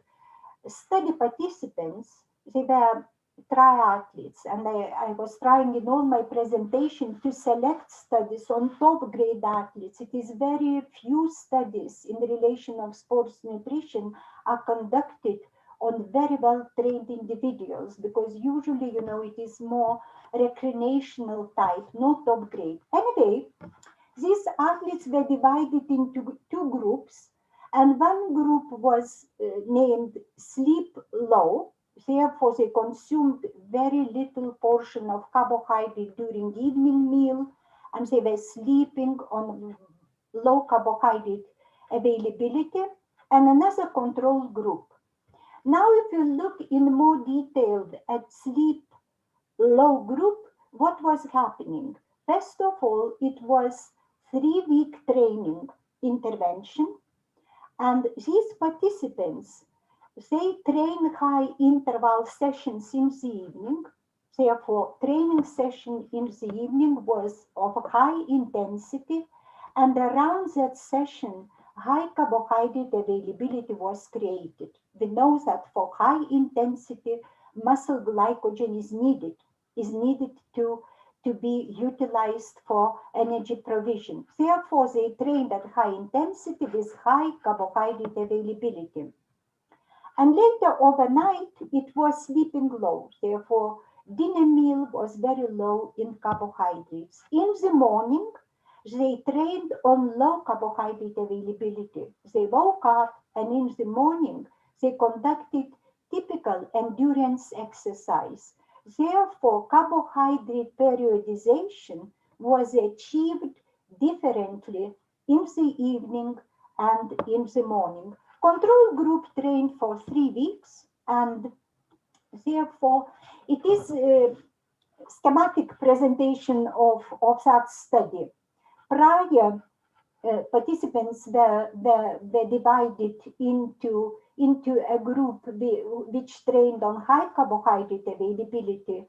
Study participants, they were triathletes, and I was trying in all my presentation to select studies on top grade athletes. It is very few studies in the relation of sports nutrition are conducted on very well trained individuals, because usually, you know, it is more recreational type, no top grade. Anyway, these athletes were divided into two groups, and one group was named sleep low. Therefore, they consumed very little portion of carbohydrate during evening meal, and they were sleeping on low carbohydrate availability, and another control group. Now, if you look in more detail at sleep low group, what was happening? First of all, it was 3-week training intervention, and these participants, they train high interval sessions in the evening. Therefore, training session in the evening was of high intensity, and around that session, high carbohydrate availability was created. We know that for high intensity, muscle glycogen is needed to be utilized for energy provision. Therefore, they trained at high intensity with high carbohydrate availability. And later overnight, it was sleeping low. Therefore, dinner meal was very low in carbohydrates. In the morning, they trained on low carbohydrate availability. They woke up, and in the morning, they conducted typical endurance exercise. Therefore, carbohydrate periodization was achieved differently in the evening and in the morning. Control group trained for 3 weeks, and therefore it is a schematic presentation of that study. Prior participants were divided into a group which trained on high carbohydrate availability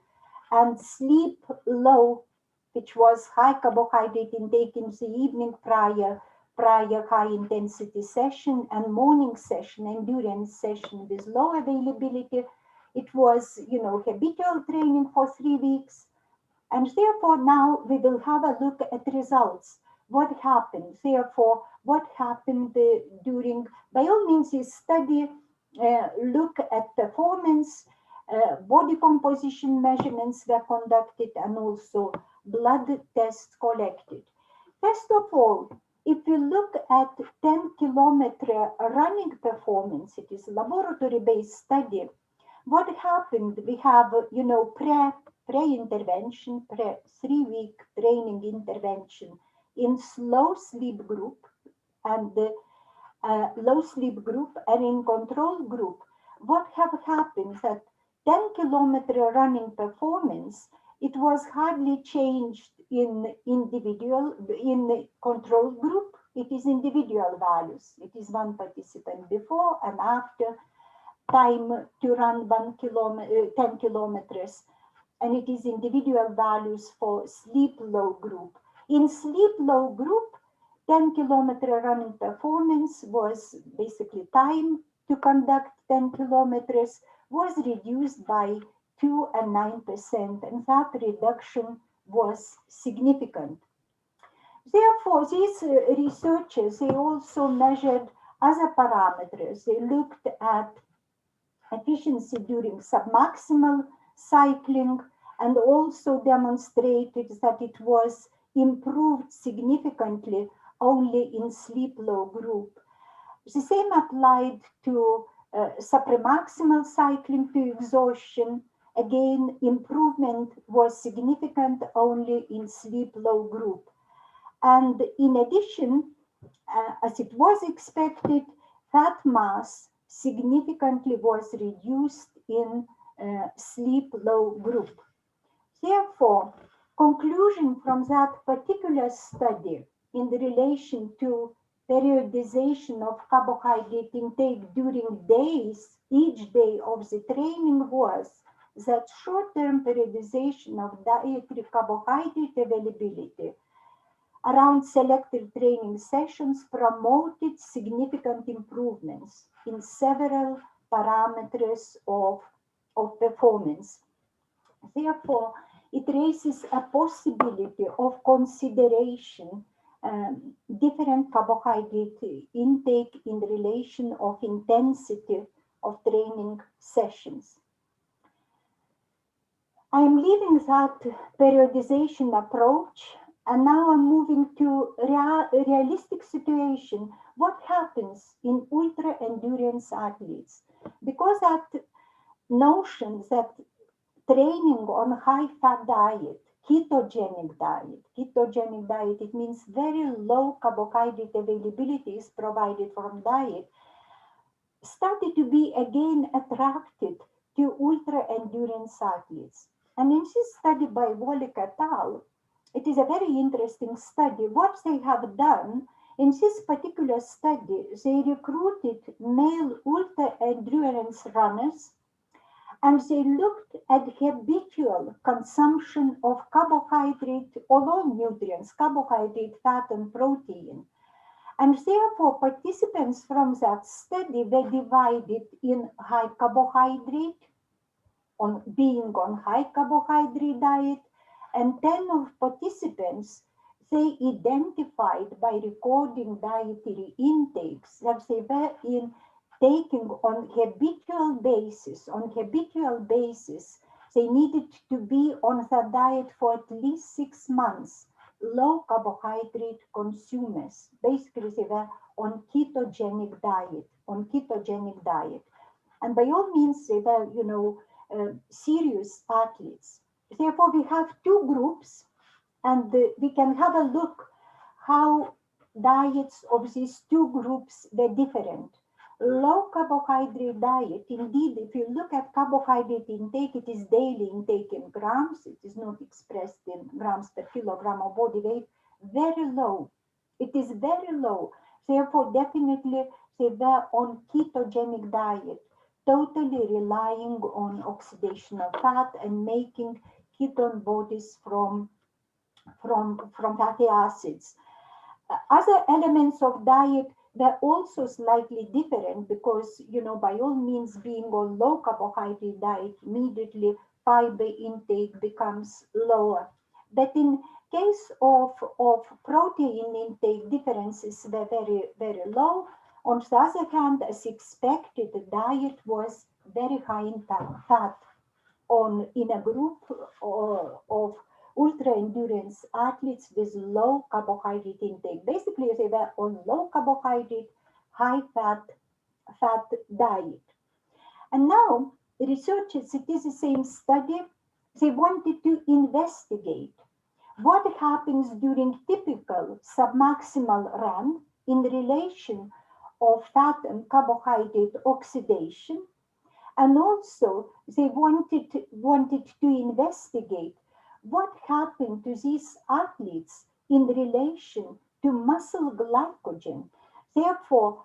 and sleep low which was high carbohydrate intake in the evening prior high intensity session, and morning session, endurance session with low availability. It was, habitual training for 3 weeks. And therefore, now we will have a look at results. What happened? Therefore, what happened during, by all means, this study look at performance, body composition measurements were conducted, and also blood tests collected. First of all, if we look at 10-kilometer running performance, it is a laboratory-based study. What happened? We have, pre-intervention, 3-week training intervention in slow sleep group and low sleep group, and in control group. What have happened that 10-kilometer running performance, it was hardly changed in the control group. It is individual values. It is one participant before and after time to run 10 kilometers. And it is individual values for sleep low group. In sleep low group, 10-kilometer running performance was basically time to conduct 10 kilometers was reduced by 2 and 9%, and that reduction was significant. Therefore, these researchers, they also measured other parameters. They looked at efficiency during submaximal cycling, and also demonstrated that it was improved significantly only in sleep low group. The same applied to supramaximal cycling to exhaustion. Again, improvement was significant only in sleep low group. And in addition, as it was expected, fat mass significantly was reduced in sleep low group. Therefore, conclusion from that particular study in the relation to periodization of carbohydrate intake during days, each day of the training, was that short-term periodization of dietary carbohydrate availability around selected training sessions promoted significant improvements in several parameters of performance. Therefore, it raises a possibility of consideration different carbohydrate intake in relation of intensity of training sessions. I am leaving that periodization approach, and now I'm moving to a realistic situation. What happens in ultra endurance athletes? Because that notion that training on high fat diet, ketogenic diet, it means very low carbohydrate availability is provided from diet, started to be again attracted to ultra endurance athletes. And in this study by Volek et al., it is a very interesting study. What they have done in this particular study, they recruited male ultra endurance runners, and they looked at habitual consumption of carbohydrate or all nutrients, carbohydrate, fat, and protein. And therefore, participants from that study were divided in high carbohydrate, on being on high carbohydrate diet, and 10 of participants, they identified by recording dietary intakes that they were taking on habitual basis, they needed to be on the diet for at least 6 months, low carbohydrate consumers. Basically, they were on ketogenic diet. And by all means, they were, serious athletes. Therefore, we have 2 groups, and we can have a look how diets of these 2 groups were different. Low carbohydrate diet, indeed, if you look at carbohydrate intake, it is daily intake in grams. It is not expressed in grams per kilogram of body weight. Very low. It is very low. Therefore, definitely they were on ketogenic diet, totally relying on oxidation of fat and making ketone bodies from fatty acids. Other elements of diet were also slightly different because, by all means, being on low carbohydrate diet, immediately fiber intake becomes lower. But in case of protein intake, differences were very, very low. On the other hand, as expected, the diet was very high in fat in a group of ultra-endurance athletes with low carbohydrate intake. Basically, they were on low carbohydrate, high fat diet. And now, researchers, it is the same study, they wanted to investigate what happens during typical submaximal run in relation of fat and carbohydrate oxidation. And also, they wanted to investigate what happened to these athletes in relation to muscle glycogen. Therefore,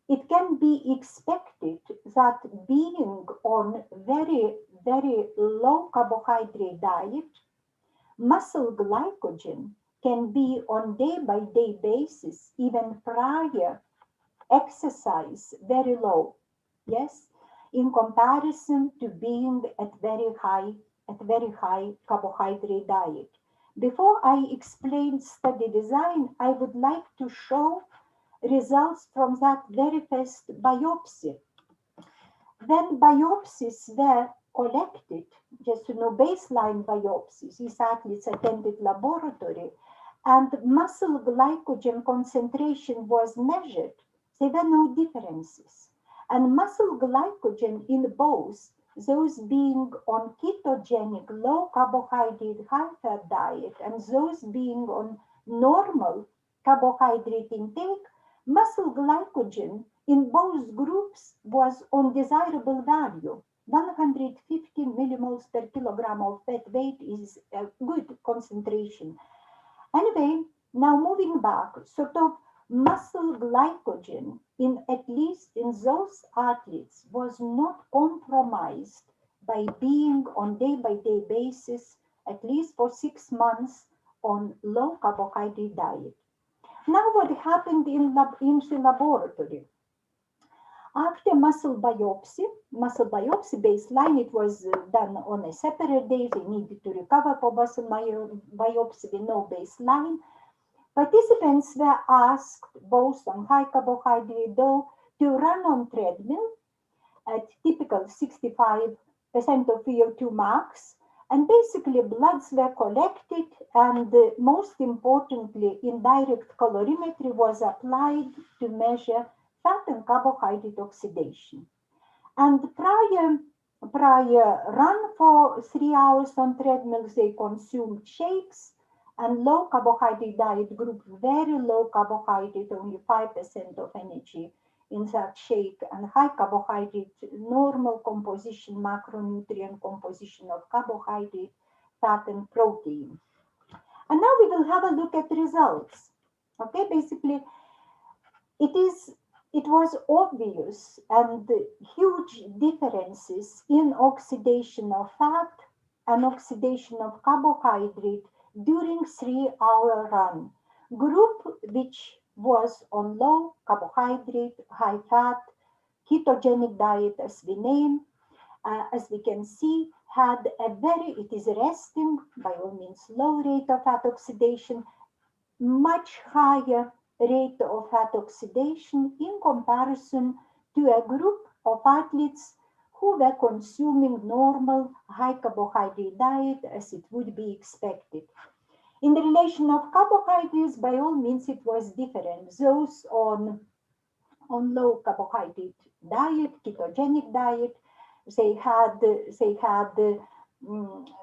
it can be expected that being on very, very low carbohydrate diet, muscle glycogen can be on day-by-day basis, even prior exercise, very low, yes, in comparison to being at very high carbohydrate diet. Before I explain study design, I would like to show results from that very first biopsy. When biopsies were collected, just baseline biopsies, these athletes attended laboratory, and muscle glycogen concentration was measured, there were no differences. And muscle glycogen in both those being on ketogenic, low carbohydrate, high fat diet, and those being on normal carbohydrate intake, muscle glycogen in both groups was on desirable value. 150 millimoles per kilogram of fat weight is a good concentration. Anyway, now moving back, sort of muscle glycogen, at least in those athletes, was not compromised by being on day-by-day basis, at least for 6 months, on low carbohydrate diet. Now what happened in the laboratory? After muscle biopsy baseline, it was done on a separate day. They needed to recover for muscle biopsy with no baseline. Participants were asked, both on high carbohydrate though, to run on treadmill at typical 65% of VO2 max, and basically bloods were collected, and most importantly, indirect calorimetry was applied to measure fat and carbohydrate oxidation. And prior run for 3 hours on treadmill, they consumed shakes, and low carbohydrate diet group, very low carbohydrate, only 5% of energy in that shake, and high carbohydrate, normal composition, macronutrient composition of carbohydrate, fat, and protein. And now we will have a look at results. Okay, basically, it was obvious and huge differences in oxidation of fat and oxidation of carbohydrate during 3-hour run. Group which was on low carbohydrate, high fat, ketogenic diet as we name, as we can see, had a it is resting, by all means, low rate of fat oxidation, much higher rate of fat oxidation in comparison to a group of athletes who were consuming normal high carbohydrate diet as it would be expected. In the relation of carbohydrates, by all means, it was different. Those on low carbohydrate diet, ketogenic diet, they had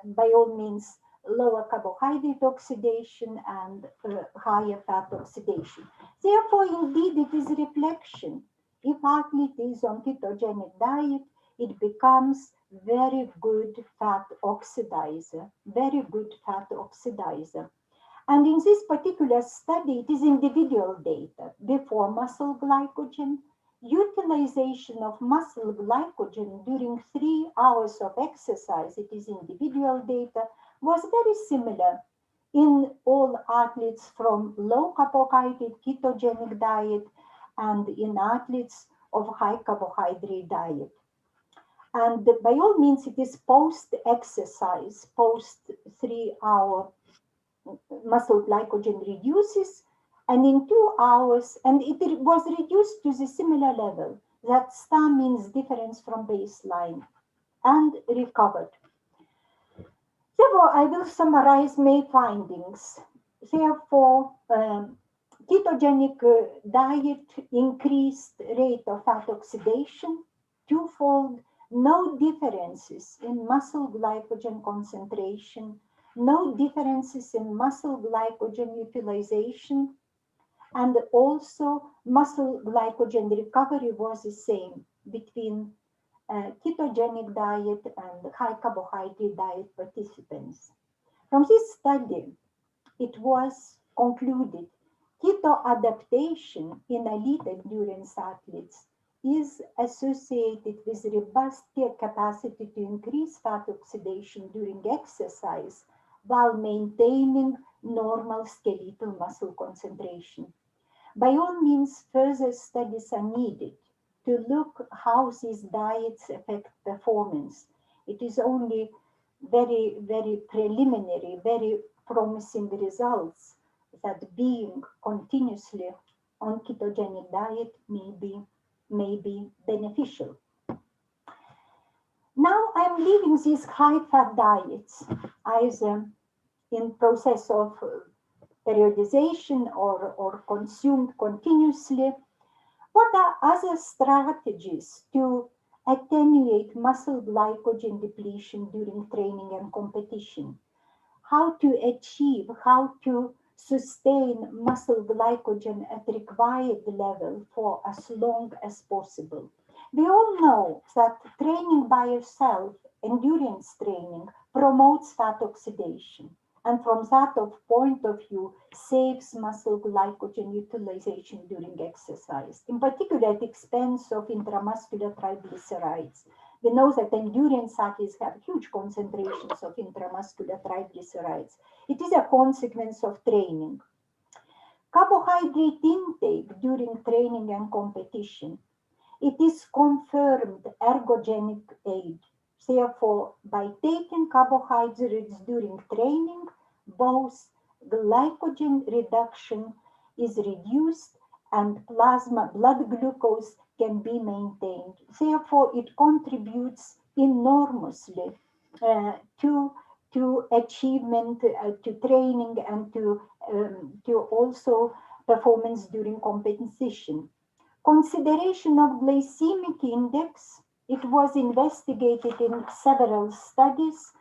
by all means, lower carbohydrate oxidation and higher fat oxidation. Therefore, indeed, it is reflection. If athlete is on ketogenic diet, it becomes very good fat oxidizer, very good fat oxidizer. And in this particular study, it is individual data. Before muscle glycogen, utilization of muscle glycogen during 3 hours of exercise, it is individual data, was very similar in all athletes from low carbohydrate ketogenic diet and in athletes of high carbohydrate diet. And by all means, it is post-exercise, post 3-hour muscle glycogen reduces, and in 2 hours, and it was reduced to the similar level, that star means difference from baseline, and recovered. Therefore, I will summarize my findings. Therefore, ketogenic diet increased rate of fat oxidation, twofold, no differences in muscle glycogen concentration, no differences in muscle glycogen utilization, and also muscle glycogen recovery was the same between ketogenic diet and high carbohydrate diet participants. From this study, it was concluded keto adaptation in elite endurance athletes is associated with robust capacity to increase fat oxidation during exercise while maintaining normal skeletal muscle concentration. By all means, further studies are needed to look how these diets affect performance. It is only very, very preliminary, very promising results that being continuously on ketogenic diet may be beneficial. Now I'm leaving these high-fat diets either in process of periodization or consumed continuously. What are other strategies to attenuate muscle glycogen depletion during training and competition? How to achieve, how to sustain muscle glycogen at required level for as long as possible? We all know that training by yourself, endurance training, promotes fat oxidation. And from that point of view, saves muscle glycogen utilization during exercise, in particular at the expense of intramuscular triglycerides. We know that endurance athletes have huge concentrations of intramuscular triglycerides. It is a consequence of training. Carbohydrate intake during training and competition. It is confirmed ergogenic aid. Therefore, by taking carbohydrates during training, both glycogen reduction is reduced and plasma blood glucose can be maintained. Therefore, it contributes enormously to achievement, to training, and to also performance during competition. Consideration of glycemic index. It was investigated in several studies,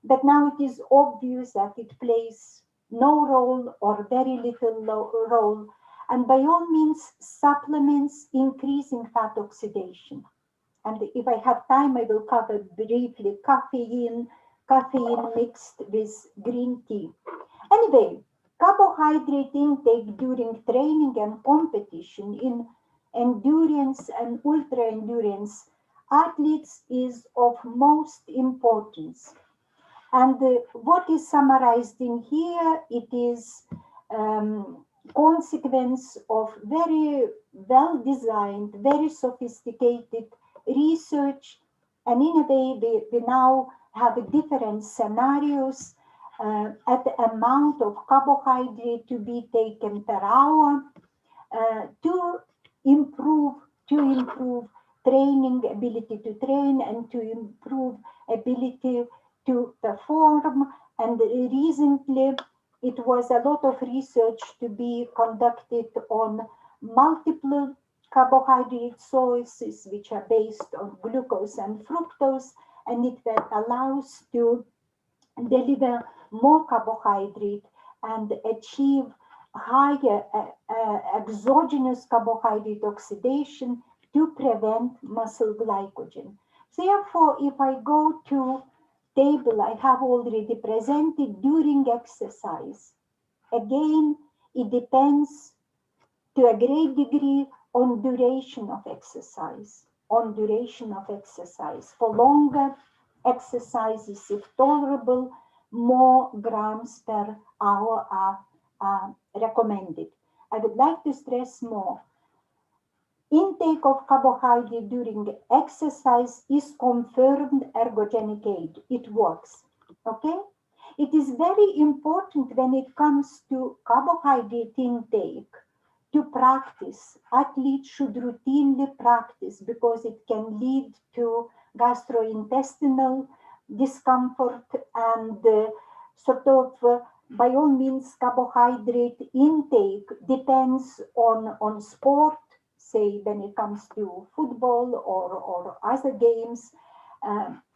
but now it is obvious that it plays no role or very little role. And by all means, supplements increasing fat oxidation. And if I have time, I will cover briefly caffeine mixed with green tea. Anyway, carbohydrate intake during training and competition in endurance and ultra-endurance athletes is of most importance. And what is summarized in here, it is consequence of very well-designed, very sophisticated research. And in a way, we now have different scenarios at the amount of carbohydrate to be taken per hour to improve training, ability to train, and to improve ability to perform. And recently, it was a lot of research to be conducted on multiple carbohydrate sources, which are based on glucose and fructose, and it allows to deliver more carbohydrate and achieve higher exogenous carbohydrate oxidation to prevent muscle glycogen. Therefore, if I go to table I have already presented during exercise, again, it depends to a great degree on duration of exercise. For longer exercises, if tolerable, more grams per hour are recommended. I would like to stress more. Intake of carbohydrate during exercise is confirmed ergogenic aid. It works, okay? It is very important when it comes to carbohydrate intake to practice. Athletes should routinely practice because it can lead to gastrointestinal discomfort and by all means, carbohydrate intake depends on sport, say when it comes to football or other games.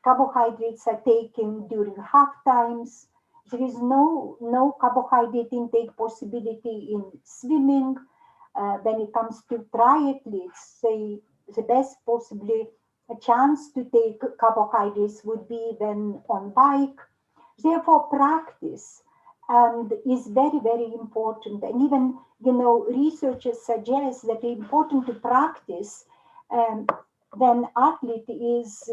Carbohydrates are taken during half times. There is no carbohydrate intake possibility in swimming. When it comes to triathletes, say the best possibly a chance to take carbohydrates would be when on bike. Therefore, practice and is very, very important. And even, researchers suggest that it's important to practice when athlete is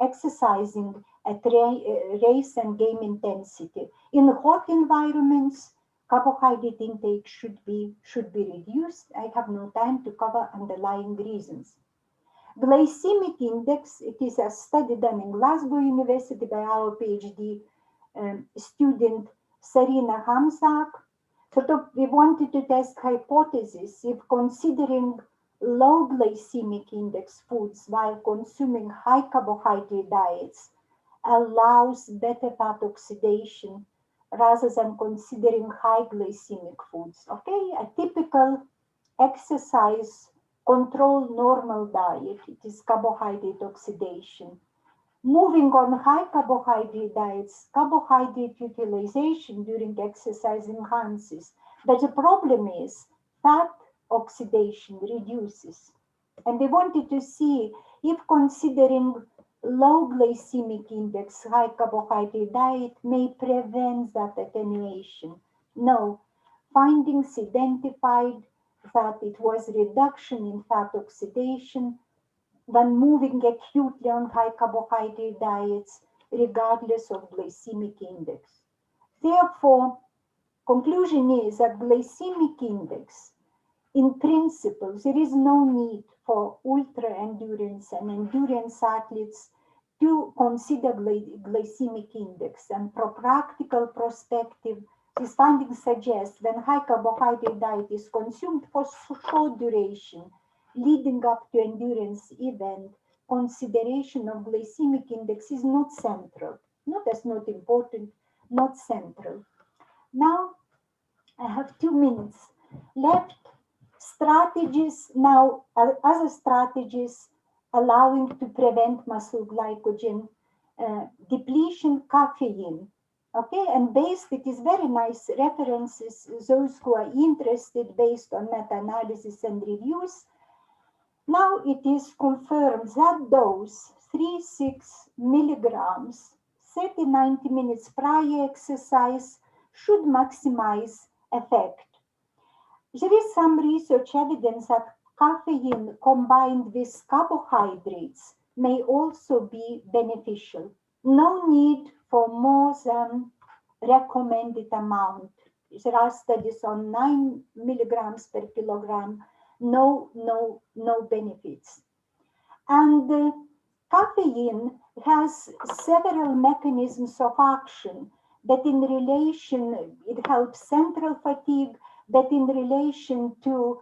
exercising at race and game intensity. In hot environments, carbohydrate intake should be reduced. I have no time to cover underlying reasons. Glycemic index, it is a study done in Glasgow University by our PhD student Sarina Hamzak. We wanted to test hypothesis if considering low glycemic index foods while consuming high carbohydrate diets allows better fat oxidation rather than considering high glycemic foods. Okay, a typical exercise control normal diet, it is carbohydrate oxidation. Moving on high carbohydrate diets, carbohydrate utilization during exercise enhances, but the problem is fat oxidation reduces. And we wanted to see if considering low glycemic index, high carbohydrate diet may prevent that attenuation. No, findings identified that it was reduction in fat oxidation when moving acutely on high carbohydrate diets, regardless of glycemic index. Therefore, conclusion is that glycemic index, in principle, there is no need for ultra endurance and endurance athletes to consider glycemic index. And from practical perspective, these findings suggest when high carbohydrate diet is consumed for short duration, leading up to endurance event, consideration of glycemic index is not central. Not as not important, not central. Now, I have 2 minutes left. Strategies now, other strategies allowing to prevent muscle glycogen depletion, caffeine. Okay, and based, it is very nice references, those who are interested based on meta-analysis and reviews. Now it is confirmed that dose, 3-6 milligrams, 30-90 minutes prior exercise should maximize effect. There is some research evidence that caffeine combined with carbohydrates may also be beneficial. No need for more than recommended amount. There are studies on 9 milligrams per kilogram, no benefits. And caffeine has several mechanisms of action, but in relation, it helps central fatigue, but in relation to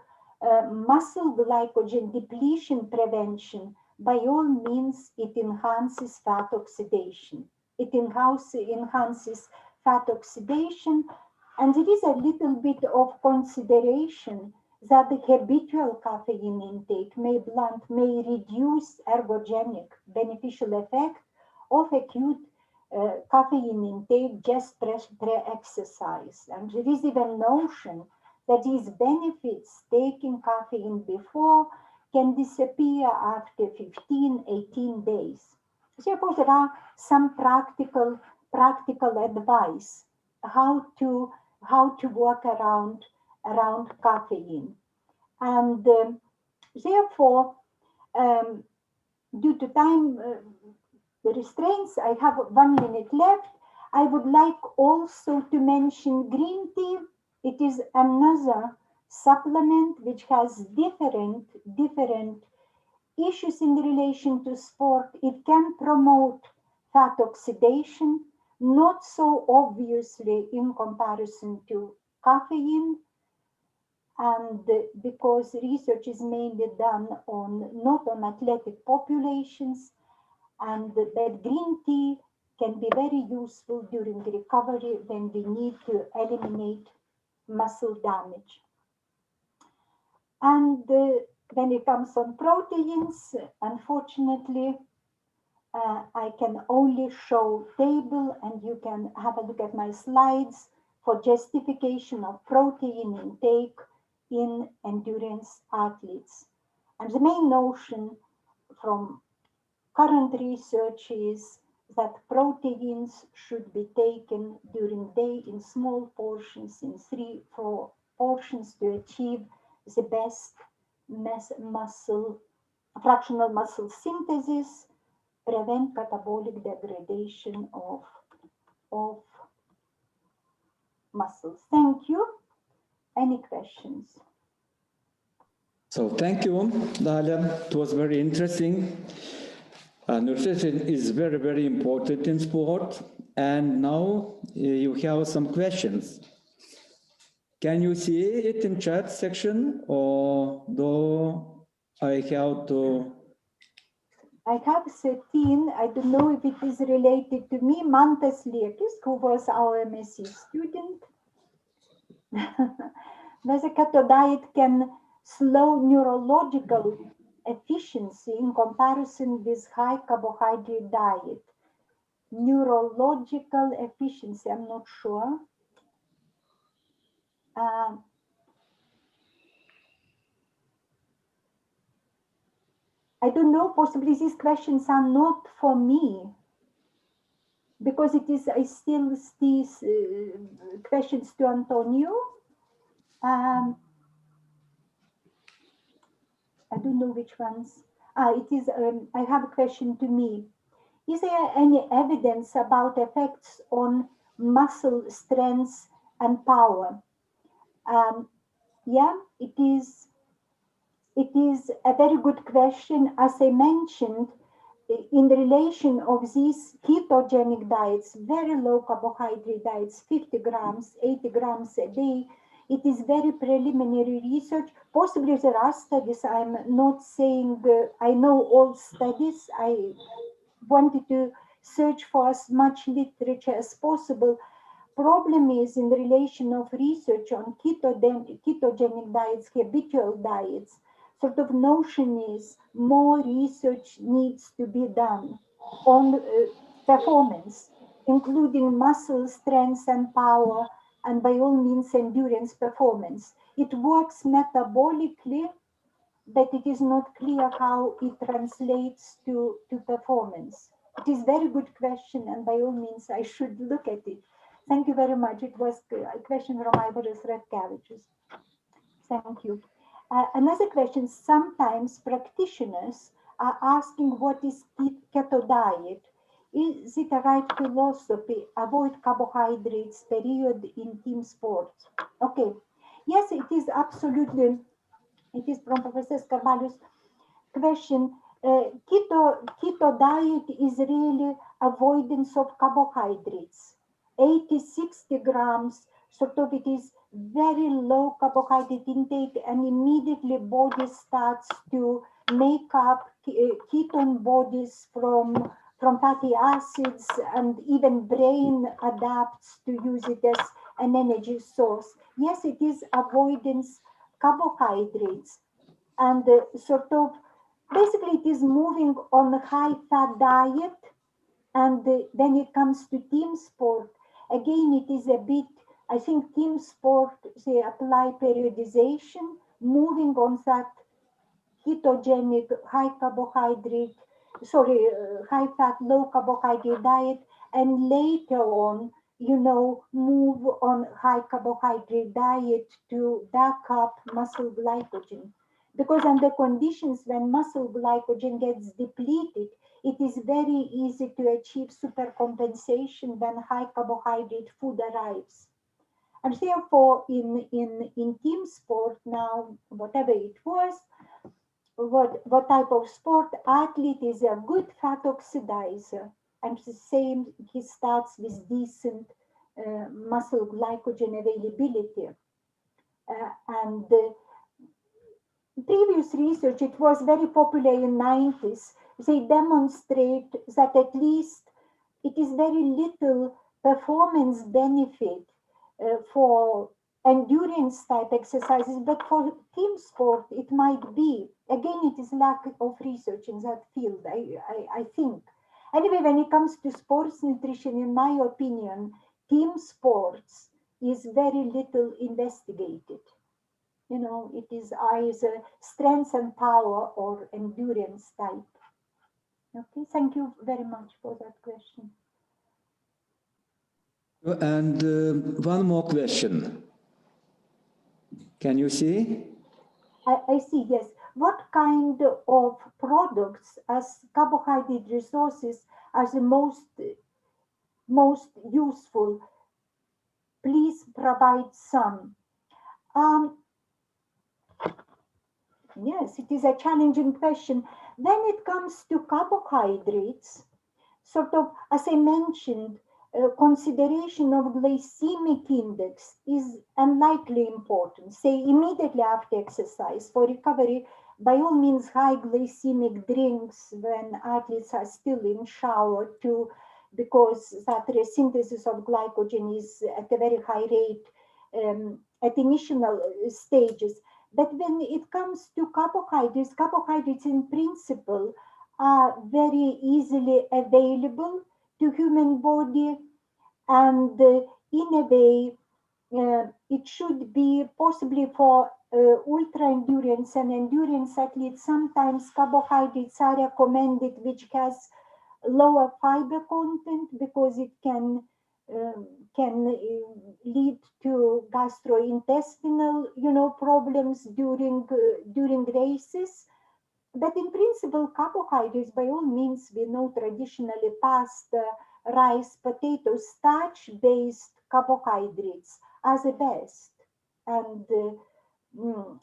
muscle glycogen depletion prevention, by all means, it enhances fat oxidation. It enhances fat oxidation, and there is a little bit of consideration that the habitual caffeine intake may reduce ergogenic beneficial effect of acute caffeine intake just pre-exercise. And there is even notion that these benefits taking caffeine before can disappear after 15-18 days. Therefore, there are some practical advice how to work around caffeine. And therefore, due to time restraints, I have 1 minute left. I would like also to mention green tea. It is another supplement which has different issues in relation to sport. It can promote fat oxidation, not so obviously in comparison to caffeine, and because research is mainly done on not on athletic populations, and that green tea can be very useful during recovery when we need to eliminate muscle damage. And when it comes on proteins, unfortunately, I can only show table, and you can have a look at my slides for justification of protein intake in endurance athletes. And the main notion from current research is that proteins should be taken during day in small portions, in 3-4 portions, to achieve the best fractional muscle synthesis, prevent catabolic degradation of muscles. Thank you. Any questions? So thank you, Dalia. It was very interesting. Nutrition is very, very important in sport. And now you have some questions. Can you see it in chat section, or do I have to? I have 13. I don't know if it is related to me. Mantas Liekis, who was our MSc student. Whether keto diet can slow neurological efficiency in comparison with high carbohydrate diet. Neurological efficiency, I'm not sure. I don't know, possibly these questions are not for me, because it is, I still these questions to Antonio. I don't know which ones. It is, I have a question to me. Is there any evidence about effects on muscle strength and power? Yeah, it is a very good question. As I mentioned, in relation of these ketogenic diets, very low carbohydrate diets, 50 grams, 80 grams a day, it is very preliminary research. Possibly there are studies. I'm not saying I know all studies. I wanted to search for as much literature as possible. Problem is in relation of research on ketogenic diets, habitual diets, sort of notion is more research needs to be done on performance, including muscle strength and power, and by all means endurance performance. It works metabolically, but it is not clear how it translates to performance. It is a very good question, and by all means I should look at it. Thank you very much. It was a question from Ivaris Redkevičius. Thank you. Another question, sometimes practitioners are asking what is keto diet. Is it a right philosophy? Avoid carbohydrates period in team sports. Okay. Yes, it is absolutely. It is from Professor Skarbalius' question. Keto diet is really avoidance of carbohydrates. 80-60 grams, sort of it is very low carbohydrate intake, and immediately body starts to make up ketone bodies from fatty acids, and even brain adapts to use it as an energy source. Yes, it is avoidance carbohydrates, and sort of basically it is moving on a high fat diet. And when it comes to team sport, again, it is a bit, I think team sport, they apply periodization, moving on that ketogenic, high carbohydrate, high fat, low carbohydrate diet, and later on, you know, move on high carbohydrate diet to back up muscle glycogen. Because under conditions when muscle glycogen gets depleted, it is very easy to achieve supercompensation when high carbohydrate food arrives. And therefore, in team sport now, whatever it was, what type of sport, athlete is a good fat oxidizer, and the same, he starts with decent muscle glycogen availability. And previous research, it was very popular in 90s, they demonstrate that at least it is very little performance benefit for endurance type exercises, but for team sport it might be. Again, it is lack of research in that field, I think. Anyway, when it comes to sports nutrition, in my opinion, team sports is very little investigated. You know, it is either strength and power or endurance type. Okay, thank you very much for that question. And one more question. Can you see? I see, yes. What kind of products as carbohydrate resources are the most useful? Please provide some. Yes, it is a challenging question. When it comes to carbohydrates, sort of, as I mentioned, consideration of glycemic index is unlikely important. Say immediately after exercise for recovery, by all means, high glycemic drinks when athletes are still in shower too, because that resynthesis of glycogen is at a very high rate at initial stages. But when it comes to carbohydrates in principle are very easily available to human body, and in a way it should be possibly for ultra endurance and endurance athletes. Sometimes carbohydrates are recommended which has lower fiber content because it can lead to gastrointestinal, problems during races. But in principle, carbohydrates, by all means, we know traditionally pasta, rice, potatoes, starch-based carbohydrates are the best. And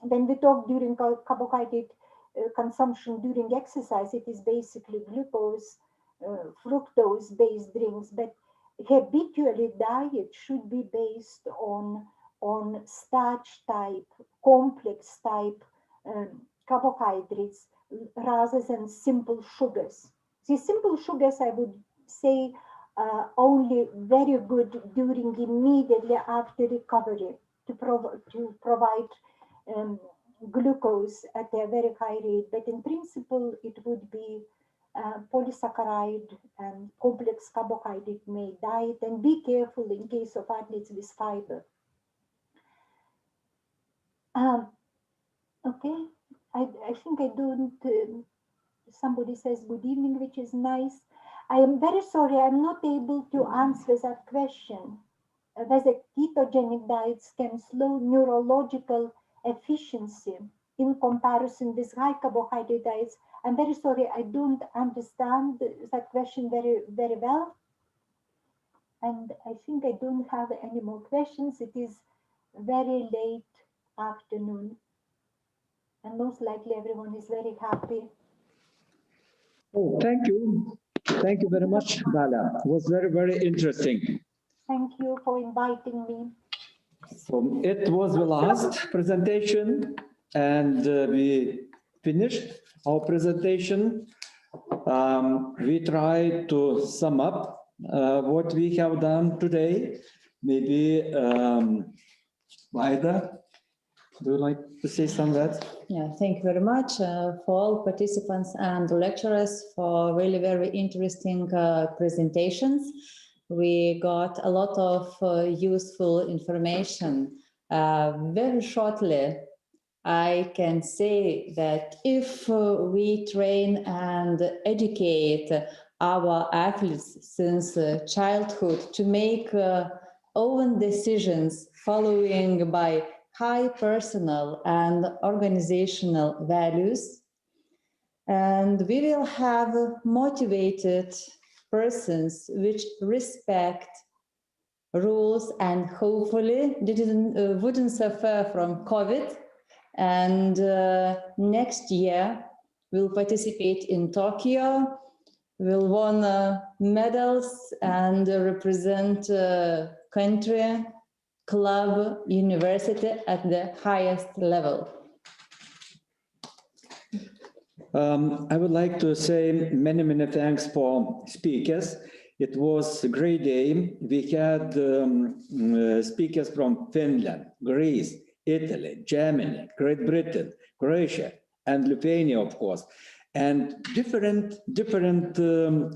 when we talk during carbohydrate consumption during exercise, it is basically glucose, fructose-based drinks. But habitually, diet should be based on starch type, complex type carbohydrates rather than simple sugars. The simple sugars, I would say, only very good during immediately after recovery to provide glucose at a very high rate. But in principle, it would be polysaccharide and complex carbohydrate made diet, and be careful in case of athletes with fiber. Okay, I think I don't, somebody says good evening, which is nice. I am very sorry, I'm not able to answer that question. Whether ketogenic diets can slow neurological efficiency in comparison with high carbohydrate diets. I'm very sorry, I don't understand that question very, very well. And I think I don't have any more questions. It is very late afternoon. And most likely everyone is very happy. Oh, thank you. Thank you very much, Dalia. It was very, very interesting. Thank you for inviting me. So it was the last presentation, and we finished our presentation. We tried to sum up what we have done today. Maybe Vaida, do you like to say some words? Yeah, thank you very much for all participants and lecturers for really very interesting presentations. We got a lot of useful information. Very shortly, I can say that if we train and educate our athletes since childhood to make own decisions following by high personal and organizational values, And we will have motivated persons which respect rules and hopefully wouldn't suffer from COVID. And next year we'll participate in Tokyo. We'll win medals and represent country, club, university at the highest level. I would like to say many, many thanks for speakers. It was a great day. We had speakers from Finland, Greece, Italy, Germany, Great Britain, Croatia, and Lithuania, of course, and different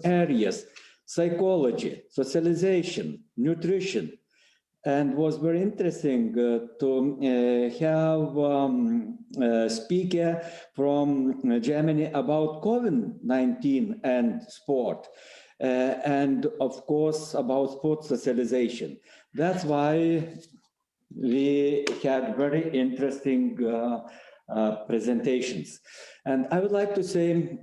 areas, psychology, socialization, nutrition, and was very interesting to have a speaker from Germany about COVID-19 and sport, and of course about sport socialization. That's why we had very interesting presentations. And I would like to say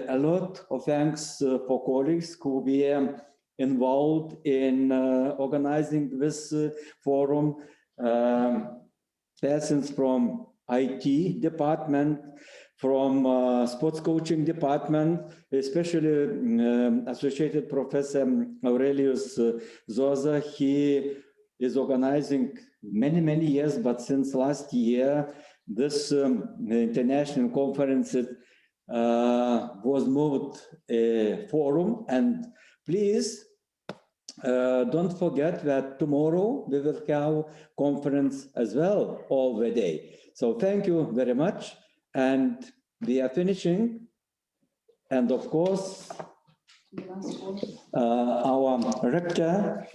a lot of thanks for colleagues who were involved in organizing this forum, persons from IT department, from sports coaching department, especially Associated Professor Aurelius Zoza. He is organizing many years, but since last year, this international conference was moved a forum. And please don't forget that tomorrow we will have conference as well all the day. So thank you very much. And we are finishing. And of course, our rector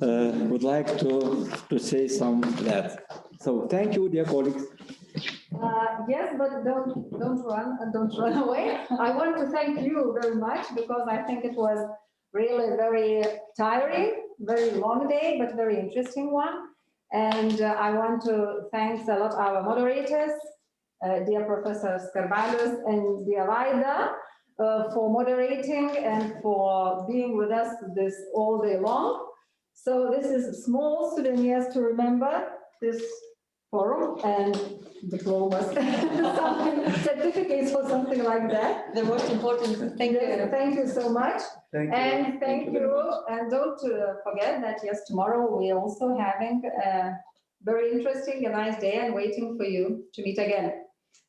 would like to say some words. So thank you, dear colleagues. Yes, but don't run away. I want to thank you very much because I think it was really very tiring, very long day, but very interesting one. And I want to thank a lot our moderators, dear Professor Skarbalius and dear Vaida, for moderating and for being with us this all day long. So this is small souvenirs to remember this forum and diplomas, certificates or something like that. The most important. Thank you. Thank you so much. Thank you. And thank you. And don't forget that yes, tomorrow we're also having a very interesting and nice day and waiting for you to meet again.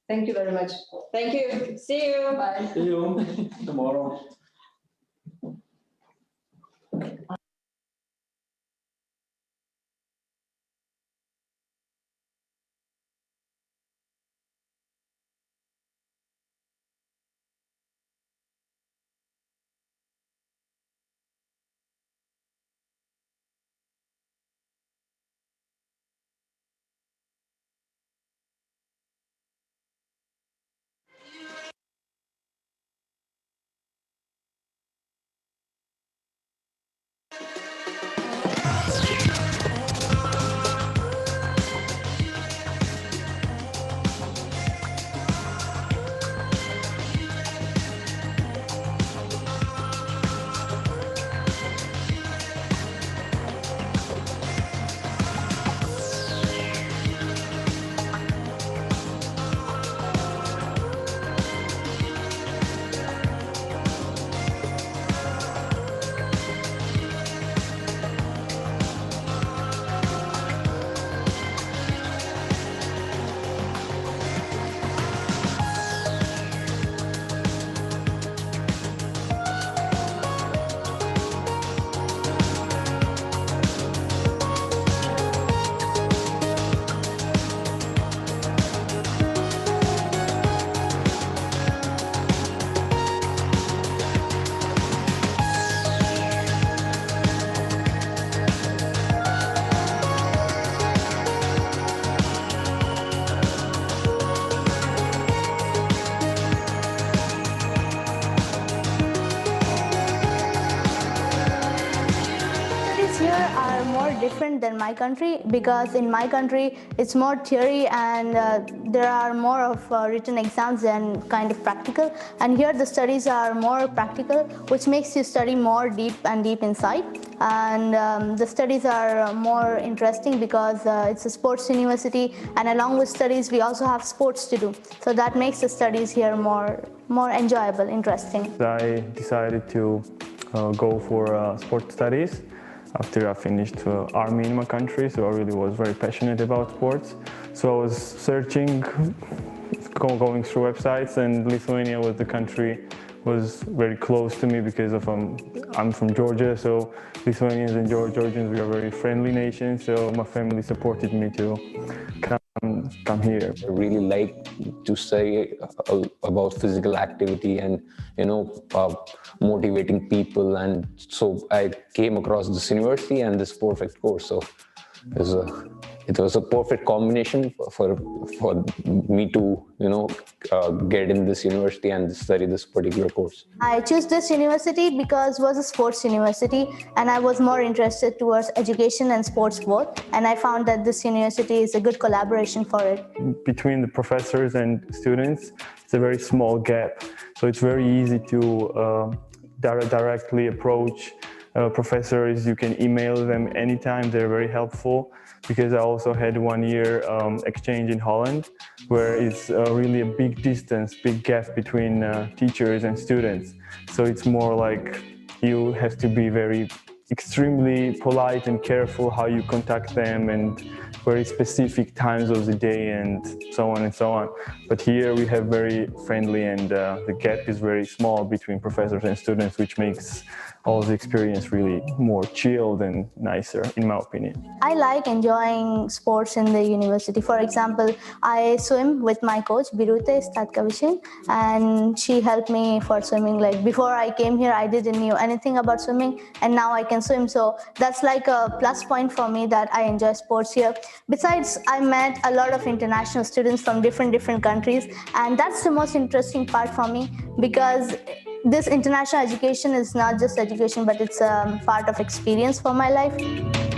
Thank you very much. Thank you. See you. Bye. See you tomorrow. than my country because in my country it's more theory and there are more of written exams than kind of practical. And here the studies are more practical, which makes you study more deep inside. And the studies are more interesting because it's a sports university, and along with studies we also have sports to do. So that makes the studies here more enjoyable, interesting. I decided to go for sport studies after I finished army in my country, so I really was very passionate about sports. So I was searching, going through websites, and Lithuania was the country was very close to me because of I'm from Georgia, so Lithuanians and Georgians, we are very friendly nation, so my family supported me to come here. I really like to say about physical activity and, motivating people. And so I came across this university and this perfect course. So it was a perfect combination for me to, get in this university and study this particular course. I chose this university because it was a sports university and I was more interested towards education and sports both. And I found that this university is a good collaboration for it. Between the professors and students, it's a very small gap. So it's very easy to directly approach professors. You can email them anytime. They're very helpful. Because I also had 1 year exchange in Holland, where it's really a big distance, big gap between teachers and students. So it's more like you have to be extremely polite and careful how you contact them, and very specific times of the day and so on and so on. But here we have very friendly, and the gap is very small between professors and students, which makes all the experience really more chilled and nicer, in my opinion. I like enjoying sports in the university. For example, I swim with my coach, Birute Statkavishin, and she helped me for swimming. Like before I came here, I didn't know anything about swimming, and now I can swim. So that's like a plus point for me that I enjoy sports here. Besides, I met a lot of international students from different countries, and that's the most interesting part for me because this international education is not just education, but it's a part of experience for my life.